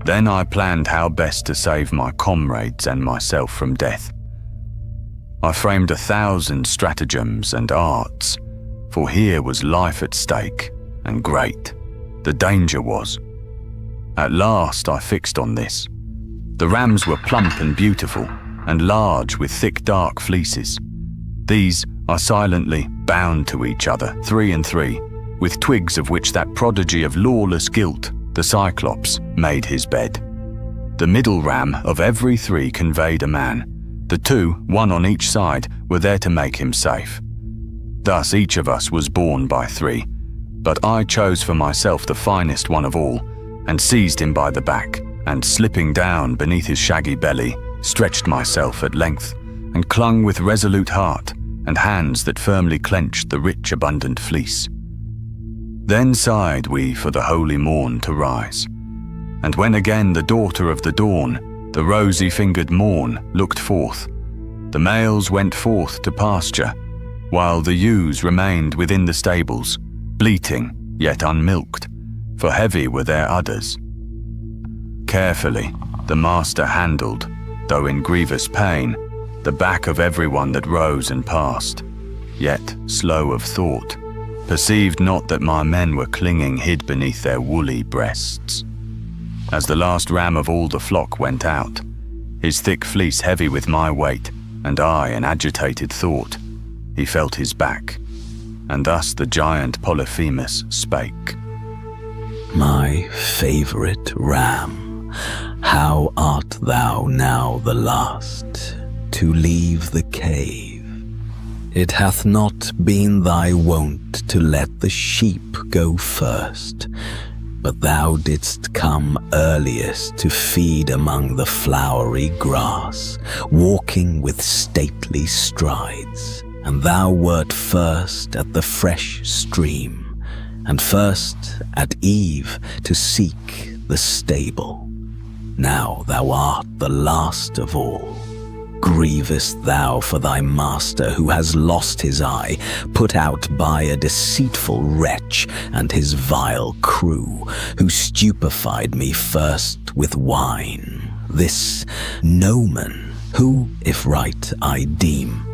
Then I planned how best to save my comrades and myself from death. I framed 1,000 stratagems and arts, for here was life at stake, and great the danger was. At last I fixed on this. The rams were plump and beautiful, and large with thick dark fleeces. These I silently bound to each other, 3 and 3, with twigs of which that prodigy of lawless guilt, the Cyclops, made his bed. The middle ram of every 3 conveyed a man. The 2, one on each side, were there to make him safe. Thus each of us was borne by 3, but I chose for myself the finest one of all, and seized him by the back, and slipping down beneath his shaggy belly, stretched myself at length, and clung with resolute heart, and hands that firmly clenched the rich abundant fleece. Then sighed we for the holy morn to rise, and when again the daughter of the dawn, the rosy-fingered morn, looked forth, the males went forth to pasture, while the ewes remained within the stables, bleating, yet unmilked, for heavy were their udders. Carefully the master handled, though in grievous pain, the back of everyone that rose and passed, yet slow of thought, perceived not that my men were clinging hid beneath their woolly breasts. As the last ram of all the flock went out, his thick fleece heavy with my weight, and I in agitated thought, he felt his back, and thus the giant Polyphemus spake. My favourite ram, how art thou now the last to leave the cave? It hath not been thy wont to let the sheep go first, but thou didst come earliest to feed among the flowery grass, walking with stately strides, and thou wert first at the fresh stream, and first at eve to seek the stable. Now thou art the last of all. Grievest thou for thy master who has lost his eye, put out by a deceitful wretch and his vile crew, who stupefied me first with wine, this Noman, who, if right I deem,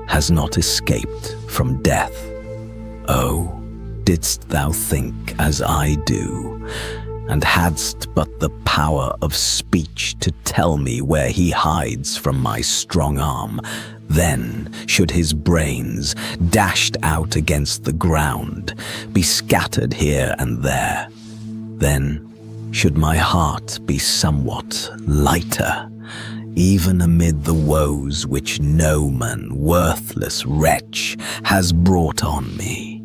has not escaped from death? Oh, didst thou think as I do, and hadst but the power of speech to tell me where he hides from my strong arm, then should his brains, dashed out against the ground, be scattered here and there. Then should my heart be somewhat lighter, even amid the woes which no man, worthless wretch, has brought on me.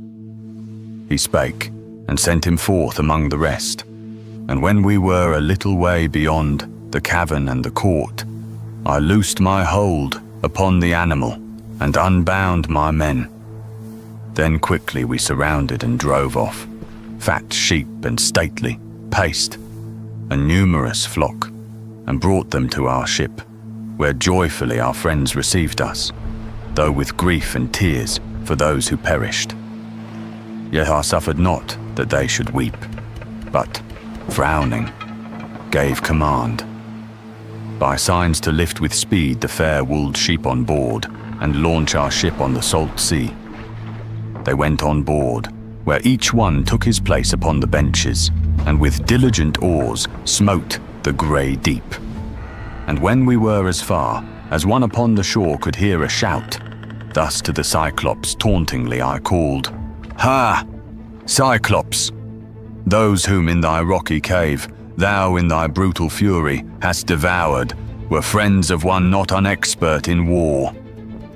He spake, and sent him forth among the rest. And when we were a little way beyond the cavern and the court, I loosed my hold upon the animal, and unbound my men. Then quickly we surrounded and drove off, fat sheep and stately, paced, a numerous flock, and brought them to our ship, where joyfully our friends received us, though with grief and tears for those who perished. Yet I suffered not that they should weep, but, frowning, gave command, by signs to lift with speed the fair wooled sheep on board, and launch our ship on the salt sea. They went on board, where each one took his place upon the benches, and with diligent oars smote the grey deep. And when we were as far as one upon the shore could hear a shout, thus to the Cyclops tauntingly I called, "Ha! Cyclops! Those whom in thy rocky cave thou in thy brutal fury hast devoured were friends of one not unexpert in war.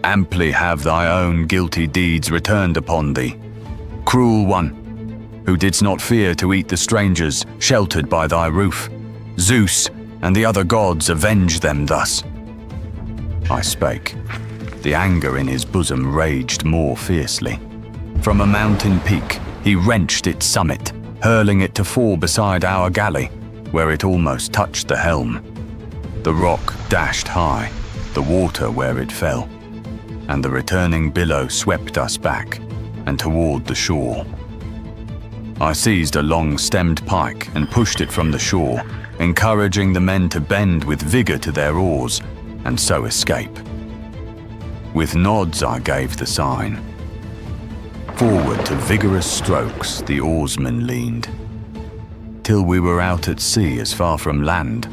Amply have thy own guilty deeds returned upon thee. Cruel one, who didst not fear to eat the strangers sheltered by thy roof, Zeus and the other gods avenge them thus." I spake. The anger in his bosom raged more fiercely. From a mountain peak he wrenched its summit, hurling it to fall beside our galley, where it almost touched the helm. The rock dashed high, the water where it fell, and the returning billow swept us back and toward the shore. I seized a long-stemmed pike and pushed it from the shore, encouraging the men to bend with vigor to their oars and so escape. With nods I gave the sign. Forward to vigorous strokes the oarsmen leaned, till we were out at sea as far from land,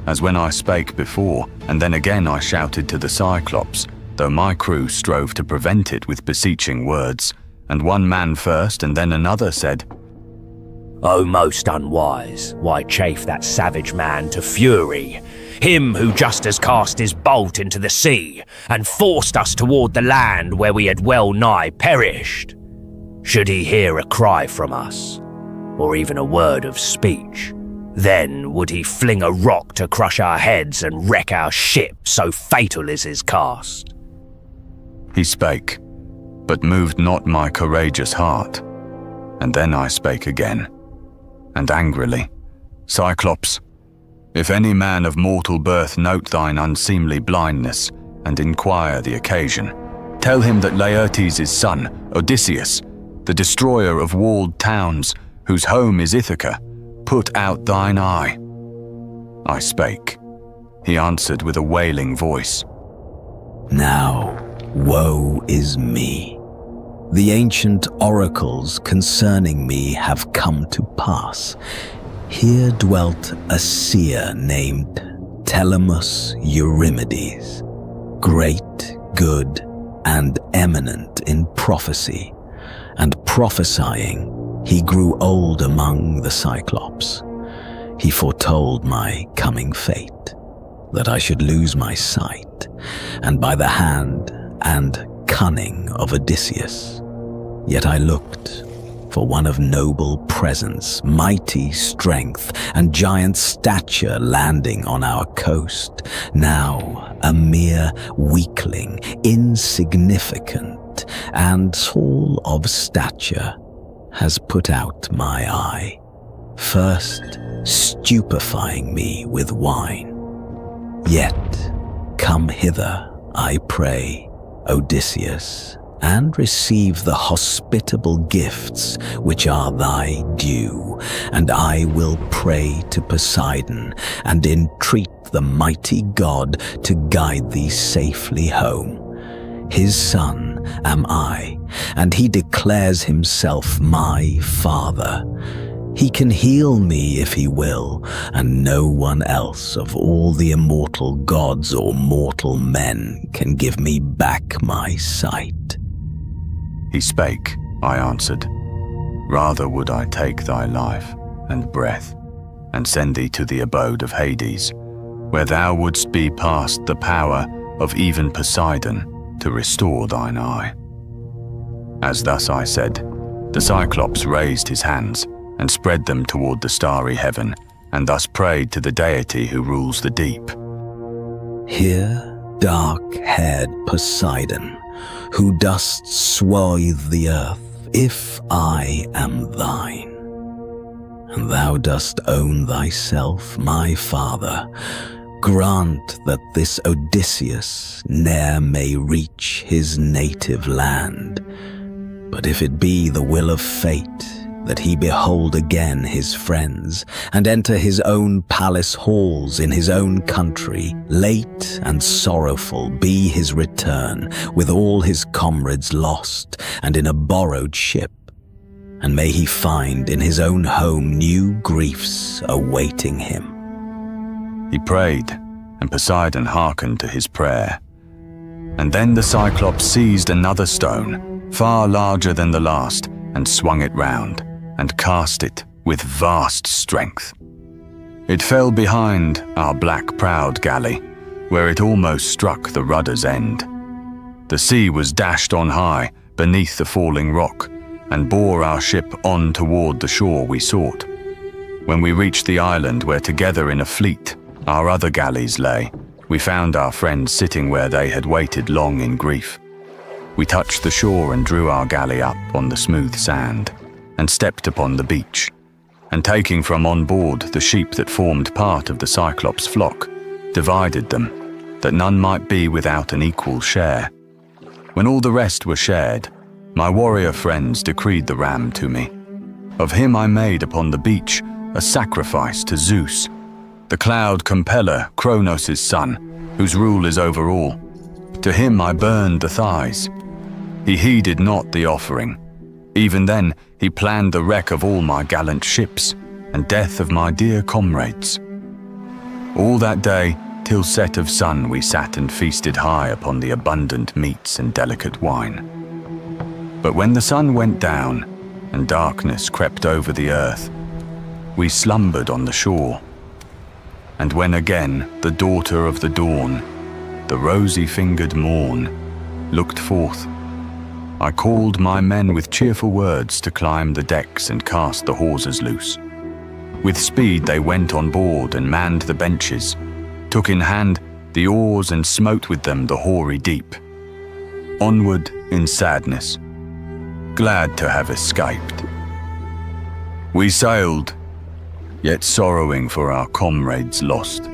as when I spake before, and then again I shouted to the Cyclops, though my crew strove to prevent it with beseeching words, and one man first and then another said, "O most unwise, why chafe that savage man to fury? Him who just has cast his bolt into the sea, and forced us toward the land where we had well nigh perished. Should he hear a cry from us, or even a word of speech, then would he fling a rock to crush our heads and wreck our ship, so fatal is his cast." He spake, but moved not my courageous heart. And then I spake again, and angrily, "Cyclops, if any man of mortal birth note thine unseemly blindness, and inquire the occasion, tell him that Laertes' son, Odysseus, the destroyer of walled towns, whose home is Ithaca, put out thine eye." I spake. He answered with a wailing voice, "Now, woe is me. The ancient oracles concerning me have come to pass. Here dwelt a seer named Telemachus Eurymedes, great, good, and eminent in prophecy, and prophesying he grew old among the Cyclops. He foretold my coming fate, that I should lose my sight, and by the hand and cunning of Odysseus. Yet I looked for one of noble presence, mighty strength, and giant stature landing on our coast. Now a mere weakling, insignificant, and tall of stature, has put out my eye, first stupefying me with wine. Yet come hither, I pray, Odysseus, and receive the hospitable gifts which are thy due, and I will pray to Poseidon and entreat the mighty god to guide thee safely home. His son am I, and he declares himself my father. He can heal me if he will, and no one else of all the immortal gods or mortal men can give me back my sight." He spake, I answered, "Rather would I take thy life and breath, and send thee to the abode of Hades, where thou wouldst be past the power of even Poseidon to restore thine eye." As thus I said, the Cyclops raised his hands and spread them toward the starry heaven, and thus prayed to the deity who rules the deep. "Hear, dark-haired Poseidon, who dost swathe the earth, if I am thine, and thou dost own thyself my father, grant that this Odysseus ne'er may reach his native land. But if it be the will of fate that he behold again his friends, and enter his own palace halls in his own country, late and sorrowful be his return, with all his comrades lost, and in a borrowed ship, and may he find in his own home new griefs awaiting him." He prayed, and Poseidon hearkened to his prayer. And then the Cyclops seized another stone, far larger than the last, and swung it round, and cast it with vast strength. It fell behind our black-prowed galley, where it almost struck the rudder's end. The sea was dashed on high beneath the falling rock, and bore our ship on toward the shore we sought. When we reached the island where together in a fleet our other galleys lay, we found our friends sitting where they had waited long in grief. We touched the shore and drew our galley up on the smooth sand, and stepped upon the beach, and taking from on board the sheep that formed part of the Cyclops' flock, divided them, that none might be without an equal share. When all the rest were shared, my warrior friends decreed the ram to me. Of him I made upon the beach a sacrifice to Zeus, the cloud compeller, Cronos' son, whose rule is over all. To him I burned the thighs. He heeded not the offering. Even then he planned the wreck of all my gallant ships, and death of my dear comrades. All that day, till set of sun, we sat and feasted high upon the abundant meats and delicate wine. But when the sun went down, and darkness crept over the earth, we slumbered on the shore. And when again the daughter of the dawn, the rosy-fingered morn, looked forth, I called my men with cheerful words to climb the decks and cast the hawsers loose. With speed they went on board and manned the benches, took in hand the oars and smote with them the hoary deep. Onward in sadness, glad to have escaped. We sailed, yet sorrowing for our comrades lost.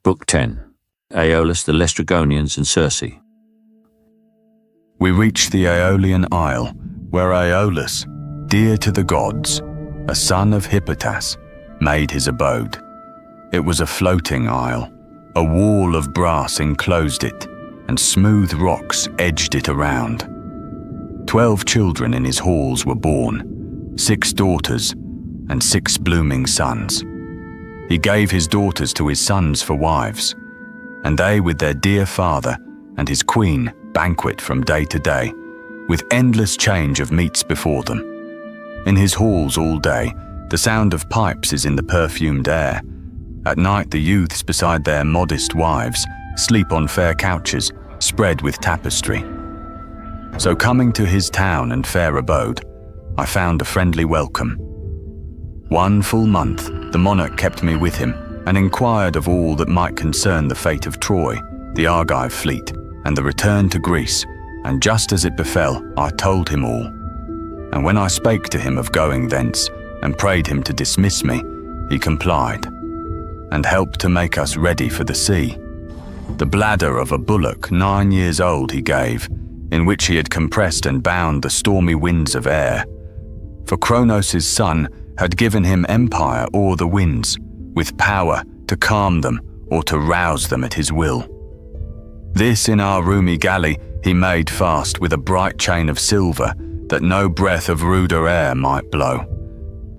Book 10. Aeolus, the Laestrygonians, and Circe. We reached the Aeolian Isle, where Aeolus, dear to the gods, a son of Hippotas, made his abode. It was a floating isle. A wall of brass enclosed it, and smooth rocks edged it around. 12 children in his halls were born, 6 daughters, and 6 blooming sons. He gave his daughters to his sons for wives, and they with their dear father and his queen banquet from day to day, with endless change of meats before them. In his halls all day, the sound of pipes is in the perfumed air. At night the youths beside their modest wives sleep on fair couches, spread with tapestry. So coming to his town and fair abode, I found a friendly welcome. 1 full month the monarch kept me with him, and inquired of all that might concern the fate of Troy, the Argive fleet, and the return to Greece, and just as it befell, I told him all. And when I spake to him of going thence, and prayed him to dismiss me, he complied, and helped to make us ready for the sea. The bladder of a bullock 9 years old he gave, in which he had compressed and bound the stormy winds of air. For Cronos' son had given him empire o'er the winds, with power to calm them or to rouse them at his will. This in our roomy galley he made fast with a bright chain of silver, that no breath of ruder air might blow.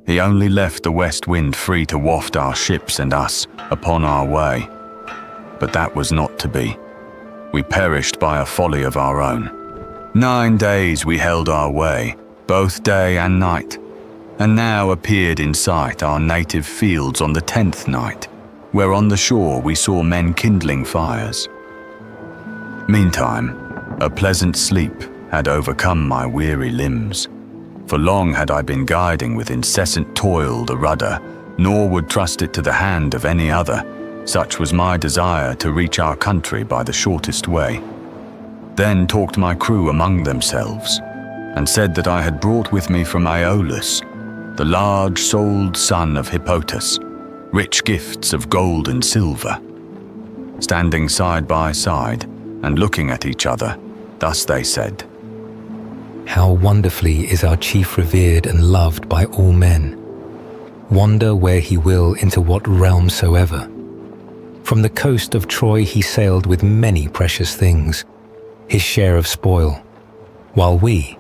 He only left the west wind free to waft our ships and us upon our way. But that was not to be. We perished by a folly of our own. 9 days we held our way, both day and night, and now appeared in sight our native fields on the 10th night, where on the shore we saw men kindling fires. Meantime, a pleasant sleep had overcome my weary limbs, for long had I been guiding with incessant toil the rudder, nor would trust it to the hand of any other, such was my desire to reach our country by the shortest way. Then talked my crew among themselves, and said that I had brought with me from Aeolus, the large-souled son of Hippotas, rich gifts of gold and silver. standing side by side and looking at each other. Thus they said, How wonderfully is our chief revered and loved by all men. Wander where he will into what realm soever. From the coast of Troy he sailed with many precious things, his share of spoil, while we,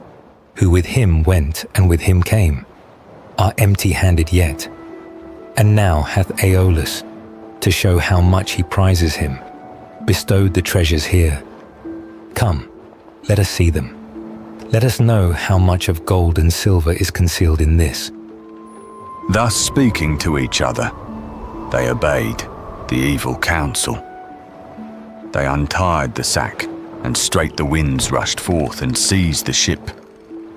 who with him went and with him came, are empty-handed yet. And now hath Aeolus, to show how much he prizes him, bestowed the treasures here. Come, let us see them. Let us know how much of gold and silver is concealed in this. Thus speaking to each other, they obeyed the evil counsel. They untied the sack, and straight the winds rushed forth and seized the ship,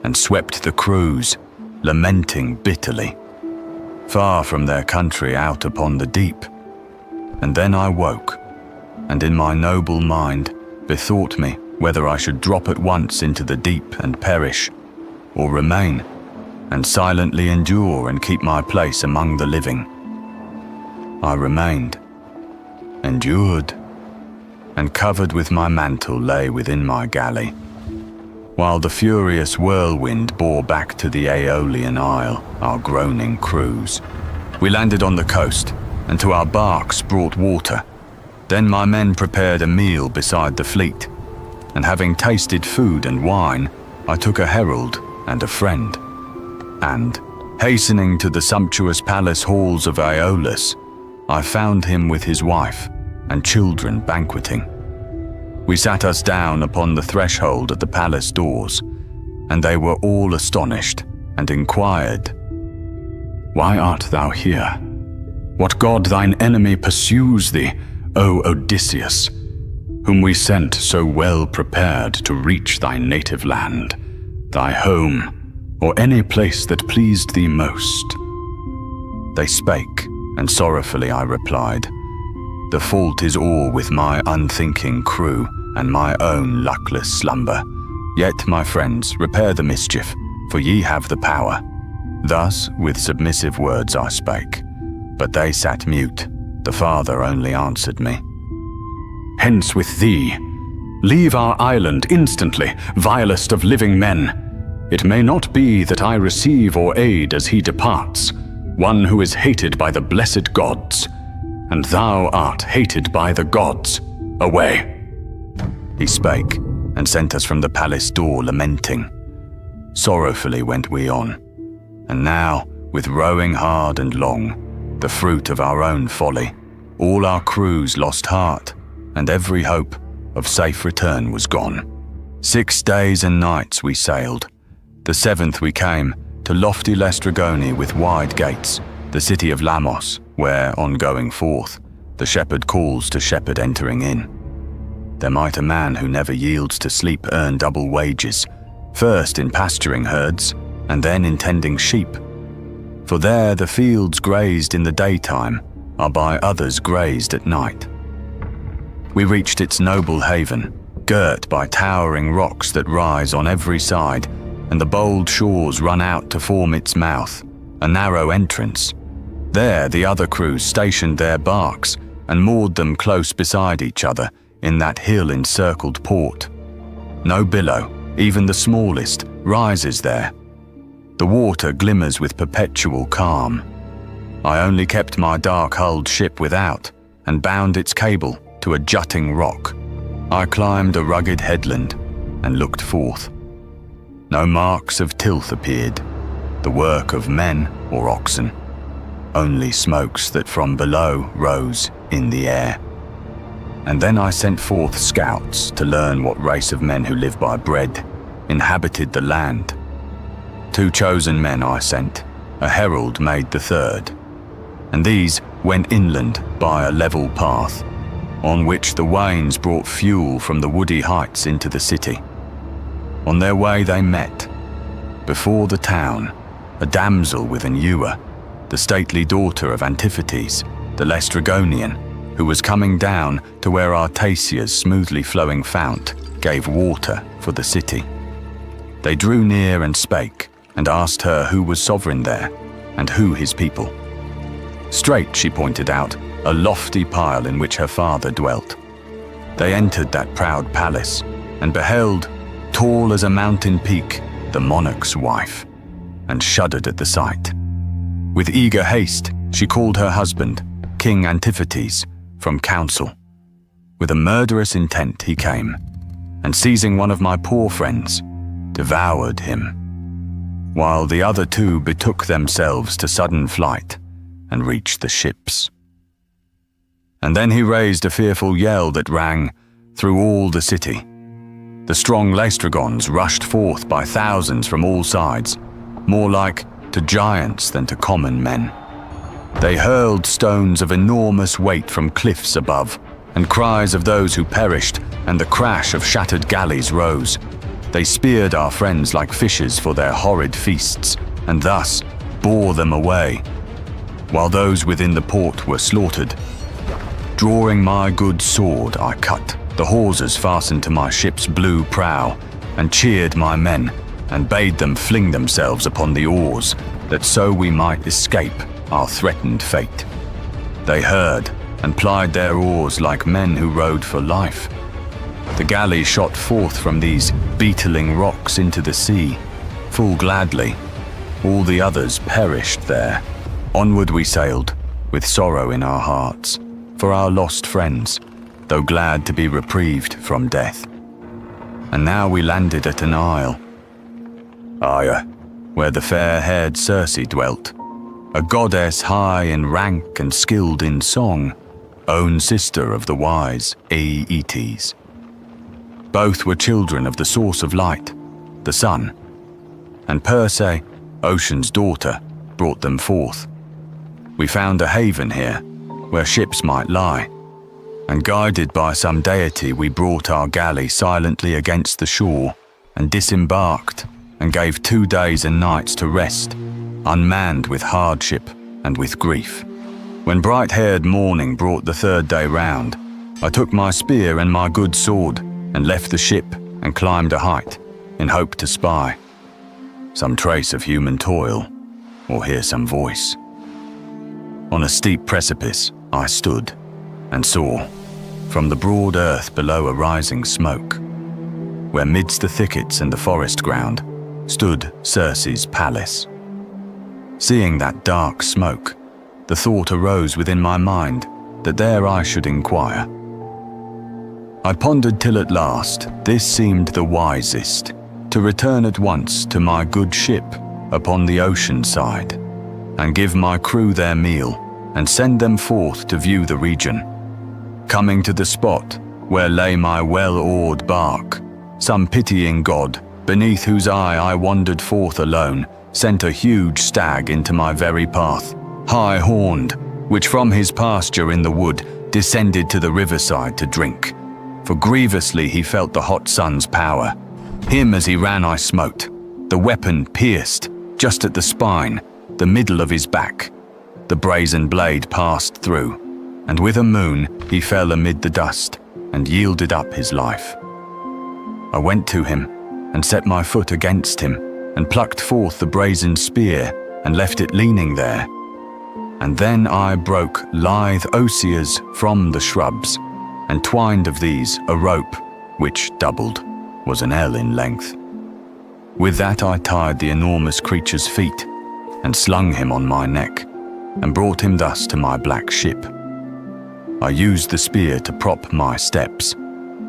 and swept the crews, lamenting bitterly, far from their country out upon the deep. And then I woke, and in my noble mind bethought me whether I should drop at once into the deep and perish, or remain, and silently endure and keep my place among the living. I remained, endured, and covered with my mantle lay within my galley, while the furious whirlwind bore back to the Aeolian Isle our groaning crews. We landed on the coast, and to our barks brought water. Then my men prepared a meal beside the fleet, and having tasted food and wine, I took a herald and a friend, and, hastening to the sumptuous palace halls of Aeolus, I found him with his wife and children banqueting. We sat us down upon the threshold at the palace doors, and they were all astonished, and inquired, Why art thou here? What god thine enemy pursues thee, O Odysseus, whom we sent so well prepared to reach thy native land, thy home, or any place that pleased thee most? They spake, and sorrowfully I replied, The fault is all with my unthinking crew, and my own luckless slumber. Yet, my friends, repair the mischief, for ye have the power. Thus, with submissive words I spake, but they sat mute. The father only answered me, Hence with thee! Leave our island instantly, vilest of living men! It may not be that I receive or aid as he departs, one who is hated by the blessed gods, and thou art hated by the gods. Away! He spake, and sent us from the palace door lamenting. Sorrowfully went we on, and now, with rowing hard and long, the fruit of our own folly, all our crews lost heart, and every hope of safe return was gone. 6 days and nights we sailed. The 7th we came to lofty Laestrygoni with wide gates, the city of Lamos, where, on going forth, the shepherd calls to shepherd entering in. There might a man who never yields to sleep earn double wages, first in pasturing herds, and then in tending sheep. For there the fields grazed in the daytime are by others grazed at night. We reached its noble haven, girt by towering rocks that rise on every side, and the bold shores run out to form its mouth, a narrow entrance. There the other crews stationed their barks and moored them close beside each other in that hill-encircled port. No billow, even the smallest, rises there. The water glimmers with perpetual calm. I only kept my dark-hulled ship without and bound its cable to a jutting rock. I climbed a rugged headland and looked forth. No marks of tilth appeared, the work of men or oxen, only smokes that from below rose in the air. And then I sent forth scouts to learn what race of men who live by bread inhabited the land. 2 chosen men I sent, a herald made the 3rd, and these went inland by a level path, on which the wains brought fuel from the woody heights into the city. On their way they met, before the town, a damsel with an ewer, the stately daughter of Antiphates, the Laestrygonian, who was coming down to where Artacia's smoothly flowing fount gave water for the city. They drew near and spake, and asked her who was sovereign there, and who his people. Straight she pointed out a lofty pile in which her father dwelt. They entered that proud palace and beheld, tall as a mountain peak, the monarch's wife, and shuddered at the sight. With eager haste, she called her husband, King Antiphates, from council. With a murderous intent he came, and seizing one of my poor friends, devoured him, while the other two betook themselves to sudden flight and reached the ships. And then he raised a fearful yell that rang through all the city. The strong Laestrygons rushed forth by thousands from all sides, more like to giants than to common men. They hurled stones of enormous weight from cliffs above, and cries of those who perished and the crash of shattered galleys rose. They speared our friends like fishes for their horrid feasts, and thus bore them away, while those within the port were slaughtered. Drawing my good sword, I cut the hawsers fastened to my ship's blue prow, and cheered my men, and bade them fling themselves upon the oars, that so we might escape our threatened fate. They heard, and plied their oars like men who rowed for life. The galley shot forth from these beetling rocks into the sea, full gladly. All the others perished there. Onward we sailed, with sorrow in our hearts, for our lost friends, though glad to be reprieved from death. And now we landed at an isle, Aya, where the fair-haired Circe dwelt, a goddess high in rank and skilled in song, own sister of the wise Aeetes. Both were children of the source of light, the sun, and Perse, Ocean's daughter, brought them forth. We found a haven here, where ships might lie, and guided by some deity we brought our galley silently against the shore, and disembarked, and gave 2 days and nights to rest, unmanned with hardship and with grief. When bright-haired morning brought the 3rd day round, I took my spear and my good sword, and left the ship and climbed a height, in hope to spy some trace of human toil, or hear some voice. On a steep precipice I stood, and saw, from the broad earth below a rising smoke, where midst the thickets and the forest ground stood Circe's palace. Seeing that dark smoke, the thought arose within my mind that there I should inquire. I pondered till at last this seemed the wisest, to return at once to my good ship upon the ocean side, and give my crew their meal, and send them forth to view the region. Coming to the spot where lay my well-oared bark, some pitying god, beneath whose eye I wandered forth alone, sent a huge stag into my very path, high-horned, which from his pasture in the wood descended to the riverside to drink. For grievously he felt the hot sun's power. Him as he ran I smote. The weapon pierced, just at the spine, the middle of his back. The brazen blade passed through, and with a moon he fell amid the dust, and yielded up his life. I went to him, and set my foot against him, and plucked forth the brazen spear, and left it leaning there. And then I broke lithe osiers from the shrubs, and twined of these a rope, which doubled, was an ell in length. With that I tied the enormous creature's feet, and slung him on my neck, and brought him thus to my black ship. I used the spear to prop my steps,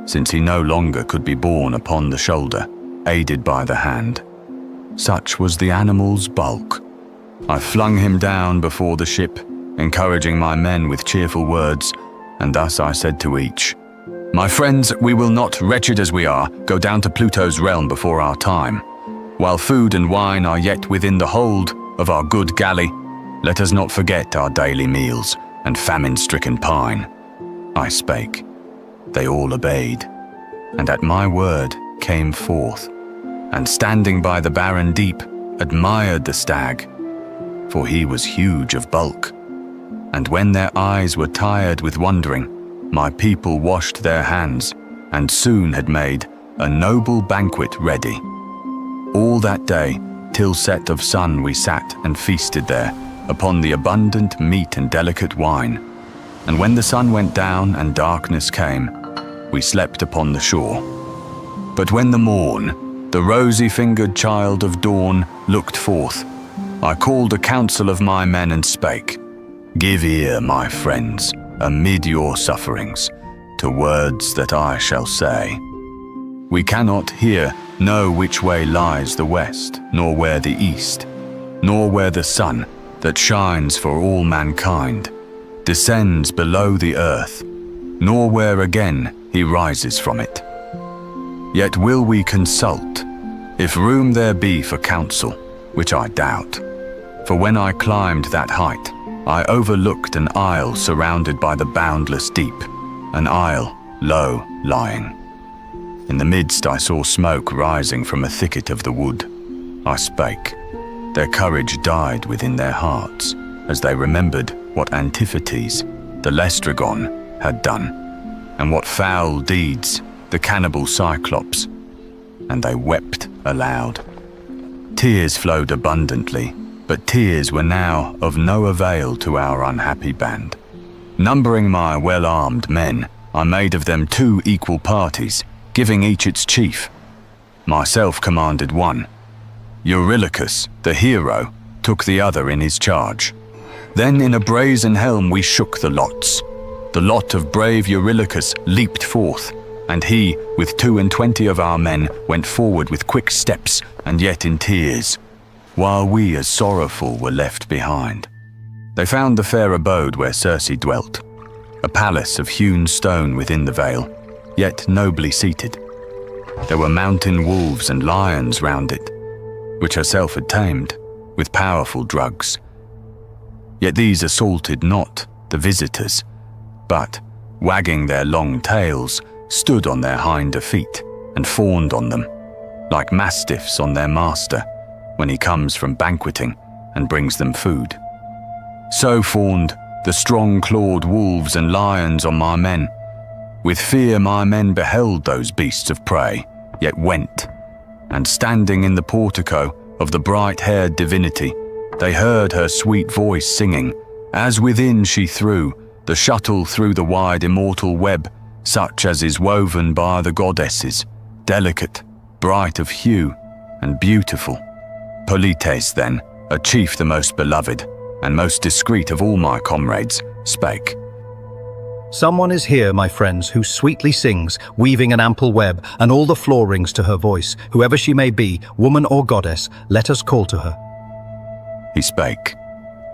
since he no longer could be borne upon the shoulder, aided by the hand. Such was the animal's bulk. I flung him down before the ship, encouraging my men with cheerful words, and thus I said to each, "My friends, we will not, wretched as we are, go down to Pluto's realm before our time. While food and wine are yet within the hold of our good galley, let us not forget our daily meals and famine-stricken pine." I spake. They all obeyed, and at my word came forth, and standing by the barren deep, admired the stag, for he was huge of bulk. And when their eyes were tired with wondering, my people washed their hands, and soon had made a noble banquet ready. All that day, till set of sun, we sat and feasted there, upon the abundant meat and delicate wine. and when the sun went down and darkness came, we slept upon the shore. But when the morn, the rosy-fingered child of dawn, looked forth, I called a council of my men and spake, Give ear, my friends, amid your sufferings, to words that I shall say. We cannot here know which way lies the west, nor where the east, nor where the sun, that shines for all mankind, descends below the earth, nor where again he rises from it. Yet will we consult, if room there be for counsel, which I doubt. For when I climbed that height, I overlooked an isle surrounded by the boundless deep, an isle low lying. In the midst I saw smoke rising from a thicket of the wood. I spake. Their courage died within their hearts, as they remembered what Antiphates, the Lestragon, had done, and what foul deeds the cannibal Cyclops, and they wept aloud. Tears flowed abundantly, but tears were now of no avail to our unhappy band. Numbering my well-armed men, I made of them 2 equal parties, giving each its chief. Myself commanded one. Eurylochus, the hero, took the other in his charge. Then in a brazen helm we shook the lots. The lot of brave Eurylochus leaped forth, and he, with 22 of our men, went forward with quick steps and yet in tears, while we as sorrowful were left behind. They found the fair abode where Circe dwelt, a palace of hewn stone within the vale, yet nobly seated. There were mountain wolves and lions round it, which herself had tamed, with powerful drugs. Yet these assaulted not the visitors, but, wagging their long tails, stood on their hinder feet and fawned on them, like mastiffs on their master, when he comes from banqueting and brings them food. So fawned the strong-clawed wolves and lions on my men. With fear my men beheld those beasts of prey, yet went, and standing in the portico of the bright-haired divinity, they heard her sweet voice singing, as within she threw the shuttle through the wide immortal web, such as is woven by the goddesses, delicate, bright of hue, and beautiful. Polites then, a chief the most beloved, and most discreet of all my comrades, spake. Someone is here, my friends, who sweetly sings, weaving an ample web, and all the floor rings to her voice. Whoever she may be, woman or goddess, let us call to her. He spake.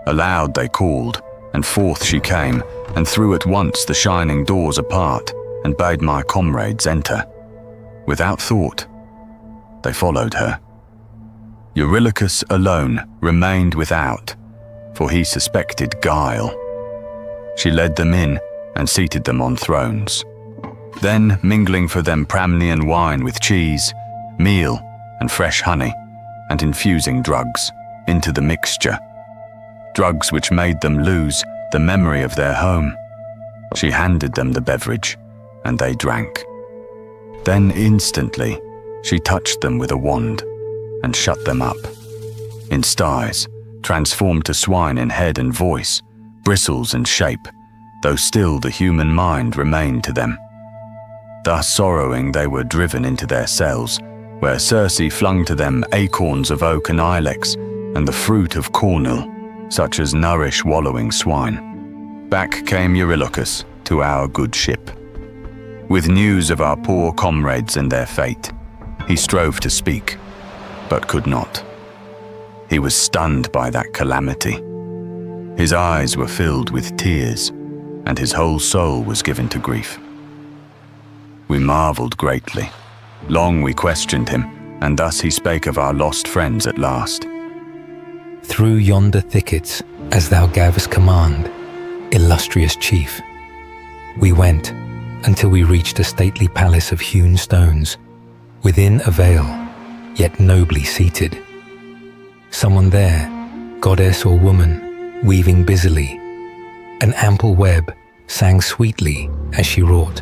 Aloud they called, and forth she came, and threw at once the shining doors apart, and bade my comrades enter. Without thought, they followed her. Eurylochus alone remained without, for he suspected guile. She led them in, and seated them on thrones. Then, mingling for them Pramnian wine with cheese, meal, and fresh honey, and infusing drugs into the mixture, drugs which made them lose the memory of their home. She handed them the beverage, and they drank. Then instantly she touched them with a wand, and shut them up, in sties, transformed to swine in head and voice, bristles and shape, though still the human mind remained to them. Thus sorrowing they were driven into their cells, where Circe flung to them acorns of oak and ilex, and the fruit of cornel, such as nourish wallowing swine. Back came Eurylochus to our good ship. With news of our poor comrades and their fate, he strove to speak, but could not. He was stunned by that calamity. His eyes were filled with tears, and his whole soul was given to grief. We marveled greatly. Long we questioned him, and thus he spake of our lost friends at last. Through yonder thickets, as thou gavest command, illustrious chief, we went until we reached a stately palace of hewn stones, within a vale, yet nobly seated. Someone there, goddess or woman, weaving busily. An ample web sang sweetly as she wrought.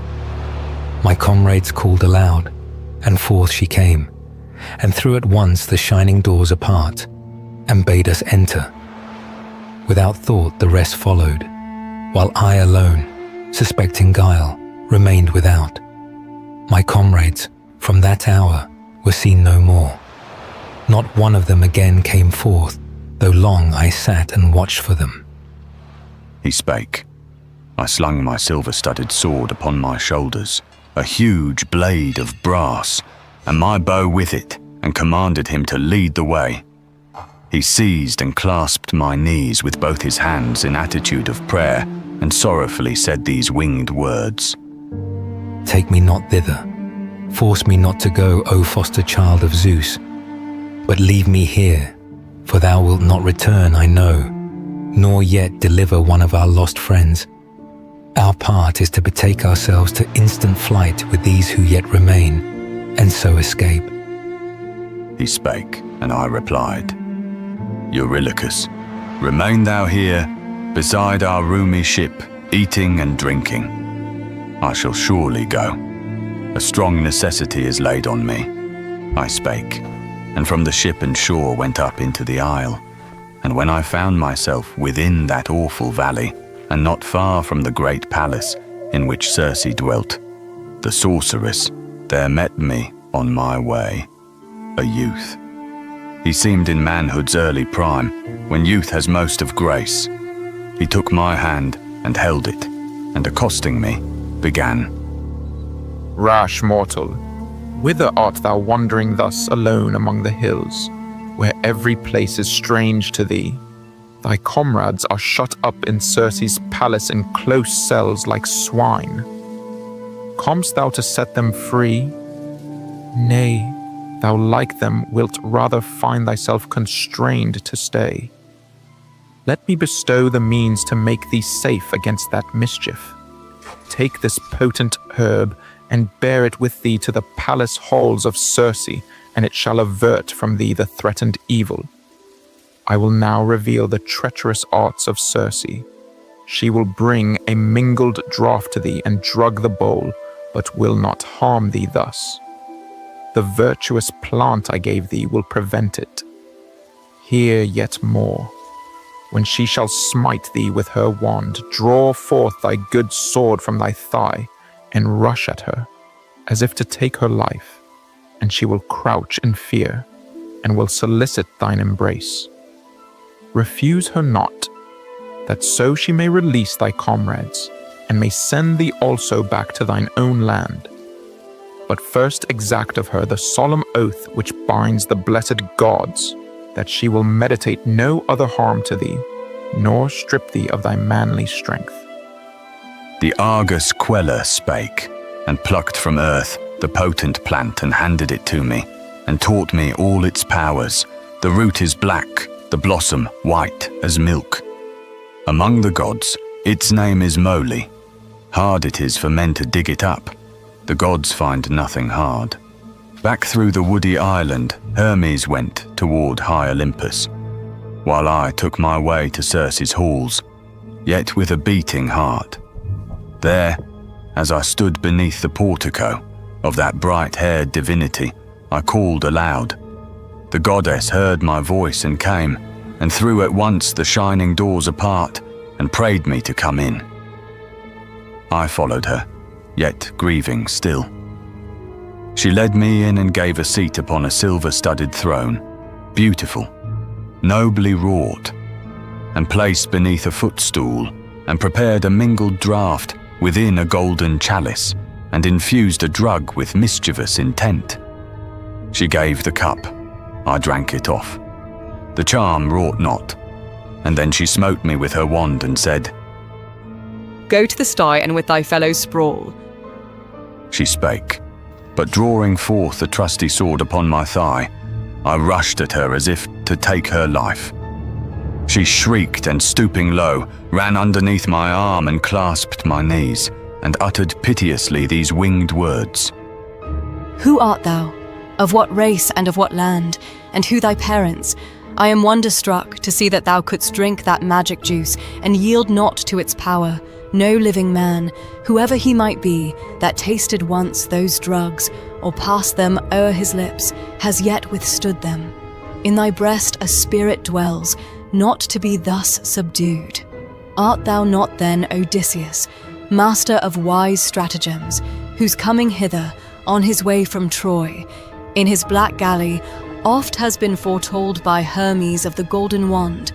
My comrades called aloud, and forth she came, and threw at once the shining doors apart, and bade us enter. Without thought the rest followed, while I alone, suspecting guile, remained without. My comrades, from that hour, were seen no more. Not one of them again came forth, though long I sat and watched for them. He spake. I slung my silver-studded sword upon my shoulders, a huge blade of brass, and my bow with it, and commanded him to lead the way. He seized and clasped my knees with both his hands in attitude of prayer, and sorrowfully said these winged words. Take me not thither. Force me not to go, O foster child of Zeus. But leave me here, for thou wilt not return, I know, nor yet deliver one of our lost friends. Our part is to betake ourselves to instant flight with these who yet remain, and so escape. He spake, and I replied, Eurylochus, remain thou here, beside our roomy ship, eating and drinking. I shall surely go. A strong necessity is laid on me. I spake, and from the ship and shore went up into the isle. And when I found myself within that awful valley, and not far from the great palace in which Circe dwelt, the sorceress, there met me on my way, a youth. He seemed in manhood's early prime, when youth has most of grace. He took my hand and held it, and accosting me, began. Rash mortal, whither art thou wandering thus alone among the hills, where every place is strange to thee? Thy comrades are shut up in Circe's palace in close cells like swine. Comest thou to set them free? Nay, thou like them wilt rather find thyself constrained to stay. Let me bestow the means to make thee safe against that mischief. Take this potent herb and bear it with thee to the palace halls of Circe, and it shall avert from thee the threatened evil. I will now reveal the treacherous arts of Circe. She will bring a mingled draught to thee and drug the bowl, but will not harm thee thus. The virtuous plant I gave thee will prevent it. Hear yet more. When she shall smite thee with her wand, draw forth thy good sword from thy thigh, and rush at her, as if to take her life, and she will crouch in fear, and will solicit thine embrace. Refuse her not, that so she may release thy comrades, and may send thee also back to thine own land. But first exact of her the solemn oath which binds the blessed gods, that she will meditate no other harm to thee, nor strip thee of thy manly strength. The Argus queller spake, and plucked from earth the potent plant and handed it to me, and taught me all its powers. The root is black, the blossom white as milk. Among the gods, its name is moly. Hard it is for men to dig it up. The gods find nothing hard. Back through the woody island, Hermes went toward high Olympus, while I took my way to Circe's halls, yet with a beating heart. There, as I stood beneath the portico of that bright-haired divinity, I called aloud. The goddess heard my voice and came, and threw at once the shining doors apart, and prayed me to come in. I followed her, yet grieving still. She led me in and gave a seat upon a silver-studded throne, beautiful, nobly wrought, and placed beneath a footstool, and prepared a mingled draught within a golden chalice, and infused a drug with mischievous intent. She gave the cup. I drank it off. The charm wrought not, and then she smote me with her wand and said, Go to the sty and with thy fellows sprawl. She spake, but drawing forth the trusty sword upon my thigh, I rushed at her as if to take her life. She shrieked and, stooping low, ran underneath my arm and clasped my knees, and uttered piteously these winged words. Who art thou? Of what race and of what land? And who thy parents? I am wonderstruck to see that thou couldst drink that magic juice, and yield not to its power. No living man, whoever he might be, that tasted once those drugs, or passed them o'er his lips, has yet withstood them. In thy breast a spirit dwells, not to be thus subdued. Art thou not then Odysseus, master of wise stratagems, whose coming hither, on his way from Troy, in his black galley, oft has been foretold by Hermes of the golden wand,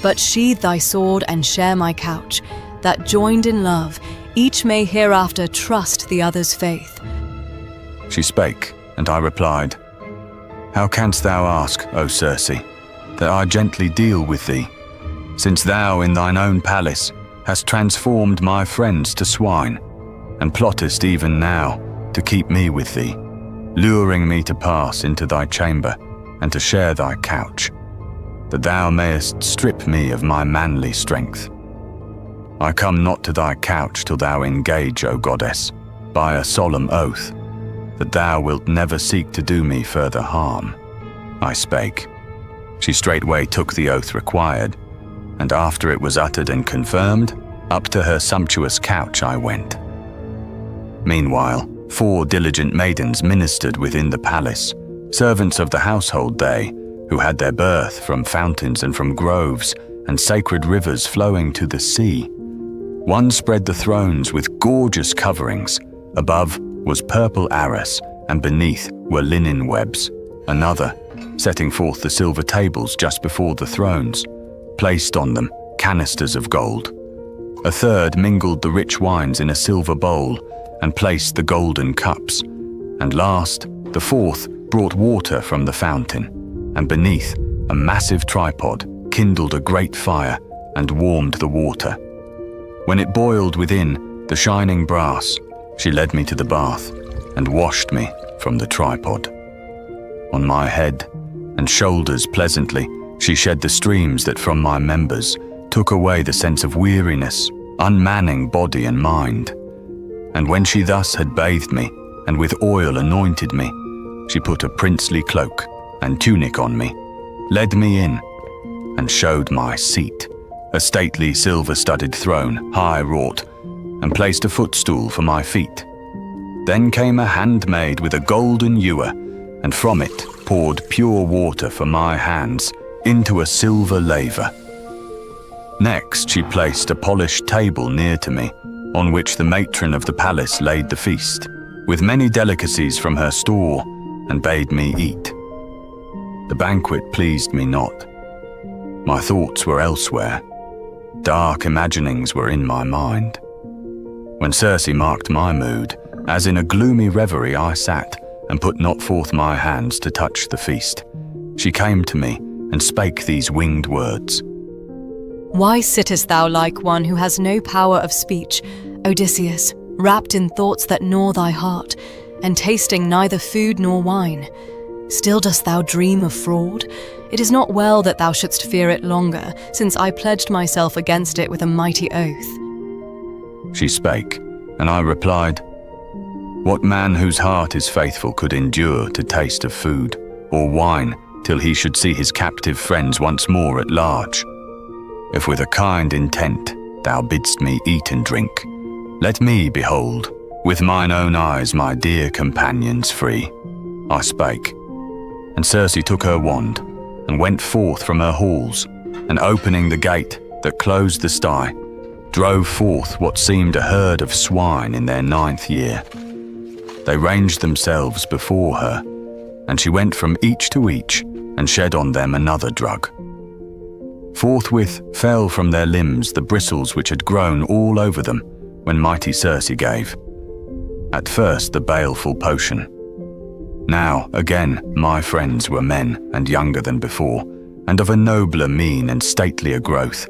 but sheathe thy sword and share my couch, that joined in love, each may hereafter trust the other's faith. She spake, and I replied, How canst thou ask, O Circe, that I gently deal with thee, since thou in thine own palace hast transformed my friends to swine, and plottest even now to keep me with thee, luring me to pass into thy chamber and to share thy couch, that thou mayest strip me of my manly strength. I come not to thy couch till thou engage, O goddess, by a solemn oath, that thou wilt never seek to do me further harm. I spake. She straightway took the oath required, and after it was uttered and confirmed, up to her sumptuous couch I went. Meanwhile, 4 diligent maidens ministered within the palace, servants of the household they, who had their birth from fountains and from groves, and sacred rivers flowing to the sea. One spread the thrones with gorgeous coverings. Above was purple arras, and beneath were linen webs. Another, setting forth the silver tables just before the thrones, placed on them canisters of gold. A third mingled the rich wines in a silver bowl, and placed the golden cups. And last, the fourth brought water from the fountain, and beneath a massive tripod kindled a great fire and warmed the water. When it boiled within the shining brass, she led me to the bath and washed me from the tripod. On my head and shoulders pleasantly she shed the streams that from my members took away the sense of weariness, unmanning body and mind. And when she thus had bathed me and with oil anointed me, she put a princely cloak and tunic on me, led me in, and showed my seat, a stately silver-studded throne, high wrought, and placed a footstool for my feet. Then came a handmaid with a golden ewer, and from it poured pure water for my hands into a silver laver. Next she placed a polished table near to me, on which the matron of the palace laid the feast, with many delicacies from her store, and bade me eat. The banquet pleased me not. My thoughts were elsewhere. Dark imaginings were in my mind. When Circe marked my mood, as in a gloomy reverie I sat, and put not forth my hands to touch the feast, she came to me, and spake these winged words. Why sittest thou like one who has no power of speech, Odysseus, wrapped in thoughts that gnaw thy heart, and tasting neither food nor wine? Still dost thou dream of fraud? It is not well that thou shouldst fear it longer, since I pledged myself against it with a mighty oath. She spake, and I replied, What man whose heart is faithful could endure to taste of food, or wine, till he should see his captive friends once more at large? If with a kind intent thou bidst me eat and drink, let me behold, with mine own eyes, my dear companions free. I spake, and Circe took her wand, and went forth from her halls, and opening the gate that closed the sty, drove forth what seemed a herd of swine in their 9th year. They ranged themselves before her, and she went from each to each, and shed on them another drug. Forthwith fell from their limbs the bristles which had grown all over them when mighty Circe gave. At first the baleful potion. Now again my friends were men and younger than before, and of a nobler mien and statelier growth.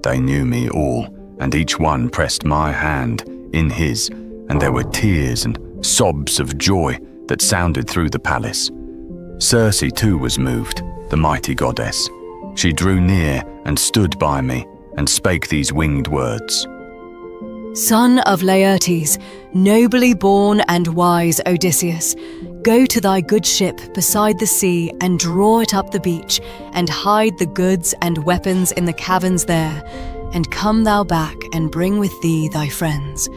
They knew me all, and each one pressed my hand in his, and there were tears and sobs of joy that sounded through the palace. Circe too was moved, the mighty goddess. She drew near and stood by me, and spake these winged words. Son of Laertes, nobly born and wise Odysseus, go to thy good ship beside the sea and draw it up the beach, and hide the goods and weapons in the caverns there, and come thou back and bring with thee thy friends.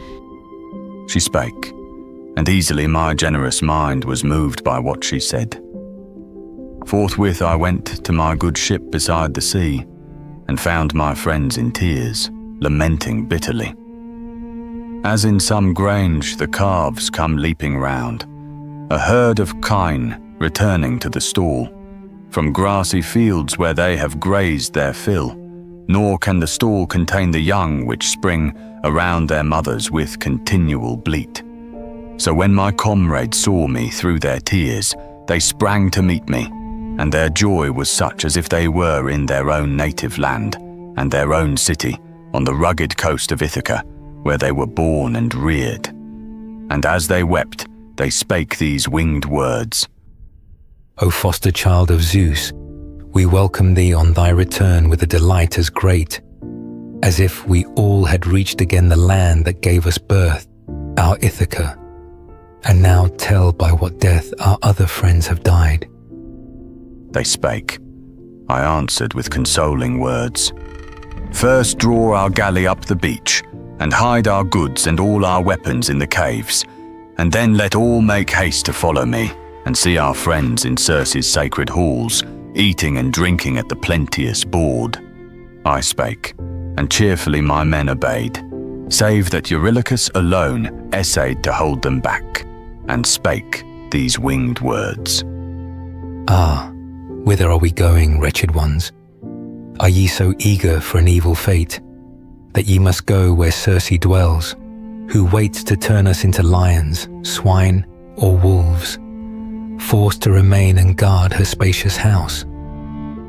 She spake, and easily my generous mind was moved by what she said. Forthwith I went to my good ship beside the sea, and found my friends in tears, lamenting bitterly. As in some grange the calves come leaping round, a herd of kine returning to the stall, from grassy fields where they have grazed their fill, nor can the stall contain the young which spring around their mothers with continual bleat. So when my comrades saw me through their tears, they sprang to meet me, and their joy was such as if they were in their own native land, and their own city, on the rugged coast of Ithaca, where they were born and reared. And as they wept, they spake these winged words. O foster child of Zeus, we welcome thee on thy return with a delight as great, as if we all had reached again the land that gave us birth, our Ithaca. And now tell by what death our other friends have died. They spake. I answered with consoling words. First draw our galley up the beach, and hide our goods and all our weapons in the caves, and then let all make haste to follow me, and see our friends in Circe's sacred halls, eating and drinking at the plenteous board. I spake, and cheerfully my men obeyed, save that Eurylochus alone essayed to hold them back, and spake these winged words. Ah, whither are we going, wretched ones? Are ye so eager for an evil fate, that ye must go where Circe dwells, who waits to turn us into lions, swine, or wolves, forced to remain and guard her spacious house?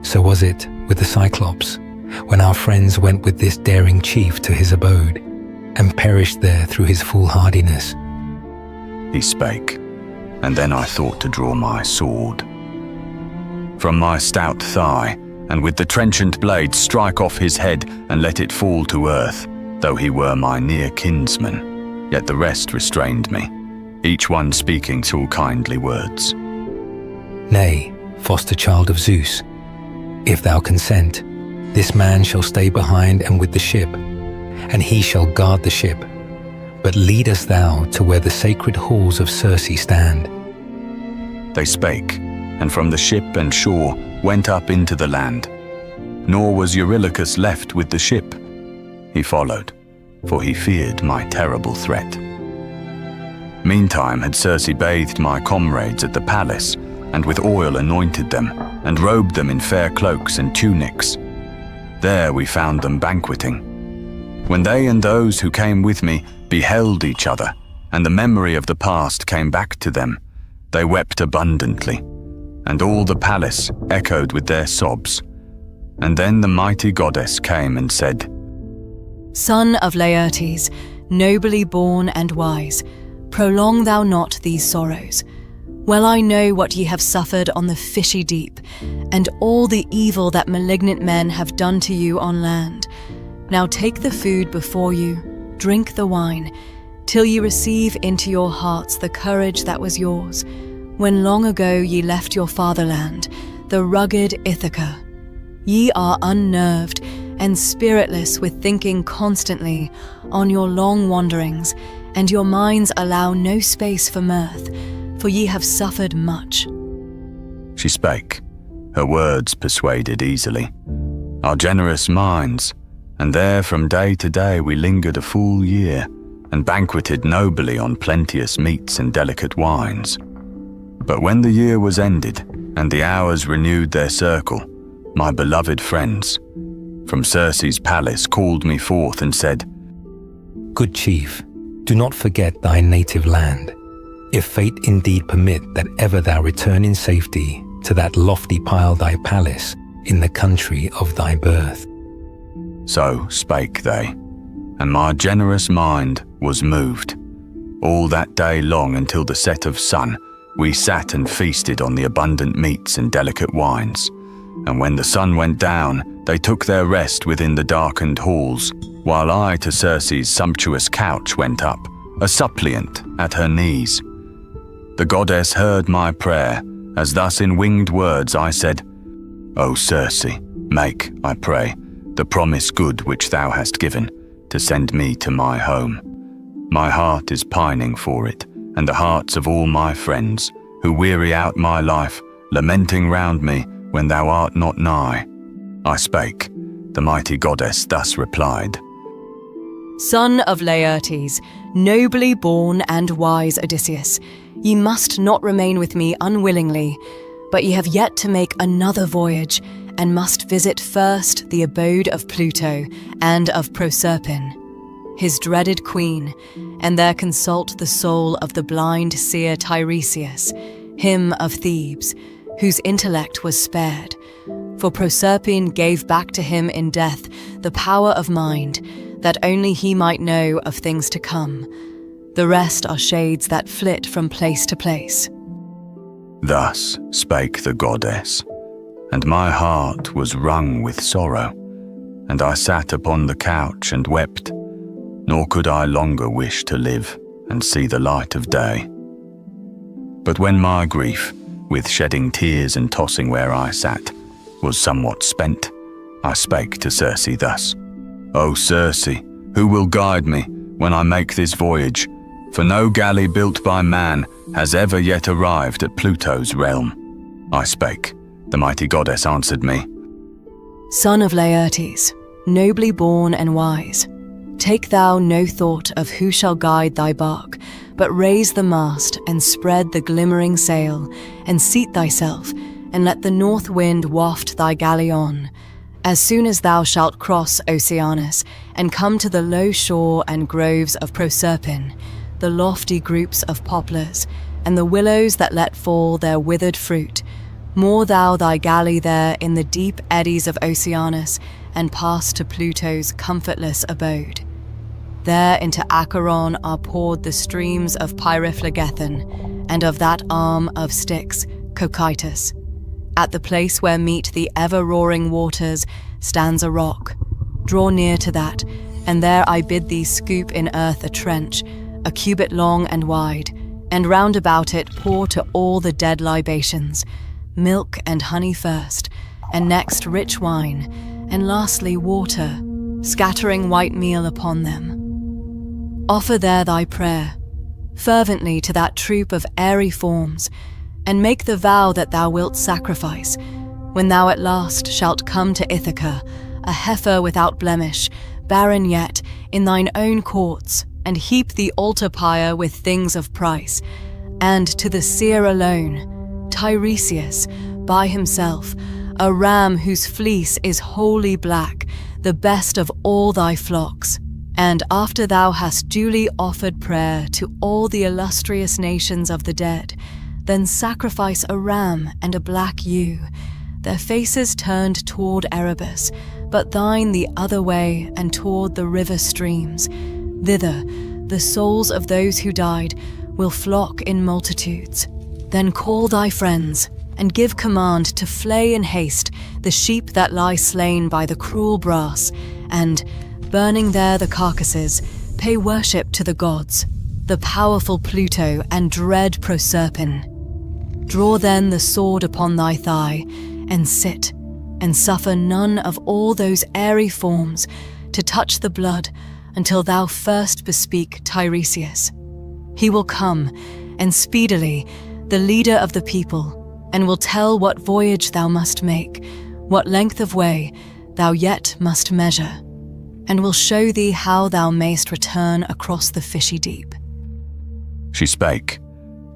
So was it with the Cyclops, when our friends went with this daring chief to his abode, and perished there through his foolhardiness. He spake, and then I thought to draw my sword. From my stout thigh, and with the trenchant blade strike off his head and let it fall to earth, though he were my near kinsman, yet the rest restrained me, each one speaking full kindly words. Nay, foster child of Zeus, if thou consent, this man shall stay behind and with the ship, and he shall guard the ship. But lead us thou to where the sacred halls of Circe stand. They spake, and from the ship and shore went up into the land. Nor was Eurylochus left with the ship. He followed, for he feared my terrible threat. Meantime had Circe bathed my comrades at the palace, and with oil anointed them, and robed them in fair cloaks and tunics. There we found them banqueting. When they and those who came with me beheld each other, and the memory of the past came back to them, they wept abundantly, and all the palace echoed with their sobs. And then the mighty goddess came and said, Son of Laertes, nobly born and wise, prolong thou not these sorrows. Well I know what ye have suffered on the fishy deep, and all the evil that malignant men have done to you on land. Now take the food before you, drink the wine, till ye receive into your hearts the courage that was yours, when long ago ye left your fatherland, the rugged Ithaca. Ye are unnerved and spiritless with thinking constantly on your long wanderings, and your minds allow no space for mirth, for ye have suffered much. She spake, her words persuaded easily. Our generous minds, and there from day to day we lingered a full year, and banqueted nobly on plenteous meats and delicate wines. But when the year was ended, and the hours renewed their circle, my beloved friends, from Circe's palace called me forth and said, Good chief, do not forget thy native land, if fate indeed permit that ever thou return in safety to that lofty pile thy palace in the country of thy birth. So spake they, and my generous mind was moved. All that day long until the set of sun, we sat and feasted on the abundant meats and delicate wines. And when the sun went down, they took their rest within the darkened halls, while I to Circe's sumptuous couch went up, a suppliant at her knees. The goddess heard my prayer, as thus in winged words I said, O Circe, make, I pray, the promise good which thou hast given, to send me to my home. My heart is pining for it, and the hearts of all my friends, who weary out my life, lamenting round me when thou art not nigh. I spake, the mighty goddess thus replied, Son of Laertes, nobly born and wise Odysseus, ye must not remain with me unwillingly, but ye have yet to make another voyage, and must visit first the abode of Pluto and of Proserpine, his dreaded queen, and there consult the soul of the blind seer Tiresias, him of Thebes, whose intellect was spared. For Proserpine gave back to him in death the power of mind, that only he might know of things to come. The rest are shades that flit from place to place. Thus spake the goddess, and my heart was wrung with sorrow, and I sat upon the couch and wept, nor could I longer wish to live and see the light of day. But when my grief, with shedding tears and tossing where I sat, was somewhat spent, I spake to Circe thus: O Circe, who will guide me when I make this voyage? For no galley built by man has ever yet arrived at Pluto's realm. I spake. The mighty goddess answered me: Son of Laertes, nobly born and wise, take thou no thought of who shall guide thy bark, but raise the mast and spread the glimmering sail, and seat thyself, and let the north wind waft thy galley on. As soon as thou shalt cross Oceanus, and come to the low shore and groves of Proserpine, the lofty groups of poplars, and the willows that let fall their withered fruit, moor thou thy galley there in the deep eddies of Oceanus, and pass to Pluto's comfortless abode. There into Acheron are poured the streams of Pyriphlegethon, and of that arm of Styx, Cocytus. At the place where meet the ever-roaring waters stands a rock. Draw near to that, and there I bid thee scoop in earth a trench, a cubit long and wide, and round about it pour to all the dead libations, milk and honey first, and next rich wine, and lastly water, scattering white meal upon them. Offer there thy prayer, fervently to that troop of airy forms, and make the vow that thou wilt sacrifice, when thou at last shalt come to Ithaca, a heifer without blemish, barren yet, in thine own courts, and heap the altar pyre with things of price, and to the seer alone, Tiresias, by himself, a ram whose fleece is wholly black, the best of all thy flocks. And after thou hast duly offered prayer to all the illustrious nations of the dead, then sacrifice a ram and a black ewe, their faces turned toward Erebus, but thine the other way and toward the river streams. Thither the souls of those who died will flock in multitudes. Then call thy friends, and give command to flay in haste the sheep that lie slain by the cruel brass, and, burning there the carcasses, pay worship to the gods, the powerful Pluto and dread Proserpine. Draw then the sword upon thy thigh, and sit, and suffer none of all those airy forms to touch the blood until thou first bespeak Tiresias. He will come, and speedily, the leader of the people, and will tell what voyage thou must make, what length of way thou yet must measure, and will show thee how thou mayst return across the fishy deep. She spake,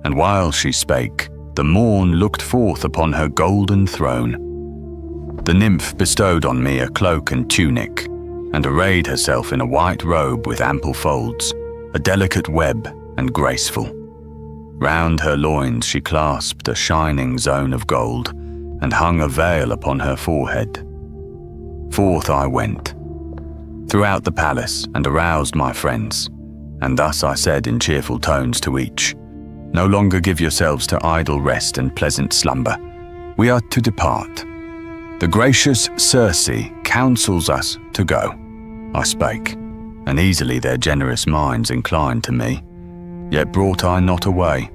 and while she spake, the morn looked forth upon her golden throne. The nymph bestowed on me a cloak and tunic, and arrayed herself in a white robe with ample folds, a delicate web and graceful. Round her loins she clasped a shining zone of gold, and hung a veil upon her forehead. Forth I went, throughout the palace, and aroused my friends, and thus I said in cheerful tones to each: No longer give yourselves to idle rest and pleasant slumber. We are to depart. The gracious Circe counsels us to go. I spake, and easily their generous minds inclined to me. Yet brought I not away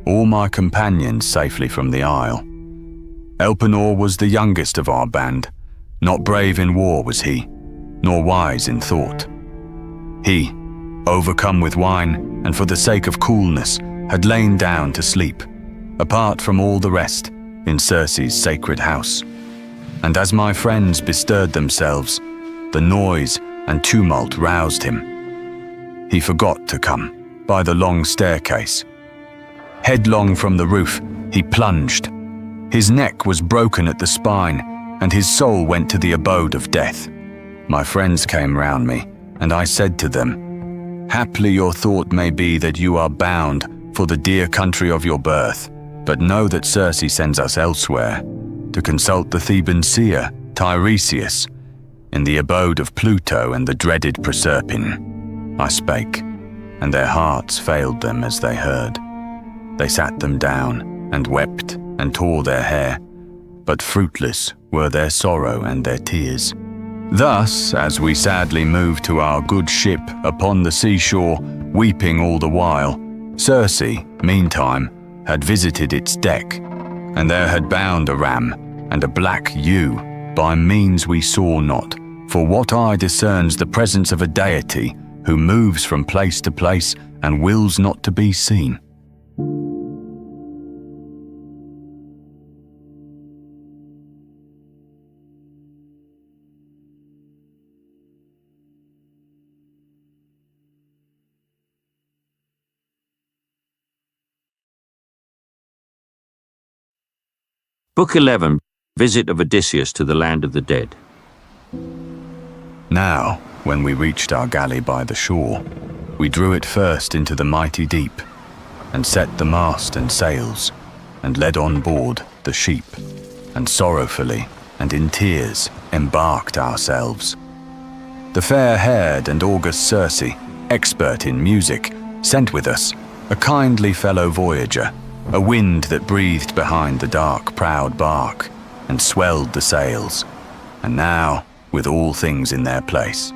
all my companions safely from the isle. Elpenor was the youngest of our band. Not brave in war was he, nor wise in thought. He, overcome with wine, and for the sake of coolness, had lain down to sleep, apart from all the rest, in Circe's sacred house. And as my friends bestirred themselves, the noise and tumult roused him, he forgot to come by the long staircase. Headlong from the roof, he plunged. His neck was broken at the spine, and his soul went to the abode of death. My friends came round me, and I said to them, "Haply your thought may be that you are bound for the dear country of your birth, but know that Circe sends us elsewhere, to consult the Theban seer, Tiresias, in the abode of Pluto and the dreaded Proserpine." I spake, and their hearts failed them as they heard. They sat them down, and wept, and tore their hair, but fruitless were their sorrow and their tears. Thus, as we sadly moved to our good ship upon the seashore, weeping all the while, Circe, meantime, had visited its deck, and there had bound a ram and a black ewe by means we saw not, for what eye discerns the presence of a deity who moves from place to place and wills not to be seen. Book 11, Visit of Odysseus to the Land of the Dead. Now, when we reached our galley by the shore, we drew it first into the mighty deep, and set the mast and sails, and led on board the sheep, and sorrowfully and in tears embarked ourselves. The fair-haired and august Circe, expert in music, sent with us a kindly fellow voyager, a wind that breathed behind the dark, proud bark, and swelled the sails, and now, with all things in their place.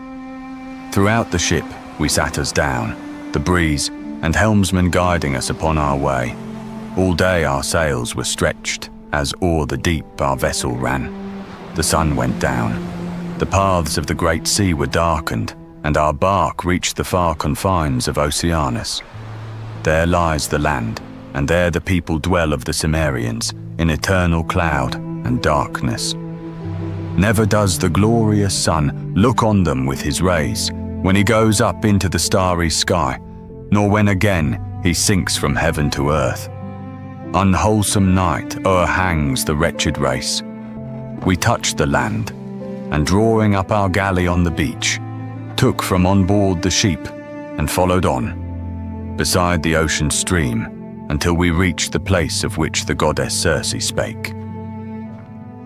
Throughout the ship we sat us down, the breeze and helmsman guiding us upon our way. All day our sails were stretched, as o'er the deep our vessel ran. The sun went down, the paths of the great sea were darkened, and our bark reached the far confines of Oceanus. There lies the land, and there the people dwell of the Cimmerians, in eternal cloud and darkness. Never does the glorious sun look on them with his rays, when he goes up into the starry sky, nor when again he sinks from heaven to earth. Unwholesome night o'erhangs the wretched race. We touched the land, and drawing up our galley on the beach, took from on board the sheep, and followed on, beside the ocean stream, until we reached the place of which the goddess Circe spake.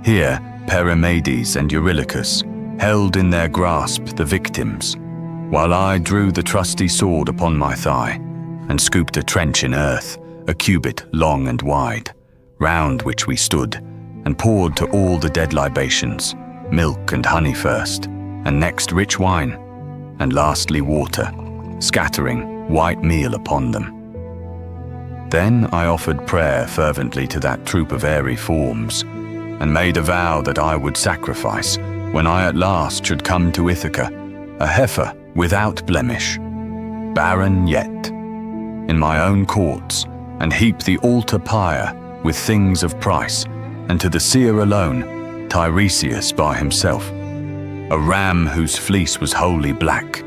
Here Perimedes and Eurylochus held in their grasp the victims, while I drew the trusty sword upon my thigh, and scooped a trench in earth, a cubit long and wide, round which we stood, and poured to all the dead libations, milk and honey first, and next rich wine, and lastly water, scattering white meal upon them. Then I offered prayer fervently to that troop of airy forms, and made a vow that I would sacrifice, when I at last should come to Ithaca, a heifer without blemish, barren yet, in my own courts, and heap the altar pyre with things of price, and to the seer alone, Tiresias by himself, a ram whose fleece was wholly black,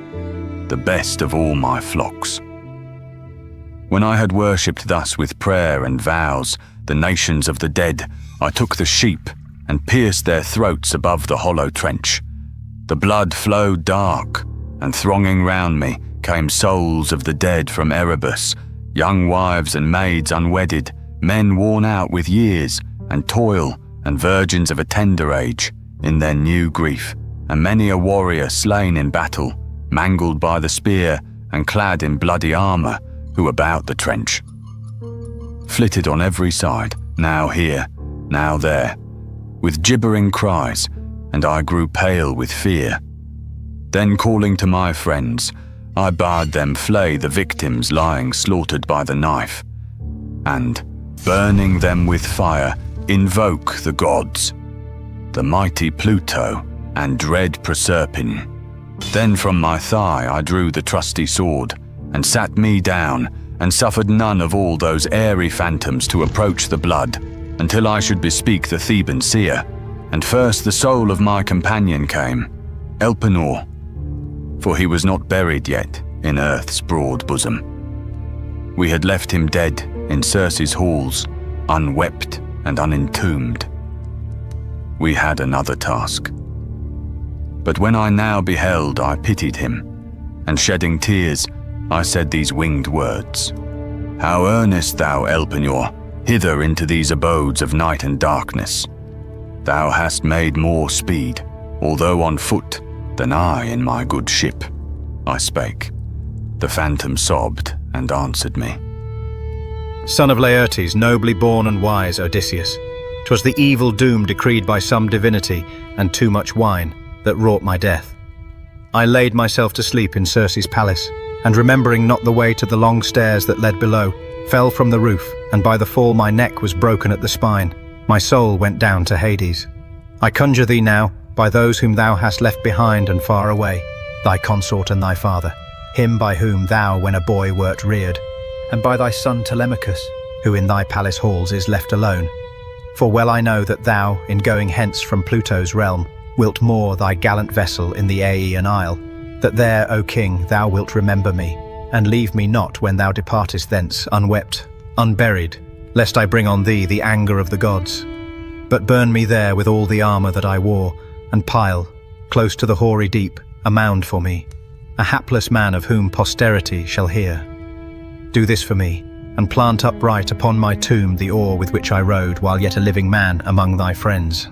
the best of all my flocks. When I had worshipped thus with prayer and vows the nations of the dead, I took the sheep and pierced their throats above the hollow trench. The blood flowed dark, and thronging round me came souls of the dead from Erebus, young wives and maids unwedded, men worn out with years and toil, and virgins of a tender age, in their new grief, and many a warrior slain in battle, mangled by the spear and clad in bloody armour, who about the trench flitted on every side, now here, now there, with gibbering cries, and I grew pale with fear. Then calling to my friends, I bade them flay the victims lying slaughtered by the knife, and, burning them with fire, invoke the gods, the mighty Pluto and dread Proserpine. Then from my thigh I drew the trusty sword, and sat me down, and suffered none of all those airy phantoms to approach the blood, until I should bespeak the Theban seer. And first the soul of my companion came, Elpenor, for he was not buried yet, in earth's broad bosom. We had left him dead in Circe's halls, unwept and unentombed. We had another task. But when I now beheld, I pitied him, and shedding tears, I said these winged words: "How earnest thou, Elpenor, hither into these abodes of night and darkness. Thou hast made more speed, although on foot, than I in my good ship." I spake. The phantom sobbed and answered me. Son of Laertes, nobly born and wise Odysseus, 'twas the evil doom decreed by some divinity and too much wine that wrought my death. I laid myself to sleep in Circe's palace, and remembering not the way to the long stairs that led below, fell from the roof, and by the fall my neck was broken at the spine. My soul went down to Hades. I conjure thee now, by those whom thou hast left behind and far away, thy consort and thy father, him by whom thou when a boy wert reared, and by thy son Telemachus, who in thy palace halls is left alone. For well I know that thou, in going hence from Pluto's realm, wilt moor thy gallant vessel in the Aeaean Isle, that there, O king, thou wilt remember me, and leave me not when thou departest thence, unwept, unburied, lest I bring on thee the anger of the gods. But burn me there with all the armour that I wore, and pile, close to the hoary deep, a mound for me, a hapless man of whom posterity shall hear. Do this for me, and plant upright upon my tomb the oar with which I rode while yet a living man among thy friends.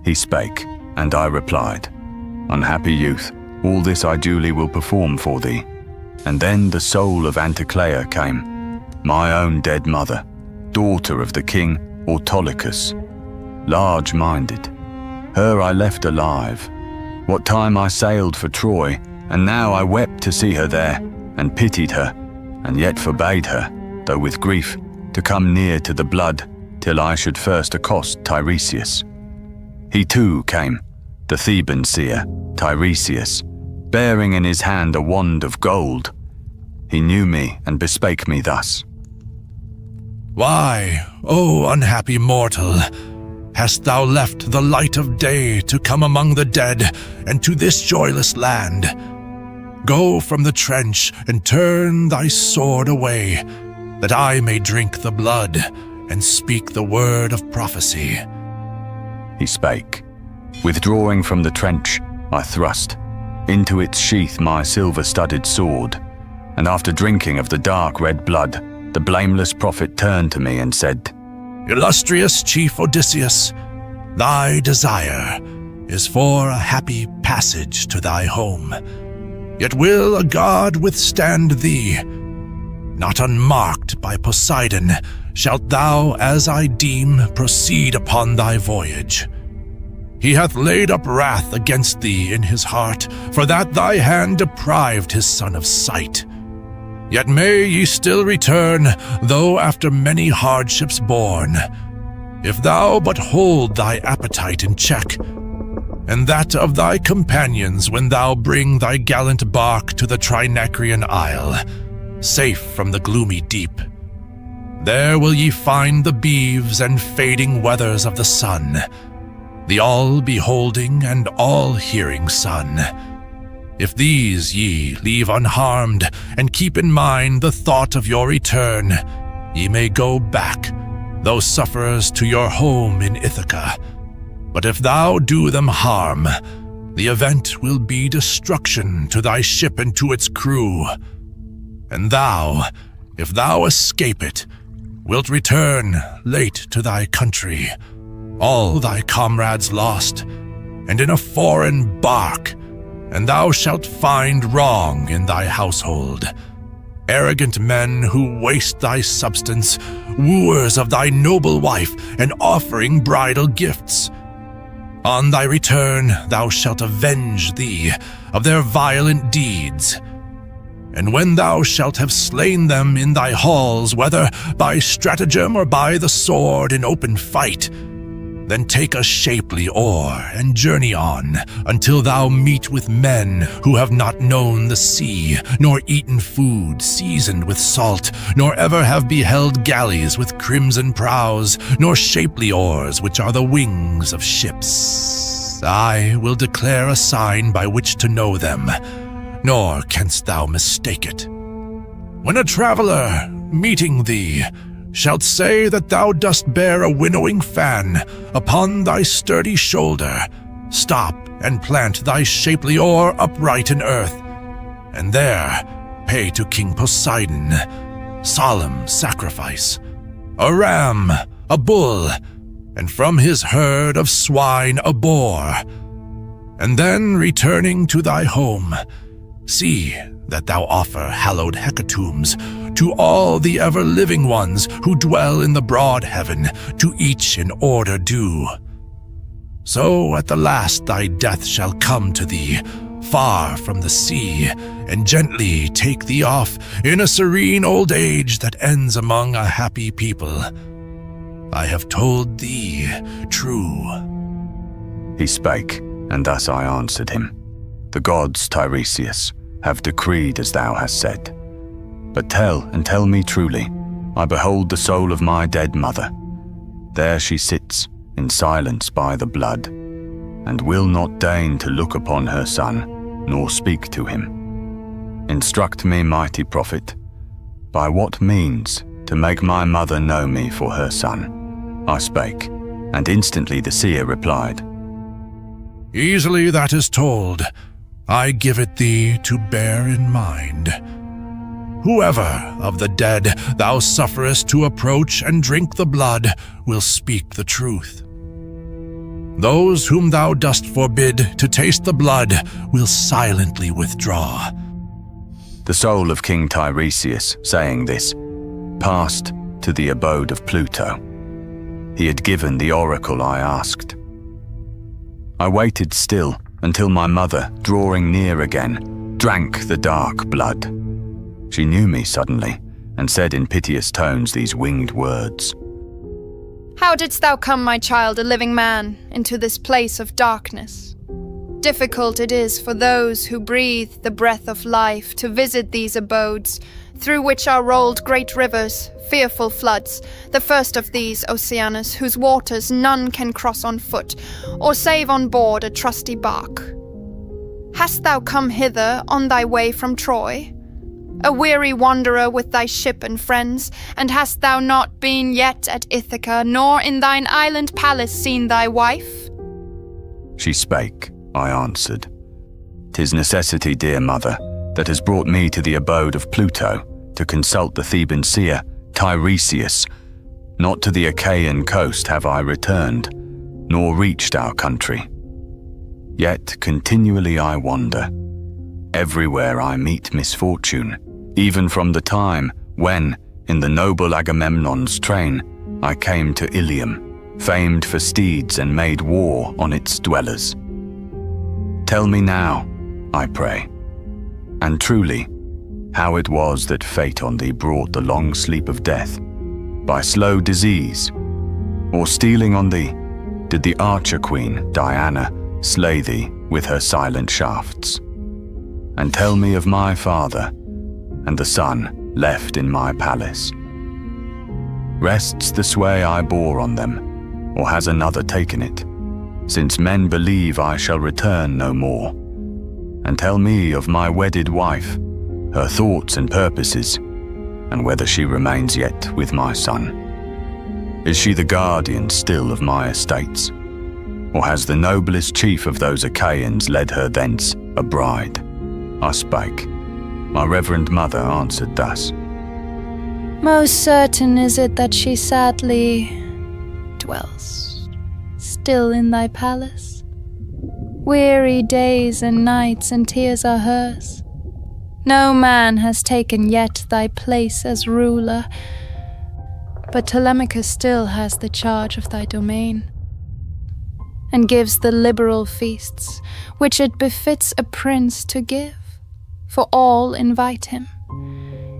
He spake, and I replied, "Unhappy youth, all this I duly will perform for thee." And then the soul of Anticlea came, my own dead mother, daughter of the king Autolycus, large-minded. Her I left alive, what time I sailed for Troy, and now I wept to see her there, and pitied her, and yet forbade her, though with grief, to come near to the blood, till I should first accost Tiresias. He too came, the Theban seer, Tiresias, bearing in his hand a wand of gold. He knew me and bespake me thus: "Why, O unhappy mortal, hast thou left the light of day to come among the dead and to this joyless land? Go from the trench and turn thy sword away, that I may drink the blood and speak the word of prophecy." He spake. Withdrawing from the trench, I thrust into its sheath my silver-studded sword, and after drinking of the dark red blood, the blameless prophet turned to me and said, "Illustrious Chief Odysseus, thy desire is for a happy passage to thy home. Yet will a god withstand thee? Not unmarked by Poseidon shalt thou, as I deem, proceed upon thy voyage. He hath laid up wrath against thee in his heart, for that thy hand deprived his son of sight. Yet may ye still return, though after many hardships borne, if thou but hold thy appetite in check, and that of thy companions when thou bring thy gallant bark to the Trinacrian Isle, safe from the gloomy deep. There will ye find the beeves and fading weathers of the sun, the all-beholding and all-hearing sun. If these ye leave unharmed, and keep in mind the thought of your return, ye may go back, though sufferers, to your home in Ithaca. But if thou do them harm, the event will be destruction to thy ship and to its crew. And thou, if thou escape it, wilt return late to thy country, all thy comrades lost, and in a foreign bark, and thou shalt find wrong in thy household. Arrogant men who waste thy substance, wooers of thy noble wife, and offering bridal gifts. On thy return thou shalt avenge thee of their violent deeds. And when thou shalt have slain them in thy halls, whether by stratagem or by the sword in open fight, then take a shapely oar and journey on until thou meet with men who have not known the sea, nor eaten food seasoned with salt, nor ever have beheld galleys with crimson prows, nor shapely oars which are the wings of ships. I will declare a sign by which to know them. nor canst thou mistake it. When a traveller, meeting thee, shalt say that thou dost bear a winnowing fan upon thy sturdy shoulder, stop and plant thy shapely oar upright in earth, and there pay to King Poseidon solemn sacrifice, a ram, a bull, and from his herd of swine a boar, and then returning to thy home, see that thou offer hallowed hecatombs to all the ever-living ones who dwell in the broad heaven, to each in order due. So at the last thy death shall come to thee, far from the sea, and gently take thee off in a serene old age that ends among a happy people. I have told thee true. He spake, and thus I answered him. The gods, Tiresias, have decreed as thou hast said. But tell me truly, I behold the soul of my dead mother. There she sits, in silence by the blood, and will not deign to look upon her son, nor speak to him. Instruct me, mighty prophet, by what means to make my mother know me for her son? I spake, and instantly the seer replied, Easily that is told. I give it thee to bear in mind. Whoever of the dead thou sufferest to approach and drink the blood will speak the truth. Those whom thou dost forbid to taste the blood will silently withdraw. The soul of King Tiresias, saying this, passed to the abode of Pluto. He had given the oracle I asked. I waited still until my mother, drawing near again, drank the dark blood. She knew me suddenly, and said in piteous tones these winged words. How didst thou come, my child, a living man, into this place of darkness? Difficult it is for those who breathe the breath of life to visit these abodes, through which are rolled great rivers, fearful floods, the first of these, Oceanus, whose waters none can cross on foot, or save on board a trusty bark. Hast thou come hither on thy way from Troy? A weary wanderer with thy ship and friends, and hast thou not been yet at Ithaca, nor in thine island palace seen thy wife? She spake, I answered. 'Tis necessity, dear mother, that has brought me to the abode of Pluto, to consult the Theban seer, Tiresias. Not to the Achaean coast have I returned, nor reached our country. Yet continually I wander. Everywhere I meet misfortune, even from the time when, in the noble Agamemnon's train, I came to Ilium, famed for steeds and made war on its dwellers. Tell me now, I pray, and truly, how it was that fate on thee brought the long sleep of death, by slow disease, or stealing on thee, did the archer queen, Diana, slay thee with her silent shafts? And tell me of my father, and the son left in my palace. Rests the sway I bore on them, or has another taken it, since men believe I shall return no more? And tell me of my wedded wife, her thoughts and purposes, and whether she remains yet with my son. Is she the guardian still of my estates, or has the noblest chief of those Achaeans led her thence a bride? I spake. My reverend mother answered thus. Most certain is it that she sadly dwells still in thy palace. Weary days and nights and tears are hers. No man has taken yet thy place as ruler, but Telemachus still has the charge of thy domain, and gives the liberal feasts which it befits a prince to give, for all invite him.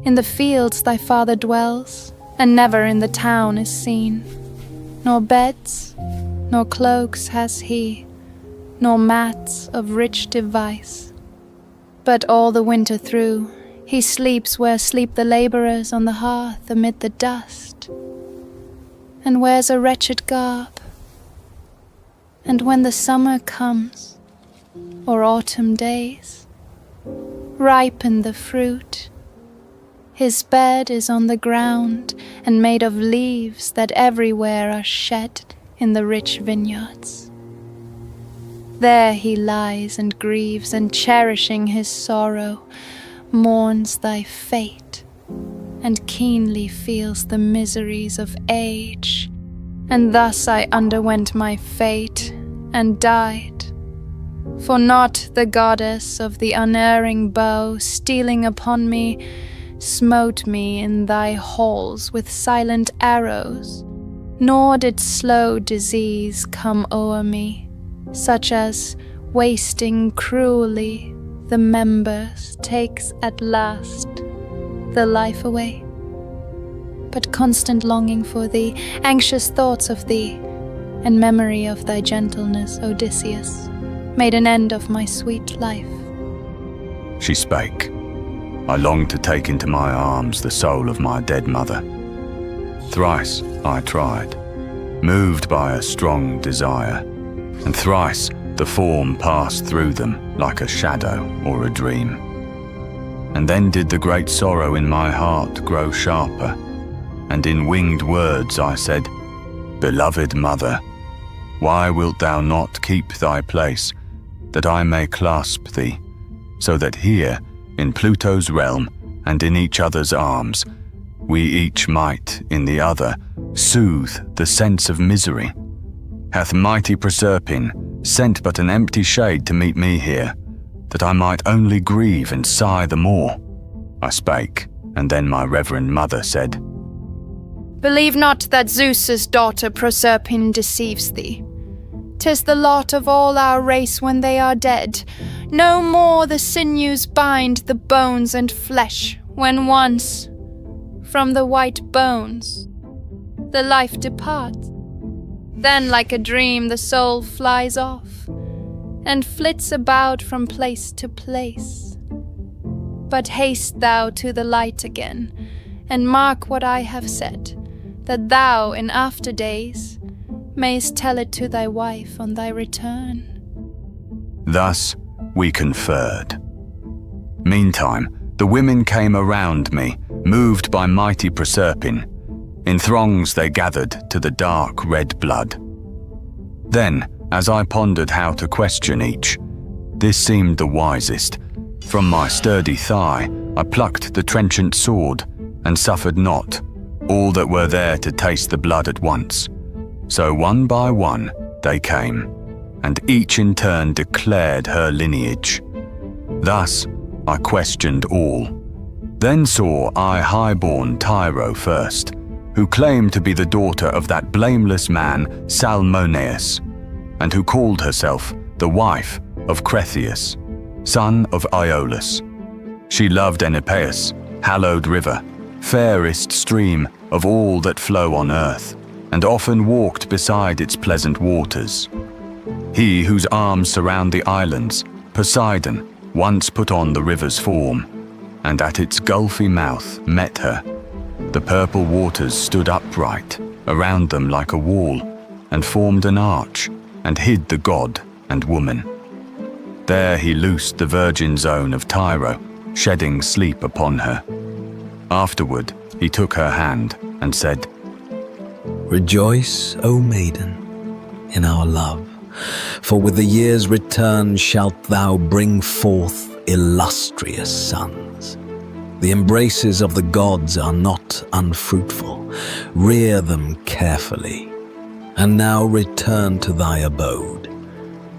In the fields thy father dwells, and never in the town is seen. Nor beds, nor cloaks has he, nor mats of rich device. But all the winter through he sleeps where sleep the labourers on the hearth amid the dust, and wears a wretched garb. And when the summer comes, or autumn days, ripen the fruit. His bed is on the ground, and made of leaves that everywhere are shed in the rich vineyards. There he lies and grieves, and cherishing his sorrow, mourns thy fate, and keenly feels the miseries of age. And thus I underwent my fate, and died. For not the goddess of the unerring bow, stealing upon me, smote me in thy halls with silent arrows, nor did slow disease come o'er me, such as, wasting cruelly the members, takes at last the life away. But constant longing for thee, anxious thoughts of thee, and memory of thy gentleness, Odysseus, made an end of my sweet life. She spake. I longed to take into my arms the soul of my dead mother. Thrice I tried, moved by a strong desire, and thrice the form passed through them like a shadow or a dream. And then did the great sorrow in my heart grow sharper, and in winged words I said, Beloved mother, why wilt thou not keep thy place, that I may clasp thee, so that here, in Pluto's realm, and in each other's arms, we each might, in the other, soothe the sense of misery? Hath mighty Proserpine sent but an empty shade to meet me here, that I might only grieve and sigh the more? I spake, and then my reverend mother said, Believe not that Zeus's daughter Proserpine deceives thee. 'Tis the lot of all our race when they are dead. No more the sinews bind the bones and flesh, when once, from the white bones, the life departs. Then like a dream the soul flies off, and flits about from place to place. But haste thou to the light again, and mark what I have said, that thou in after days mayst tell it to thy wife on thy return. Thus we conferred. Meantime, the women came around me, moved by mighty Proserpine. In throngs they gathered to the dark red blood. Then, as I pondered how to question each, this seemed the wisest. From my sturdy thigh I plucked the trenchant sword, and suffered not all that were there to taste the blood at once. So one by one they came, and each in turn declared her lineage. Thus I questioned all. Then saw I high-born Tyro first, who claimed to be the daughter of that blameless man Salmoneus, and who called herself the wife of Cretheus, son of Iolus. She loved Enipeus, hallowed river, fairest stream of all that flow on earth, and often walked beside its pleasant waters. He whose arms surround the islands, Poseidon, once put on the river's form, and at its gulfy mouth met her. The purple waters stood upright around them like a wall, and formed an arch, and hid the god and woman. There he loosed the virgin zone of Tyro, shedding sleep upon her. Afterward he took her hand and said, Rejoice, O maiden, in our love, for with the year's return shalt thou bring forth illustrious sons. The embraces of the gods are not unfruitful. Rear them carefully. And now return to thy abode,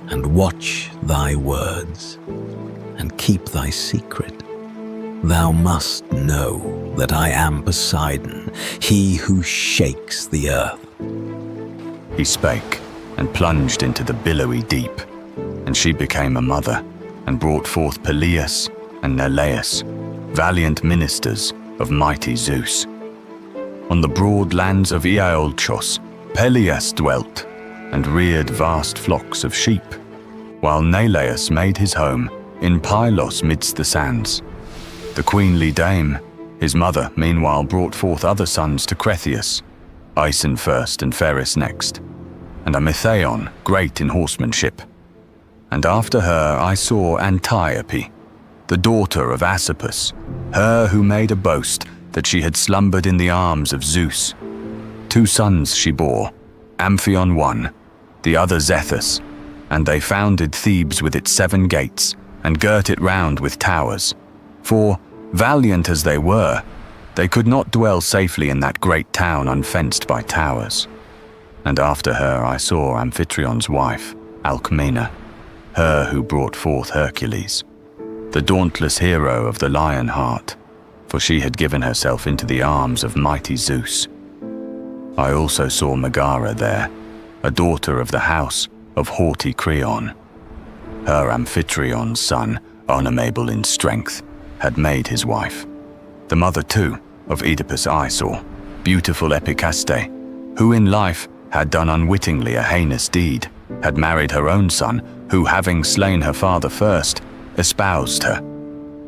and watch thy words, and keep thy secret. Thou must know that I am Poseidon, he who shakes the earth. He spake, and plunged into the billowy deep, and she became a mother, and brought forth Peleus and Menelaus, valiant ministers of mighty Zeus. On the broad lands of Iolchos, Peleus dwelt, and reared vast flocks of sheep, while Menelaus made his home in Pylos midst the sands. The queenly dame, his mother, meanwhile brought forth other sons to Cretheus, Aeson first and Pheres next, and Amithaon, great in horsemanship. And after her I saw Antiope, the daughter of Asopus, her who made a boast that she had slumbered in the arms of Zeus. 2 sons she bore, Amphion one, the other Zethus, and they founded Thebes with its 7 gates, and girt it round with towers. For, valiant as they were, they could not dwell safely in that great town unfenced by towers. And after her I saw Amphitryon's wife, Alcmena, her who brought forth Hercules, the dauntless hero of the lion heart, for she had given herself into the arms of mighty Zeus. I also saw Megara there, a daughter of the house of haughty Creon. Her Amphitryon's son, unamable in strength, had made his wife. The mother too of Oedipus I saw, beautiful Epicaste, who in life had done unwittingly a heinous deed, had married her own son, who having slain her father first, espoused her.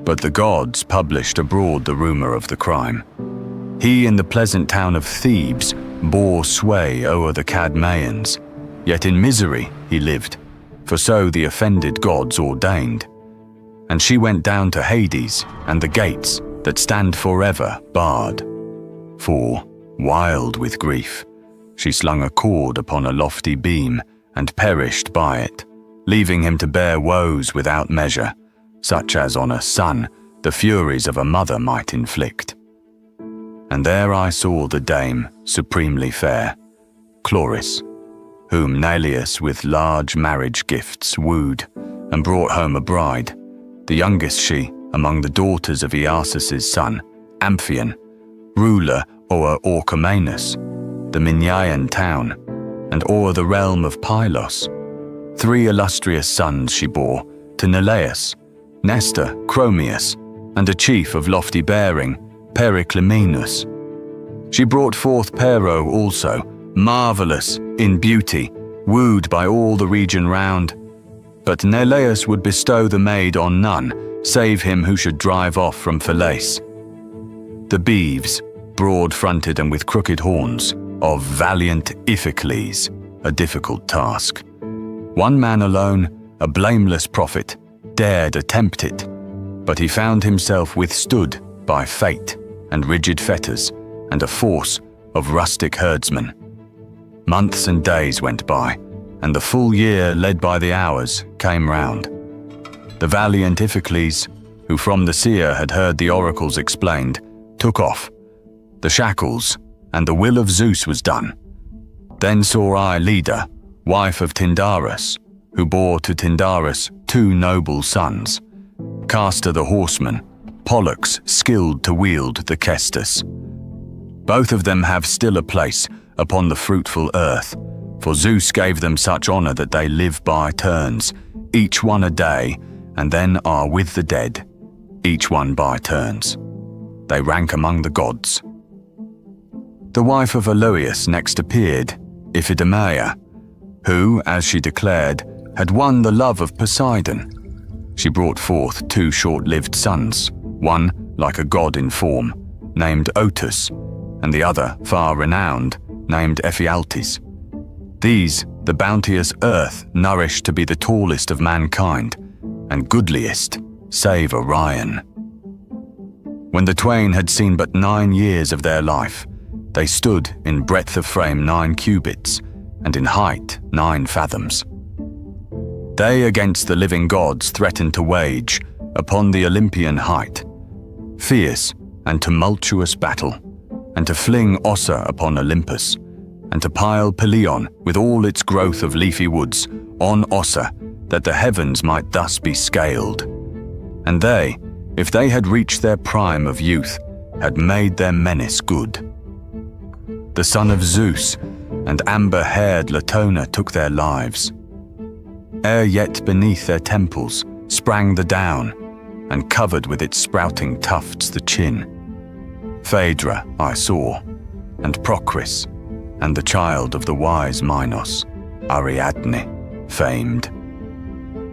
But the gods published abroad the rumor of the crime. He in the pleasant town of Thebes bore sway o'er the Cadmeians, yet in misery he lived, for so the offended gods ordained. And she went down to Hades and the gates that stand forever barred. For, wild with grief, she slung a cord upon a lofty beam and perished by it, leaving him to bear woes without measure, such as on a son the furies of a mother might inflict. And there I saw the dame, supremely fair, Chloris, whom Neleus with large marriage gifts wooed, and brought home a bride, the youngest she among the daughters of Iasus' son, Amphion, ruler o'er Orchomenus, the Minyaean town, and o'er the realm of Pylos. 3 illustrious sons she bore to Neleus, Nestor, Chromius, and a chief of lofty bearing, Periclymenus. She brought forth Pero also, marvellous in beauty, wooed by all the region round. But Neleus would bestow the maid on none, save him who should drive off from Phaeacia. The beeves, broad-fronted and with crooked horns, of valiant Iphicles, a difficult task. One man alone, a blameless prophet, dared attempt it, but he found himself withstood by fate and rigid fetters and a force of rustic herdsmen. Months and days went by, and the full year led by the hours came round. The valiant Iphicles, who from the seer had heard the oracles explained, took off. The shackles and the will of Zeus was done. Then saw I Leda, wife of Tyndarus, who bore to Tyndarus 2 noble sons, Castor the horseman, Pollux skilled to wield the cestus. Both of them have still a place upon the fruitful earth, for Zeus gave them such honor that they live by turns, each one a day, and then are with the dead, each one by turns. They rank among the gods. The wife of Aloeus next appeared, Iphigenia, who, as she declared, had won the love of Poseidon. She brought forth 2 short-lived sons, one like a god in form, named Otus, and the other far renowned, named Ephialtes. These the bounteous earth nourished to be the tallest of mankind, and goodliest, save Orion. When the twain had seen but 9 years of their life, they stood in breadth of frame 9 cubits, and in height 9 fathoms. They against the living gods threatened to wage, upon the Olympian height, fierce and tumultuous battle, and to fling Ossa upon Olympus, and to pile Pelion with all its growth of leafy woods on Ossa, that the heavens might thus be scaled. And they, if they had reached their prime of youth, had made their menace good. The son of Zeus and amber-haired Latona took their lives. Ere yet beneath their temples sprang the down, and covered with its sprouting tufts the chin. Phaedra I saw, and Procris, and the child of the wise Minos, Ariadne, famed.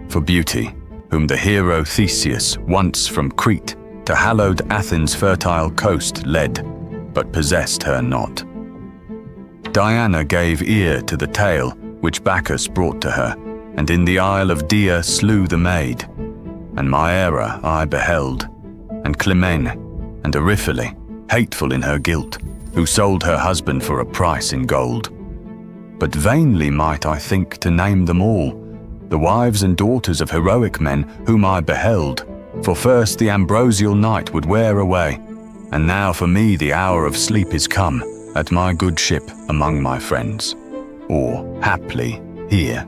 For beauty, whom the hero Theseus once from Crete to hallowed Athens' fertile coast led, but possessed her not. Diana gave ear to the tale which Bacchus brought to her, and in the isle of Dia slew the maid. and my error I beheld, and Clymene, and Euryphile, hateful in her guilt, who sold her husband for a price in gold. But vainly might I think to name them all, the wives and daughters of heroic men whom I beheld, for first the ambrosial night would wear away, and now for me the hour of sleep is come, at my good ship among my friends, or, haply, here.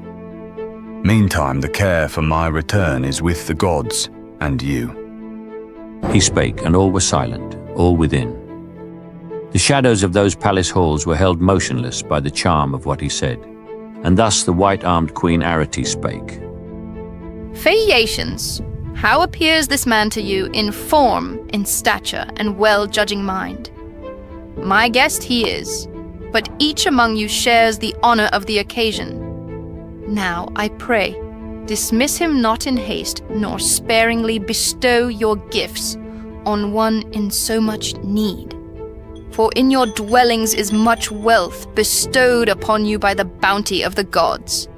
Meantime the care for my return is with the gods and you. He spake, and all were silent, all within. The shadows of those palace halls were held motionless by the charm of what he said, and thus the white-armed Queen Arete spake. Phaeacians, how appears this man to you in form, in stature, and well-judging mind? My guest he is, but each among you shares the honor of the occasion. Now, I pray, dismiss him not in haste, nor sparingly bestow your gifts on one in so much need. For in your dwellings is much wealth bestowed upon you by the bounty of the gods.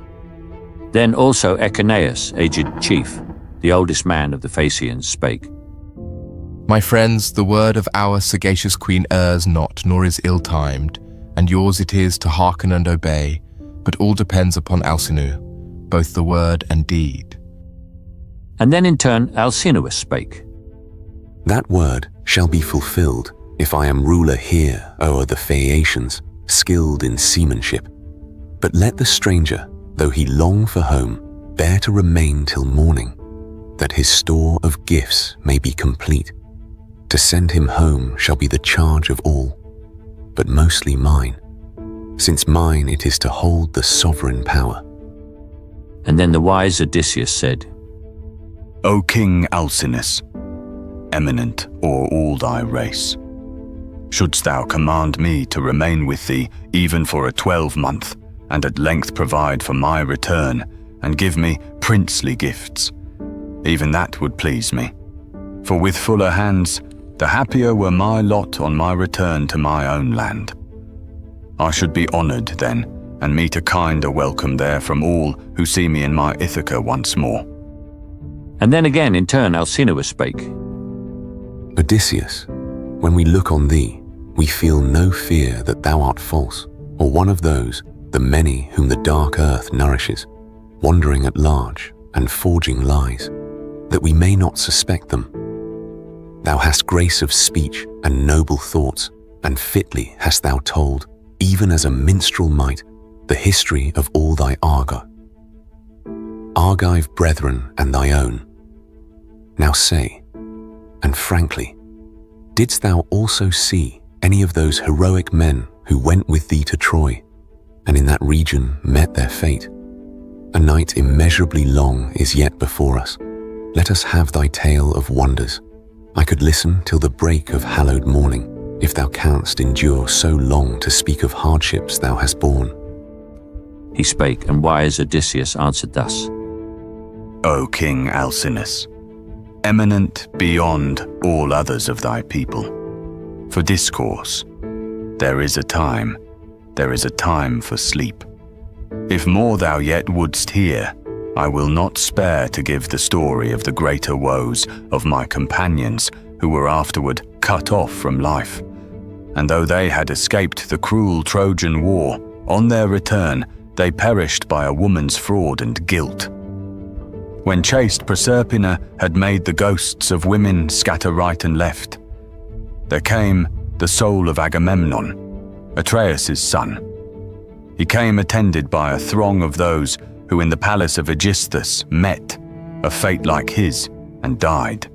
Then also Echeneus, aged chief, the oldest man of the Phaeacians, spake. My friends, the word of our sagacious queen errs not, nor is ill-timed, and yours it is to hearken and obey, but all depends upon Alcinous, both the word and deed. And then in turn Alcinous spake. That word shall be fulfilled, if I am ruler here o'er the Phaeacians, skilled in seamanship. But let the stranger, though he long for home, bear to remain till morning, that his store of gifts may be complete. To send him home shall be the charge of all, but mostly mine, since mine it is to hold the sovereign power. And then the wise Odysseus said, O King Alcinous, eminent o'er all thy race, shouldst thou command me to remain with thee even for a 12-month, and at length provide for my return, and give me princely gifts, even that would please me. For with fuller hands, the happier were my lot on my return to my own land. I should be honoured then, and meet a kinder welcome there from all who see me in my Ithaca once more. And then again in turn Alcinous spake. Odysseus, when we look on thee, we feel no fear that thou art false, or one of those, the many whom the dark earth nourishes, wandering at large and forging lies, that we may not suspect them. Thou hast grace of speech and noble thoughts, and fitly hast thou told, even as a minstrel might, the history of all thy Argive brethren and thy own. Now say, and frankly, didst thou also see any of those heroic men who went with thee to Troy, and in that region met their fate? A night immeasurably long is yet before us. Let us have thy tale of wonders. I could listen till the break of hallowed morning, if thou canst endure so long to speak of hardships thou hast borne. He spake, and wise Odysseus answered thus. O King Alcinous, eminent beyond all others of thy people, for discourse, there is a time for sleep. If more thou yet wouldst hear, I will not spare to give the story of the greater woes of my companions who were afterward cut off from life. And though they had escaped the cruel Trojan War, on their return they perished by a woman's fraud and guilt. When chaste Proserpina had made the ghosts of women scatter right and left, there came the soul of Agamemnon, Atreus' son. He came attended by a throng of those who in the palace of Aegisthus met a fate like his and died.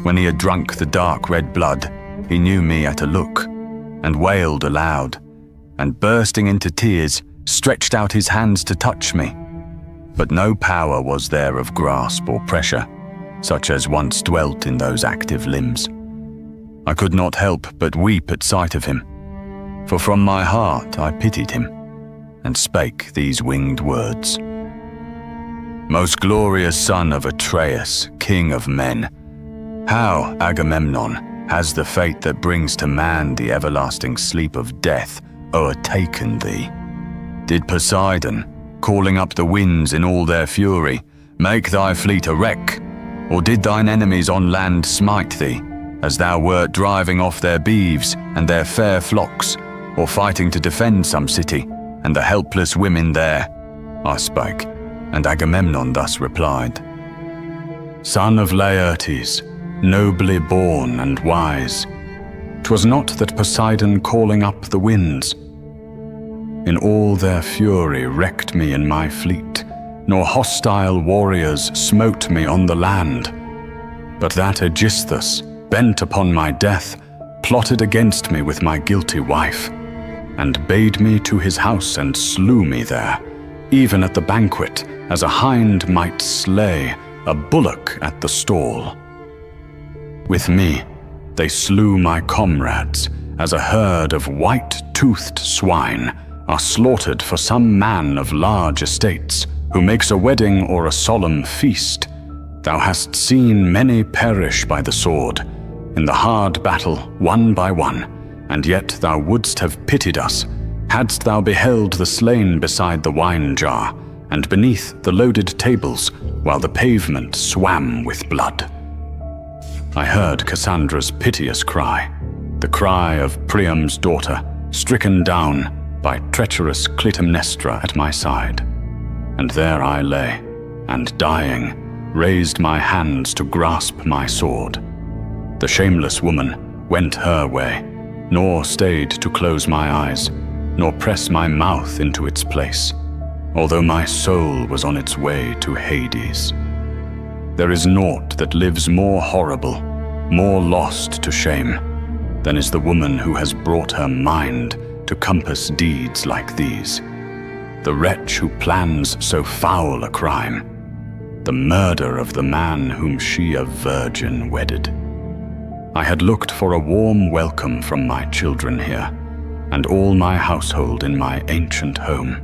When he had drunk the dark red blood, he knew me at a look, and wailed aloud, and bursting into tears, stretched out his hands to touch me. But no power was there of grasp or pressure, such as once dwelt in those active limbs. I could not help but weep at sight of him, for from my heart I pitied him, and spake these winged words. Most glorious son of Atreus, king of men, how, Agamemnon, has the fate that brings to man the everlasting sleep of death o'ertaken thee? Did Poseidon, calling up the winds in all their fury, make thy fleet a wreck, Or did thine enemies on land smite thee, as thou wert driving off their beeves and their fair flocks, or fighting to defend some city, and the helpless women there? I spake, and Agamemnon thus replied. Son of Laertes, nobly born and wise, 'twas not that Poseidon calling up the winds, in all their fury wrecked me in my fleet, nor hostile warriors smote me on the land, but that Aegisthus, bent upon my death, plotted against me with my guilty wife, and bade me to his house and slew me there, even at the banquet, as a hind might slay a bullock at the stall. With me they slew my comrades, as a herd of white-toothed swine are slaughtered for some man of large estates, who makes a wedding or a solemn feast. Thou hast seen many perish by the sword, in the hard battle, one by one, and yet thou wouldst have pitied us, hadst thou beheld the slain beside the wine jar, and beneath the loaded tables, while the pavement swam with blood. I heard Cassandra's piteous cry, the cry of Priam's daughter, stricken down by treacherous Clytemnestra at my side. And there I lay, and dying, raised my hands to grasp my sword. The shameless woman went her way, nor stayed to close my eyes, nor press my mouth into its place, although my soul was on its way to Hades. There is naught that lives more horrible, more lost to shame, than is the woman who has brought her mind to compass deeds like these. The wretch who plans so foul a crime, the murder of the man whom she a virgin wedded. I had looked for a warm welcome from my children here, and all my household in my ancient home.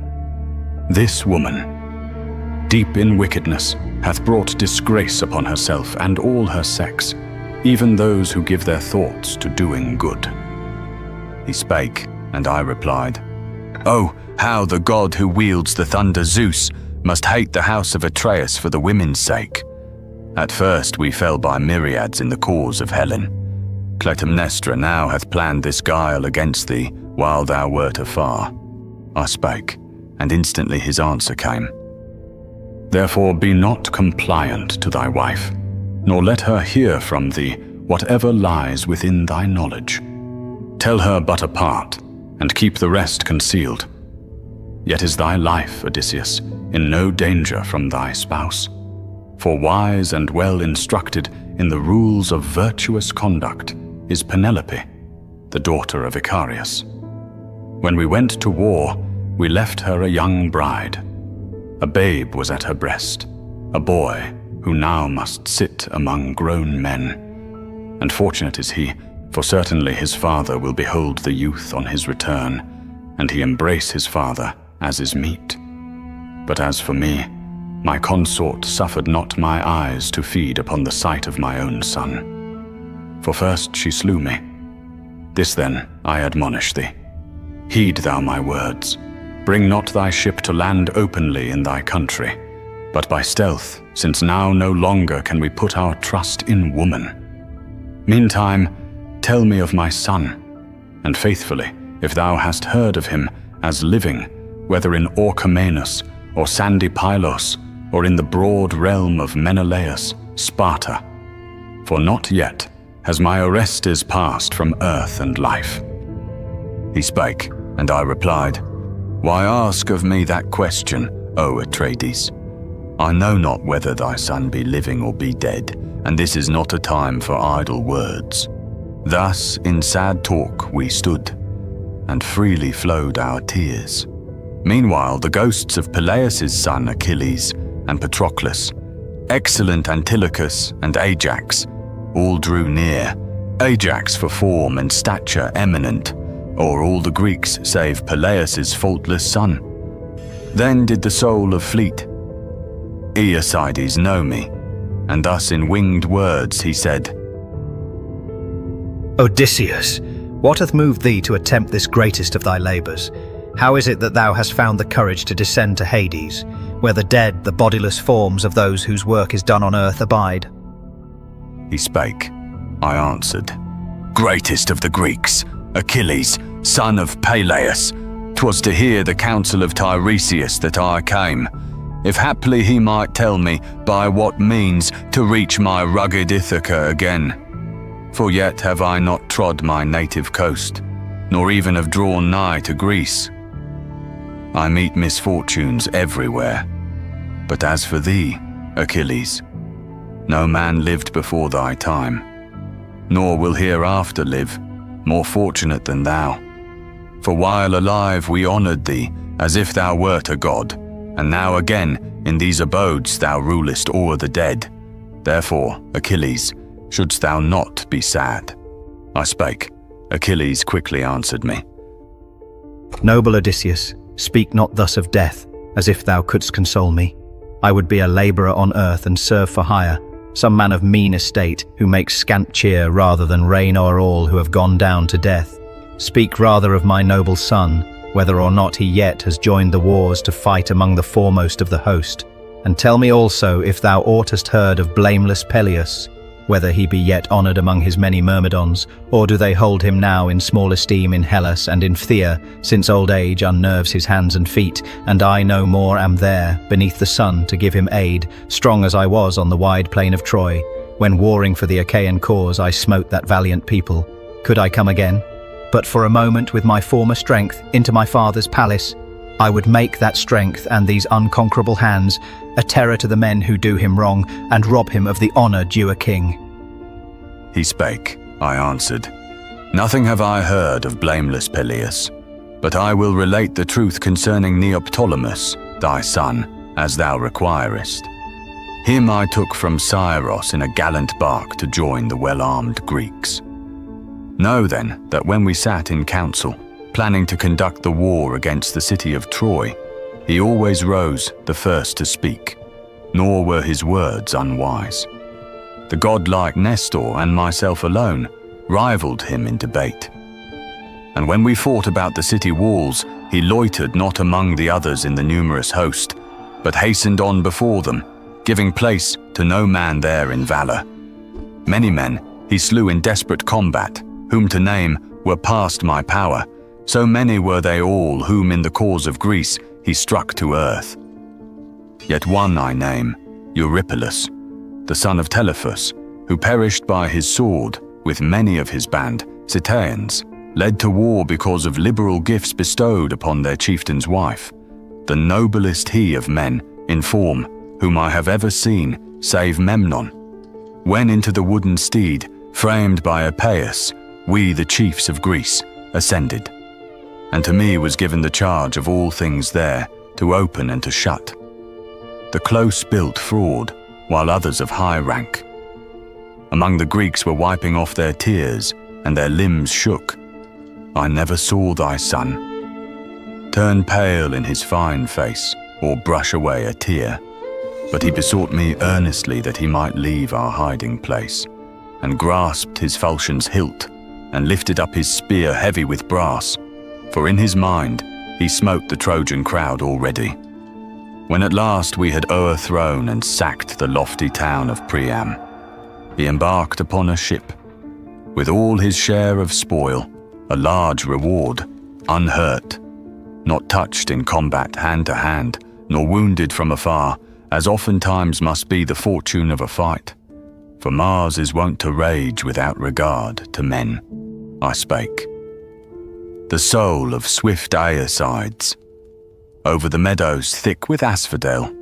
This woman, deep in wickedness, hath brought disgrace upon herself and all her sex, even those who give their thoughts to doing good. He spake, and I replied, Oh, how the god who wields the thunder Zeus must hate the house of Atreus for the women's sake. At first we fell by myriads in the cause of Helen. Clytemnestra now hath planned this guile against thee while thou wert afar. I spake, and instantly his answer came. Therefore be not compliant to thy wife, nor let her hear from thee whatever lies within thy knowledge. Tell her but a part, and keep the rest concealed. Yet is thy life, Odysseus, in no danger from thy spouse. For wise and well instructed in the rules of virtuous conduct is Penelope, the daughter of Icarius. When we went to war, we left her a young bride. A babe was at her breast, a boy who now must sit among grown men. And fortunate is he, for certainly his father will behold the youth on his return, and he embrace his father as is meet. But as for me, my consort suffered not my eyes to feed upon the sight of my own son. For first she slew me. This then I admonish thee. Heed thou my words. Bring not thy ship to land openly in thy country, but by stealth, since now no longer can we put our trust in woman. Meantime, tell me of my son, and faithfully, if thou hast heard of him as living, whether in Orchomenus or sandy Pylos, or in the broad realm of Menelaus, Sparta. For not yet has my Orestes passed from earth and life. He spake, and I replied, Why ask of me that question, O Atreides? I know not whether thy son be living or be dead, and this is not a time for idle words. Thus in sad talk we stood, and freely flowed our tears. Meanwhile the ghosts of Peleus' son Achilles and Patroclus, excellent Antilochus and Ajax, all drew near, Ajax for form and stature eminent, o'er all the Greeks save Peleus' faultless son. Then did the soul of fleet Aeacides know me, and thus in winged words he said, Odysseus, what hath moved thee to attempt this greatest of thy labours? How is it that thou hast found the courage to descend to Hades, where the dead, the bodiless forms of those whose work is done on earth abide? He spake. I answered. Greatest of the Greeks, Achilles, son of Peleus, 'twas to hear the counsel of Tiresias that I came, if haply he might tell me by what means to reach my rugged Ithaca again. For yet have I not trod my native coast, nor even have drawn nigh to Greece. I meet misfortunes everywhere, but as for thee, Achilles, no man lived before thy time, nor will hereafter live, more fortunate than thou. For while alive we honoured thee, as if thou wert a god, and now again in these abodes thou rulest o'er the dead. Therefore, Achilles, shouldst thou not be sad? I spake. Achilles quickly answered me. Noble Odysseus, speak not thus of death, as if thou couldst console me. I would be a labourer on earth and serve for hire, some man of mean estate who makes scant cheer rather than reign o'er all who have gone down to death. Speak rather of my noble son, whether or not he yet has joined the wars to fight among the foremost of the host. And tell me also if thou oughtest heard of blameless Peleus, whether he be yet honoured among his many myrmidons, or do they hold him now in small esteem in Hellas and in Phthia, since old age unnerves his hands and feet, and I no more am there, beneath the sun, to give him aid, strong as I was on the wide plain of Troy, when warring for the Achaean cause I smote that valiant people. Could I come again, but for a moment with my former strength, into my father's palace, I would make that strength and these unconquerable hands a terror to the men who do him wrong, and rob him of the honour due a king. He spake. I answered. Nothing have I heard of blameless Peleus, but I will relate the truth concerning Neoptolemus, thy son, as thou requirest. Him I took from Scyros in a gallant bark to join the well-armed Greeks. Know then that when we sat in council, planning to conduct the war against the city of Troy, he always rose the first to speak, nor were his words unwise. The godlike Nestor and myself alone rivaled him in debate. And when we fought about the city walls, he loitered not among the others in the numerous host, but hastened on before them, giving place to no man there in valour. Many men he slew in desperate combat, whom to name were past my power, so many were they all whom in the cause of Greece he struck to earth. Yet one I name, Eurypylus, the son of Telephus, who perished by his sword with many of his band, Citaeans, led to war because of liberal gifts bestowed upon their chieftain's wife, the noblest he of men in form whom I have ever seen, save Memnon. When into the wooden steed, framed by Epeius, we the chiefs of Greece ascended, and to me was given the charge of all things there, to open and to shut. The close-built fraud, while others of high rank. Among the Greeks were wiping off their tears, and their limbs shook. I never saw thy son turn pale in his fine face, or brush away a tear, but he besought me earnestly that he might leave our hiding place, and grasped his falchion's hilt, and lifted up his spear heavy with brass, for in his mind he smote the Trojan crowd already. When at last we had o'erthrown and sacked the lofty town of Priam, he embarked upon a ship, with all his share of spoil, a large reward, unhurt, not touched in combat hand to hand, nor wounded from afar, as oftentimes must be the fortune of a fight. For Mars is wont to rage without regard to men. I spake. The soul of swift Aeacides, over the meadows thick with asphodel,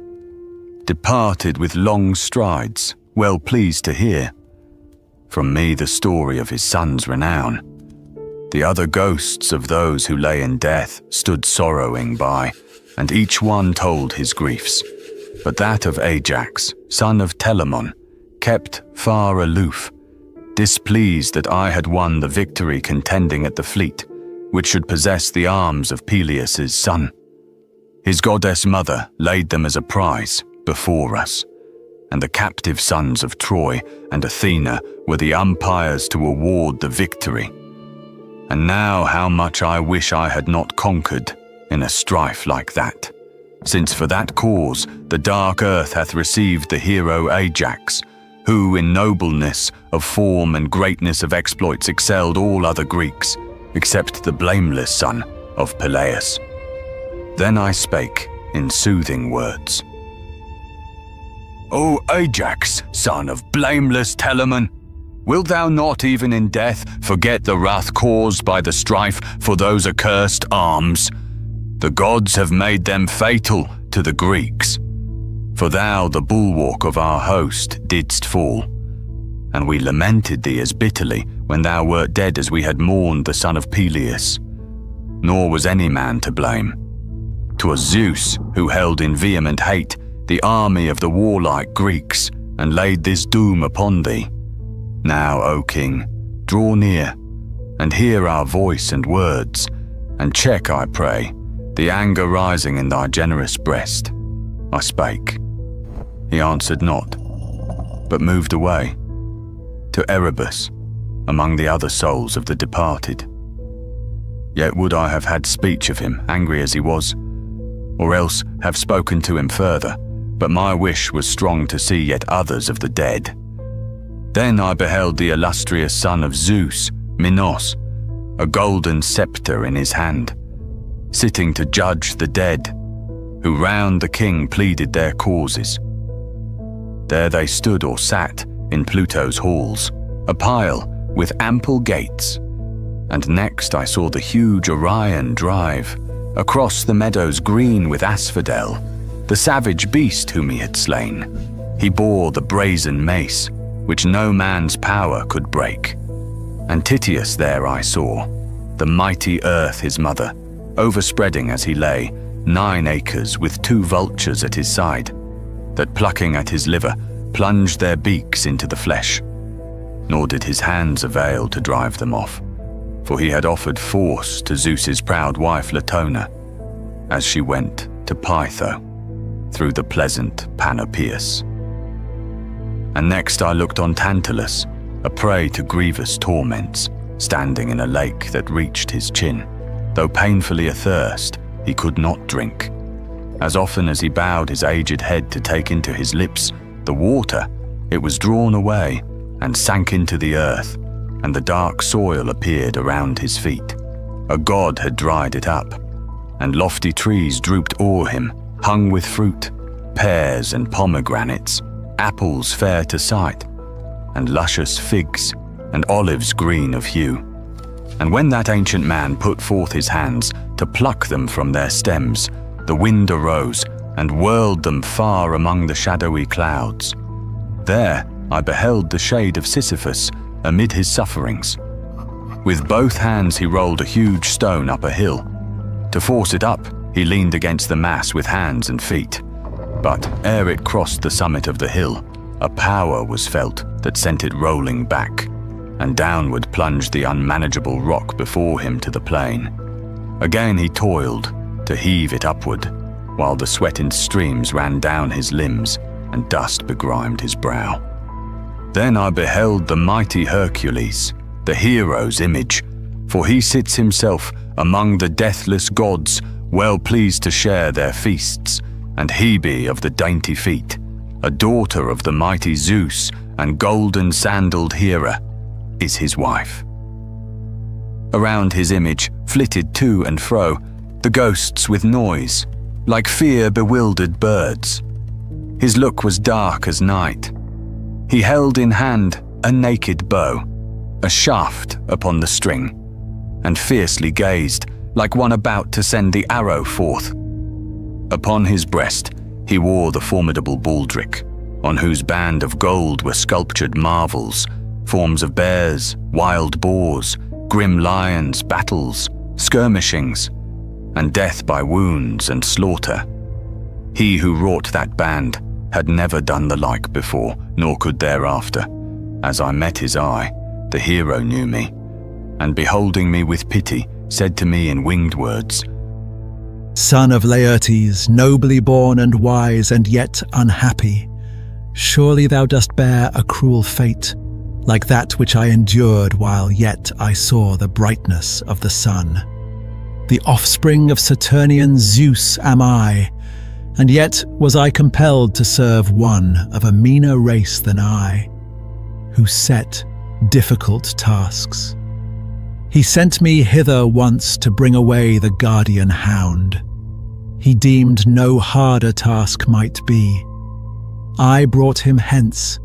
departed with long strides, well pleased to hear from me the story of his son's renown. The other ghosts of those who lay in death stood sorrowing by, and each one told his griefs. But that of Ajax, son of Telamon, kept far aloof, displeased that I had won the victory contending at the fleet, which should possess the arms of Peleus' son. His goddess mother laid them as a prize before us, and the captive sons of Troy and Athena were the umpires to award the victory. And now how much I wish I had not conquered in a strife like that, since for that cause the dark earth hath received the hero Ajax, who in nobleness of form and greatness of exploits excelled all other Greeks, except the blameless son of Peleus. Then I spake in soothing words. O Ajax, son of blameless Telamon, wilt thou not even in death forget the wrath caused by the strife for those accursed arms? The gods have made them fatal to the Greeks. For thou, the bulwark of our host, didst fall, and we lamented thee as bitterly when thou wert dead as we had mourned the son of Peleus. Nor was any man to blame. 'Twas Zeus who held in vehement hate the army of the warlike Greeks, and laid this doom upon thee. Now, O king, draw near, and hear our voice and words, and check, I pray, the anger rising in thy generous breast. I spake. He answered not, but moved away, to Erebus, among the other souls of the departed. Yet would I have had speech of him, angry as he was, or else have spoken to him further, but my wish was strong to see yet others of the dead. Then I beheld the illustrious son of Zeus, Minos, a golden scepter in his hand, sitting to judge the dead, who round the king pleaded their causes. There they stood or sat in Pluto's halls, a pile with ample gates, and next I saw the huge Orion drive across the meadows green with asphodel, the savage beast whom he had slain. He bore the brazen mace, which no man's power could break. And Tityus there I saw, the mighty earth his mother, overspreading as he lay, 9 acres with 2 vultures at his side, that plucking at his liver, plunged their beaks into the flesh. Nor did his hands avail to drive them off, for he had offered force to Zeus's proud wife Latona, as she went to Pytho, through the pleasant Panopeus. And next I looked on Tantalus, a prey to grievous torments, standing in a lake that reached his chin. Though painfully athirst, he could not drink. As often as he bowed his aged head to take into his lips the water, it was drawn away and sank into the earth, and the dark soil appeared around his feet. A god had dried it up, and lofty trees drooped o'er him, hung with fruit, pears and pomegranates, apples fair to sight, and luscious figs, and olives green of hue. And when that ancient man put forth his hands to pluck them from their stems, the wind arose and whirled them far among the shadowy clouds. There I beheld the shade of Sisyphus amid his sufferings. With both hands he rolled a huge stone up a hill. To force it up, he leaned against the mass with hands and feet. But ere it crossed the summit of the hill, a power was felt that sent it rolling back, and downward plunged the unmanageable rock before him to the plain. Again he toiled to heave it upward, while the sweat in streams ran down his limbs and dust begrimed his brow. Then I beheld the mighty Hercules, the hero's image, for he sits himself among the deathless gods, well pleased to share their feasts, and Hebe of the dainty feet, a daughter of the mighty Zeus and golden-sandaled Hera, is his wife. Around his image flitted to and fro the ghosts with noise, like fear-bewildered birds. His look was dark as night. He held in hand a naked bow, a shaft upon the string, and fiercely gazed like one about to send the arrow forth. Upon his breast he wore the formidable baldric, on whose band of gold were sculptured marvels, forms of bears, wild boars, grim lions, battles, skirmishings, and death by wounds and slaughter. He who wrought that band had never done the like before, nor could thereafter. As I met his eye, the hero knew me, and beholding me with pity, said to me in winged words, "Son of Laertes, nobly born and wise, and yet unhappy, surely thou dost bear a cruel fate, like that which I endured while yet I saw the brightness of the sun. The offspring of Saturnian Zeus am I, and yet was I compelled to serve one of a meaner race than I. who set difficult tasks. He sent me hither once to bring away the guardian hound. He deemed no harder task might be. I brought him hence.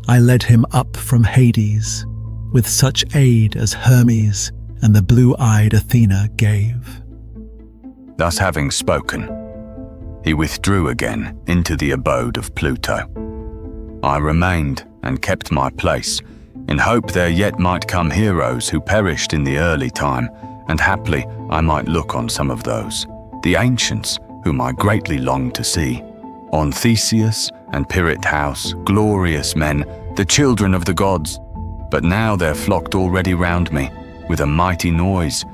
I led him up from Hades, with such aid as Hermes and the blue-eyed Athena gave. Thus having spoken, he withdrew again into the abode of Pluto. I remained and kept my place, in hope there yet might come heroes who perished in the early time, and haply I might look on some of those, the ancients, whom I greatly longed to see, on Theseus and Pirith house, glorious men, the children of the gods. But now there flocked already round me, with a mighty noise,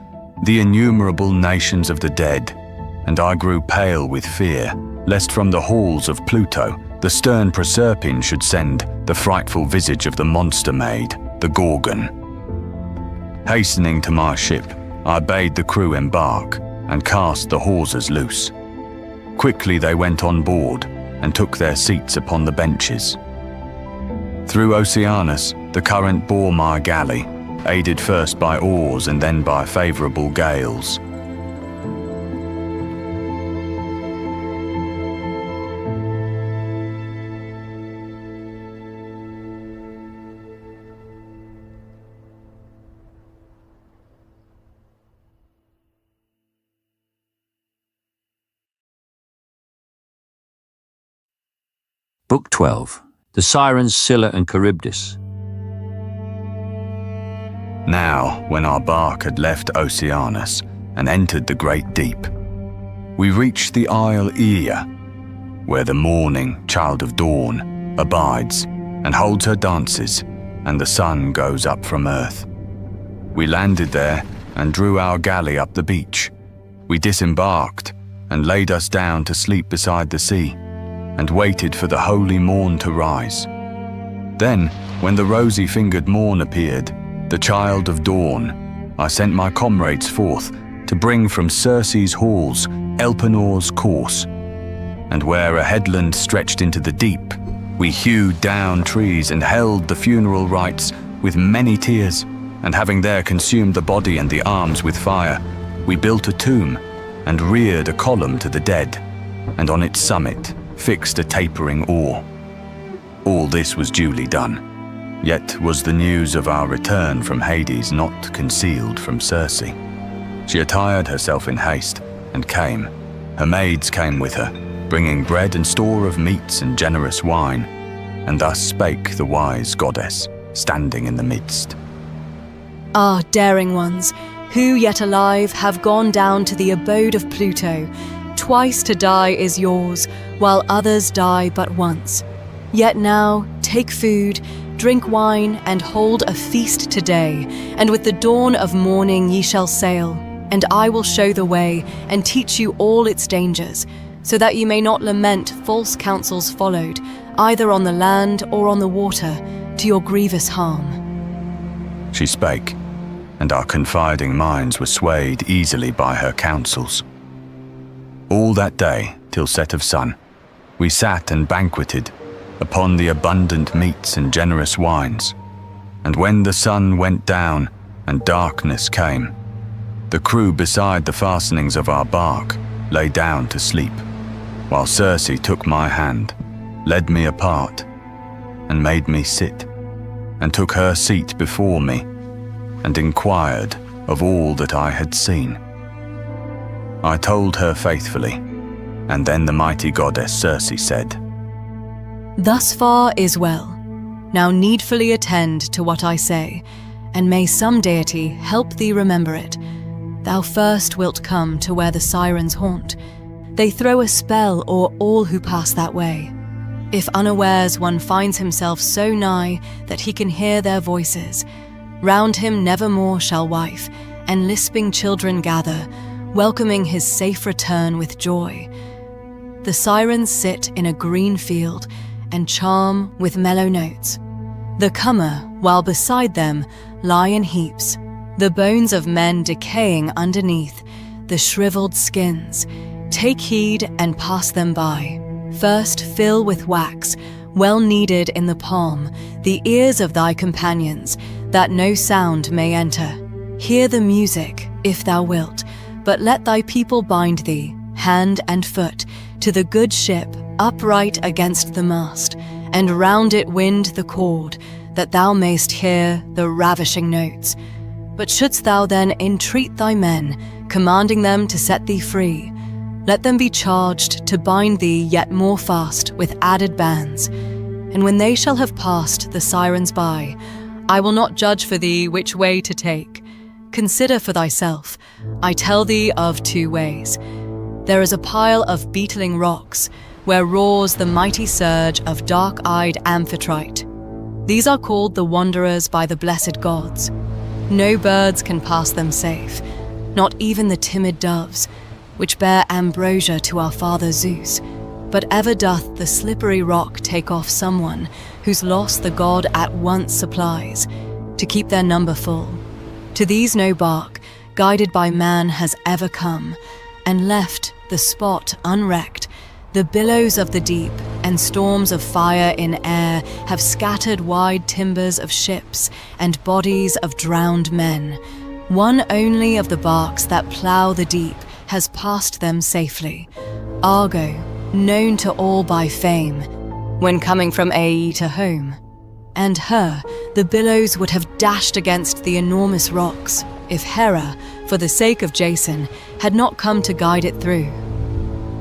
the innumerable nations of the dead, and I grew pale with fear, lest from the halls of Pluto the stern Proserpine should send the frightful visage of the monster maid, the Gorgon. Hastening to my ship, I bade the crew embark, and cast the hawsers loose. Quickly they went on board, and took their seats upon the benches. Through Oceanus the current bore my galley, aided first by oars and then by favourable gales. Book 12. The Sirens Scylla and Charybdis. Now, when our bark had left Oceanus and entered the great deep, we reached the isle Aea, where the morning child of dawn abides and holds her dances, and the sun goes up from earth. We landed there and drew our galley up the beach. We disembarked and laid us down to sleep beside the sea, and waited for the holy morn to rise. Then, when the rosy-fingered morn appeared, the child of dawn, I sent my comrades forth to bring from Circe's halls Elpenor's corse. And where a headland stretched into the deep, we hewed down trees and held the funeral rites with many tears, and having there consumed the body and the arms with fire, we built a tomb and reared a column to the dead, and on its summit fixed a tapering oar. All this was duly done, yet was the news of our return from Hades not concealed from Circe. She attired herself in haste, and came. Her maids came with her, bringing bread and store of meats and generous wine, and thus spake the wise goddess, standing in the midst. Ah, daring ones, who yet alive have gone down to the abode of Pluto. Twice to die is yours, while others die but once. Yet now take food, drink wine, and hold a feast today, and with the dawn of morning ye shall sail, and I will show the way, and teach you all its dangers, so that ye may not lament false counsels followed, either on the land or on the water, to your grievous harm. She spake, and our confiding minds were swayed easily by her counsels. All that day, till set of sun, we sat and banqueted upon the abundant meats and generous wines. And when the sun went down and darkness came, the crew beside the fastenings of our bark lay down to sleep, while Circe took my hand, led me apart, and made me sit, and took her seat before me, and inquired of all that I had seen. I told her faithfully, and then the mighty goddess Circe said, Thus far is well. Now needfully attend to what I say, and may some deity help thee remember it. Thou first wilt come to where the Sirens haunt. They throw a spell o'er all who pass that way. If unawares one finds himself so nigh that he can hear their voices, round him nevermore shall wife and lisping children gather, welcoming his safe return with joy. The Sirens sit in a green field and charm with mellow notes. The comer, while beside them, lie in heaps, the bones of men decaying underneath, the shriveled skins. Take heed and pass them by. First fill with wax, well kneaded in the palm, the ears of thy companions, that no sound may enter. Hear the music, if thou wilt, but let thy people bind thee, hand and foot, to the good ship, upright against the mast, and round it wind the cord, that thou mayst hear the ravishing notes. But shouldst thou then entreat thy men, commanding them to set thee free, let them be charged to bind thee yet more fast with added bands. And when they shall have passed the Sirens by, I will not judge for thee which way to take. Consider for thyself. I tell thee of 2 ways. There is a pile of beetling rocks, where roars the mighty surge of dark-eyed Amphitrite. These are called the Wanderers by the blessed gods. No birds can pass them safe, not even the timid doves, which bear ambrosia to our father Zeus. But ever doth the slippery rock take off someone whose loss the god at once supplies, to keep their number full. To these no bark, guided by man, has ever come, and left the spot unwrecked. The billows of the deep and storms of fire in air have scattered wide timbers of ships and bodies of drowned men. One only of the barks that plough the deep has passed them safely. Argo, known to all by fame, when coming from Aeae home. And her the billows would have dashed against the enormous rocks, if Hera, for the sake of Jason, had not come to guide it through.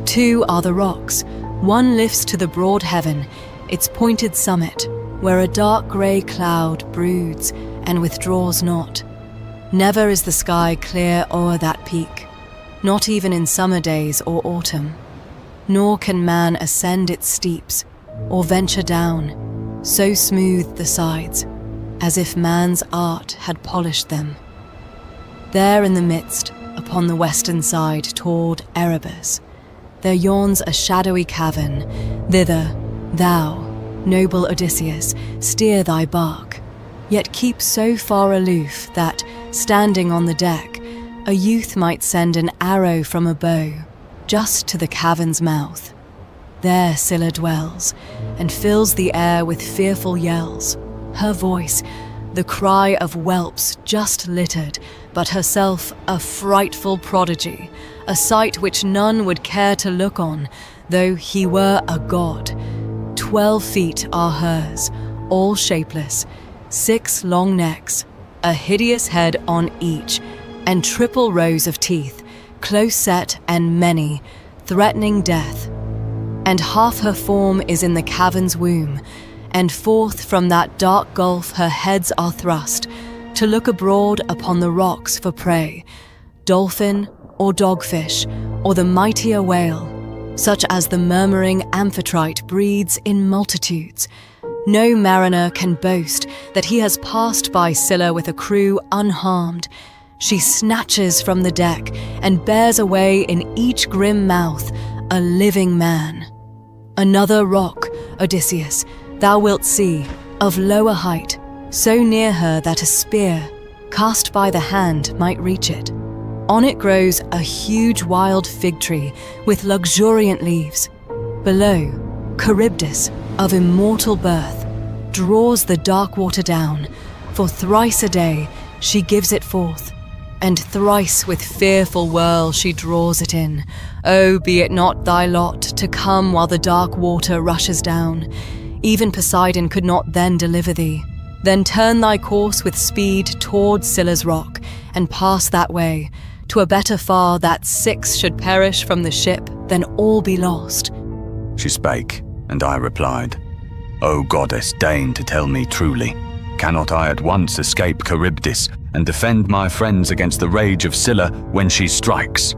2 are the rocks. One lifts to the broad heaven, its pointed summit, where a dark grey cloud broods and withdraws not. Never is the sky clear o'er that peak, not even in summer days or autumn. Nor can man ascend its steeps, or venture down, so smooth the sides, as if man's art had polished them. There in the midst, upon the western side toward Erebus, there yawns a shadowy cavern. Thither, thou, noble Odysseus, steer thy bark, yet keep so far aloof that, standing on the deck, a youth might send an arrow from a bow, just to the cavern's mouth. There Scylla dwells, and fills the air with fearful yells. Her voice, the cry of whelps just littered, but herself a frightful prodigy, a sight which none would care to look on, though he were a god. 12 feet are hers, all shapeless, 6 long necks, a hideous head on each, and triple rows of teeth, close set and many, threatening death. And half her form is in the cavern's womb, and forth from that dark gulf her heads are thrust, to look abroad upon the rocks for prey, dolphin or dogfish, or the mightier whale, such as the murmuring Amphitrite breeds in multitudes. No mariner can boast that he has passed by Scylla with a crew unharmed. She snatches from the deck and bears away in each grim mouth a living man. Another rock, Odysseus, thou wilt see, of lower height, so near her that a spear, cast by the hand, might reach it. On it grows a huge wild fig tree with luxuriant leaves. Below, Charybdis, of immortal birth, draws the dark water down, for thrice a day she gives it forth, and thrice with fearful whirl she draws it in. Oh, be it not thy lot to come while the dark water rushes down. Even Poseidon could not then deliver thee. Then turn thy course with speed toward Scylla's rock, and pass that way, to a better far that 6 should perish from the ship than all be lost. She spake, and I replied, O goddess, deign to tell me truly, cannot I at once escape Charybdis, and defend my friends against the rage of Scylla when she strikes?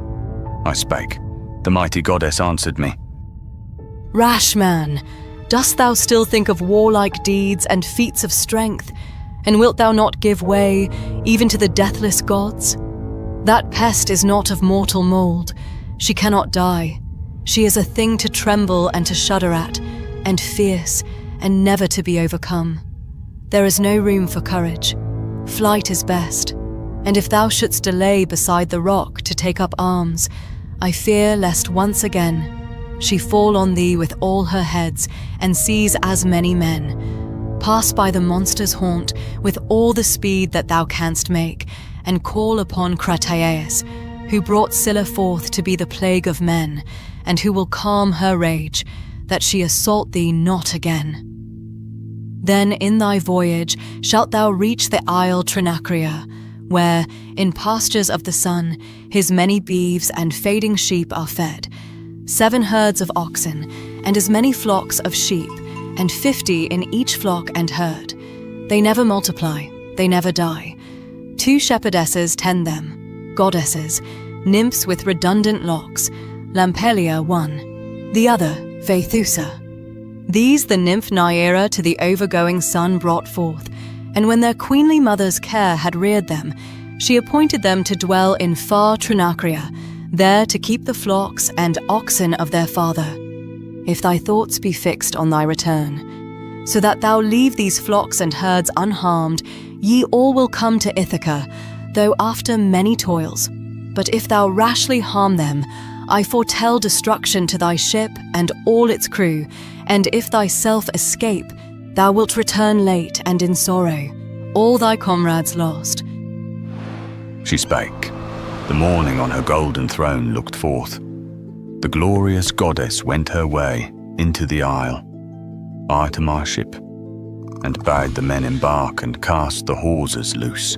I spake. The mighty goddess answered me, Rash man, dost thou still think of warlike deeds and feats of strength, and wilt thou not give way even to the deathless gods? That pest is not of mortal mould. She cannot die. She is a thing to tremble and to shudder at, and fierce, and never to be overcome. There is no room for courage. Flight is best, and if thou shouldst delay beside the rock to take up arms, I fear lest once again she fall on thee with all her heads, and seize as many men. Pass by the monster's haunt with all the speed that thou canst make, and call upon Crataeus, who brought Scylla forth to be the plague of men, and who will calm her rage, that she assault thee not again. Then in thy voyage shalt thou reach the isle Trinacria, where, in pastures of the sun, his many beeves and fading sheep are fed, 7 herds of oxen, and as many flocks of sheep, and 50 in each flock and herd. They never multiply, they never die. 2 shepherdesses tend them, goddesses, nymphs with redundant locks, Lampelia one, the other Phaeacia. These the nymph Neaera to the overgoing sun brought forth, and when their queenly mother's care had reared them, she appointed them to dwell in far Trinacria, there to keep the flocks and oxen of their father, if thy thoughts be fixed on thy return. So that thou leave these flocks and herds unharmed, ye all will come to Ithaca, though after many toils. But if thou rashly harm them, I foretell destruction to thy ship and all its crew, and if thyself escape, thou wilt return late and in sorrow, all thy comrades lost. She spake. The morning on her golden throne looked forth. The glorious goddess went her way into the isle, I to my ship, and bade the men embark and cast the hawsers loose.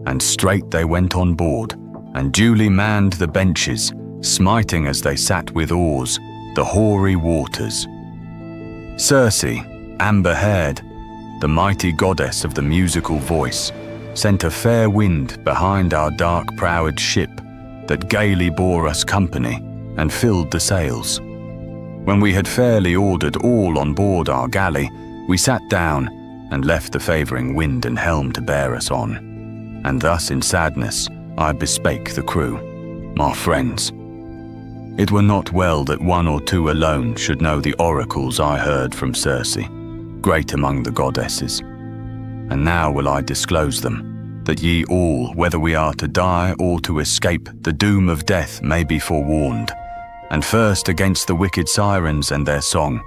And straight they went on board, and duly manned the benches, smiting as they sat with oars the hoary waters. Circe, amber-haired, the mighty goddess of the musical voice, sent a fair wind behind our dark-prowed ship that gaily bore us company and filled the sails. When we had fairly ordered all on board our galley, we sat down and left the favouring wind and helm to bear us on. And thus in sadness I bespake the crew, my friends. It were not well that 1 or 2 alone should know the oracles I heard from Circe, great among the goddesses. And now will I disclose them, that ye all, whether we are to die or to escape the doom of death, may be forewarned. And first against the wicked Sirens and their song,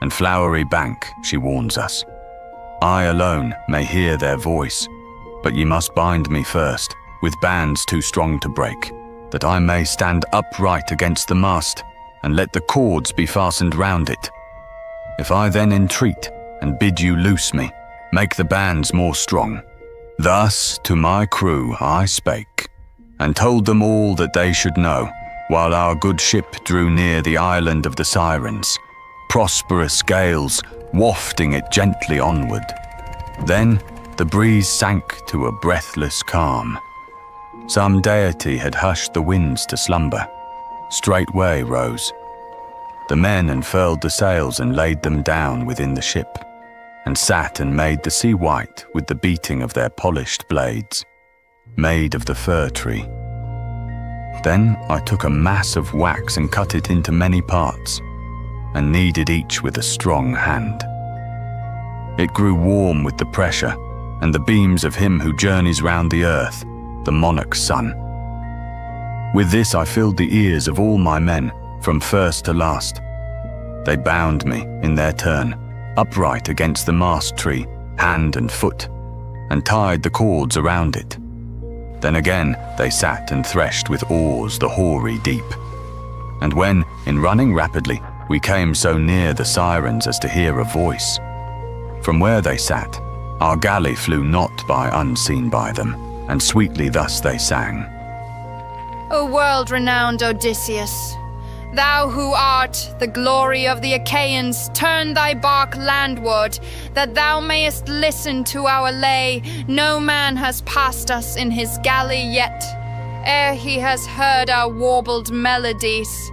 and flowery bank, she warns us. I alone may hear their voice, but ye must bind me first, with bands too strong to break, that I may stand upright against the mast, and let the cords be fastened round it. If I then entreat, and bid you loose me, make the bands more strong. Thus to my crew I spake, and told them all that they should know, while our good ship drew near the island of the Sirens, prosperous gales wafting it gently onward. Then the breeze sank to a breathless calm. Some deity had hushed the winds to slumber. Straightway rose. The men unfurled the sails and laid them down within the ship, and sat and made the sea white with the beating of their polished blades, made of the fir tree. Then I took a mass of wax and cut it into many parts, and kneaded each with a strong hand. It grew warm with the pressure, and the beams of him who journeys round the earth, the monarch's son. With this I filled the ears of all my men, from first to last. They bound me, in their turn, upright against the mast tree, hand and foot, and tied the cords around it. Then again they sat and threshed with oars the hoary deep. And when, in running rapidly, we came so near the Sirens as to hear a voice, from where they sat, our galley flew not by unseen by them, and sweetly thus they sang. O world-renowned Odysseus, thou who art the glory of the Achaeans, turn thy bark landward, that thou mayest listen to our lay. No man has passed us in his galley yet, ere he has heard our warbled melodies.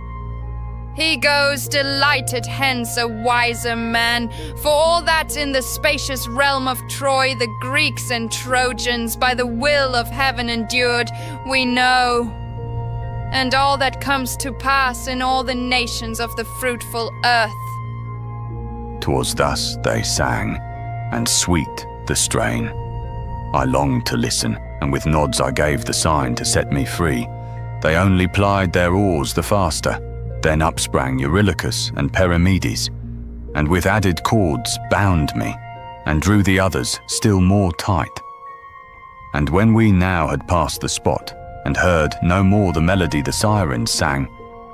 He goes delighted hence, a wiser man, for all that in the spacious realm of Troy the Greeks and Trojans by the will of heaven endured, we know. And all that comes to pass in all the nations of the fruitful earth. 'Twas thus they sang, and sweet the strain. I longed to listen, and with nods I gave the sign to set me free. They only plied their oars the faster, Then upsprang Eurylochus and Perimedes, and with added cords bound me, and drew the others still more tight. And when we now had passed the spot, and heard no more the melody the Sirens sang,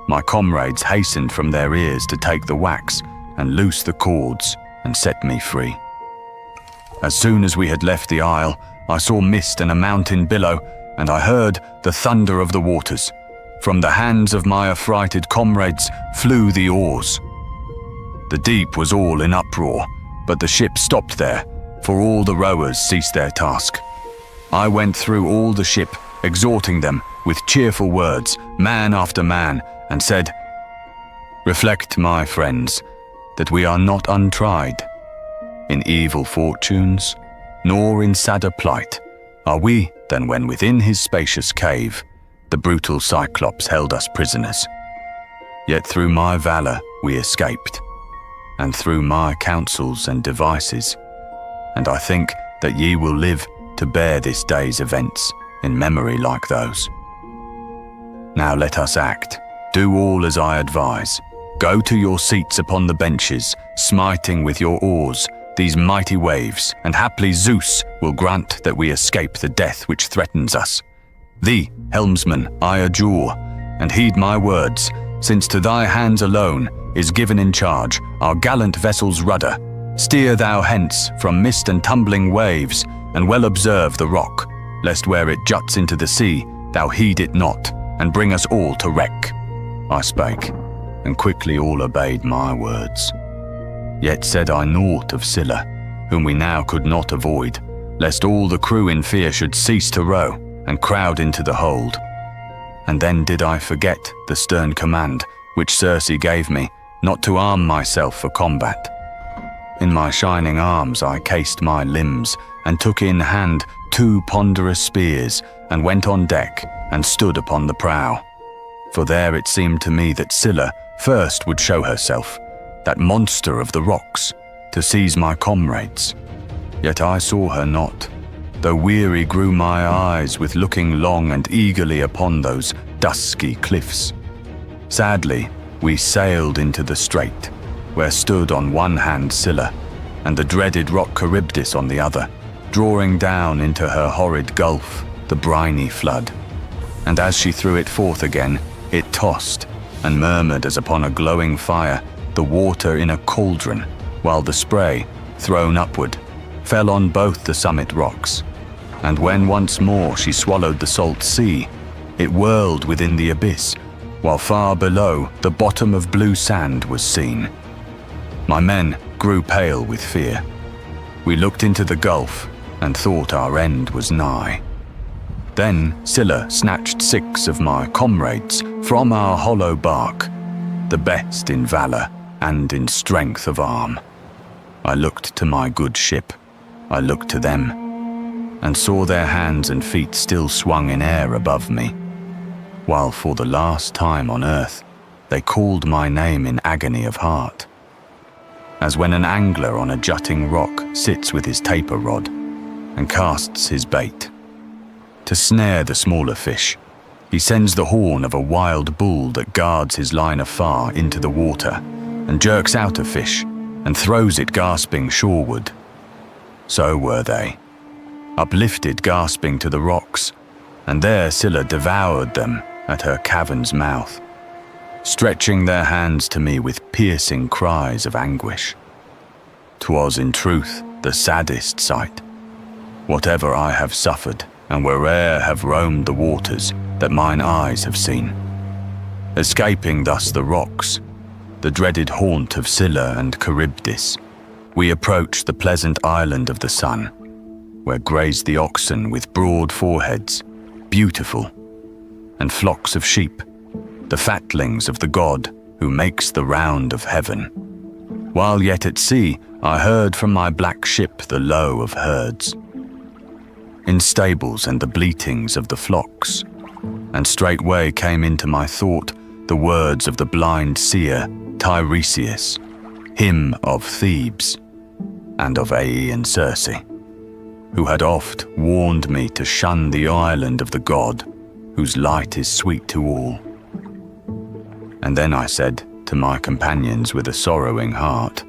my comrades hastened from their ears to take the wax, and loose the cords, and set me free. As soon as we had left the isle, I saw mist and a mountain billow, and I heard the thunder of the waters. From the hands of my affrighted comrades flew the oars. The deep was all in uproar, but the ship stopped there, for all the rowers ceased their task. I went through all the ship, exhorting them with cheerful words, man after man, and said, "Reflect, my friends, that we are not untried. In evil fortunes, nor in sadder plight, are we than when within his spacious cave the brutal Cyclops held us prisoners. Yet through my valour we escaped, and through my counsels and devices, and I think that ye will live to bear this day's events in memory like those. Now let us act. Do all as I advise. Go to your seats upon the benches, smiting with your oars these mighty waves, and haply Zeus will grant that we escape the death which threatens us. Thee, helmsman, I adjure, and heed my words, since to thy hands alone is given in charge our gallant vessel's rudder. Steer thou hence from mist and tumbling waves, and well observe the rock, lest where it juts into the sea thou heed it not, and bring us all to wreck." I spake, and quickly all obeyed my words. Yet said I naught of Scylla, whom we now could not avoid, lest all the crew in fear should cease to row, and crowd into the hold. And then did I forget the stern command which Circe gave me, not to arm myself for combat. In my shining arms I cased my limbs, and took in hand 2 ponderous spears, and went on deck, and stood upon the prow. For there it seemed to me that Scylla first would show herself, that monster of the rocks, to seize my comrades. Yet I saw her not, though weary grew my eyes with looking long and eagerly upon those dusky cliffs. Sadly, we sailed into the strait, where stood on one hand Scylla, and the dreaded rock Charybdis on the other, drawing down into her horrid gulf the briny flood. And as she threw it forth again, it tossed, and murmured as upon a glowing fire, the water in a cauldron, while the spray, thrown upward, fell on both the summit rocks. And when once more she swallowed the salt sea, it whirled within the abyss, while far below the bottom of blue sand was seen. My men grew pale with fear. We looked into the gulf, and thought our end was nigh. Then Scylla snatched 6 of my comrades from our hollow bark, the best in valour and in strength of arm. I looked to my good ship, I looked to them, and saw their hands and feet still swung in air above me, while for the last time on earth they called my name in agony of heart. As when an angler on a jutting rock sits with his taper rod, and casts his bait. To snare the smaller fish, he sends the horn of a wild bull that guards his line afar into the water, and jerks out a fish, and throws it gasping shoreward. So were they, uplifted gasping to the rocks, and there Scylla devoured them at her cavern's mouth, stretching their hands to me with piercing cries of anguish. 'Twas in truth the saddest sight, whatever I have suffered, and where'er have roamed the waters that mine eyes have seen. Escaping thus the rocks, the dreaded haunt of Scylla and Charybdis, we approached the pleasant island of the sun, where grazed the oxen with broad foreheads, beautiful, and flocks of sheep, the fatlings of the god who makes the round of heaven. While yet at sea, I heard from my black ship the low of herds, in stables and the bleatings of the flocks, and straightway came into my thought the words of the blind seer Tiresias, him of Thebes, and of Aeaean Circe, who had oft warned me to shun the island of the god, whose light is sweet to all. And then I said to my companions with a sorrowing heart,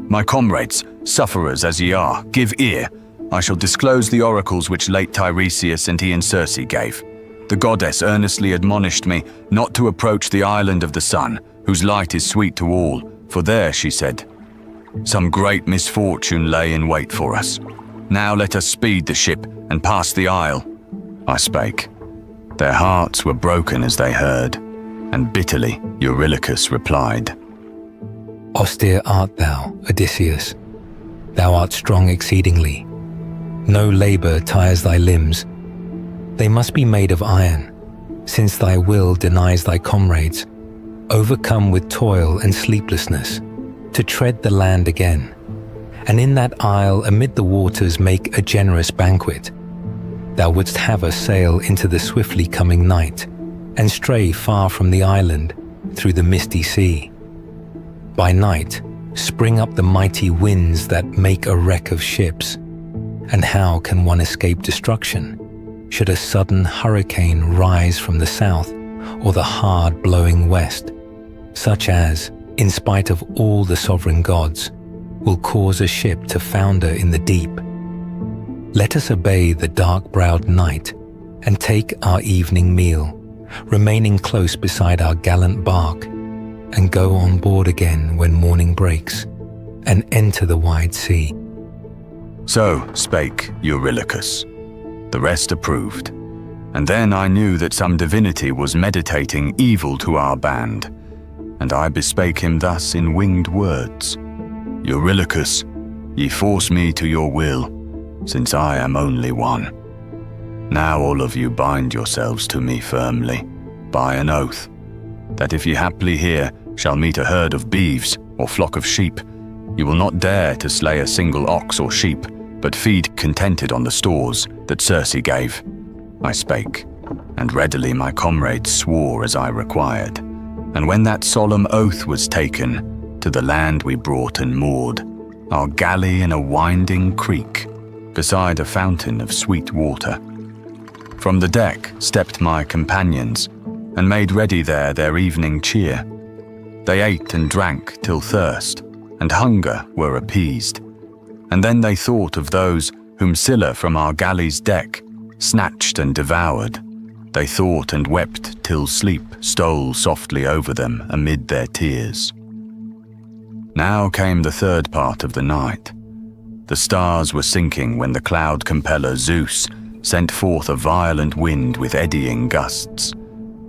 "My comrades, sufferers as ye are, give ear. I shall disclose the oracles which late Tiresias and he and Circe gave. The goddess earnestly admonished me not to approach the island of the sun, whose light is sweet to all, for there, she said, some great misfortune lay in wait for us. Now let us speed the ship and pass the isle." I spake. Their hearts were broken as they heard, and bitterly Eurylochus replied, "Austere art thou, Odysseus. Thou art strong exceedingly. No labour tires thy limbs. They must be made of iron, since thy will denies thy comrades, overcome with toil and sleeplessness, to tread the land again, and in that isle amid the waters make a generous banquet. Thou wouldst have us sail into the swiftly coming night, and stray far from the island through the misty sea. By night spring up the mighty winds that make a wreck of ships. And how can one escape destruction, should a sudden hurricane rise from the south or the hard blowing west, such as, in spite of all the sovereign gods, will cause a ship to founder in the deep? Let us obey the dark-browed night and take our evening meal, remaining close beside our gallant bark, and go on board again when morning breaks, and enter the wide sea." So spake Eurylochus. The rest approved. And then I knew that some divinity was meditating evil to our band, and I bespake him thus in winged words. "Eurylochus, ye force me to your will, since I am only one. Now all of you bind yourselves to me firmly, by an oath, that if ye haply here shall meet a herd of beeves or flock of sheep, you will not dare to slay a single ox or sheep, but feed contented on the stores that Circe gave." I spake, and readily my comrades swore as I required. And when that solemn oath was taken, to the land we brought and moored, our galley in a winding creek, beside a fountain of sweet water. From the deck stepped my companions, and made ready there their evening cheer. They ate and drank till thirst and hunger were appeased. And then they thought of those whom Scylla from our galley's deck snatched and devoured. They thought and wept till sleep stole softly over them amid their tears. Now came the third part of the night. The stars were sinking when the cloud compeller Zeus sent forth a violent wind with eddying gusts,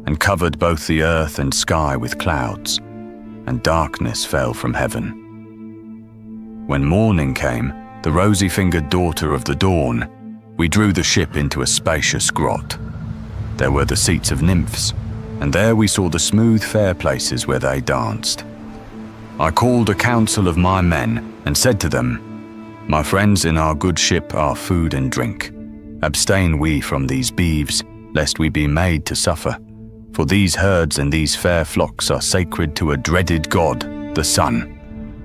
and covered both the earth and sky with clouds, and darkness fell from heaven. When morning came, the rosy-fingered daughter of the dawn, we drew the ship into a spacious grot. There were the seats of nymphs, and there we saw the smooth fair places where they danced. I called a council of my men and said to them, "My friends, in our good ship are food and drink. Abstain we from these beeves, lest we be made to suffer. For these herds and these fair flocks are sacred to a dreaded god, the sun,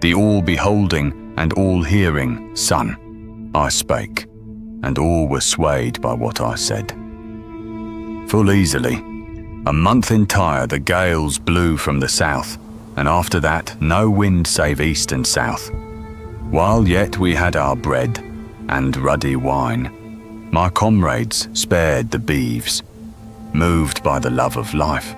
the all-beholding and all-hearing sun." I spake, and all were swayed by what I said. Full easily, a month entire the gales blew from the south, and after that no wind save east and south. While yet we had our bread and ruddy wine, my comrades spared the beeves, moved by the love of life.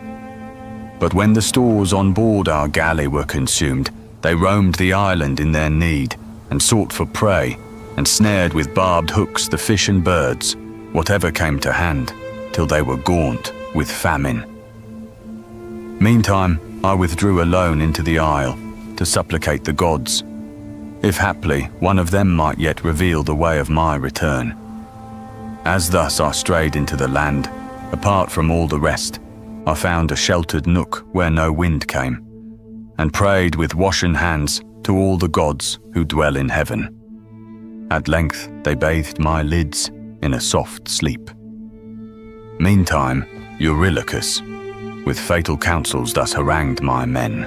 But when the stores on board our galley were consumed, they roamed the island in their need, and sought for prey, and snared with barbed hooks the fish and birds, whatever came to hand, till they were gaunt with famine. Meantime, I withdrew alone into the isle, to supplicate the gods, if haply one of them might yet reveal the way of my return. As thus I strayed into the land, apart from all the rest, I found a sheltered nook where no wind came, and prayed with washen hands to all the gods who dwell in heaven. At length they bathed my lids in a soft sleep. Meantime, Eurylochus, with fatal counsels thus harangued my men.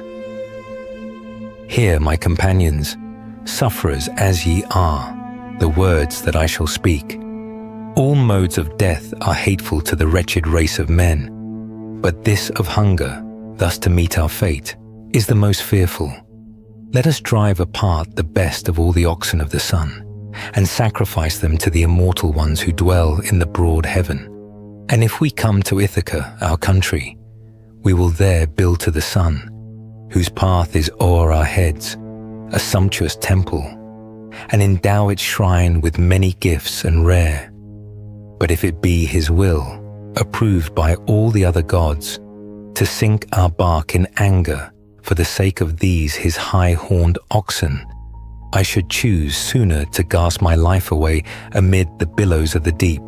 "Hear, my companions, sufferers as ye are, the words that I shall speak. All modes of death are hateful to the wretched race of men, but this of hunger thus to meet our fate, is the most fearful. Let us drive apart the best of all the oxen of the sun, and sacrifice them to the immortal ones who dwell in the broad heaven. And if we come to Ithaca, our country, we will there build to the sun, whose path is o'er our heads, a sumptuous temple, and endow its shrine with many gifts and rare. But if it be his will, approved by all the other gods, to sink our bark in anger for the sake of these his high-horned oxen, I should choose sooner to gasp my life away amid the billows of the deep,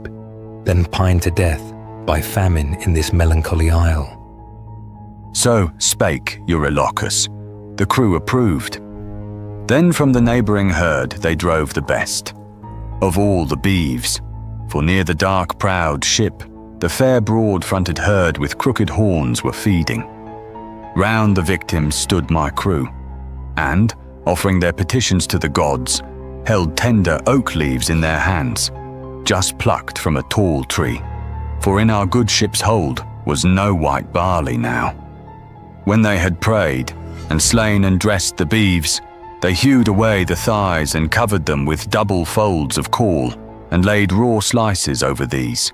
than pine to death by famine in this melancholy isle. So spake Eurylochus. The crew approved. Then from the neighbouring herd they drove the best of all the beeves, for near the dark prowed ship the fair broad-fronted herd with crooked horns were feeding. Round the victims stood my crew, and, offering their petitions to the gods, held tender oak leaves in their hands, just plucked from a tall tree, for in our good ship's hold was no white barley now. When they had prayed, and slain and dressed the beeves, they hewed away the thighs and covered them with double folds of caul, and laid raw slices over these.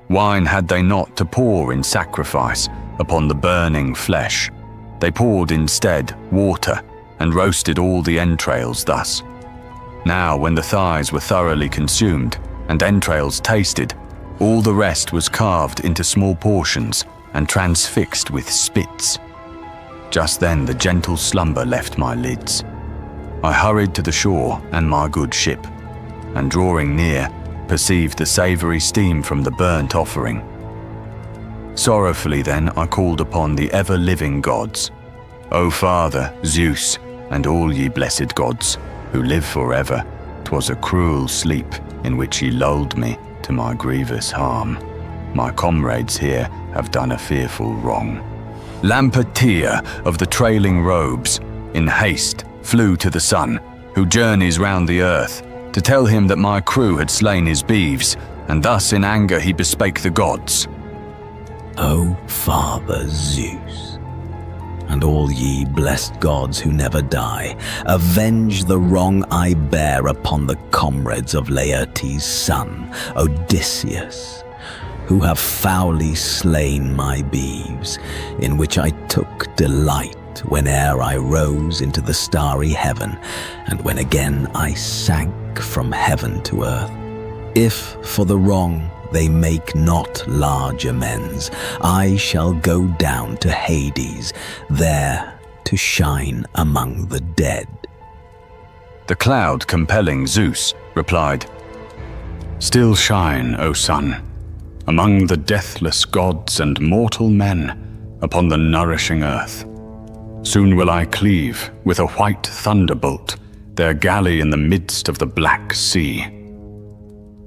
Wine had they not to pour in sacrifice upon the burning flesh. They poured instead water, and roasted all the entrails thus. Now when the thighs were thoroughly consumed, and entrails tasted, all the rest was carved into small portions, and transfixed with spits. Just then the gentle slumber left my lids. I hurried to the shore and my good ship, and drawing near, perceived the savoury steam from the burnt offering. Sorrowfully then I called upon the ever-living gods. O Father, Zeus, and all ye blessed gods, who live forever, 'twas a cruel sleep in which ye lulled me to my grievous harm. My comrades here have done a fearful wrong. Lampetia of the trailing robes, in haste flew to the sun, who journeys round the earth, to tell him that my crew had slain his beeves, and thus in anger he bespake the gods. O Father Zeus, and all ye blessed gods who never die, avenge the wrong I bear upon the comrades of Laertes' son, Odysseus, who have foully slain my beeves, in which I took delight whene'er I rose into the starry heaven, and when again I sank from heaven to earth. If for the wrong they make not large amends, I shall go down to Hades, there to shine among the dead. The cloud compelling Zeus replied, Still shine, O sun, among the deathless gods and mortal men upon the nourishing earth. Soon will I cleave with a white thunderbolt their galley in the midst of the black sea.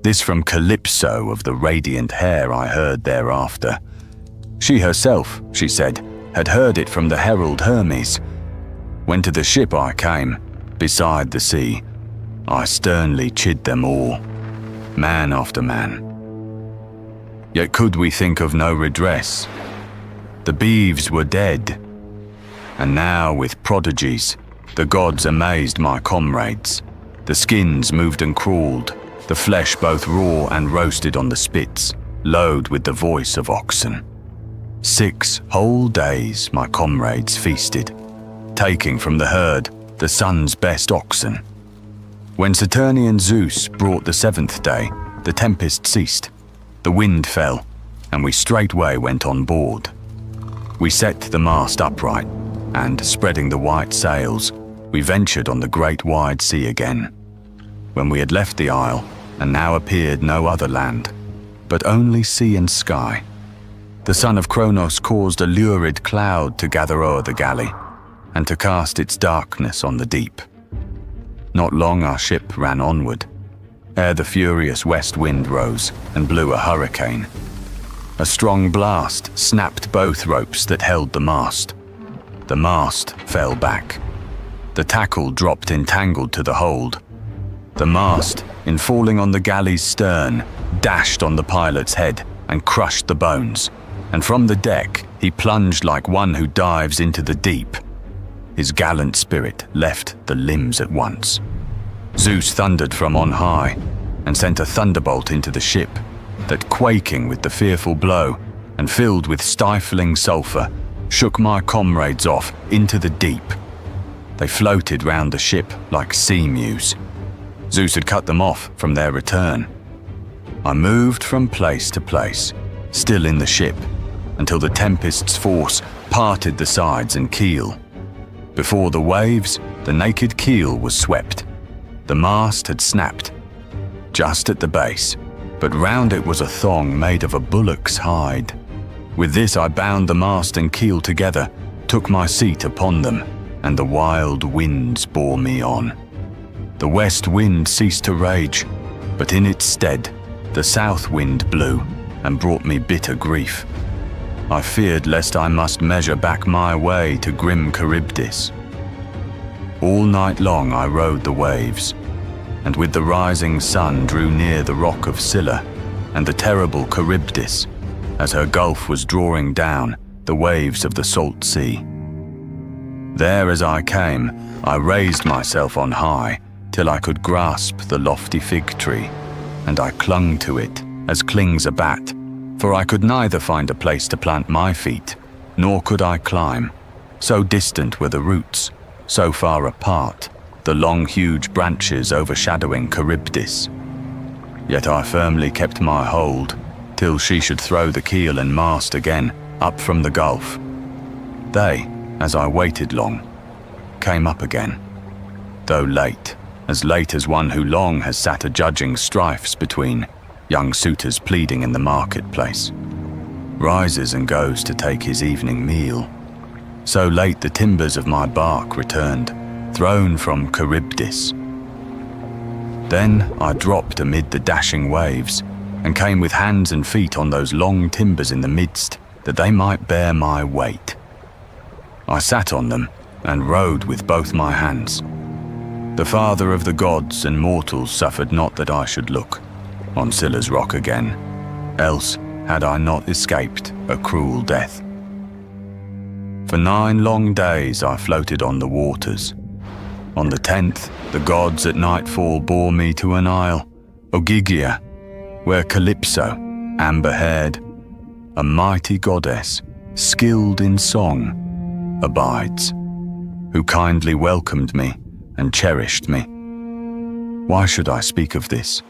This from Calypso of the radiant hair I heard thereafter. She herself, she said, had heard it from the herald Hermes. When to the ship I came, beside the sea, I sternly chid them all, man after man. Yet could we think of no redress. The beeves were dead, and now with prodigies the gods amazed my comrades. The skins moved and crawled, the flesh both raw and roasted on the spits, lowed with the voice of oxen. 6 whole days my comrades feasted, taking from the herd the sun's best oxen. When Saturnian Zeus brought the 7th day, the tempest ceased, the wind fell, and we straightway went on board. We set the mast upright, and spreading the white sails, we ventured on the great wide sea again. When we had left the isle, and now appeared no other land, but only sea and sky, the son of Cronos caused a lurid cloud to gather o'er the galley, and to cast its darkness on the deep. Not long our ship ran onward, ere the furious west wind rose and blew a hurricane. A strong blast snapped both ropes that held the mast. The mast fell back. The tackle dropped entangled to the hold. The mast, in falling on the galley's stern, dashed on the pilot's head and crushed the bones, and from the deck He plunged like one who dives into the deep. His gallant spirit left the limbs at once. Zeus thundered from on high and sent a thunderbolt into the ship that, quaking with the fearful blow and filled with stifling sulphur, shook my comrades off into the deep. They floated round the ship like sea mews. Zeus had cut them off from their return. I moved from place to place, still in the ship, until the tempest's force parted the sides and keel. Before the waves, the naked keel was swept. The mast had snapped, just at the base, but round it was a thong made of a bullock's hide. With this I bound the mast and keel together, took my seat upon them, and the wild winds bore me on. The west wind ceased to rage, but in its stead the south wind blew and brought me bitter grief. I feared lest I must measure back my way to grim Charybdis. All night long I rode the waves, and with the rising sun drew near the rock of Scylla and the terrible Charybdis, as her gulf was drawing down the waves of the salt sea. There as I came, I raised myself on high till I could grasp the lofty fig tree, and I clung to it as clings a bat, for I could neither find a place to plant my feet, nor could I climb. So distant were the roots, so far apart, the long huge branches overshadowing Charybdis. Yet I firmly kept my hold, till she should throw the keel and mast again up from the gulf. They, as I waited long, came up again, though late as one who long has sat adjudging strifes between young suitors pleading in the marketplace, rises and goes to take his evening meal. So late the timbers of my bark returned, thrown from Charybdis. Then I dropped amid the dashing waves, and came with hands and feet on those long timbers in the midst, that they might bear my weight. I sat on them and rode with both my hands. The father of the gods and mortals suffered not that I should look on Scylla's rock again, else had I not escaped a cruel death. For 9 long days I floated on the waters. On the 10th, the gods at nightfall bore me to an isle, Ogygia, where Calypso, amber-haired, a mighty goddess, skilled in song, abides, who kindly welcomed me and cherished me. Why should I speak of this?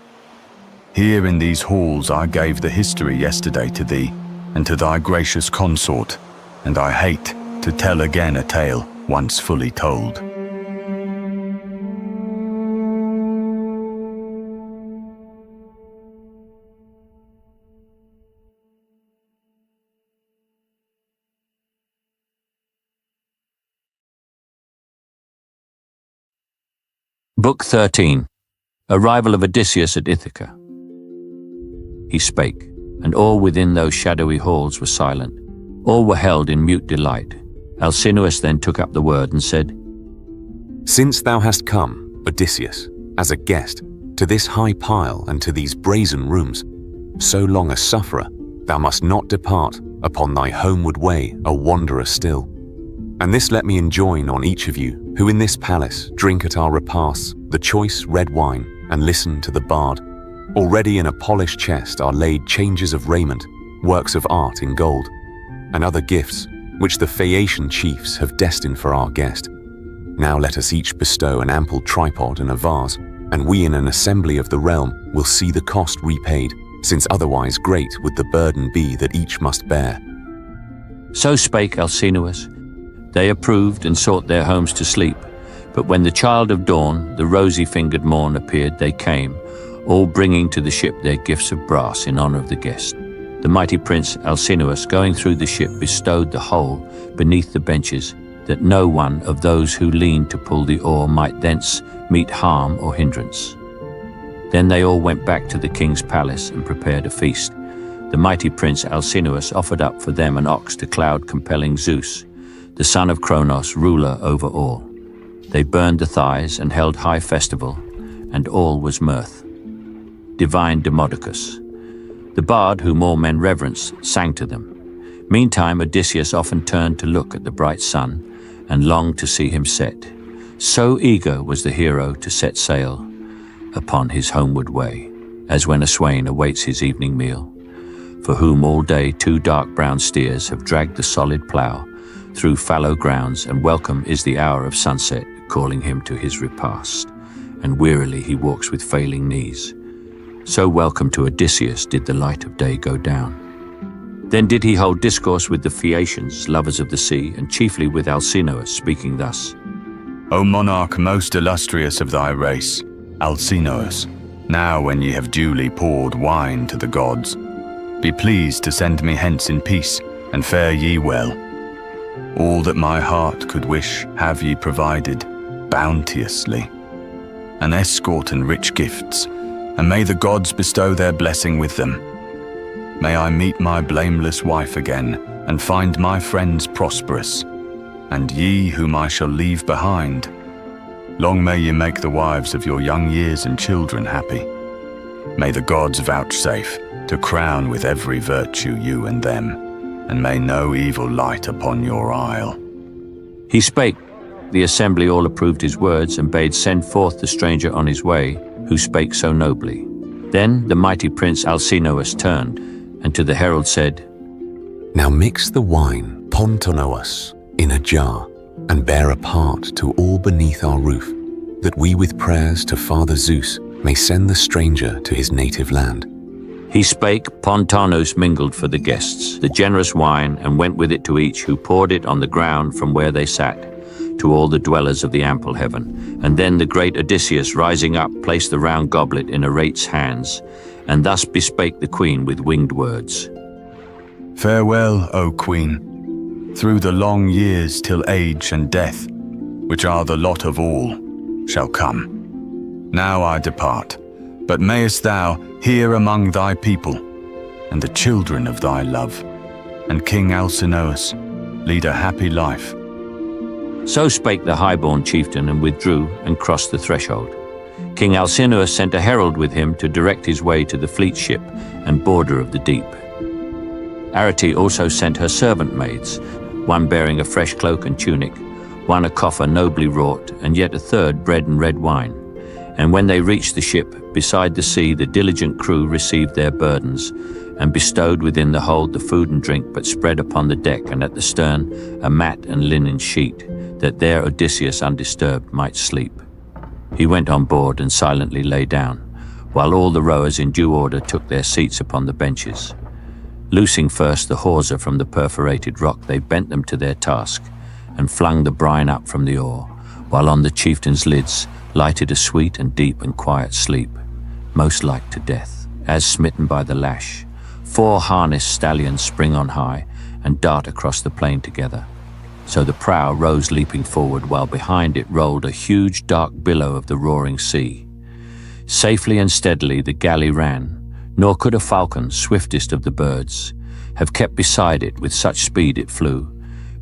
Here in these halls I gave the history yesterday to thee and to thy gracious consort, and I hate to tell again a tale once fully told. Book 13. Arrival of Odysseus at Ithaca. He spake, and all within those shadowy halls were silent. All were held in mute delight. Alcinous then took up the word and said, Since thou hast come, Odysseus, as a guest, to this high pile and to these brazen rooms, so long a sufferer, thou must not depart upon thy homeward way a wanderer still. And this let me enjoin on each of you, who in this palace drink at our repasts the choice red wine and listen to the bard. Already in a polished chest are laid changes of raiment, works of art in gold, and other gifts which the Phaeacian chiefs have destined for our guest. Now let us each bestow an ample tripod and a vase, and we in an assembly of the realm will see the cost repaid, since otherwise great would the burden be that each must bear. So spake Alcinous. They approved and sought their homes to sleep. But when the child of dawn, the rosy-fingered morn, appeared, they came, all bringing to the ship their gifts of brass in honor of the guest. The mighty prince Alcinous, going through the ship, bestowed the whole beneath the benches, that no one of those who leaned to pull the oar might thence meet harm or hindrance. Then they all went back to the king's palace and prepared a feast. The mighty prince Alcinous offered up for them an ox to cloud-compelling Zeus, the son of Cronos, ruler over all. They burned the thighs and held high festival, and all was mirth. Divine Demodocus, the bard whom all men reverence, sang to them. Meantime, Odysseus often turned to look at the bright sun and longed to see him set. So eager was the hero to set sail upon his homeward way, as when a swain awaits his evening meal, for whom all day 2 dark brown steers have dragged the solid plough through fallow grounds, and welcome is the hour of sunset, calling him to his repast, and wearily he walks with failing knees. So welcome to Odysseus did the light of day go down. Then did he hold discourse with the Phaeacians, lovers of the sea, and chiefly with Alcinous, speaking thus: O monarch most illustrious of thy race, Alcinous, now when ye have duly poured wine to the gods, be pleased to send me hence in peace, and fare ye well. All that my heart could wish have ye provided bounteously, an escort and rich gifts, and may the gods bestow their blessing with them. May I meet my blameless wife again, and find my friends prosperous, and ye whom I shall leave behind. Long may ye make the wives of your young years and children happy. May the gods vouchsafe to crown with every virtue you and them, and may no evil light upon your isle. He spake. The assembly all approved his words, and bade send forth the stranger on his way, who spake so nobly. Then the mighty prince Alcinous turned, and to the herald said, Now mix the wine, Pontonous, in a jar, and bear apart to all beneath our roof, that we with prayers to Father Zeus may send the stranger to his native land. He spake, Pontonous mingled for the guests the generous wine, and went with it to each, who poured it on the ground from where they sat, to all the dwellers of the ample heaven. And then the great Odysseus, rising up, placed the round goblet in Arate's hands, and thus bespake the queen with winged words. Farewell, O queen, through the long years till age and death, which are the lot of all, shall come. Now I depart, but mayest thou hear among thy people, and the children of thy love, and King Alcinous lead a happy life. So spake the high-born chieftain, and withdrew and crossed the threshold. King Alcinous sent a herald with him to direct his way to the fleet ship and border of the deep. Arete also sent her servant maids, one bearing a fresh cloak and tunic, one a coffer nobly wrought, and yet a third bread and red wine. And when they reached the ship, beside the sea the diligent crew received their burdens, and bestowed within the hold the food and drink, but spread upon the deck and at the stern a mat and linen sheet, that there Odysseus undisturbed might sleep. He went on board and silently lay down, while all the rowers in due order took their seats upon the benches. Loosing first the hawser from the perforated rock, they bent them to their task, and flung the brine up from the oar, while on the chieftain's lids lighted a sweet and deep and quiet sleep, most like to death, as smitten by the lash. 4 harnessed stallions spring on high, and dart across the plain together. So the prow rose leaping forward, while behind it rolled a huge dark billow of the roaring sea. Safely and steadily the galley ran, nor could a falcon, swiftest of the birds, have kept beside it with such speed it flew,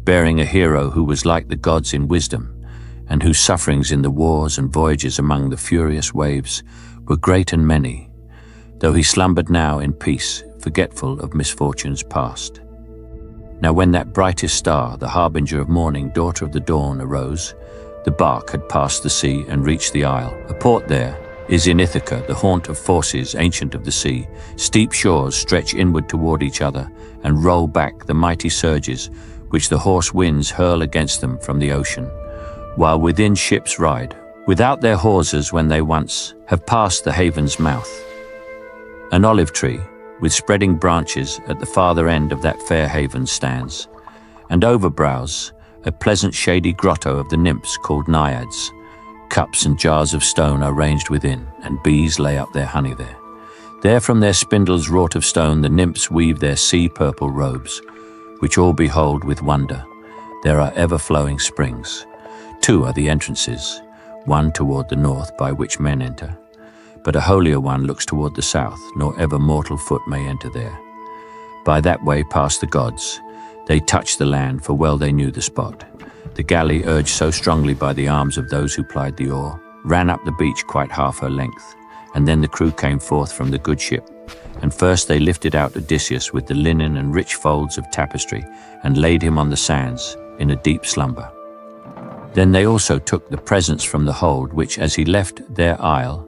bearing a hero who was like the gods in wisdom, and whose sufferings in the wars and voyages among the furious waves were great and many, though he slumbered now in peace, forgetful of misfortunes past. Now when that brightest star, the harbinger of morning, daughter of the dawn, arose, the bark had passed the sea and reached the isle. A port there is in Ithaca, the haunt of forces, ancient of the sea. Steep shores stretch inward toward each other, and roll back the mighty surges, which the hoarse winds hurl against them from the ocean, while within ships ride, without their hawsers, when they once have passed the haven's mouth. An olive tree, with spreading branches at the farther end of that fair haven stands, and over brows a pleasant shady grotto of the nymphs called Naiads. Cups and jars of stone are ranged within, and bees lay up their honey there. There from their spindles wrought of stone the nymphs weave their sea-purple robes, which all behold with wonder. There are ever-flowing springs. 2 are the entrances, one toward the north by which men enter, but a holier one looks toward the south, nor ever mortal foot may enter there. By that way passed the gods. They touched the land, for well they knew the spot. The galley, urged so strongly by the arms of those who plied the oar, ran up the beach quite half her length, and then the crew came forth from the good ship, And first they lifted out Odysseus with the linen and rich folds of tapestry, and laid him on the sands in a deep slumber. Then they also took the presents from the hold, which, as he left their isle,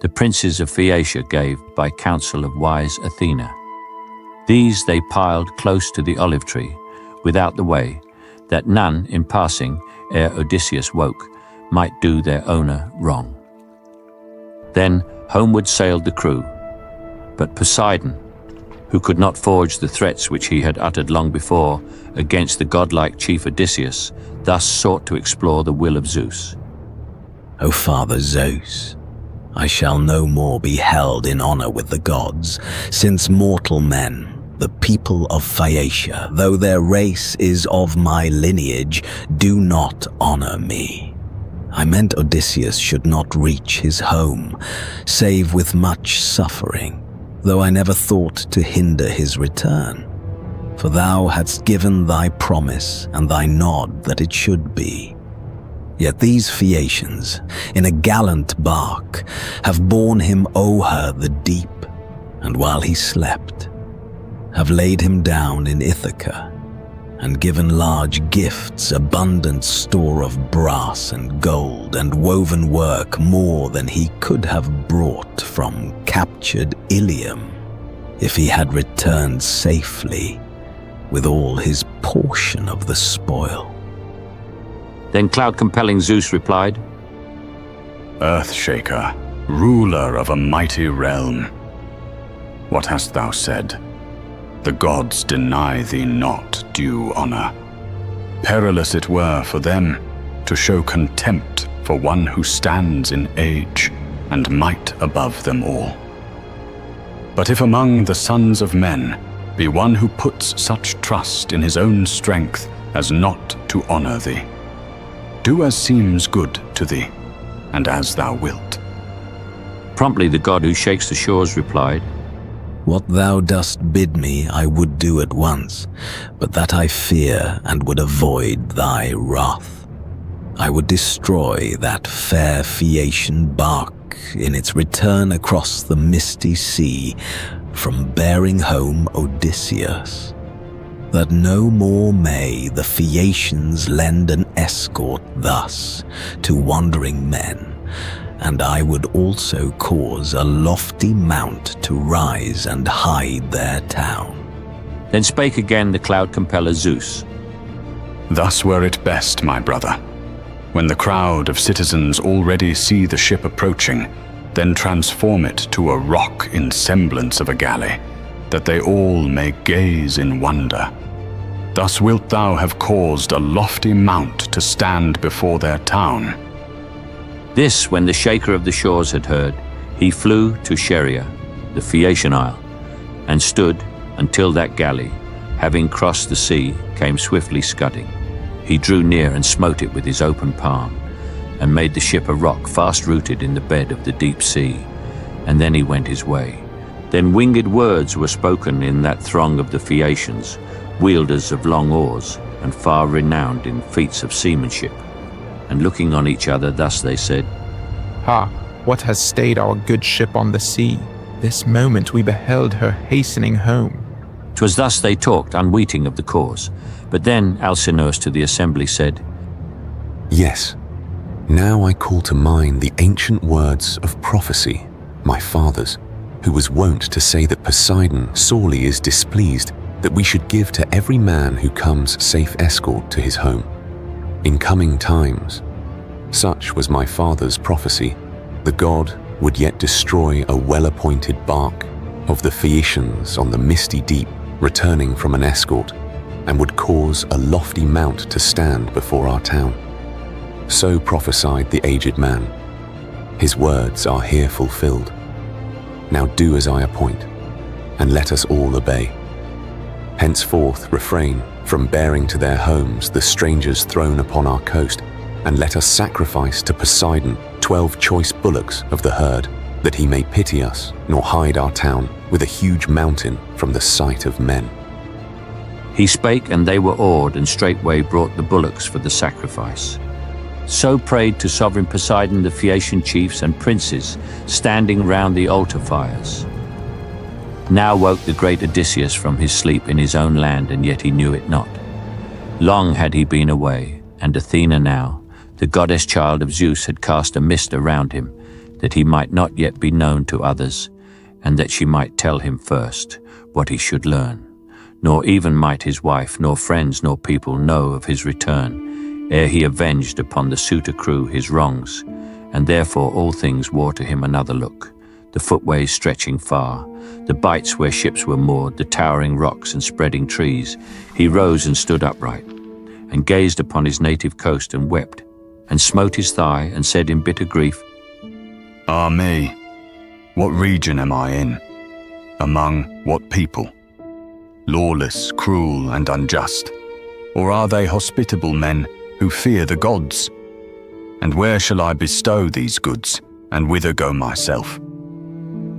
the princes of Phaeacia gave by counsel of wise Athena. These they piled close to the olive tree, without the way, that none, in passing, ere Odysseus woke, might do their owner wrong. Then homeward sailed the crew, but Poseidon, who could not forge the threats which he had uttered long before against the godlike chief Odysseus, thus sought to explore the will of Zeus. O Father Zeus, I shall no more be held in honor with the gods, since mortal men, the people of Phaeacia, though their race is of my lineage, do not honor me. I meant Odysseus should not reach his home, save with much suffering, though I never thought to hinder his return. For thou hadst given thy promise and thy nod that it should be. Yet these Phaeacians, in a gallant bark, have borne him o'er the deep, and while he slept, have laid him down in Ithaca, and given large gifts, abundant store of brass and gold, and woven work more than he could have brought from captured Ilium, if he had returned safely with all his portion of the spoil. Then cloud-compelling Zeus replied, Earthshaker, ruler of a mighty realm, what hast thou said? The gods deny thee not due honor. Perilous it were for them to show contempt for one who stands in age and might above them all. But if among the sons of men be one who puts such trust in his own strength as not to honor thee, do as seems good to thee, and as thou wilt. Promptly the god who shakes the shores replied, What thou dost bid me I would do at once, but that I fear and would avoid thy wrath. I would destroy that fair Phaeacian bark in its return across the misty sea from bearing home Odysseus, that no more may the Phaeacians lend an escort thus to wandering men, and I would also cause a lofty mount to rise and hide their town. Then spake again the cloud-compeller Zeus. Thus were it best, my brother, when the crowd of citizens already see the ship approaching, then transform it to a rock in semblance of a galley, that they all may gaze in wonder. Thus wilt thou have caused a lofty mount to stand before their town. This, when the shaker of the shores had heard, he flew to Scheria, the Phaeacian isle, and stood until that galley, having crossed the sea, came swiftly scudding. He drew near and smote it with his open palm, and made the ship a rock fast rooted in the bed of the deep sea, and then he went his way. Then winged words were spoken in that throng of the Phaeacians, wielders of long oars, and far renowned in feats of seamanship. And looking on each other, thus they said, Ha! What has stayed our good ship on the sea? This moment we beheld her hastening home. 'Twas thus they talked, unweeting of the cause. But then Alcinous to the assembly said, Yes, now I call to mind the ancient words of prophecy, my father's, who was wont to say that Poseidon sorely is displeased that we should give to every man who comes safe escort to his home. In coming times, such was my father's prophecy, the god would yet destroy a well-appointed bark of the Phaeacians on the misty deep, returning from an escort, and would cause a lofty mount to stand before our town. So prophesied the aged man. His words are here fulfilled. Now do as I appoint, and let us all obey. Henceforth refrain from bearing to their homes the strangers thrown upon our coast, and let us sacrifice to Poseidon 12 choice bullocks of the herd, that he may pity us, nor hide our town with a huge mountain from the sight of men. He spake, and they were awed, and straightway brought the bullocks for the sacrifice. So prayed to sovereign Poseidon the Phaeacian chiefs and princes, standing round the altar fires. Now woke the great Odysseus from his sleep in his own land, and yet he knew it not. Long had he been away, and Athena now, the goddess child of Zeus, had cast a mist around him, that he might not yet be known to others, and that she might tell him first what he should learn. Nor even might his wife, nor friends, nor people know of his return, ere he avenged upon the suitor crew his wrongs, and therefore all things wore to him another look, the footways stretching far, the bights where ships were moored, the towering rocks and spreading trees. He rose and stood upright, and gazed upon his native coast, and wept, and smote his thigh, and said in bitter grief, Ah me, what region am I in? Among what people? Lawless, cruel, and unjust? Or are they hospitable men who fear the gods? And where shall I bestow these goods, and whither go myself?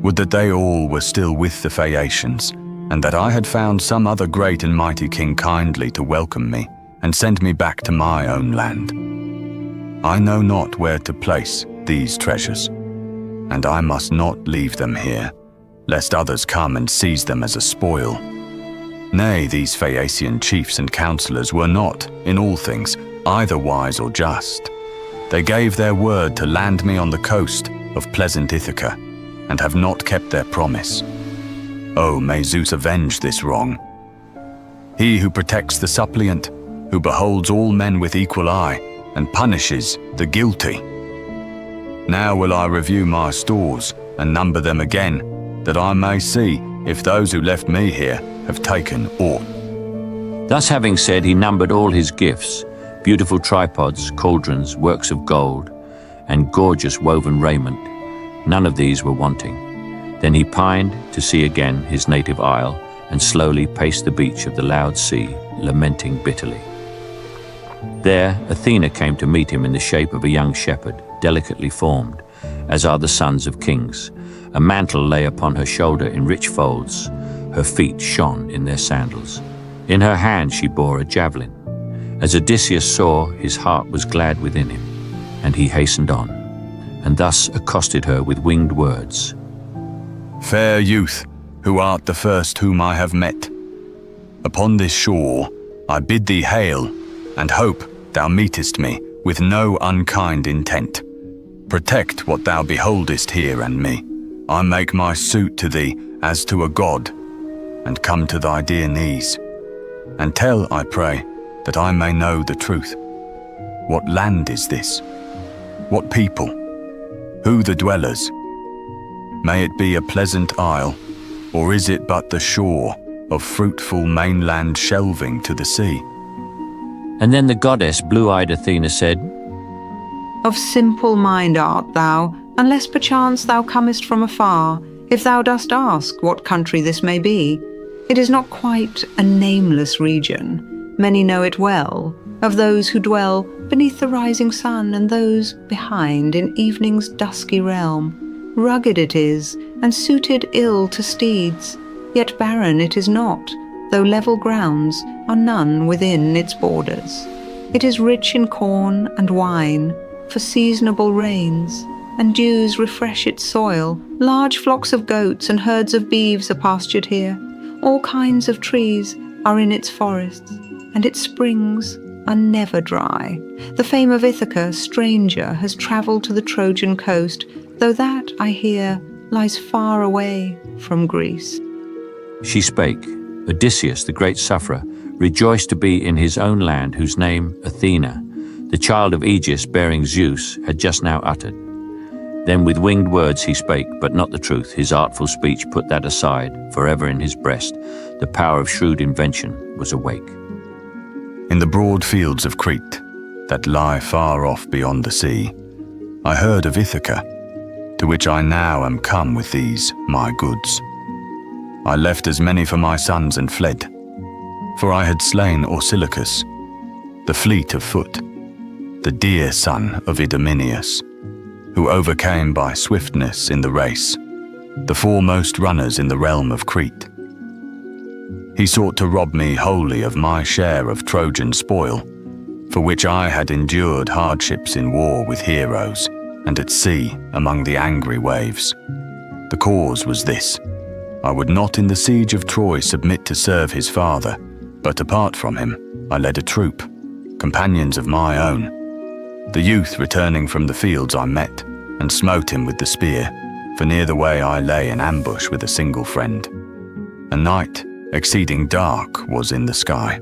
Would that they all were still with the Phaeacians, and that I had found some other great and mighty king kindly to welcome me, and send me back to my own land. I know not where to place these treasures, and I must not leave them here, lest others come and seize them as a spoil. Nay, these Phaeacian chiefs and counsellors were not, in all things, either wise or just. They gave their word to land me on the coast of pleasant Ithaca, and have not kept their promise. Oh, may Zeus avenge this wrong. He who protects the suppliant, who beholds all men with equal eye, and punishes the guilty. Now will I review my stores, and number them again, that I may see if those who left me here have taken aught. Thus having said, he numbered all his gifts, beautiful tripods, cauldrons, works of gold, and gorgeous woven raiment. None of these were wanting. Then he pined to see again his native isle, and slowly paced the beach of the loud sea, lamenting bitterly. There Athena came to meet him in the shape of a young shepherd, delicately formed, as are the sons of kings. A mantle lay upon her shoulder in rich folds. Her feet shone in their sandals. In her hand she bore a javelin. As Odysseus saw, his heart was glad within him, and he hastened on, and thus accosted her with winged words. Fair youth, who art the first whom I have met, upon this shore I bid thee hail, and hope thou meetest me with no unkind intent. Protect what thou beholdest here and me. I make my suit to thee as to a god, and come to thy dear knees, and tell, I pray, that I may know the truth. What land is this? What people? Who the dwellers? May it be a pleasant isle, or is it but the shore of fruitful mainland shelving to the sea? And then the goddess, blue-eyed Athena, said, Of simple mind art thou, unless perchance thou comest from afar, if thou dost ask what country this may be. It is not quite a nameless region. Many know it well, of those who dwell beneath the rising sun, and those behind in evening's dusky realm. Rugged it is, and suited ill to steeds, yet barren it is not, though level grounds are none within its borders. It is rich in corn and wine, for seasonable rains, and dews refresh its soil. Large flocks of goats and herds of beeves are pastured here. All kinds of trees are in its forests, and its springs are never dry. The fame of Ithaca, stranger, has travelled to the Trojan coast, though that, I hear, lies far away from Greece. She spake. Odysseus, the great sufferer, rejoiced to be in his own land, whose name Athena, the child of Aegis bearing Zeus, had just now uttered. Then with winged words he spake, but not the truth. His artful speech put that aside, forever in his breast. The power of shrewd invention was awake. In the broad fields of Crete, that lie far off beyond the sea, I heard of Ithaca, to which I now am come with these my goods. I left as many for my sons and fled, for I had slain Orsilochus, the fleet of foot, the dear son of Idomeneus, who overcame by swiftness in the race the foremost runners in the realm of Crete. He sought to rob me wholly of my share of Trojan spoil, for which I had endured hardships in war with heroes, and at sea among the angry waves. The cause was this: I would not in the siege of Troy submit to serve his father, but apart from him, I led a troop, companions of my own. The youth returning from the fields I met, and smote him with the spear, for near the way I lay in ambush with a single friend. A night, exceeding dark, was in the sky.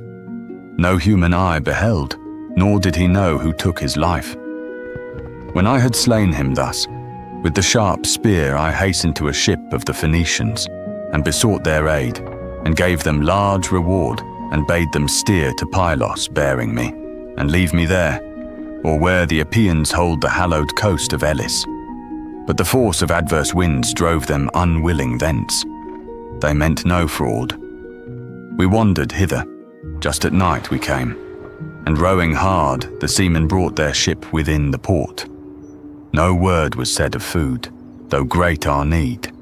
No human eye beheld, nor did he know who took his life. When I had slain him thus, with the sharp spear I hastened to a ship of the Phoenicians, and besought their aid, and gave them large reward, and bade them steer to Pylos bearing me, and leave me there, or where the Epeans hold the hallowed coast of Elis. But the force of adverse winds drove them unwilling thence. They meant no fraud. We wandered hither. Just at night we came, and rowing hard, the seamen brought their ship within the port. No word was said of food, though great our need.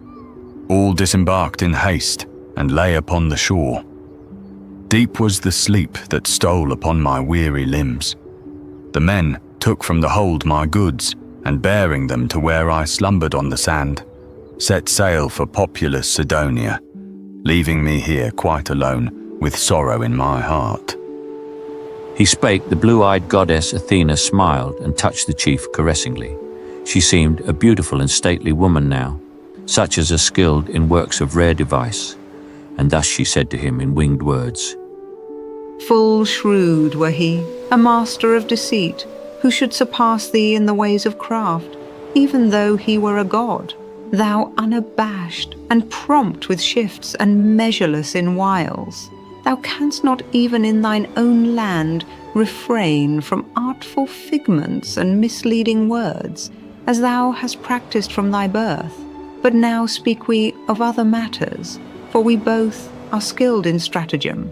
All disembarked in haste, and lay upon the shore. Deep was the sleep that stole upon my weary limbs. The men took from the hold my goods, and bearing them to where I slumbered on the sand, set sail for populous Sidonia, leaving me here quite alone, with sorrow in my heart. He spake, the blue-eyed goddess Athena smiled and touched the chief caressingly. She seemed a beautiful and stately woman now, such as are skilled in works of rare device. And thus she said to him in winged words, Full shrewd were he, a master of deceit, who should surpass thee in the ways of craft, even though he were a god. Thou unabashed, and prompt with shifts, and measureless in wiles. Thou canst not even in thine own land refrain from artful figments and misleading words, as thou hast practised from thy birth. But now speak we of other matters, for we both are skilled in stratagem.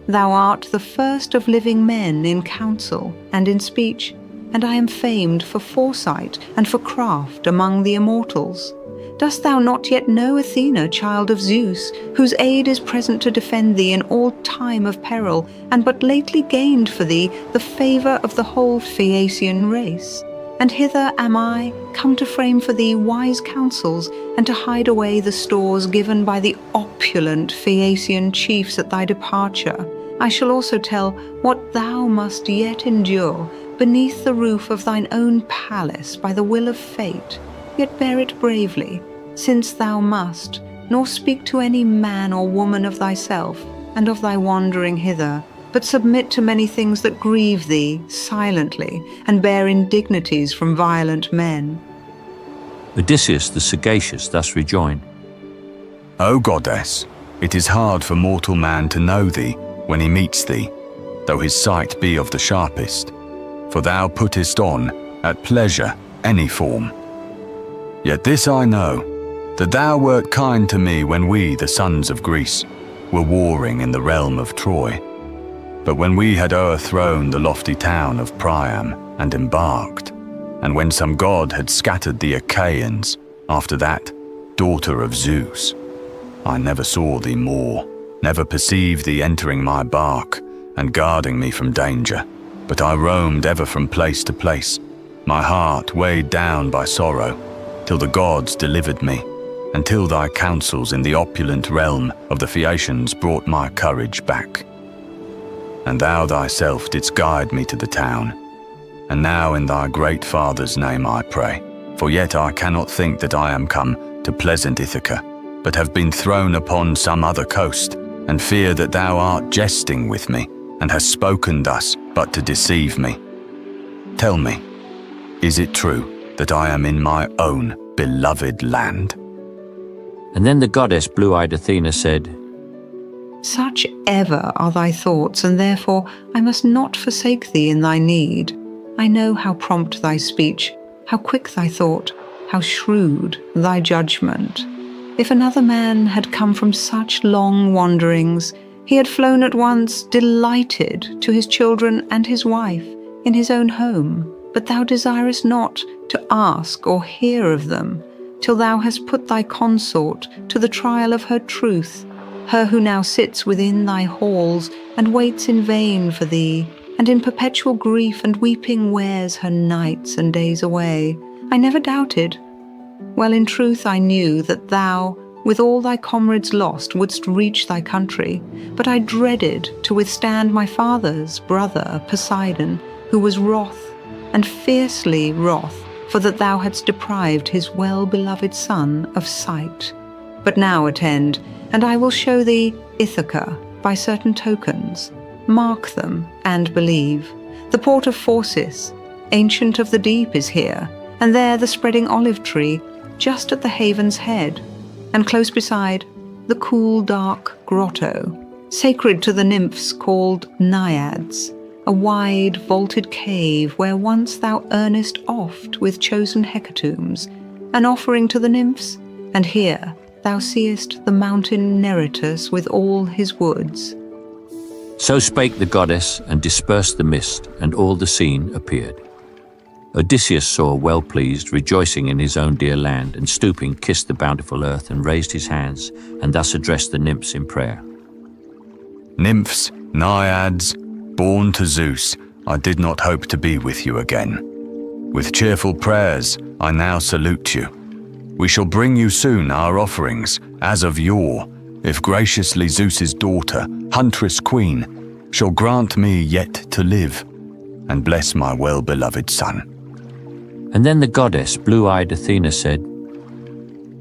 Thou art the first of living men in counsel and in speech, and I am famed for foresight and for craft among the immortals. Dost thou not yet know Athena, child of Zeus, whose aid is present to defend thee in all time of peril, and but lately gained for thee the favour of the whole Phaeacian race? And hither am I, come to frame for thee wise counsels, and to hide away the stores given by the opulent Phaeacian chiefs at thy departure. I shall also tell what thou must yet endure beneath the roof of thine own palace by the will of fate, yet bear it bravely, since thou must, nor speak to any man or woman of thyself, and of thy wandering hither, but submit to many things that grieve thee silently, and bear indignities from violent men. Odysseus the sagacious thus rejoined, O goddess, it is hard for mortal man to know thee when he meets thee, though his sight be of the sharpest, for thou puttest on, at pleasure, any form. Yet this I know, that thou wert kind to me when we, the sons of Greece, were warring in the realm of Troy. But when we had o'erthrown the lofty town of Priam and embarked, and when some god had scattered the Achaeans, after that, daughter of Zeus, I never saw thee more, never perceived thee entering my bark and guarding me from danger, but I roamed ever from place to place, my heart weighed down by sorrow, till the gods delivered me, until thy counsels in the opulent realm of the Phaeacians brought my courage back. And thou thyself didst guide me to the town. And now in thy great Father's name I pray, for yet I cannot think that I am come to pleasant Ithaca, but have been thrown upon some other coast, and fear that thou art jesting with me, and hast spoken thus but to deceive me. Tell me, is it true that I am in my own beloved land? And then the goddess blue-eyed Athena said, Such ever are thy thoughts, and therefore I must not forsake thee in thy need. I know how prompt thy speech, how quick thy thought, how shrewd thy judgment. If another man had come from such long wanderings, he had flown at once, delighted, to his children and his wife, in his own home. But thou desirest not to ask or hear of them, till thou hast put thy consort to the trial of her truth, her who now sits within thy halls, and waits in vain for thee, and in perpetual grief and weeping wears her nights and days away. I never doubted. Well, in truth I knew that thou, with all thy comrades lost, wouldst reach thy country, but I dreaded to withstand my father's brother Poseidon, who was wroth, and fiercely wroth, for that thou hadst deprived his well-beloved son of sight. But now attend, and I will show thee Ithaca by certain tokens. Mark them and believe. The port of Phorcys, ancient of the deep, is here, and there the spreading olive tree, just at the haven's head, and close beside the cool dark grotto, sacred to the nymphs called Naiads, a wide vaulted cave where once thou earnest oft with chosen hecatombs, an offering to the nymphs, and here thou seest the mountain Neritus with all his woods. So spake the goddess, and dispersed the mist, and all the scene appeared. Odysseus saw, well pleased, rejoicing in his own dear land, and stooping kissed the bountiful earth, and raised his hands, and thus addressed the nymphs in prayer. Nymphs, Naiads, born to Zeus, I did not hope to be with you again. With cheerful prayers, I now salute you. We shall bring you soon our offerings, as of yore, if graciously Zeus's daughter, huntress queen, shall grant me yet to live, and bless my well-beloved son. And then the goddess, blue-eyed Athena, said,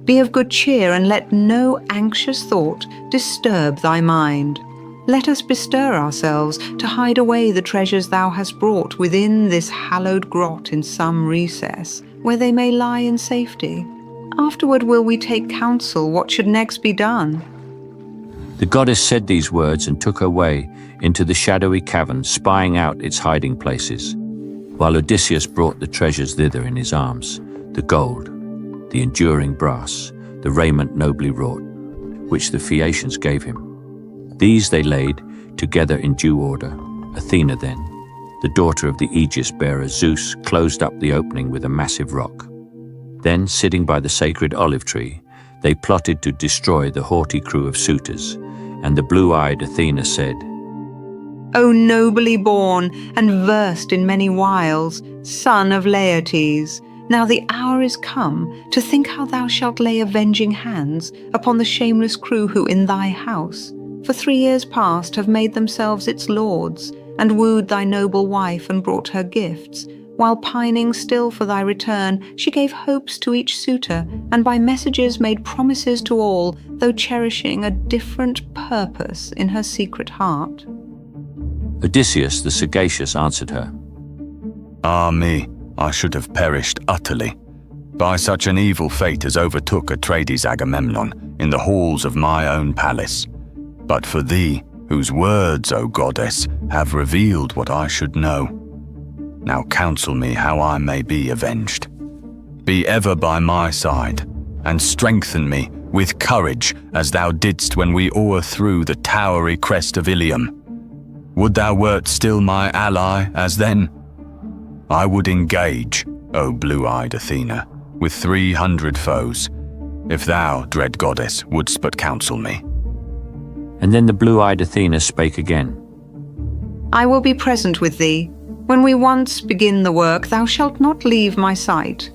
Be of good cheer, and let no anxious thought disturb thy mind. Let us bestir ourselves to hide away the treasures thou hast brought within this hallowed grot in some recess, where they may lie in safety. Afterward will we take counsel what should next be done. The goddess said these words and took her way into the shadowy cavern, spying out its hiding places, while Odysseus brought the treasures thither in his arms, the gold, the enduring brass, the raiment nobly wrought, which the Phaeacians gave him. These they laid together in due order. Athena then, the daughter of the Aegis-bearer Zeus, closed up the opening with a massive rock. Then, sitting by the sacred olive tree, they plotted to destroy the haughty crew of suitors, and the blue-eyed Athena said, O nobly born and versed in many wiles, son of Laertes, now the hour is come to think how thou shalt lay avenging hands upon the shameless crew who in thy house for 3 years past have made themselves its lords, and wooed thy noble wife and brought her gifts, while pining still for thy return, she gave hopes to each suitor, and by messages made promises to all, though cherishing a different purpose in her secret heart. Odysseus the sagacious answered her, Ah me, I should have perished utterly, by such an evil fate as overtook Atreides Agamemnon in the halls of my own palace. But for thee, whose words, O goddess, have revealed what I should know. Now counsel me how I may be avenged. Be ever by my side, and strengthen me with courage as thou didst when we o'erthrew the towery crest of Ilium. Would thou wert still my ally as then? I would engage, O blue-eyed Athena, with 300 foes, if thou, dread goddess, wouldst but counsel me. And then the blue-eyed Athena spake again. I will be present with thee. When we once begin the work, thou shalt not leave my sight.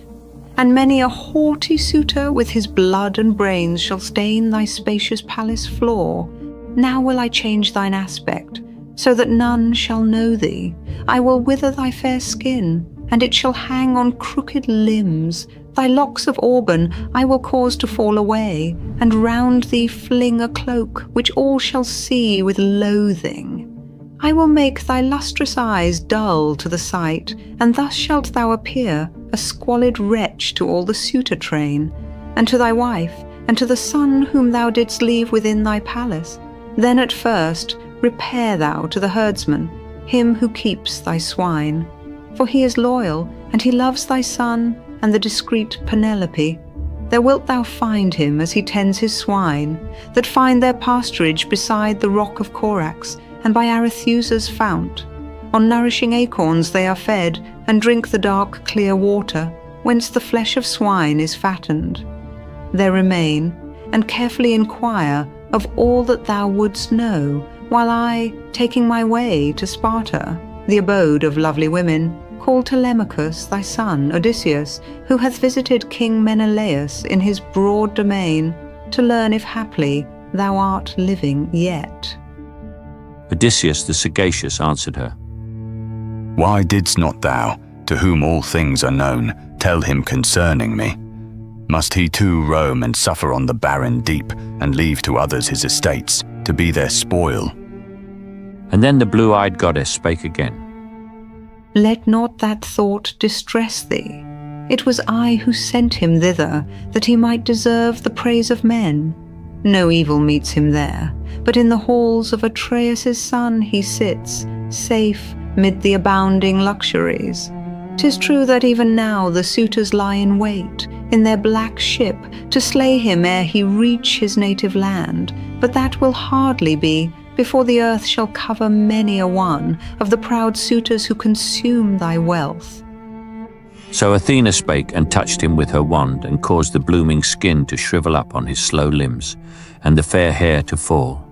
And many a haughty suitor with his blood and brains shall stain thy spacious palace floor. Now will I change thine aspect, so that none shall know thee. I will wither thy fair skin, and it shall hang on crooked limbs. Thy locks of auburn I will cause to fall away, and round thee fling a cloak, which all shall see with loathing. I will make thy lustrous eyes dull to the sight, and thus shalt thou appear a squalid wretch to all the suitor train, and to thy wife, and to the son whom thou didst leave within thy palace. Then at first repair thou to the herdsman, him who keeps thy swine. For he is loyal, and he loves thy son and the discreet Penelope. There wilt thou find him as he tends his swine, that find their pasturage beside the rock of Corax, and by Arethusa's fount. On nourishing acorns they are fed, and drink the dark clear water, whence the flesh of swine is fattened. There remain, and carefully inquire of all that thou wouldst know, while I, taking my way to Sparta, the abode of lovely women, call Telemachus thy son, Odysseus, who hath visited King Menelaus in his broad domain, to learn if haply thou art living yet. Odysseus the sagacious answered her, Why didst not thou, to whom all things are known, tell him concerning me? Must he too roam and suffer on the barren deep, and leave to others his estates, to be their spoil? And then the blue-eyed goddess spake again. Let not that thought distress thee. It was I who sent him thither, that he might deserve the praise of men. No evil meets him there, but in the halls of Atreus' son he sits, safe mid the abounding luxuries. 'Tis true that even now the suitors lie in wait, in their black ship, to slay him ere he reach his native land, but that will hardly be before the earth shall cover many a one of the proud suitors who consume thy wealth. So Athena spake and touched him with her wand, and caused the blooming skin to shrivel up on his slow limbs, and the fair hair to fall,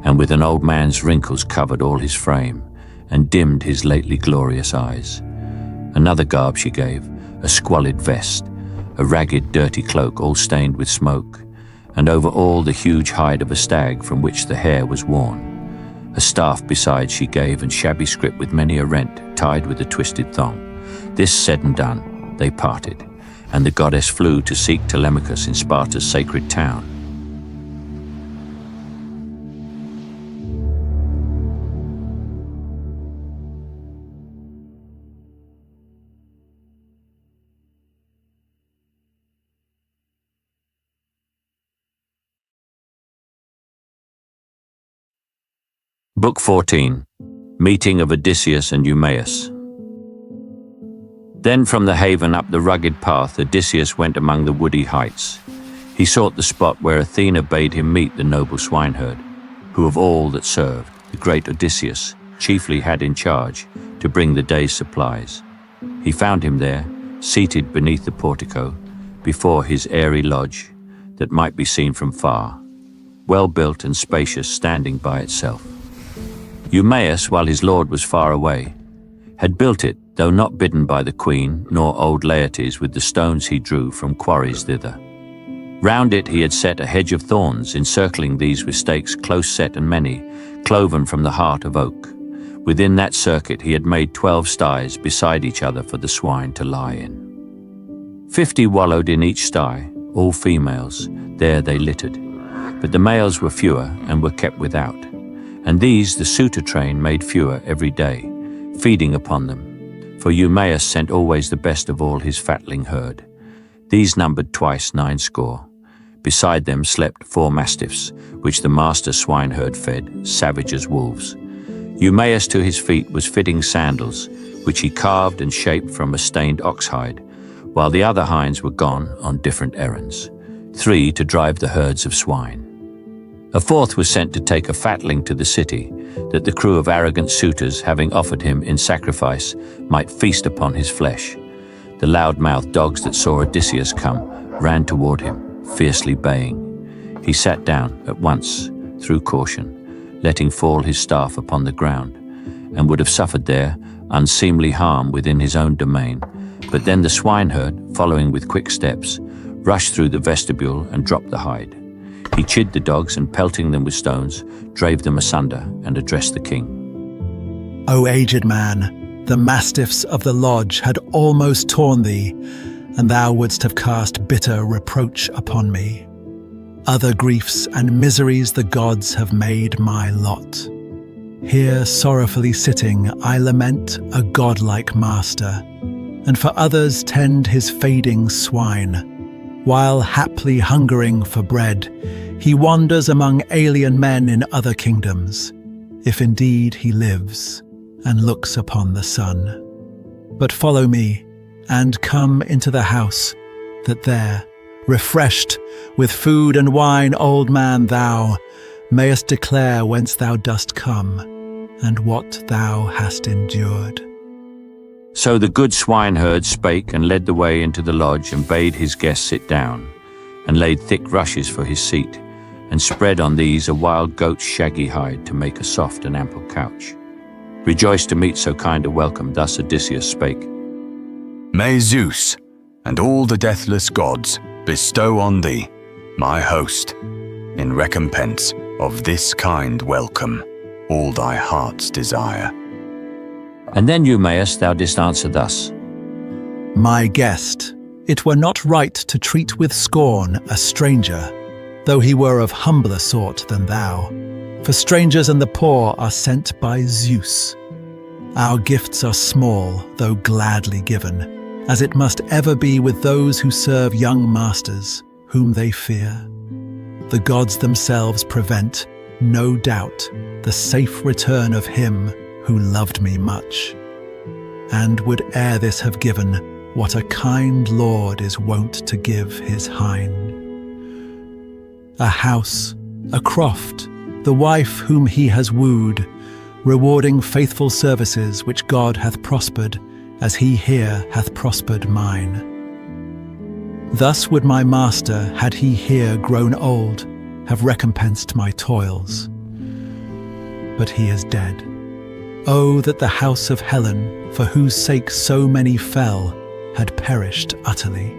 and with an old man's wrinkles covered all his frame, and dimmed his lately glorious eyes. Another garb she gave, a squalid vest, a ragged, dirty cloak all stained with smoke, and over all the huge hide of a stag from which the hair was worn. A staff besides she gave, and shabby scrip with many a rent, tied with a twisted thong. This said and done, they parted, and the goddess flew to seek Telemachus in Sparta's sacred town. Book 14. Meeting of Odysseus and Eumaeus. Then from the haven up the rugged path Odysseus went among the woody heights. He sought the spot where Athena bade him meet the noble swineherd, who of all that served, the great Odysseus chiefly had in charge to bring the day's supplies. He found him there, seated beneath the portico, before his airy lodge that might be seen from far, well built and spacious, standing by itself. Eumaeus, while his lord was far away, had built it, though not bidden by the queen nor old Laertes, with the stones he drew from quarries thither. Round it he had set a hedge of thorns, encircling these with stakes close set and many, cloven from the heart of oak. Within that circuit he had made 12 sties beside each other for the swine to lie in. 50 wallowed in each sty, all females, there they littered. But the males were fewer and were kept without, and these the suitor train made fewer every day, feeding upon them. For Eumaeus sent always the best of all his fatling herd. These numbered twice 90. Beside them slept 4 mastiffs, which the master swineherd fed, savage as wolves. Eumaeus to his feet was fitting sandals, which he carved and shaped from a stained oxhide, while the other hinds were gone on different errands, 3 to drive the herds of swine. A 4th was sent to take a fatling to the city, that the crew of arrogant suitors, having offered him in sacrifice, might feast upon his flesh. The loud-mouthed dogs that saw Odysseus come ran toward him, fiercely baying. He sat down at once, through caution, letting fall his staff upon the ground, and would have suffered there unseemly harm within his own domain. But then the swineherd, following with quick steps, rushed through the vestibule and dropped the hide. He chid the dogs, and pelting them with stones, drave them asunder and addressed the king. O aged man, the mastiffs of the lodge had almost torn thee, and thou wouldst have cast bitter reproach upon me. Other griefs and miseries the gods have made my lot. Here sorrowfully sitting I lament a godlike master, and for others tend his fading swine. While haply hungering for bread, he wanders among alien men in other kingdoms, if indeed he lives and looks upon the sun. But follow me, and come into the house, that there, refreshed with food and wine, old man, thou mayest declare whence thou dost come, and what thou hast endured. So the good swineherd spake and led the way into the lodge, and bade his guest sit down, and laid thick rushes for his seat, and spread on these a wild goat's shaggy hide to make a soft and ample couch. Rejoiced to meet so kind a welcome, thus Odysseus spake. May Zeus and all the deathless gods bestow on thee my host, in recompense of this kind welcome, all thy heart's desire. And then, Eumaeus, thou didst answer thus: My guest, it were not right to treat with scorn a stranger, though he were of humbler sort than thou. For strangers and the poor are sent by Zeus. Our gifts are small, though gladly given, as it must ever be with those who serve young masters, whom they fear. The gods themselves prevent, no doubt, the safe return of him who loved me much, and would ere this have given what a kind lord is wont to give his hind. A house, a croft, the wife whom he has wooed, rewarding faithful services which God hath prospered, as he here hath prospered mine. Thus would my master, had he here grown old, have recompensed my toils. But he is dead. Oh, that the house of Helen, for whose sake so many fell, had perished utterly.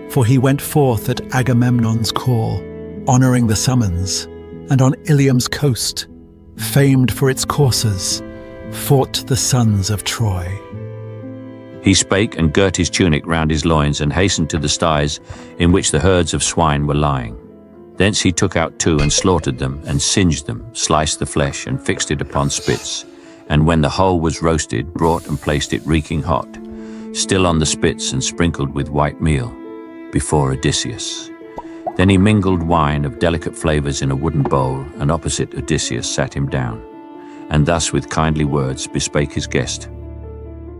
For he went forth at Agamemnon's call, honouring the summons, and on Ilium's coast, famed for its coursers, fought the sons of Troy. He spake and girt his tunic round his loins and hastened to the sties in which the herds of swine were lying. Thence he took out two and slaughtered them and singed them, sliced the flesh and fixed it upon spits, and when the whole was roasted, brought and placed it reeking hot, still on the spits and sprinkled with white meal, before Odysseus. Then he mingled wine of delicate flavours in a wooden bowl, and opposite Odysseus sat him down, and thus with kindly words bespake his guest.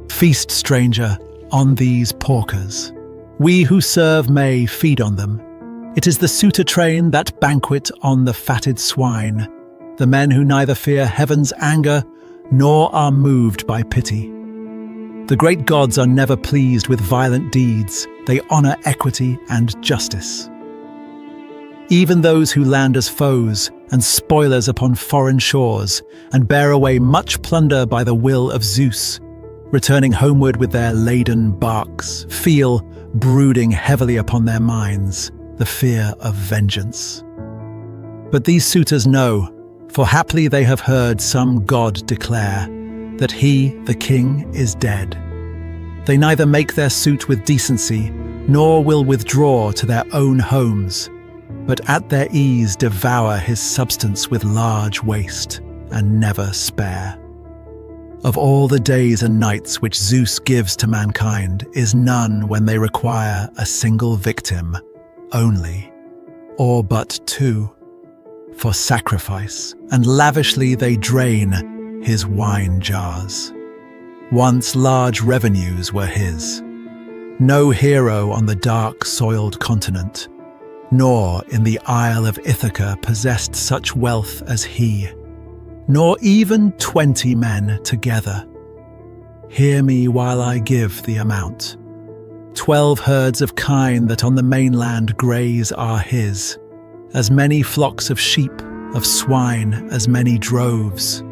Feast, stranger, on these porkers. We who serve may feed on them. It is the suitor train that banquet on the fatted swine, the men who neither fear heaven's anger nor are moved by pity. The great gods are never pleased with violent deeds. They honour equity and justice. Even those who land as foes and spoilers upon foreign shores, and bear away much plunder by the will of Zeus, returning homeward with their laden barks, feel, brooding heavily upon their minds, the fear of vengeance. But these suitors know, for haply they have heard some god declare, that he, the king, is dead. They neither make their suit with decency, nor will withdraw to their own homes, but at their ease devour his substance with large waste, and never spare. Of all the days and nights which Zeus gives to mankind, is none when they require a single victim only, or but two, for sacrifice, and lavishly they drain his wine jars. Once large revenues were his. No hero on the dark soiled continent, nor in the isle of Ithaca possessed such wealth as he, nor even 20 men together. Hear me while I give the amount. 12 herds of kine that on the mainland graze are his, as many flocks of sheep, of swine, as many droves,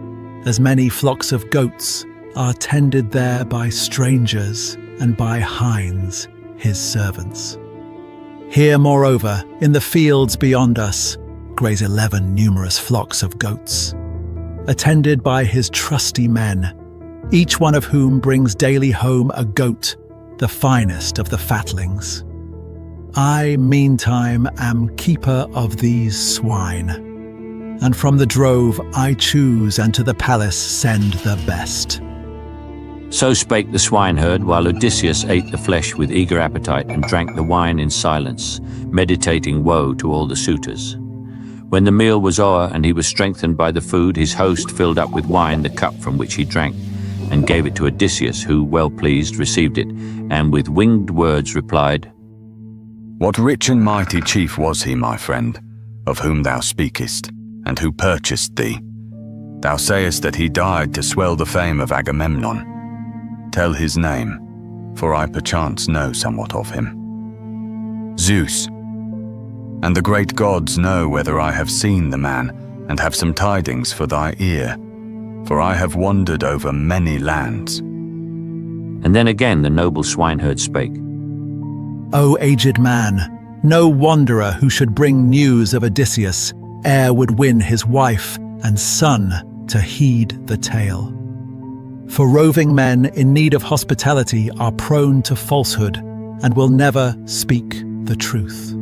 as many flocks of goats are tended there by strangers and by hinds, his servants. Here, moreover, in the fields beyond us, graze 11 numerous flocks of goats, attended by his trusty men, each one of whom brings daily home a goat, the finest of the fatlings. I, meantime, am keeper of these swine, and from the drove I choose and to the palace send the best. So spake the swineherd, while Odysseus ate the flesh with eager appetite and drank the wine in silence, meditating woe to all the suitors. When the meal was o'er and he was strengthened by the food, his host filled up with wine the cup from which he drank, and gave it to Odysseus, who, well pleased, received it, and with winged words replied, What rich and mighty chief was he, my friend, of whom thou speakest, and who purchased thee? Thou sayest that he died to swell the fame of Agamemnon. Tell his name, for I perchance know somewhat of him. Zeus. And the great gods know whether I have seen the man, and have some tidings for thy ear, for I have wandered over many lands. And then again the noble swineherd spake. O aged man, No wanderer who should bring news of Odysseus e'er would win his wife and son to heed the tale. For roving men in need of hospitality are prone to falsehood and will never speak the truth.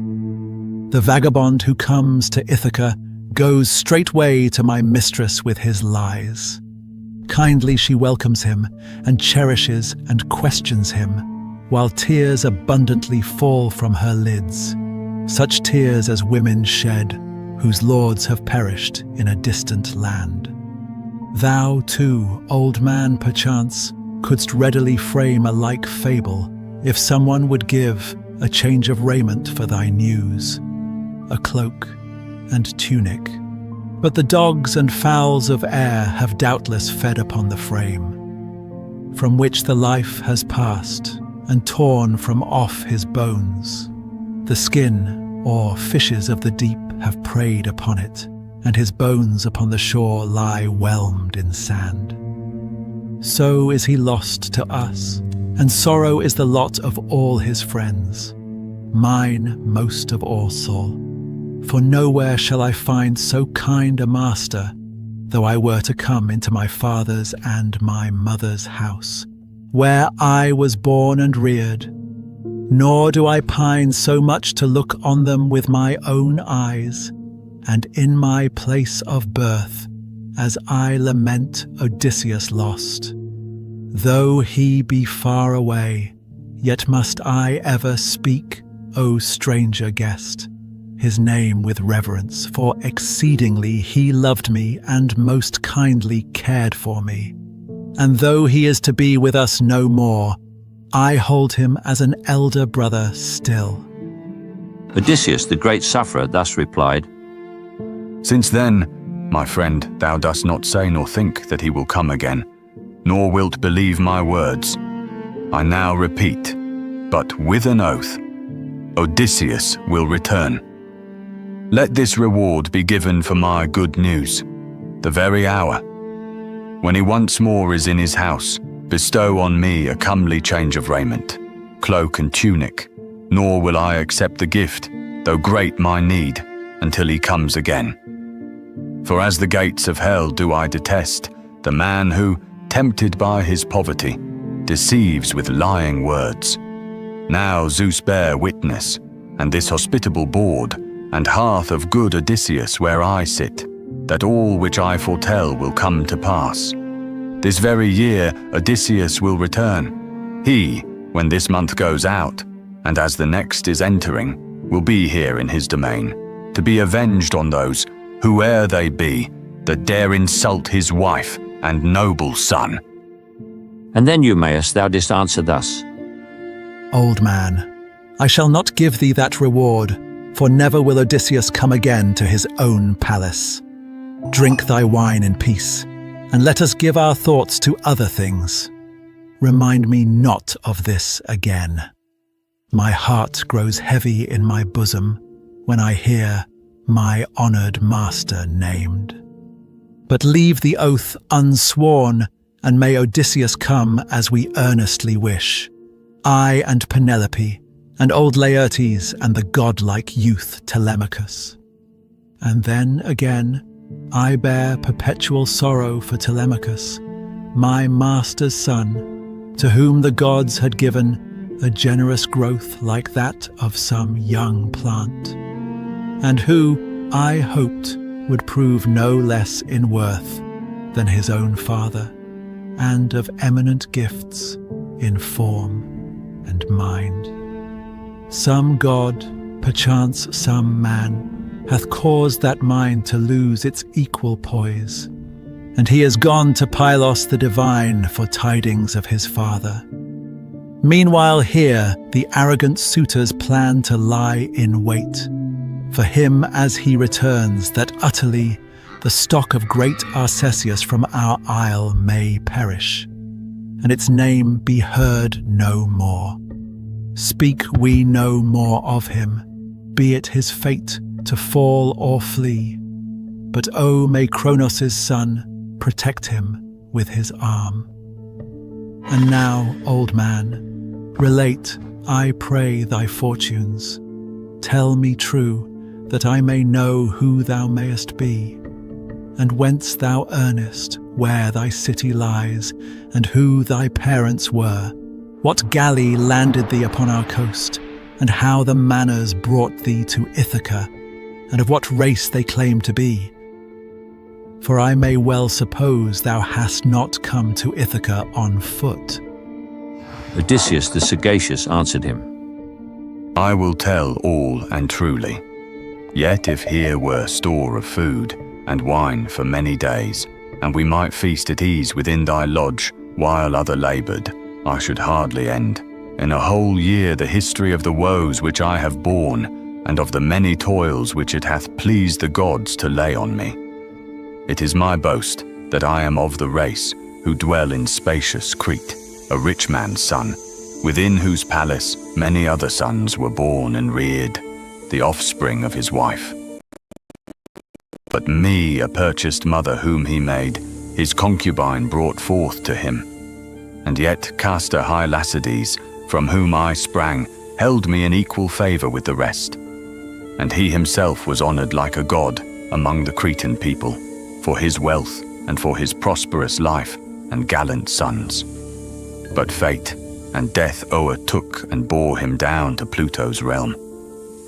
The vagabond who comes to Ithaca goes straightway to my mistress with his lies. Kindly she welcomes him and cherishes and questions him, while tears abundantly fall from her lids, such tears as women shed whose lords have perished in a distant land. Thou, too, old man, perchance, couldst readily frame a like fable, if someone would give a change of raiment for thy news, a cloak and tunic. But the dogs and fowls of air have doubtless fed upon the frame, from which the life has passed, and torn from off his bones. The skin, or fishes of the deep, have preyed upon it, and his bones upon the shore lie whelmed in sand. So is he lost to us, and sorrow is the lot of all his friends, mine most of all sore. For nowhere shall I find so kind a master, though I were to come into my father's and my mother's house, where I was born and reared. Nor do I pine so much to look on them with my own eyes, and in my place of birth, as I lament Odysseus lost. Though he be far away, yet must I ever speak, O stranger guest, his name with reverence, for exceedingly he loved me and most kindly cared for me. And though he is to be with us no more, I hold him as an elder brother still. Odysseus, the great sufferer, thus replied, Since then, my friend, thou dost not say nor think that he will come again, nor wilt believe my words, I now repeat, but with an oath, Odysseus will return. Let this reward be given for my good news, the very hour. When he once more is in his house, bestow on me a comely change of raiment, cloak and tunic, nor will I accept the gift, though great my need, until he comes again. For as the gates of hell do I detest the man who, tempted by his poverty, deceives with lying words. Now Zeus bear witness, and this hospitable board, and hearth of good Odysseus where I sit, that all which I foretell will come to pass. This very year Odysseus will return. He, when this month goes out, and as the next is entering, will be here in his domain, to be avenged on those, whoe'er they be, that dare insult his wife and noble son. And then, Eumaeus, thou didst answer thus, Old man, I shall not give thee that reward, for never will Odysseus come again to his own palace. Drink thy wine in peace, and let us give our thoughts to other things. Remind me not of this again. My heart grows heavy in my bosom when I hear my honoured master named. But leave the oath unsworn, and may Odysseus come as we earnestly wish, I and Penelope, and old Laertes and the godlike youth Telemachus. And then again, I bear perpetual sorrow for Telemachus, my master's son, to whom the gods had given a generous growth like that of some young plant, and who, I hoped, would prove no less in worth than his own father, and of eminent gifts in form and mind. Some god, perchance some man, hath caused that mind to lose its equal poise, and he is gone to Pylos the divine for tidings of his father. Meanwhile here the arrogant suitors plan to lie in wait for him as he returns, that utterly the stock of great Arcesius from our isle may perish, and its name be heard no more. Speak we no more of him, be it his fate to fall or flee. But oh, may Cronos' son protect him with his arm. And now, old man, relate, I pray, thy fortunes. tell me true, that I may know who thou mayest be, and whence thou earnest, where thy city lies, and who thy parents were, what galley landed thee upon our coast, and how the manners brought thee to Ithaca, and of what race they claim to be. For I may well suppose thou hast not come to Ithaca on foot. Odysseus the sagacious answered him, I will tell all and truly. Yet if here were store of food and wine for many days, and we might feast at ease within thy lodge, while other laboured, I should hardly end. In a whole year the history of the woes which I have borne, and of the many toils which it hath pleased the gods to lay on me. It is my boast that I am of the race who dwell in spacious Crete, a rich man's son, within whose palace many other sons were born and reared, the offspring of his wife. But me, a purchased mother whom he made, his concubine brought forth to him. And yet Castor high Lacides, from whom I sprang, held me in equal favour with the rest. And he himself was honoured like a god among the Cretan people, for his wealth and for his prosperous life and gallant sons. But fate and death o'ertook and bore him down to Pluto's realm,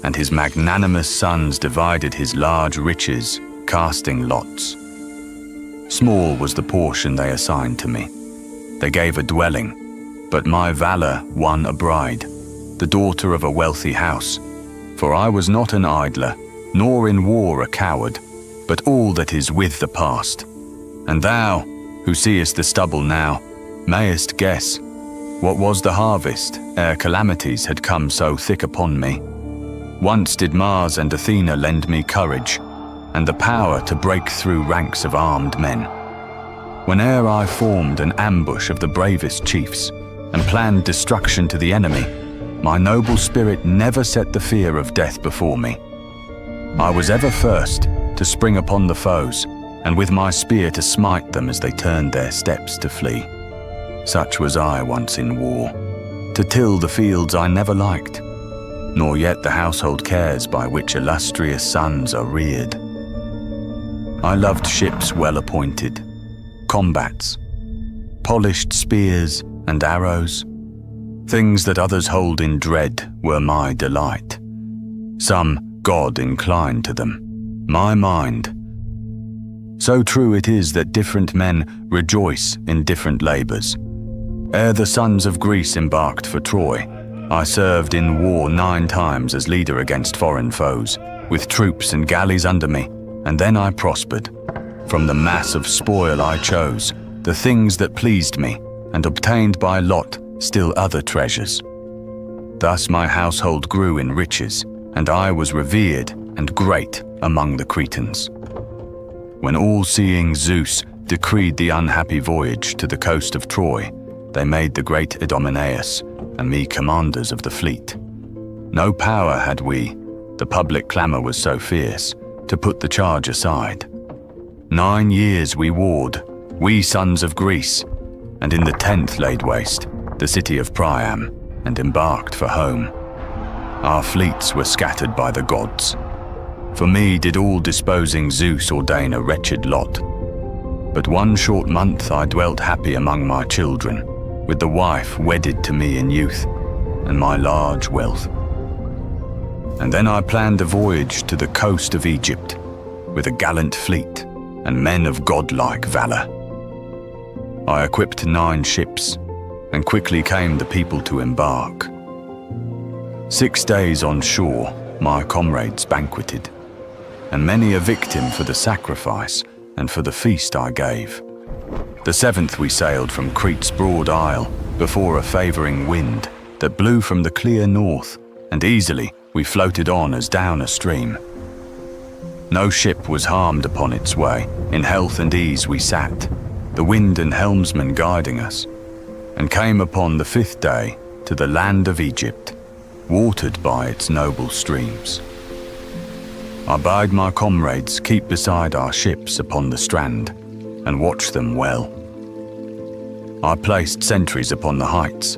and his magnanimous sons divided his large riches, casting lots. Small was the portion they assigned to me. They gave a dwelling, but my valour won a bride, the daughter of a wealthy house. For I was not an idler, nor in war a coward, but all that is with the past. And thou, who seest the stubble now, mayest guess what was the harvest ere calamities had come so thick upon me. Once did Mars and Athena lend me courage, and the power to break through ranks of armed men. Whene'er I formed an ambush of the bravest chiefs, and planned destruction to the enemy, my noble spirit never set the fear of death before me. I was ever first to spring upon the foes, and with my spear to smite them as they turned their steps to flee. Such was I once in war. To till the fields I never liked, nor yet the household cares by which illustrious sons are reared. I loved ships well appointed, combats, polished spears and arrows. Things that others hold in dread were my delight. Some God inclined to them, my mind. So true it is that different men rejoice in different labours. Ere the sons of Greece embarked for Troy, I served in war 9 times as leader against foreign foes, with troops and galleys under me, and then I prospered. From the mass of spoil I chose the things that pleased me, and obtained by lot still other treasures. Thus my household grew in riches, and I was revered and great among the Cretans. When all-seeing Zeus decreed the unhappy voyage to the coast of Troy, they made the great Idomeneus and me commanders of the fleet. No power had we, the public clamour was so fierce, to put the charge aside. 9 years we warred, we sons of Greece, and in the 10th laid waste the city of Priam, and embarked for home. Our fleets were scattered by the gods. For me did all-disposing Zeus ordain a wretched lot. But 1 short month I dwelt happy among my children, with the wife wedded to me in youth, and my large wealth. And then I planned a voyage to the coast of Egypt, with a gallant fleet, and men of godlike valour. I equipped 9 ships, and quickly came the people to embark. 6 days on shore, my comrades banqueted, and many a victim for the sacrifice and for the feast I gave. The 7th we sailed from Crete's broad isle, before a favouring wind that blew from the clear north, and easily we floated on as down a stream. No ship was harmed upon its way, in health and ease we sat, the wind and helmsman guiding us, and came upon the 5th day to the land of Egypt, watered by its noble streams. I bade my comrades keep beside our ships upon the strand, and watch them well. I placed sentries upon the heights,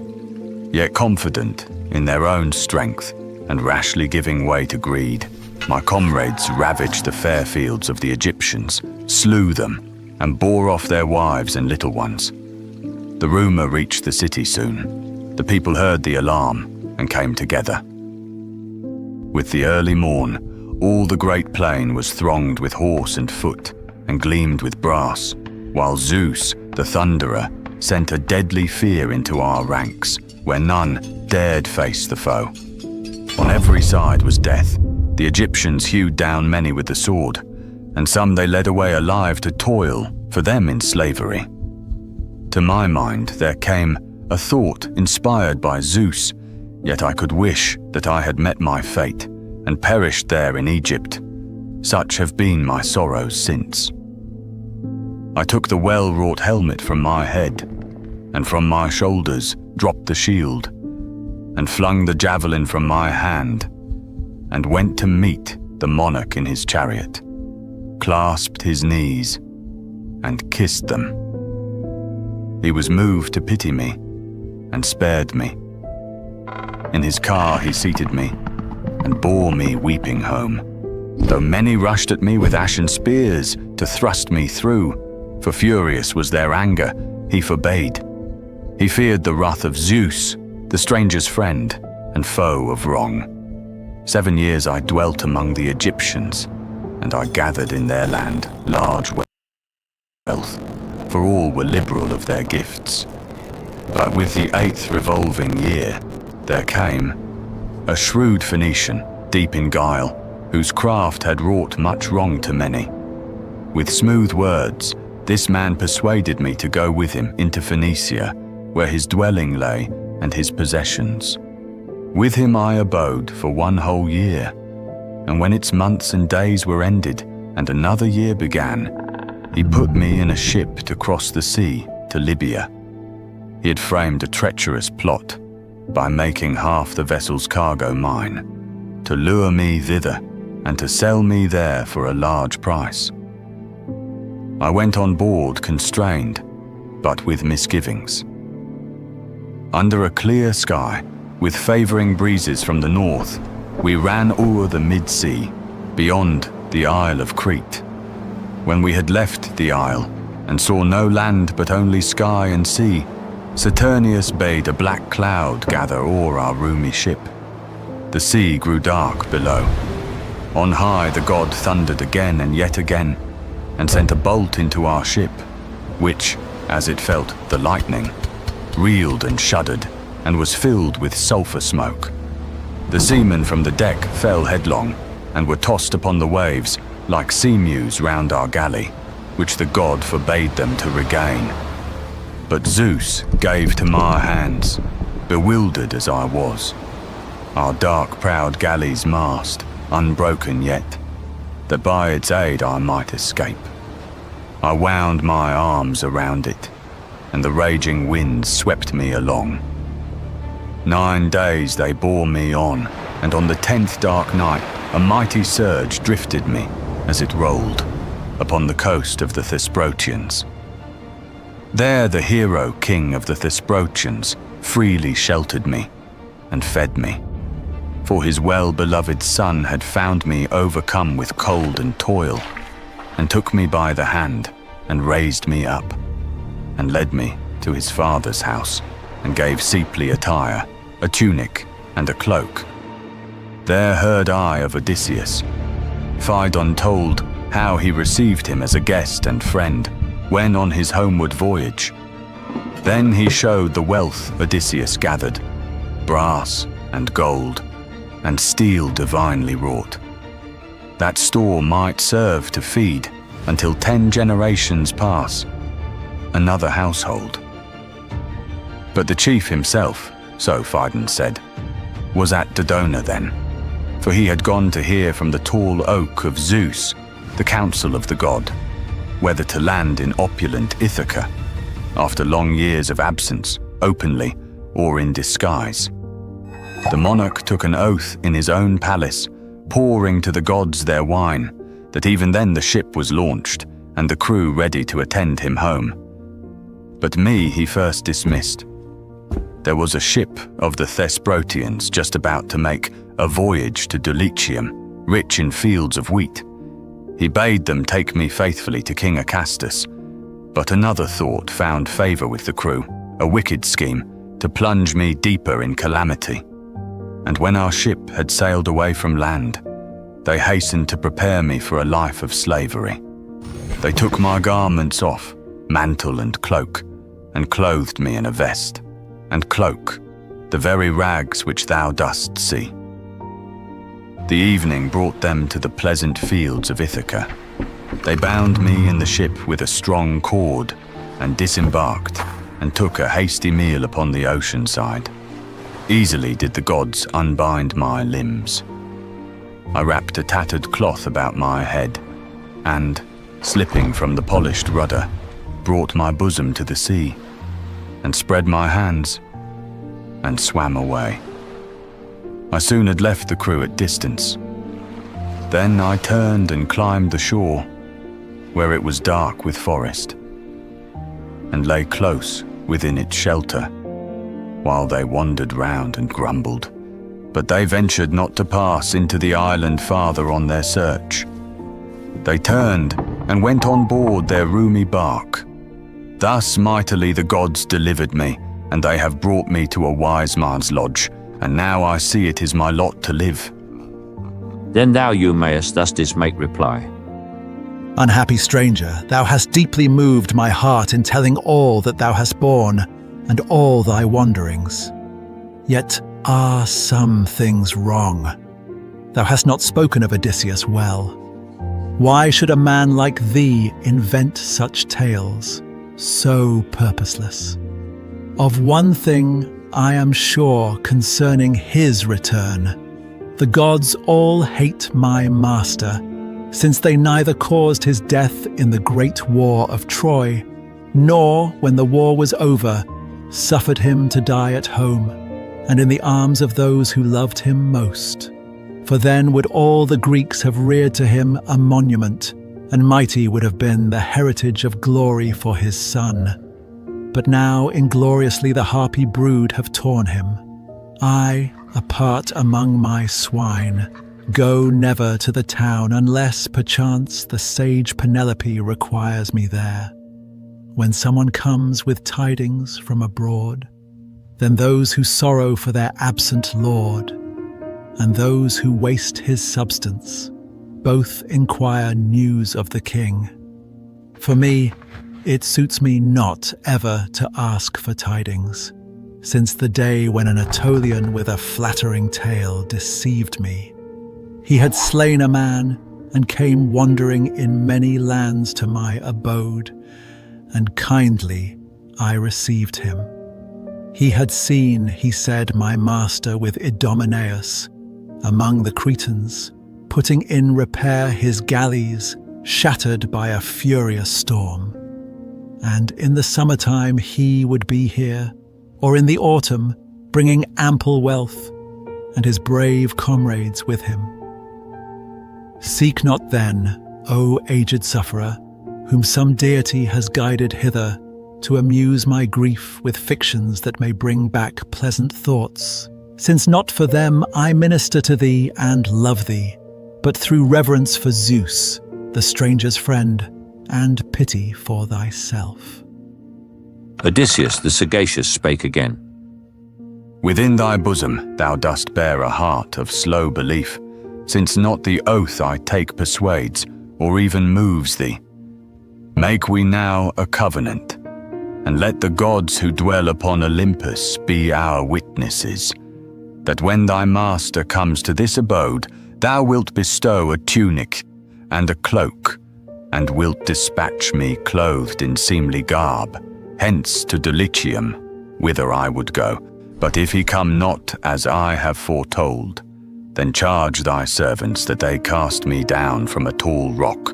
yet confident in their own strength and rashly giving way to greed, my comrades ravaged the fair fields of the Egyptians, slew them, and bore off their wives and little ones. The rumour reached the city soon. The people heard the alarm and came together. With the early morn, all the great plain was thronged with horse and foot and gleamed with brass, while Zeus, the thunderer, sent a deadly fear into our ranks, where none dared face the foe. On every side was death. The Egyptians hewed down many with the sword, and some they led away alive to toil, for them in slavery. To my mind there came a thought inspired by Zeus, yet I could wish that I had met my fate and perished there in Egypt. Such have been my sorrows since. I took the well-wrought helmet from my head, and from my shoulders dropped the shield, and flung the javelin from my hand, and went to meet the monarch in his chariot, clasped his knees, and kissed them. He was moved to pity me, and spared me. In his car he seated me, and bore me weeping home, though many rushed at me with ashen spears to thrust me through, for furious was their anger, he forbade. He feared the wrath of Zeus, the stranger's friend and foe of wrong. 7 years I dwelt among the Egyptians, and I gathered in their land large wealth, for all were liberal of their gifts. But with the 8th revolving year, there came a shrewd Phoenician, deep in guile, whose craft had wrought much wrong to many. With smooth words, this man persuaded me to go with him into Phaeacia, where his dwelling lay and his possessions. With him I abode for 1 whole year, and when its months and days were ended, and another year began, he put me in a ship to cross the sea to Libya. He had framed a treacherous plot by making half the vessel's cargo mine, to lure me thither and to sell me there for a large price. I went on board constrained, but with misgivings. Under a clear sky, with favouring breezes from the north, we ran o'er the mid-sea, beyond the Isle of Crete. When we had left the isle, and saw no land but only sky and sea, Saturnius bade a black cloud gather o'er our roomy ship. The sea grew dark below. On high the god thundered again and yet again, and sent a bolt into our ship, which, as it felt the lightning, reeled and shuddered, and was filled with sulphur smoke. The seamen from the deck fell headlong, and were tossed upon the waves like sea mews round our galley, which the god forbade them to regain. But Zeus gave to my hands, bewildered as I was, our dark proud galley's mast, unbroken yet, that by its aid I might escape. I wound my arms around it, and the raging winds swept me along. 9 days they bore me on, and on the 10th dark night a mighty surge drifted me as it rolled upon the coast of the Thesprotians. There the hero king of the Thesprotians freely sheltered me and fed me, for his well-beloved son had found me overcome with cold and toil, and took me by the hand and raised me up, and led me to his father's house, and gave seaply attire, a tunic and a cloak. There heard I of Odysseus. Phaedon told how he received him as a guest and friend when on his homeward voyage. Then he showed the wealth Odysseus gathered, brass and gold, and steel divinely wrought. That store might serve to feed, until 10 generations pass, another household. But the chief himself, so Phaedon said, was at Dodona then, for he had gone to hear from the tall oak of Zeus the counsel of the god, whether to land in opulent Ithaca, after long years of absence, openly or in disguise. The monarch took an oath in his own palace, pouring to the gods their wine, that even then the ship was launched, and the crew ready to attend him home. But me he first dismissed. There was a ship of the Thesprotians just about to make a voyage to Dulichium, rich in fields of wheat. He bade them take me faithfully to King Acastus, but another thought found favour with the crew, a wicked scheme to plunge me deeper in calamity. And when our ship had sailed away from land, they hastened to prepare me for a life of slavery. They took my garments off, mantle and cloak, and clothed me in a vest, and cloak, the very rags which thou dost see. The evening brought them to the pleasant fields of Ithaca. They bound me in the ship with a strong cord, and disembarked, and took a hasty meal upon the ocean side. Easily did the gods unbind my limbs. I wrapped a tattered cloth about my head, and, slipping from the polished rudder, brought my bosom to the sea, and spread my hands, and swam away. I soon had left the crew at distance. Then I turned and climbed the shore, where it was dark with forest, and lay close within its shelter, while they wandered round and grumbled. But they ventured not to pass into the island farther on their search. They turned and went on board their roomy bark. Thus mightily the gods delivered me, and they have brought me to a wise man's lodge, and now I see it is my lot to live. Then thou, Eumaeus, thus didst make reply. Unhappy stranger, thou hast deeply moved my heart in telling all that thou hast borne, and all thy wanderings. Yet are some things wrong. Thou hast not spoken of Odysseus well. Why should a man like thee invent such tales, so purposeless? Of one thing I am sure concerning his return. The gods all hate my master, since they neither caused his death in the great war of Troy, nor, when the war was over, suffered him to die at home, and in the arms of those who loved him most. For then would all the Greeks have reared to him a monument, and mighty would have been the heritage of glory for his son. But now ingloriously the harpy brood have torn him. I, apart among my swine, go never to the town unless, perchance, the sage Penelope requires me there. When someone comes with tidings from abroad, then those who sorrow for their absent lord, and those who waste his substance, both inquire news of the king. For me, it suits me not ever to ask for tidings, since the day when an Aetolian with a flattering tale deceived me. He had slain a man, and came wandering in many lands to my abode, and kindly I received him. He had seen, he said, my master with Idomeneus among the Cretans, putting in repair his galleys, shattered by a furious storm. And in the summertime he would be here, or in the autumn, bringing ample wealth, and his brave comrades with him. Seek not then, O aged sufferer, whom some deity has guided hither, to amuse my grief with fictions that may bring back pleasant thoughts, since not for them I minister to thee and love thee, but through reverence for Zeus, the stranger's friend, and pity for thyself. Odysseus the sagacious spake again. Within thy bosom thou dost bear a heart of slow belief, since not the oath I take persuades, or even moves thee. Make we now a covenant, and let the gods who dwell upon Olympus be our witnesses, that when thy master comes to this abode, thou wilt bestow a tunic and a cloak, and wilt dispatch me clothed in seemly garb, hence to Dulichium, whither I would go. But if he come not as I have foretold, then charge thy servants that they cast me down from a tall rock,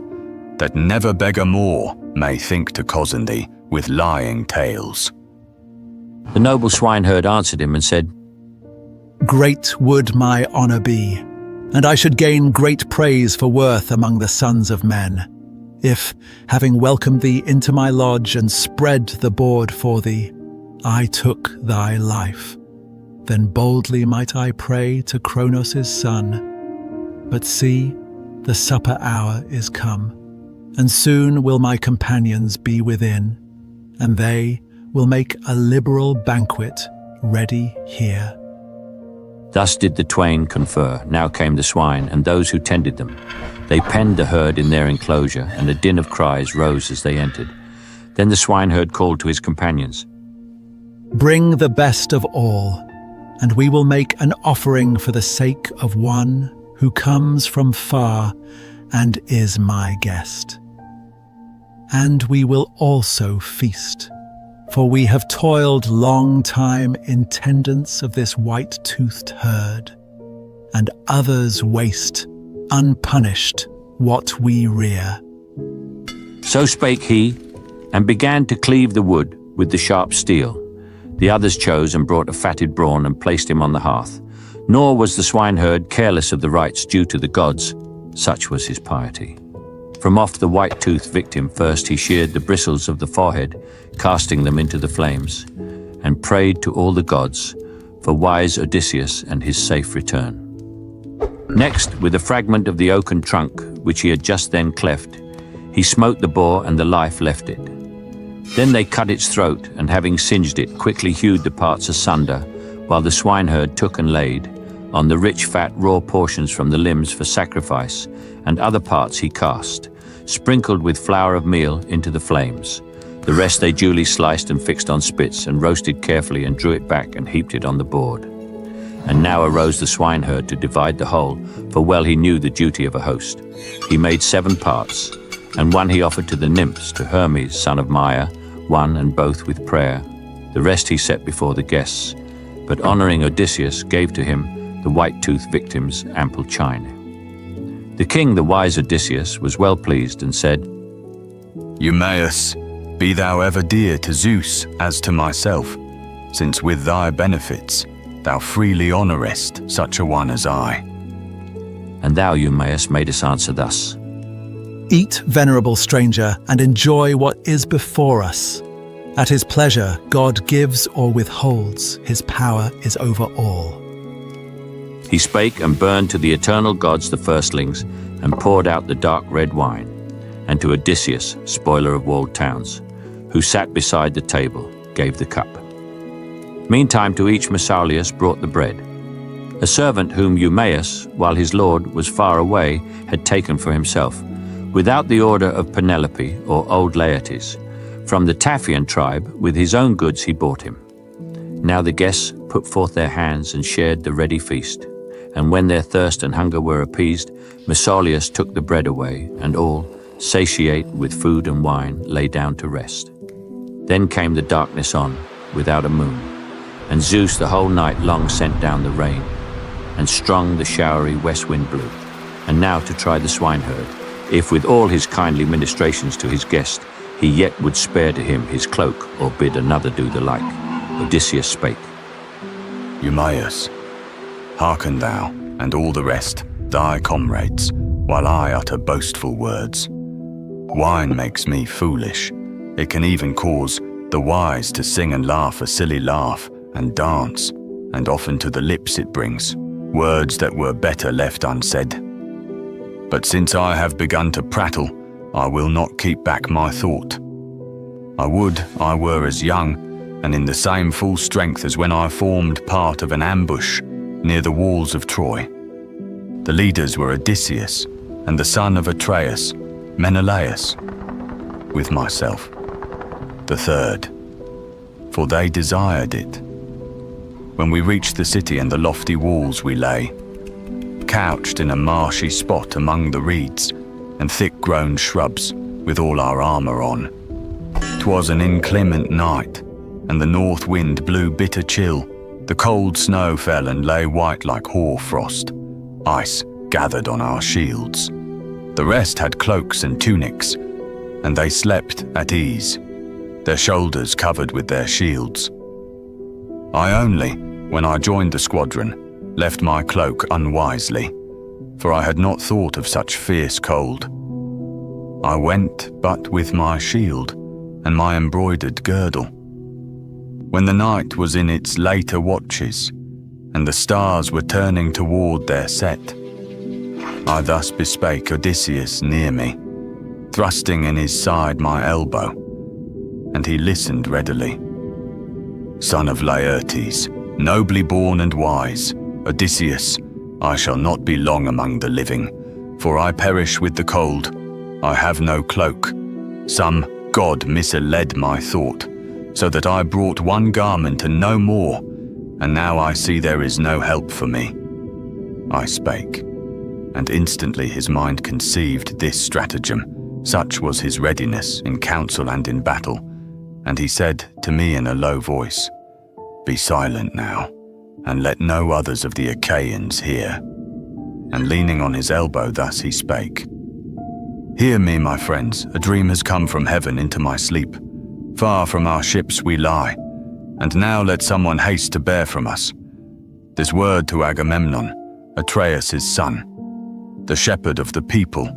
that never beggar more may think to cozen thee with lying tales. The noble swineherd answered him and said, Great would my honour be, and I should gain great praise for worth among the sons of men, if, having welcomed thee into my lodge and spread the board for thee, I took thy life. then boldly might I pray to Cronos' son. But see, the supper hour is come, and soon will my companions be within, and they will make a liberal banquet ready here. Thus did the twain confer. Now came the swine and those who tended them. They penned the herd in their enclosure, and a din of cries rose as they entered. Then the swineherd called to his companions, Bring the best of all, and we will make an offering for the sake of one who comes from far and is my guest. And we will also feast, for we have toiled long time in tendance of this white-toothed herd, and others waste, unpunished, what we rear. So spake he, and began to cleave the wood with the sharp steel. The others chose and brought a fatted brawn and placed him on the hearth. Nor was the swineherd careless of the rites due to the gods, such was his piety. From off the white-toothed victim first he sheared the bristles of the forehead, casting them into the flames, and prayed to all the gods for wise Odysseus and his safe return. Next, with a fragment of the oaken trunk, which he had just then cleft, he smote the boar and the life left it. Then they cut its throat, and having singed it, quickly hewed the parts asunder, while the swineherd took and laid on the rich fat raw portions from the limbs for sacrifice, and other parts he cast, sprinkled with flour of meal into the flames. The rest they duly sliced and fixed on spits, and roasted carefully, and drew it back and heaped it on the board. And now arose the swineherd to divide the whole, for well he knew the duty of a host. He made 7 parts, and one he offered to the nymphs, to Hermes, son of Maia, one and both with prayer. The rest he set before the guests, but honouring Odysseus gave to him the white-toothed victim's ample chine. The king, the wise Odysseus, was well pleased and said, Eumaeus, be thou ever dear to Zeus as to myself, since with thy benefits thou freely honourest such a one as I. And thou, Eumaeus, madest answer thus, Eat, venerable stranger, and enjoy what is before us. At his pleasure, God gives or withholds. His power is over all. He spake and burned to the eternal gods the firstlings, and poured out the dark red wine, and to Odysseus, spoiler of walled towns, who sat beside the table, gave the cup. Meantime to each Mesaulius brought the bread. A servant whom Eumaeus, while his lord was far away, had taken for himself, without the order of Penelope or old Laertes. From the Taphian tribe, with his own goods he bought him. Now the guests put forth their hands and shared the ready feast. And when their thirst and hunger were appeased, Mesaulius took the bread away, and all, satiate with food and wine, lay down to rest. Then came the darkness on, without a moon, and Zeus the whole night long sent down the rain, and strong the showery west wind blew. And now to try the swineherd, if with all his kindly ministrations to his guest, he yet would spare to him his cloak, or bid another do the like. Odysseus spake, Eumaeus, hearken thou, and all the rest, thy comrades, while I utter boastful words. Wine makes me foolish. It can even cause the wise to sing and laugh a silly laugh, and dance, and often to the lips it brings words that were better left unsaid. But since I have begun to prattle, I will not keep back my thought. I would I were as young, and in the same full strength as when I formed part of an ambush near the walls of Troy. The leaders were Odysseus, and the son of Atreus, Menelaus, with myself, the third, for they desired it. When we reached the city and the lofty walls we lay, couched in a marshy spot among the reeds and thick-grown shrubs, with all our armour on. 'Twas an inclement night, and the north wind blew bitter chill. The cold snow fell and lay white like hoar frost. Ice gathered on our shields. The rest had cloaks and tunics, and they slept at ease, their shoulders covered with their shields. I only, when I joined the squadron, left my cloak unwisely, for I had not thought of such fierce cold. I went but with my shield and my embroidered girdle. When the night was in its later watches, and the stars were turning toward their set. I thus bespake Odysseus near me, thrusting in his side my elbow, and he listened readily. Son of Laertes, nobly born and wise, Odysseus, I shall not be long among the living, for I perish with the cold. I have no cloak. Some god misled my thought, so that I brought one garment and no more, and now I see there is no help for me. I spake, and instantly his mind conceived this stratagem, such was his readiness in council and in battle, and he said to me in a low voice, Be silent now, and let no others of the Achaeans hear. And leaning on his elbow thus he spake, Hear me, my friends, a dream has come from heaven into my sleep. Far from our ships we lie, and now let someone haste to bear from us this word to Agamemnon, Atreus' son, the shepherd of the people,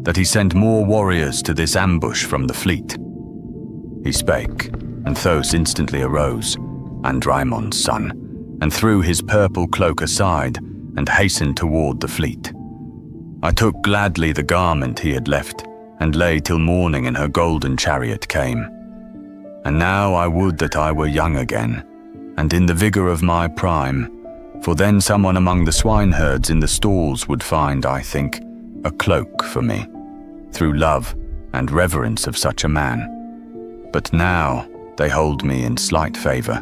that he send more warriors to this ambush from the fleet. He spake, and Thos instantly arose, Andrymon's son, and threw his purple cloak aside, and hastened toward the fleet. I took gladly the garment he had left, and lay till morning in her golden chariot came. And now I would that I were young again, and in the vigour of my prime, for then someone among the swineherds in the stalls would find, I think, a cloak for me, through love and reverence of such a man. But now they hold me in slight favour,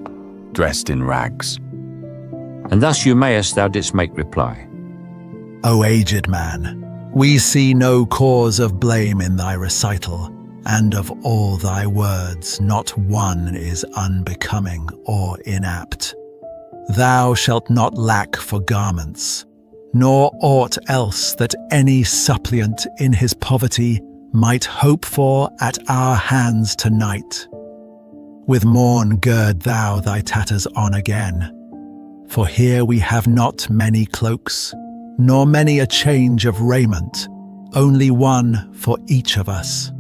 dressed in rags. And thus, Eumaeus, thou didst make reply. O aged man, we see no cause of blame in thy recital, and of all thy words not one is unbecoming or inapt. Thou shalt not lack for garments, nor aught else that any suppliant in his poverty might hope for at our hands tonight. With morn gird thou thy tatters on again, for here we have not many cloaks, nor many a change of raiment, only one for each of us.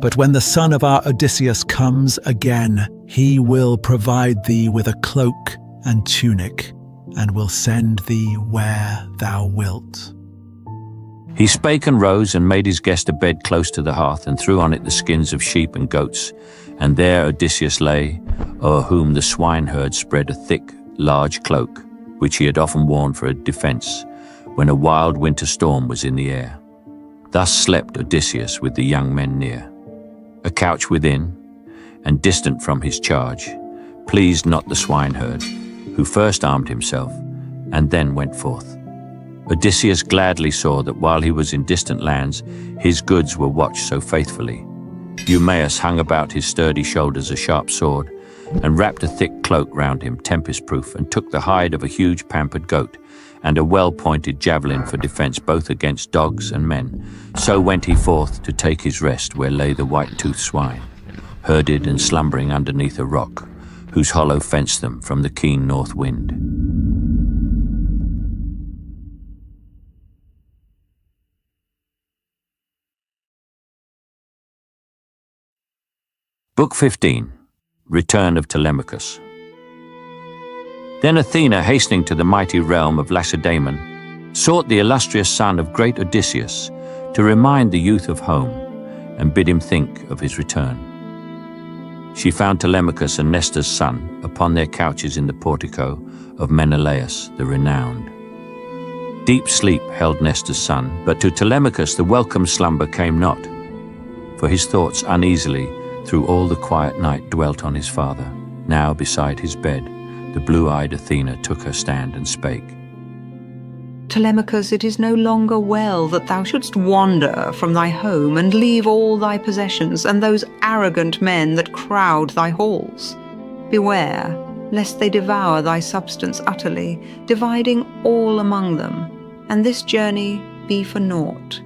But when the son of our Odysseus comes again, he will provide thee with a cloak and tunic, and will send thee where thou wilt. He spake and rose and made his guest a bed close to the hearth, and threw on it the skins of sheep and goats. And there Odysseus lay, o'er whom the swineherd spread a thick, large cloak, which he had often worn for a defence, when a wild winter storm was in the air. Thus slept Odysseus with the young men near. A couch within, and distant from his charge, pleased not the swineherd, who first armed himself, and then went forth. Odysseus gladly saw that while he was in distant lands, his goods were watched so faithfully. Eumaeus hung about his sturdy shoulders a sharp sword, and wrapped a thick cloak round him, tempest-proof, and took the hide of a huge pampered goat, and a well-pointed javelin for defence both against dogs and men. So went he forth to take his rest where lay the white-toothed swine, herded and slumbering underneath a rock, whose hollow fenced them from the keen north wind. Book 15. Return of Telemachus. Then Athena, hastening to the mighty realm of Lacedaemon, sought the illustrious son of great Odysseus to remind the youth of home and bid him think of his return. She found Telemachus and Nestor's son upon their couches in the portico of Menelaus the renowned. Deep sleep held Nestor's son, but to Telemachus the welcome slumber came not, for his thoughts uneasily through all the quiet night dwelt on his father. Now beside his bed the blue-eyed Athena took her stand and spake. Telemachus, it is no longer well that thou shouldst wander from thy home and leave all thy possessions and those arrogant men that crowd thy halls. Beware, lest they devour thy substance utterly, dividing all among them, and this journey be for naught.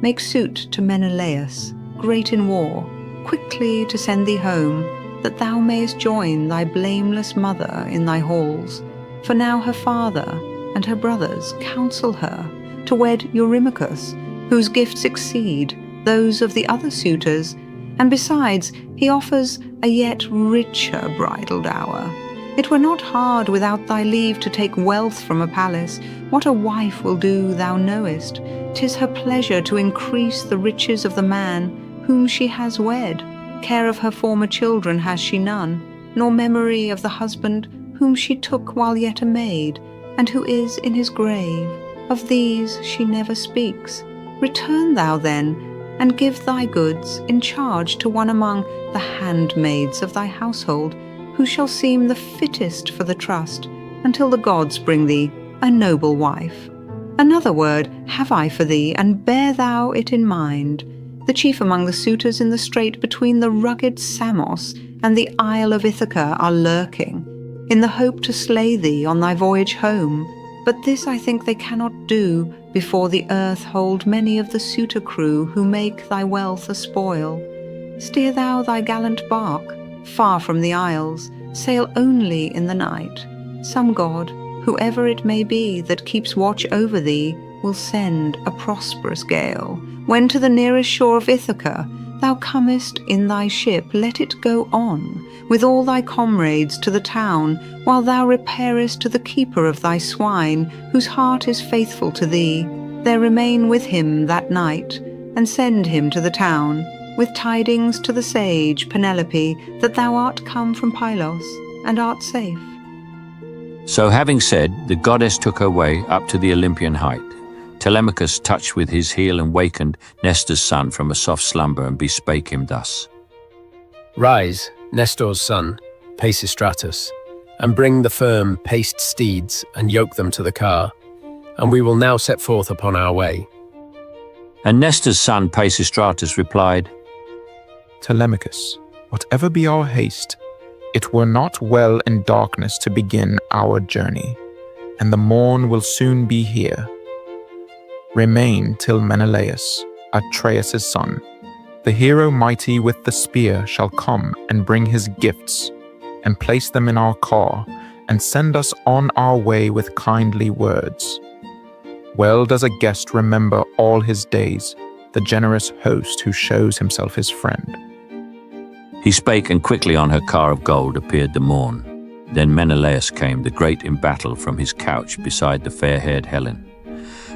Make suit to Menelaus, great in war, quickly to send thee home, that thou mayest join thy blameless mother in thy halls. For now her father and her brothers counsel her to wed Eurymachus, whose gifts exceed those of the other suitors, and besides he offers a yet richer bridal dower. It were not hard without thy leave to take wealth from a palace. What a wife will do thou knowest. 'Tis her pleasure to increase the riches of the man whom she has wed. Care of her former children has she none, nor memory of the husband whom she took while yet a maid, and who is in his grave. Of these she never speaks. Return thou then, and give thy goods in charge to one among the handmaids of thy household, who shall seem the fittest for the trust, until the gods bring thee a noble wife. Another word have I for thee, and bear thou it in mind. The chief among the suitors in the strait between the rugged Samos and the isle of Ithaca are lurking, in the hope to slay thee on thy voyage home. But this I think they cannot do, before the earth hold many of the suitor crew who make thy wealth a spoil. Steer thou thy gallant bark, far from the isles, sail only in the night. Some god, whoever it may be that keeps watch over thee, will send a prosperous gale. When to the nearest shore of Ithaca thou comest in thy ship, let it go on, with all thy comrades to the town, while thou repairest to the keeper of thy swine, whose heart is faithful to thee. There remain with him that night, and send him to the town, with tidings to the sage Penelope, that thou art come from Pylos, and art safe. So having said, the goddess took her way up to the Olympian height. Telemachus touched with his heel and wakened Nestor's son from a soft slumber, and bespake him thus. Rise, Nestor's son, Pisistratus, and bring the firm paced steeds, and yoke them to the car, and we will now set forth upon our way. And Nestor's son Pisistratus replied, Telemachus, whatever be our haste, it were not well in darkness to begin our journey, and the morn will soon be here. Remain till Menelaus, Atreus' son, the hero mighty with the spear, shall come and bring his gifts, and place them in our car, and send us on our way with kindly words. Well does a guest remember all his days, the generous host who shows himself his friend. He spake, and quickly on her car of gold appeared the morn. Then Menelaus came, the great in battle, from his couch beside the fair-haired Helen.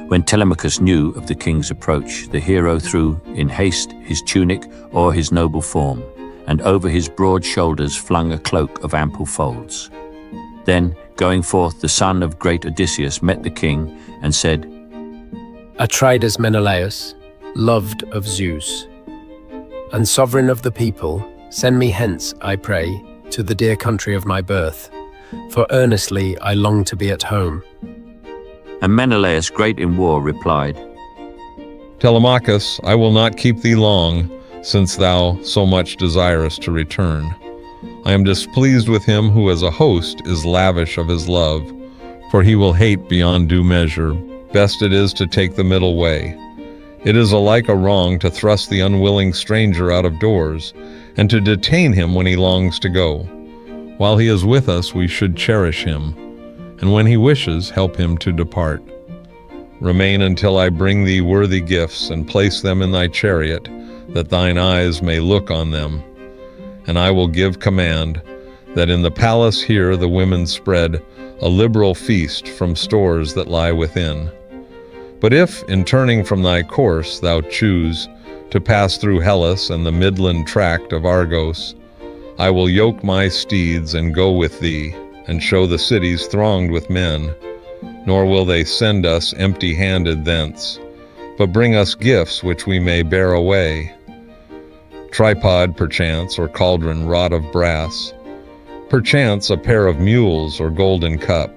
When Telemachus knew of the king's approach, the hero threw in haste his tunic o'er his noble form, and over his broad shoulders flung a cloak of ample folds. Then, going forth, the son of great Odysseus met the king, and said, Atrides Menelaus, loved of Zeus, and sovereign of the people, send me hence, I pray, to the dear country of my birth, for earnestly I long to be at home. And Menelaus, great in war, replied, Telemachus, I will not keep thee long, since thou so much desirest to return. I am displeased with him who as a host is lavish of his love, for he will hate beyond due measure. Best it is to take the middle way. It is alike a wrong to thrust the unwilling stranger out of doors, and to detain him when he longs to go. While he is with us, we should cherish him, and when he wishes, help him to depart. Remain until I bring thee worthy gifts, and place them in thy chariot, that thine eyes may look on them. And I will give command, that in the palace here the women spread a liberal feast from stores that lie within. But if, in turning from thy course, thou choose to pass through Hellas and the midland tract of Argos, I will yoke my steeds and go with thee, and show the cities thronged with men, nor will they send us empty-handed thence, but bring us gifts which we may bear away. Tripod, perchance, or cauldron wrought of brass, perchance a pair of mules or golden cup.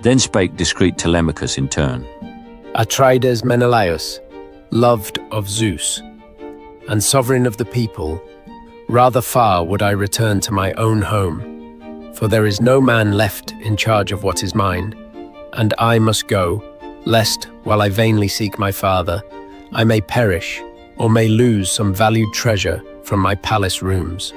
Then spake discreet Telemachus in turn, Atrides Menelaus, loved of Zeus, and sovereign of the people, rather far would I return to my own home, for there is no man left in charge of what is mine, and I must go, lest, while I vainly seek my father, I may perish, or may lose some valued treasure from my palace rooms.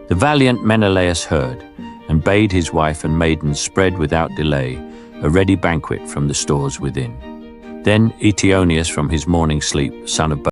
The valiant Menelaus heard, and bade his wife and maidens spread without delay a ready banquet from the stores within. Then Eteoneus from his morning sleep, son of